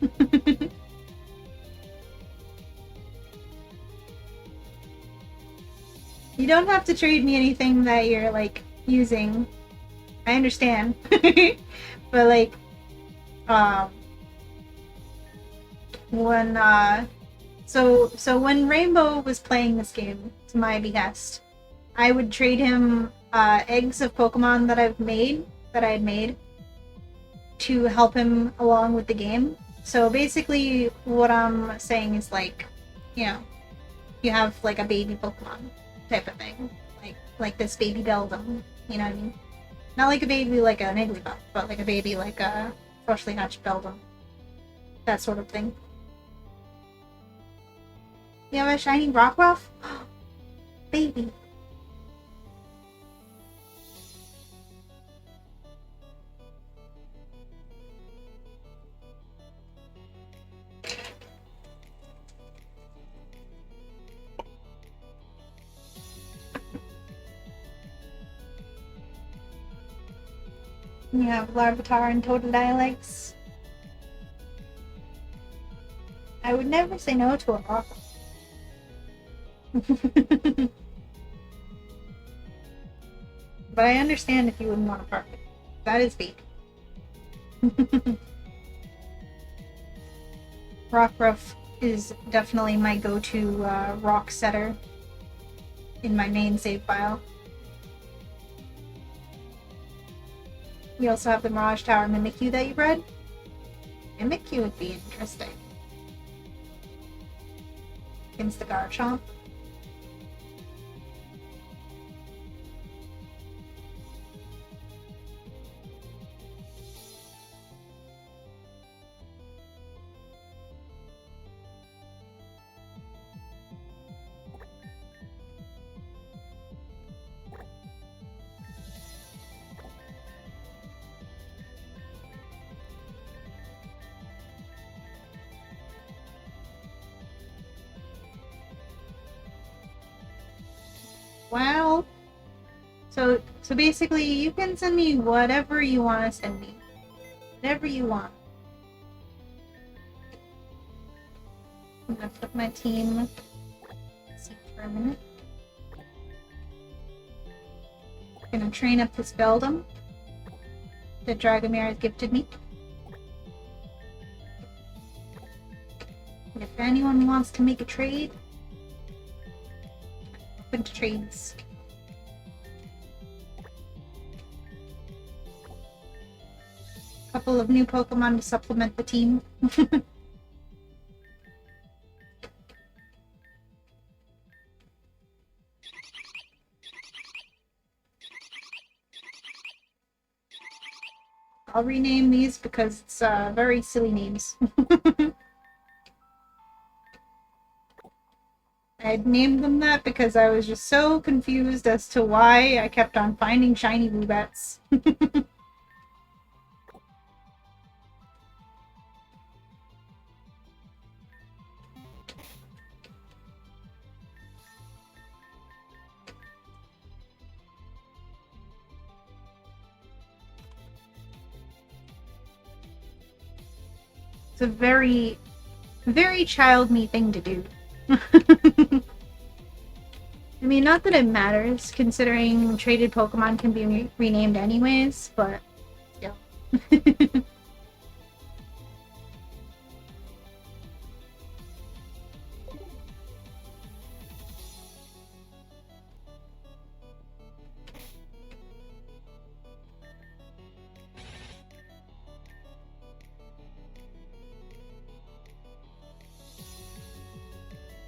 You don't have to trade me anything that you're like using. I understand. But like when when Rainbow was playing this game to my behest, I would trade him eggs of Pokemon that I had made to help him along with the game. So basically, what I'm saying is like, you know, you have like a baby Pokemon type of thing, like this baby Beldum. You know what I mean? Not like a baby like an Igglybuff, but like a baby like a freshly hatched Beldum. That sort of thing. You have a shiny Rockruff? Baby. You have Larvitar and Totodilex. I would never say no to a Rockruff. But I understand if you wouldn't want to park it. That is bait. Rockruff is definitely my go-to rock setter in my main save file. We also have the Mirage Tower Mimikyu that you bred. Mimikyu would be interesting. Against the Garchomp. Wow. So basically, you can send me whatever you want to send me. Whatever you want. I'm gonna put my team seat for a minute. I'm gonna train up this Beldum that Dragomir has gifted me. And if anyone wants to make a trade, I'm open to trades. Couple of new Pokemon to supplement the team. I'll rename these because it's very silly names. I named them that because I was just so confused as to why I kept on finding shiny Wubats. It's a very, very child me thing to do. I mean, not that it matters, considering traded Pokemon can be renamed anyways, but still.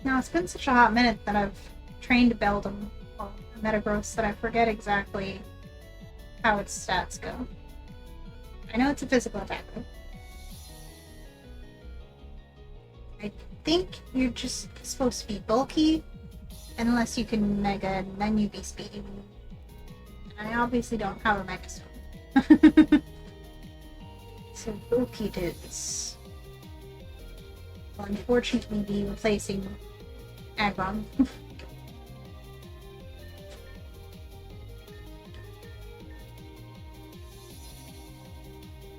Now, it's been such a hot minute that I've trained a Beldum, well, a Metagross, that I forget exactly how its stats go. I know it's a physical attacker. I think you're just supposed to be bulky, unless you can Mega, and then you be speedy. And I obviously don't have a Mega Stone. So bulky it is. Will unfortunately be replacing Aggron.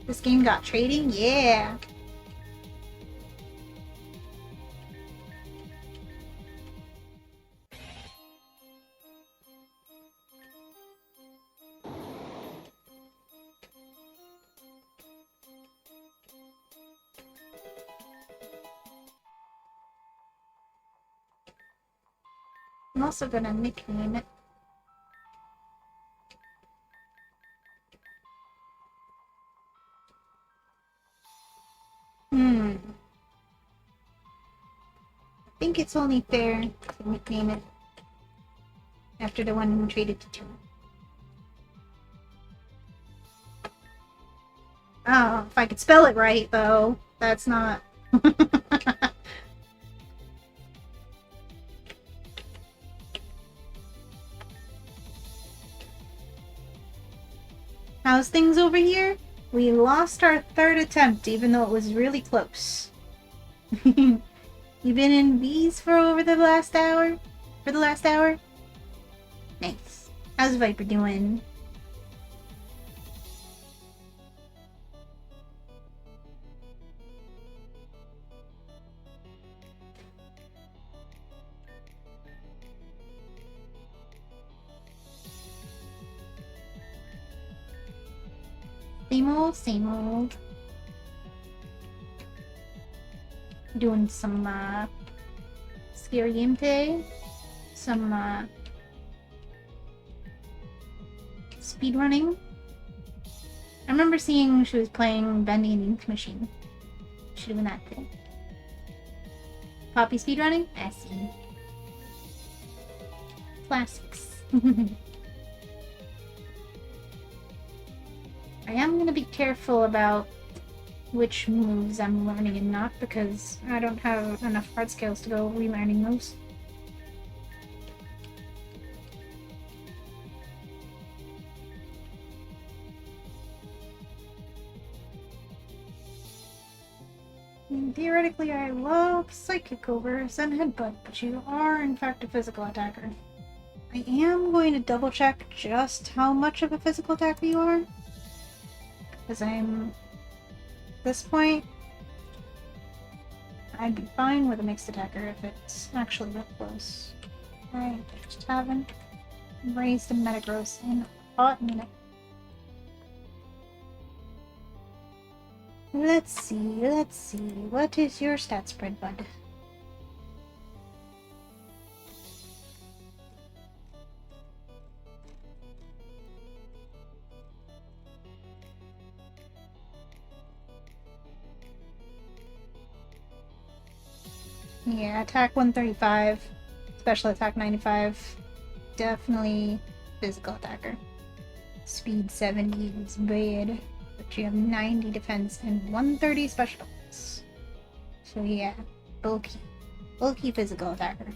This game got trading? Yeah! I'm also gonna nickname it. think it's only fair to nickname it after the one who traded to 2. Oh, if I could spell it right, though. That's not... How's things over here? We lost our 3rd attempt, even though it was really close. You been in bees for over the last hour? For the last hour? Nice. How's Viper doing? Same old, same old. Doing some scary game today. Some speed running. I remember seeing she was playing Bendy and Ink Machine. She doing that thing. Poppy speed running? I see. Classics. I am gonna be careful about which moves I'm learning and not, because I don't have enough hard skills to go relearning those. Theoretically, I love Psychic over Zen Headbutt, but you are in fact a physical attacker. I am going to double check just how much of a physical attacker you are, because at this point, I'd be fine with a mixed attacker if it's actually that close. I just haven't raised a Metagross in a hot minute. Let's see. What is your stat spread, bud? Yeah, attack 135, special attack 95. Definitely physical attacker. Speed 70 is bad, but you have 90 defense and 130 special defense. So yeah, bulky. Bulky physical attacker.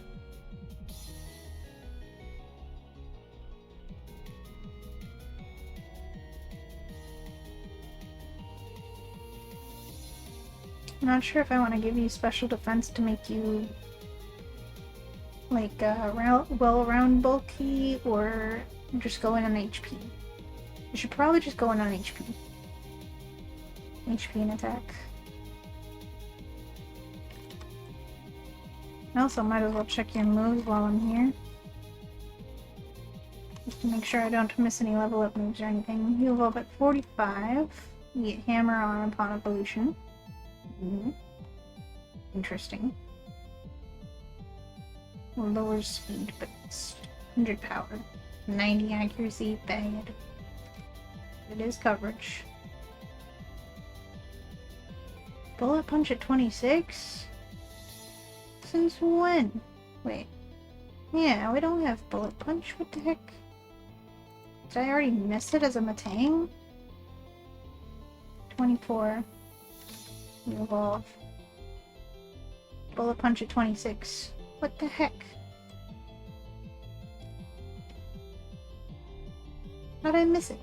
I'm not sure if I want to give you special defense to make you like well-round bulky, or just go in on HP. You should probably just go in on HP. HP and attack. I also might as well check your moves while I'm here, just to make sure I don't miss any level up moves or anything. You evolve at 45. You get Hammer on upon evolution. Interesting. Lower speed, but it's 100 power. 90 accuracy, bad. It is coverage. Bullet punch at 26? Since when? Wait. Yeah, we don't have bullet punch. What the heck? Did I already miss it as a Matang? 24. You evolve. Bullet punch at 26. What the heck? How'd I miss it?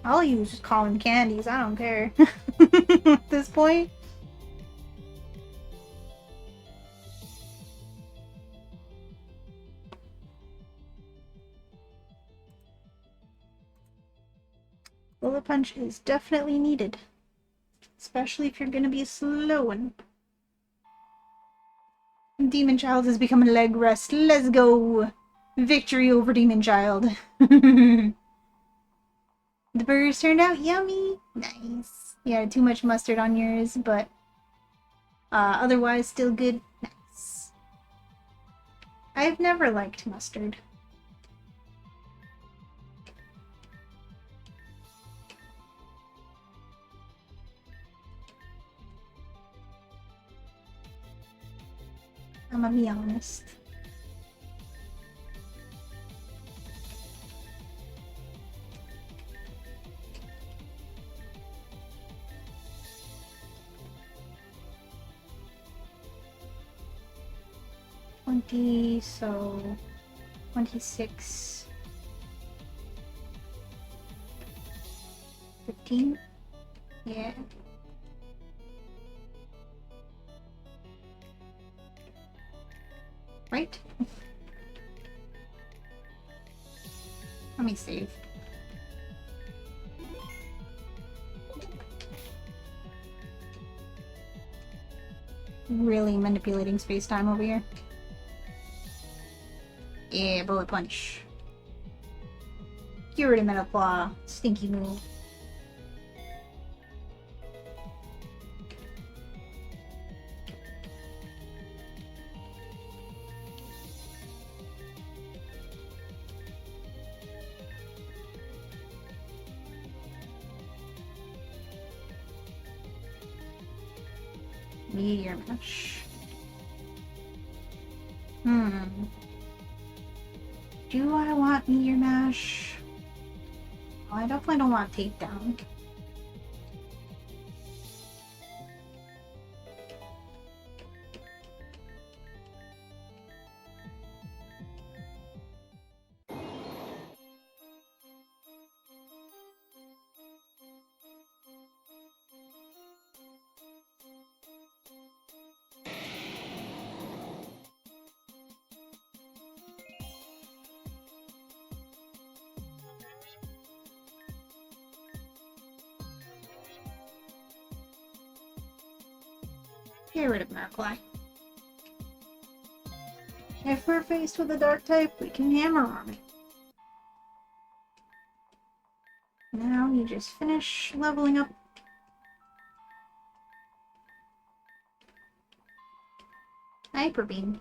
I'll use calling candies, I don't care. At this point. Bullet punch is definitely needed. Especially if you're gonna be a slow one. Demon Child has become a leg rest. Let's go! Victory over Demon Child. The burgers turned out yummy. Nice. Yeah, too much mustard on yours, but otherwise still good. Nice. I've never liked mustard. I'm gonna be honest. So 26. 15? Yeah. Right? Let me save. Really manipulating space-time over here. Yeah, bullet punch. Get rid of Metal Claw. Stinky move. Meteor Mash. Do I want Meteor Mash? Oh, I definitely don't want Takedown. Get rid of Murkly. If we're faced with a dark type, we can hammer arm it. Now you just finish leveling up. Hyper Beam.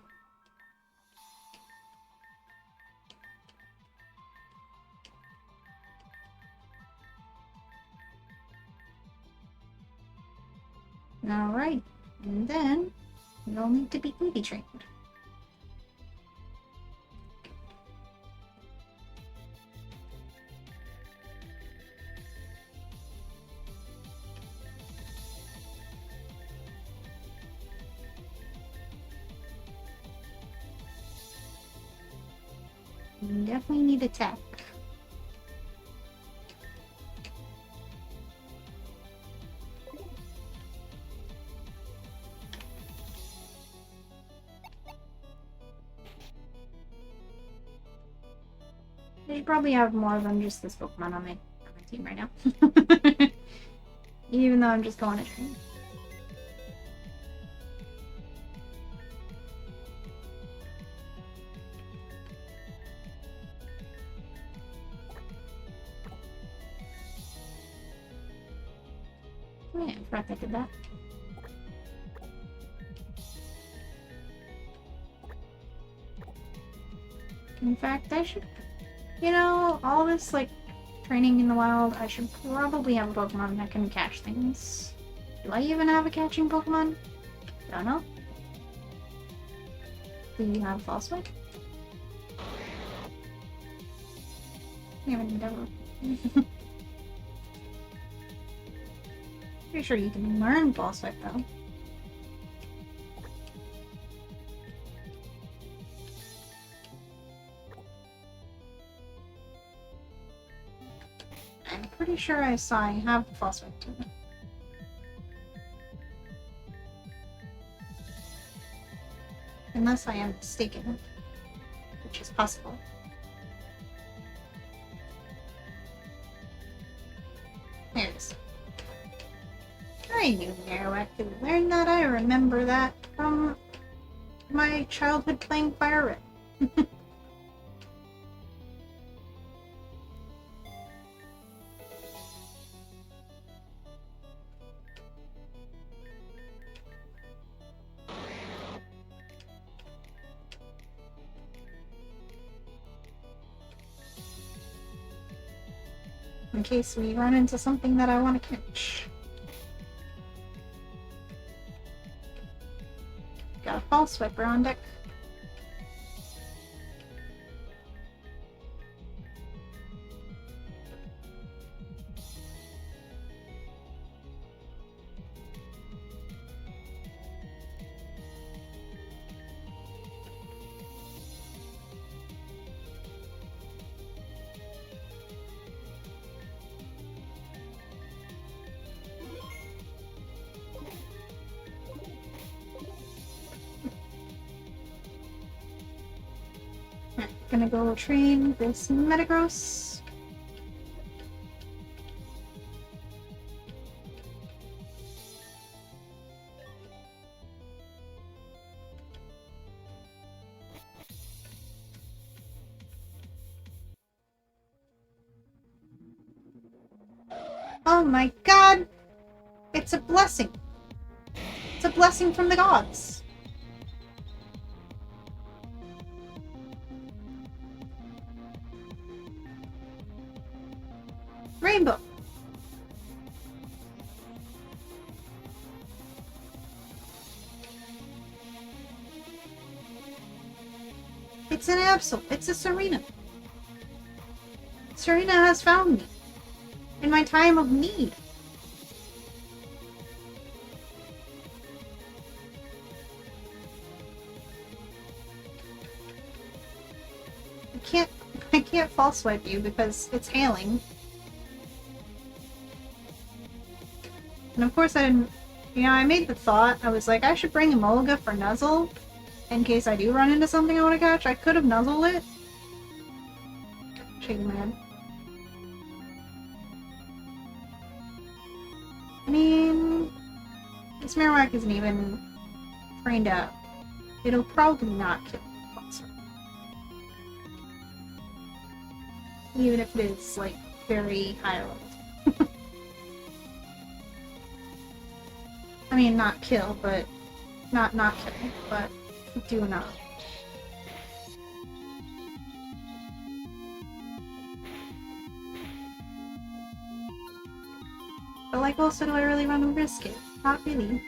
Alright, and then you'll need to be booty trained. You definitely need attack. I should probably have more than just this Pokemon on my team right now. Even though I'm just going to train. Oh yeah, I forgot I did that. In fact, I should, you know, all this, like, training in the wild, I should probably have a Pokemon that can catch things. Do I even have a catching Pokemon? Don't know. Do you have False Swipe? You haven't never. Pretty sure you can learn False Swipe though. I'm pretty sure I saw I have False Swipe too. Unless I am mistaken, which is possible. There it is. I knew Marowak could learn that. I remember that from my childhood playing Fire Red. In case we run into something that I want to catch. Got a false swiper on deck. Gonna go train this Metagross. Oh my god! It's a blessing! It's a blessing from the gods! Rainbow! It's an Absol. It's a Serena. Serena has found me. In my time of need. I can't false swipe you because it's hailing. And of course I didn't, I made the thought, I was like, I should bring Emolga for Nuzzle, in case I do run into something I want to catch. I could have Nuzzled it. Shaking my head. I mean, this Marowak isn't even trained up. It'll probably not kill Monster. Even if it is, like, very high level. I mean, not kill, but... Not kill, but do not. But, like, also, do I really want to risk it? Not really.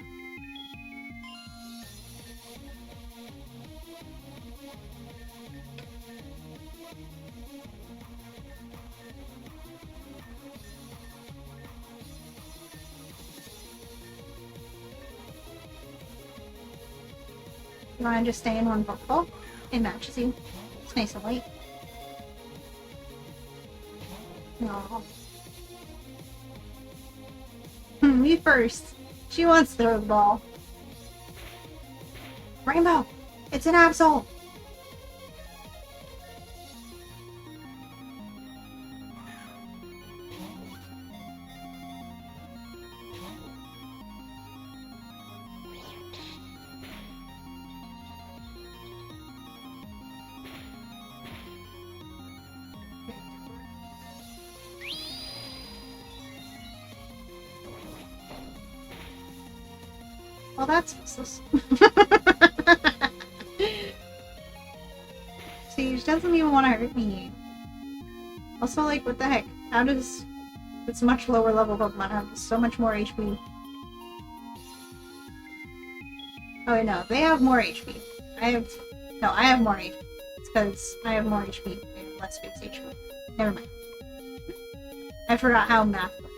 You want to just stay in one Pokeball? It matches you. It's nice and light. No. Me first. She wants to throw the ball. Rainbow! It's an Absol! Well, that's useless. See, she doesn't even want to hurt me. Also, like, what the heck? How does this much lower level Pokemon have so much more HP? Oh, wait, no. They have more HP. I have more HP. It's because I have more HP and less base HP. Never mind. I forgot how math works.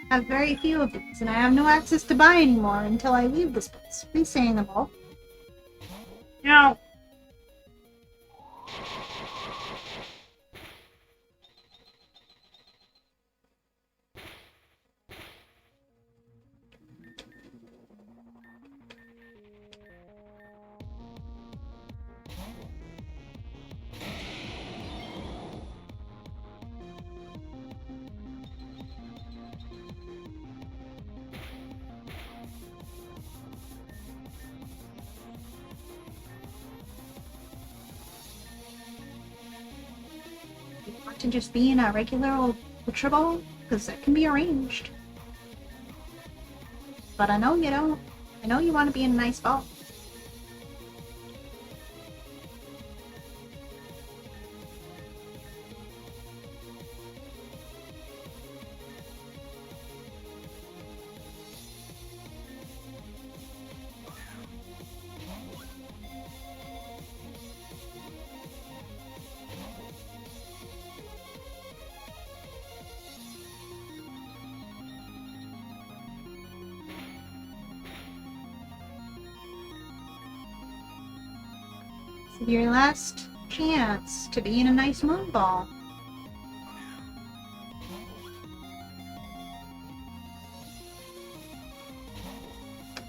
have very few of these, and I have no access to buy anymore until I leave this place. Please say them all. No. You want to just be in a regular old Ultra Ball? Because that can be arranged. But I know you don't. I know you want to be in a nice ball. This is your last chance to be in a nice moon ball.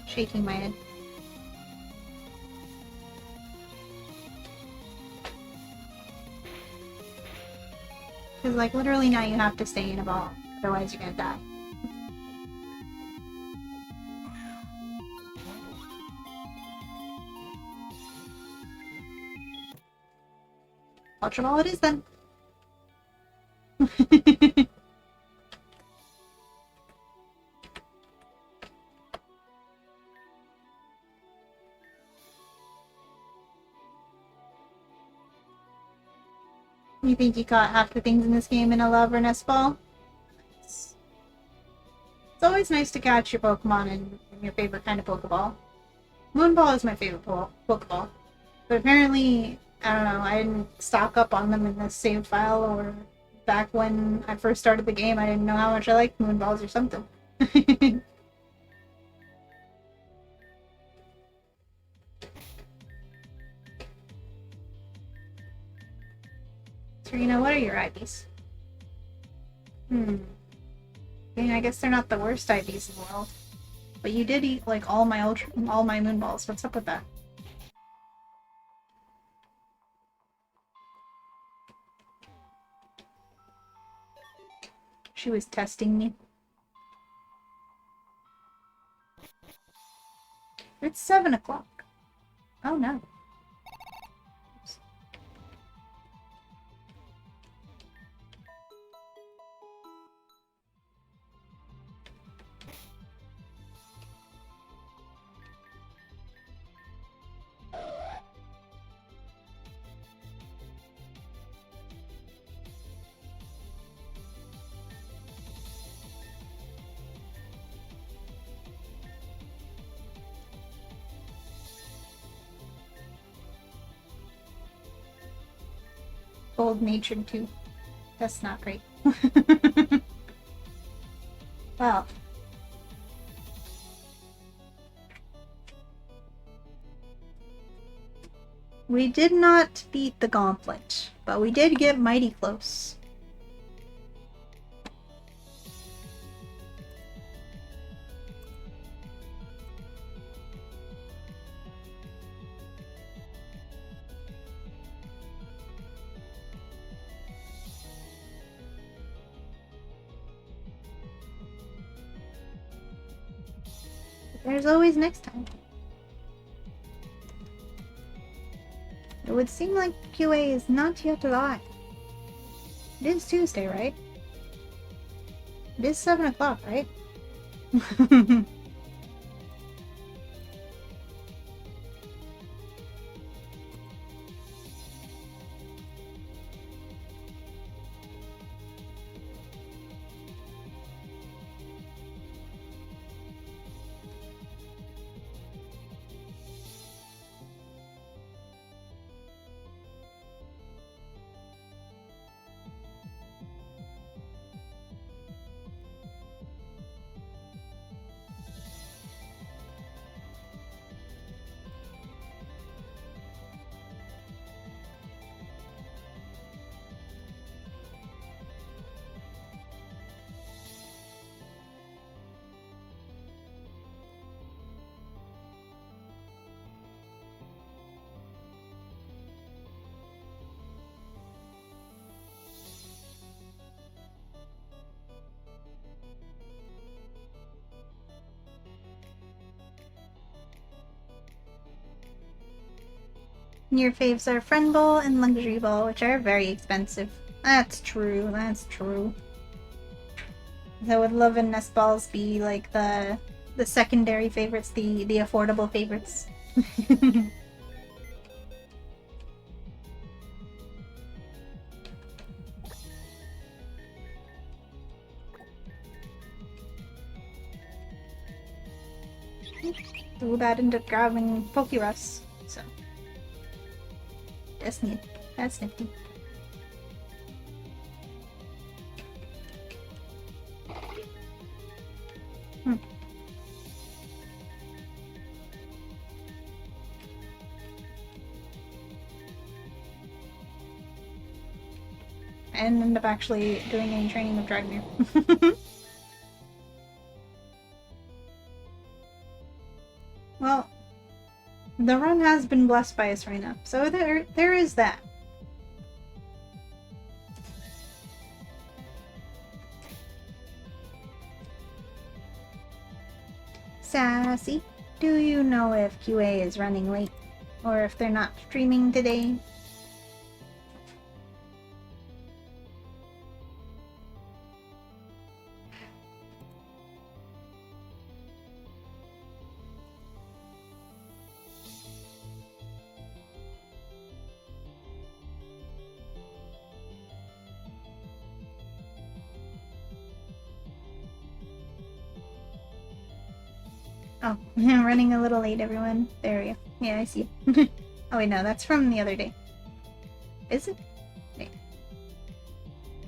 Shaking my head. Because, like, literally now you have to stay in a ball. Otherwise you're gonna die. Ultra Ball it is then. You think you caught half the things in this game in a love or nest ball? It's always nice to catch your Pokemon in your favorite kind of Pokeball. Moonball is my favorite Pokeball. But apparently, I don't know, I didn't stock up on them in this saved file, or back when I first started the game, I didn't know how much I liked Moonballs or something. Serena, what are your IVs? I mean, I guess they're not the worst IVs in the world. But you did eat, like, all my Moonballs. What's up with that? She was testing me. It's 7 o'clock. Oh no. Bold-natured too. That's not great. Well. We did not beat the gauntlet, but we did get mighty close. There's always next time. It would seem like QA is not yet alive. It is Tuesday, right? It is 7 o'clock, right? Your faves are Friend Bowl and Luxury Bowl, which are very expensive. That's true, that's true. So would Love and Nest Balls be like the secondary favorites, the affordable favorites? Ooh, that ended up grabbing Pokerus, so that's neat. That's nifty. I didn't end up actually doing any training with Dragmere. Well, the run has been blessed by us right now, so there is that. Sassy, do you know if QA is running late? Or if they're not streaming today? Oh, I'm running a little late, everyone. There we go. Yeah, I see. Oh wait, no, that's from the other day. Is it? Wait.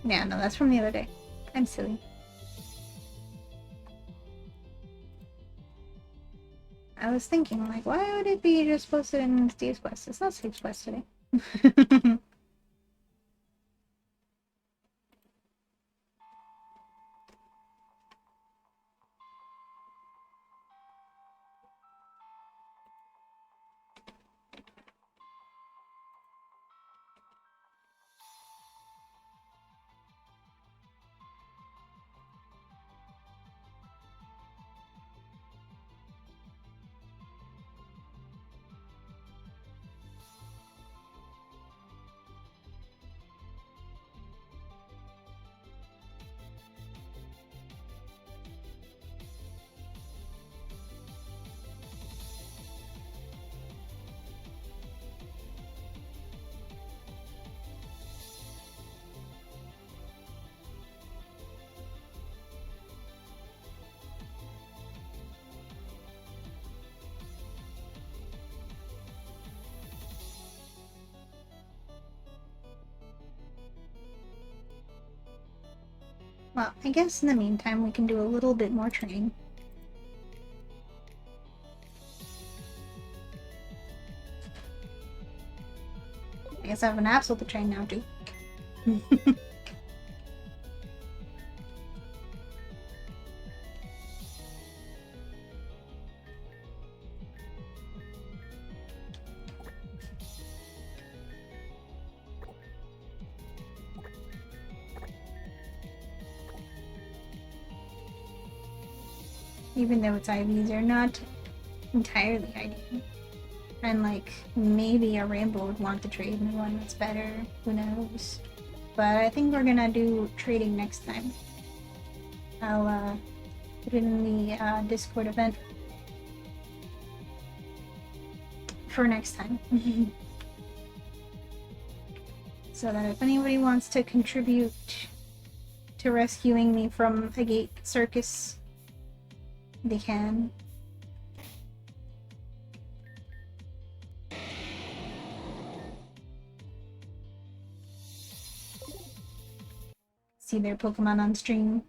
Yeah, no, that's from the other day. I'm silly. I was thinking, like, why would it be just posted in Steve's Quest? It's not Steve's Quest today. Well, I guess in the meantime we can do a little bit more training. I guess I have an Absol to train now too. Even though it's IVs, they're not entirely ideal. And like, maybe a Rainbow would want to trade me one that's better, who knows. But I think we're gonna do trading next time. I'll put it in the Discord event for next time. So that if anybody wants to contribute to rescuing me from a gate circus, they can. See their Pokemon on stream.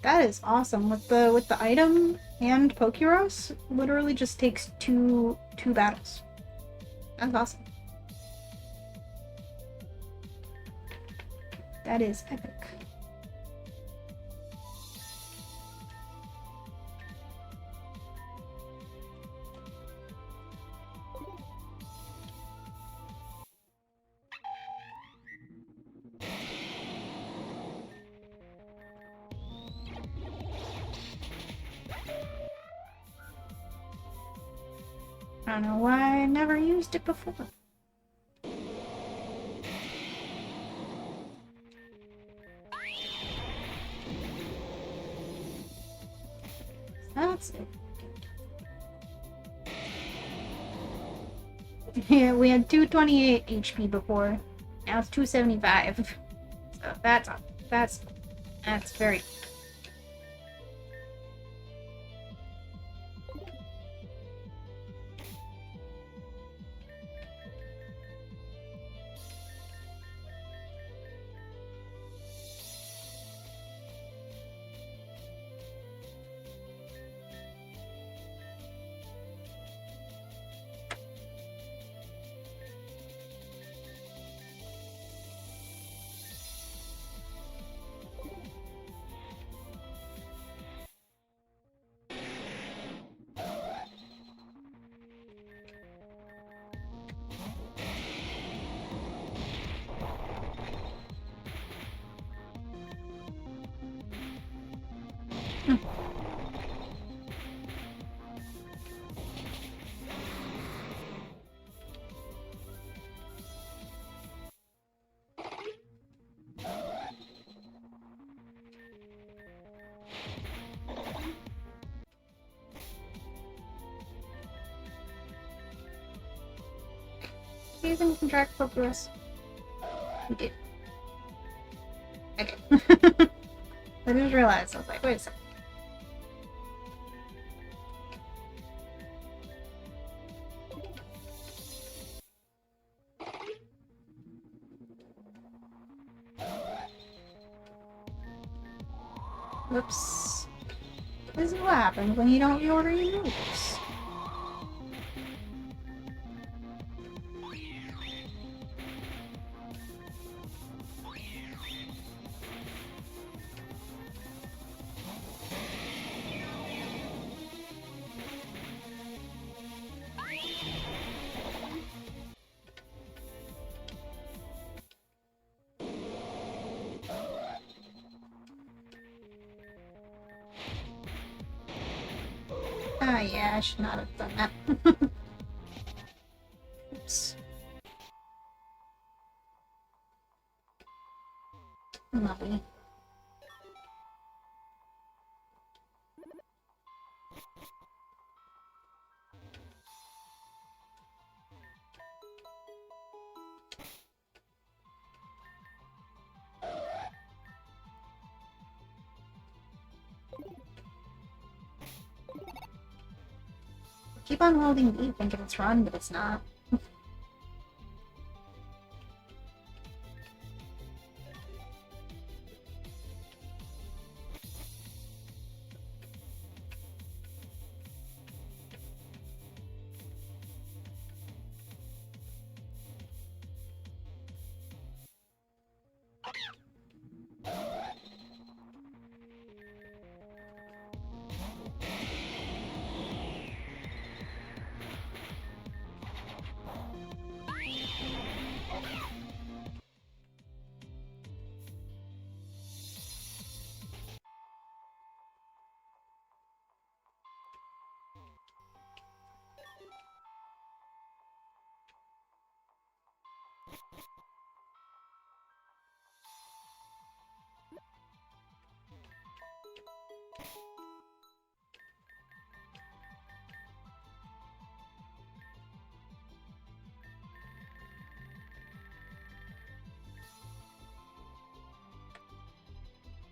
That is awesome. With the item and Pokeros, literally just takes two battles. That's awesome. That is epic. I don't know why I never used it before. That's it. Yeah, we had 228 HP before. Now it's 275. So that's very. Even can track progress. We did. Okay. I just realized. I was like, wait a second. Whoops. This is what happens when you don't reorder your moves. Ah, yeah, I should not have done that. Oops. Lovely. Keep on holding B thinking it's run, but it's not.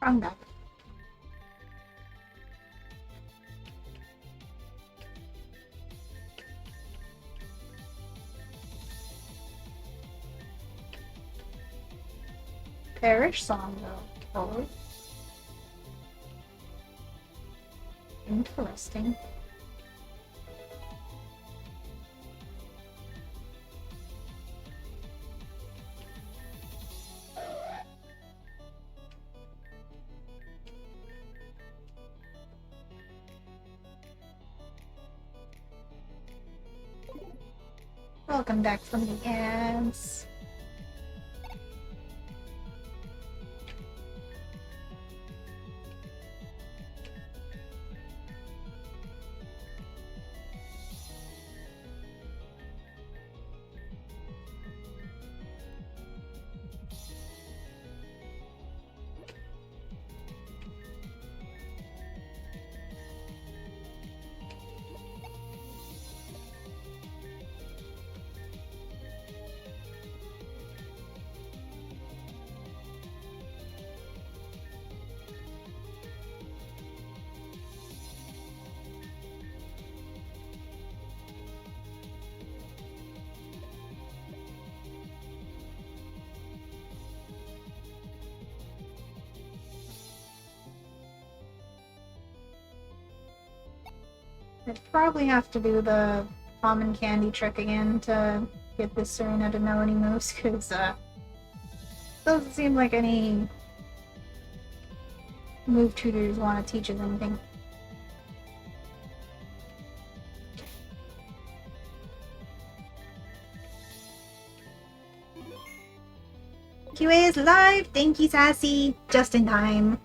Wrong back. Parish song though. Oh. Interesting. Welcome back from the ads. I'd probably have to do the common candy trick again to get this Serena to know any moves, because doesn't seem like any move tutors want to teach us anything. QA is live! Thank you, Sassy! Just in time.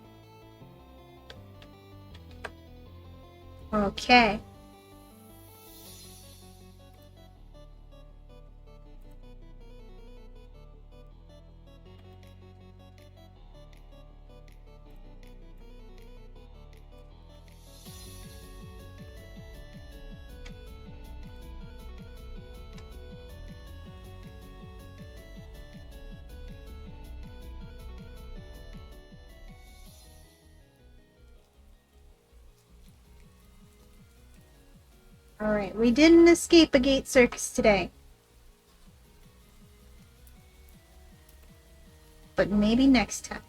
Okay. Alright, we didn't escape a gate circus today. But maybe next time.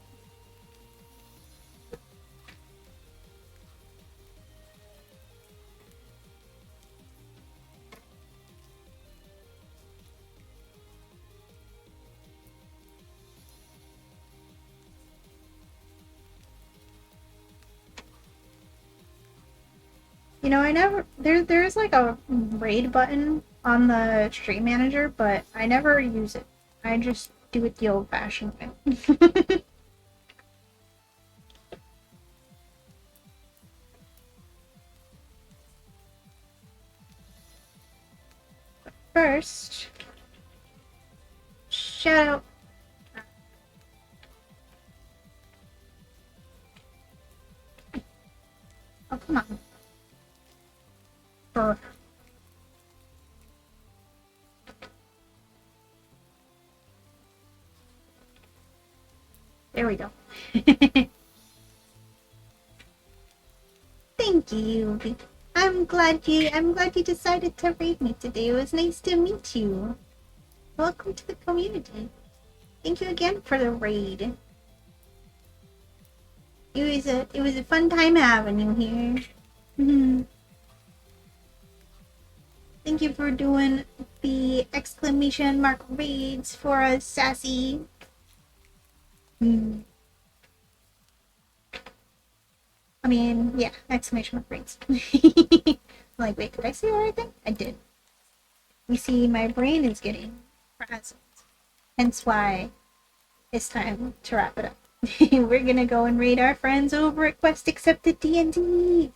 You know, I never there's like a raid button on the stream manager, but I never use it. I just do it the old-fashioned way. First, shout out. Oh, come on. Brr. There we go. Thank you. I'm glad you decided to raid me today. It was nice to meet you. Welcome to the community. Thank you again for the raid. It was a fun time having you here. Thank you for doing the exclamation mark raids for us, Sassy. I mean, yeah, exclamation mark raids. Like, wait, did I say the right thing? I did. You see, my brain is getting frazzled. Hence why it's time to wrap it up. We're gonna go and raid our friends over at Quest Accepted D&D,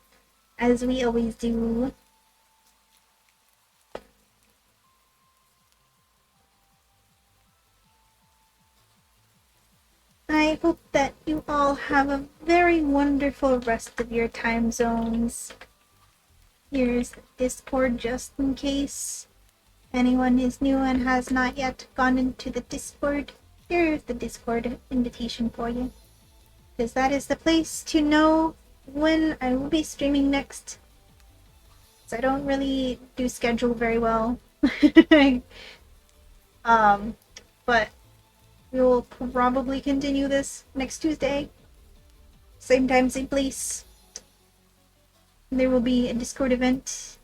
as we always do. I hope that you all have a very wonderful rest of your time zones. Here's Discord just in case anyone is new and has not yet gone into the Discord. Here's the Discord invitation for you, because that is the place to know when I will be streaming next. So I don't really do schedule very well. But we will probably continue this next Tuesday. Same time, same place. There will be a Discord event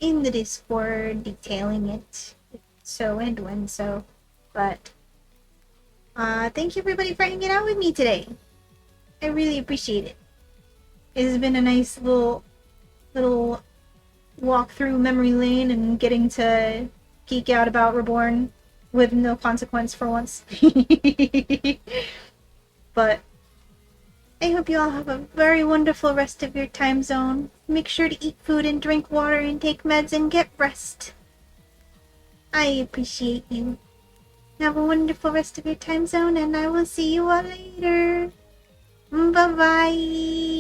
in the Discord detailing it. So and when so. But thank you everybody for hanging out with me today. I really appreciate it. It has been a nice little walk through memory lane and getting to geek out about Reborn with no consequence for once. But I hope you all have a very wonderful rest of your time zone. Make sure to eat food and drink water and take meds and get rest. I appreciate you. Have a wonderful rest of your time zone, and I will see you all later. Bye-bye.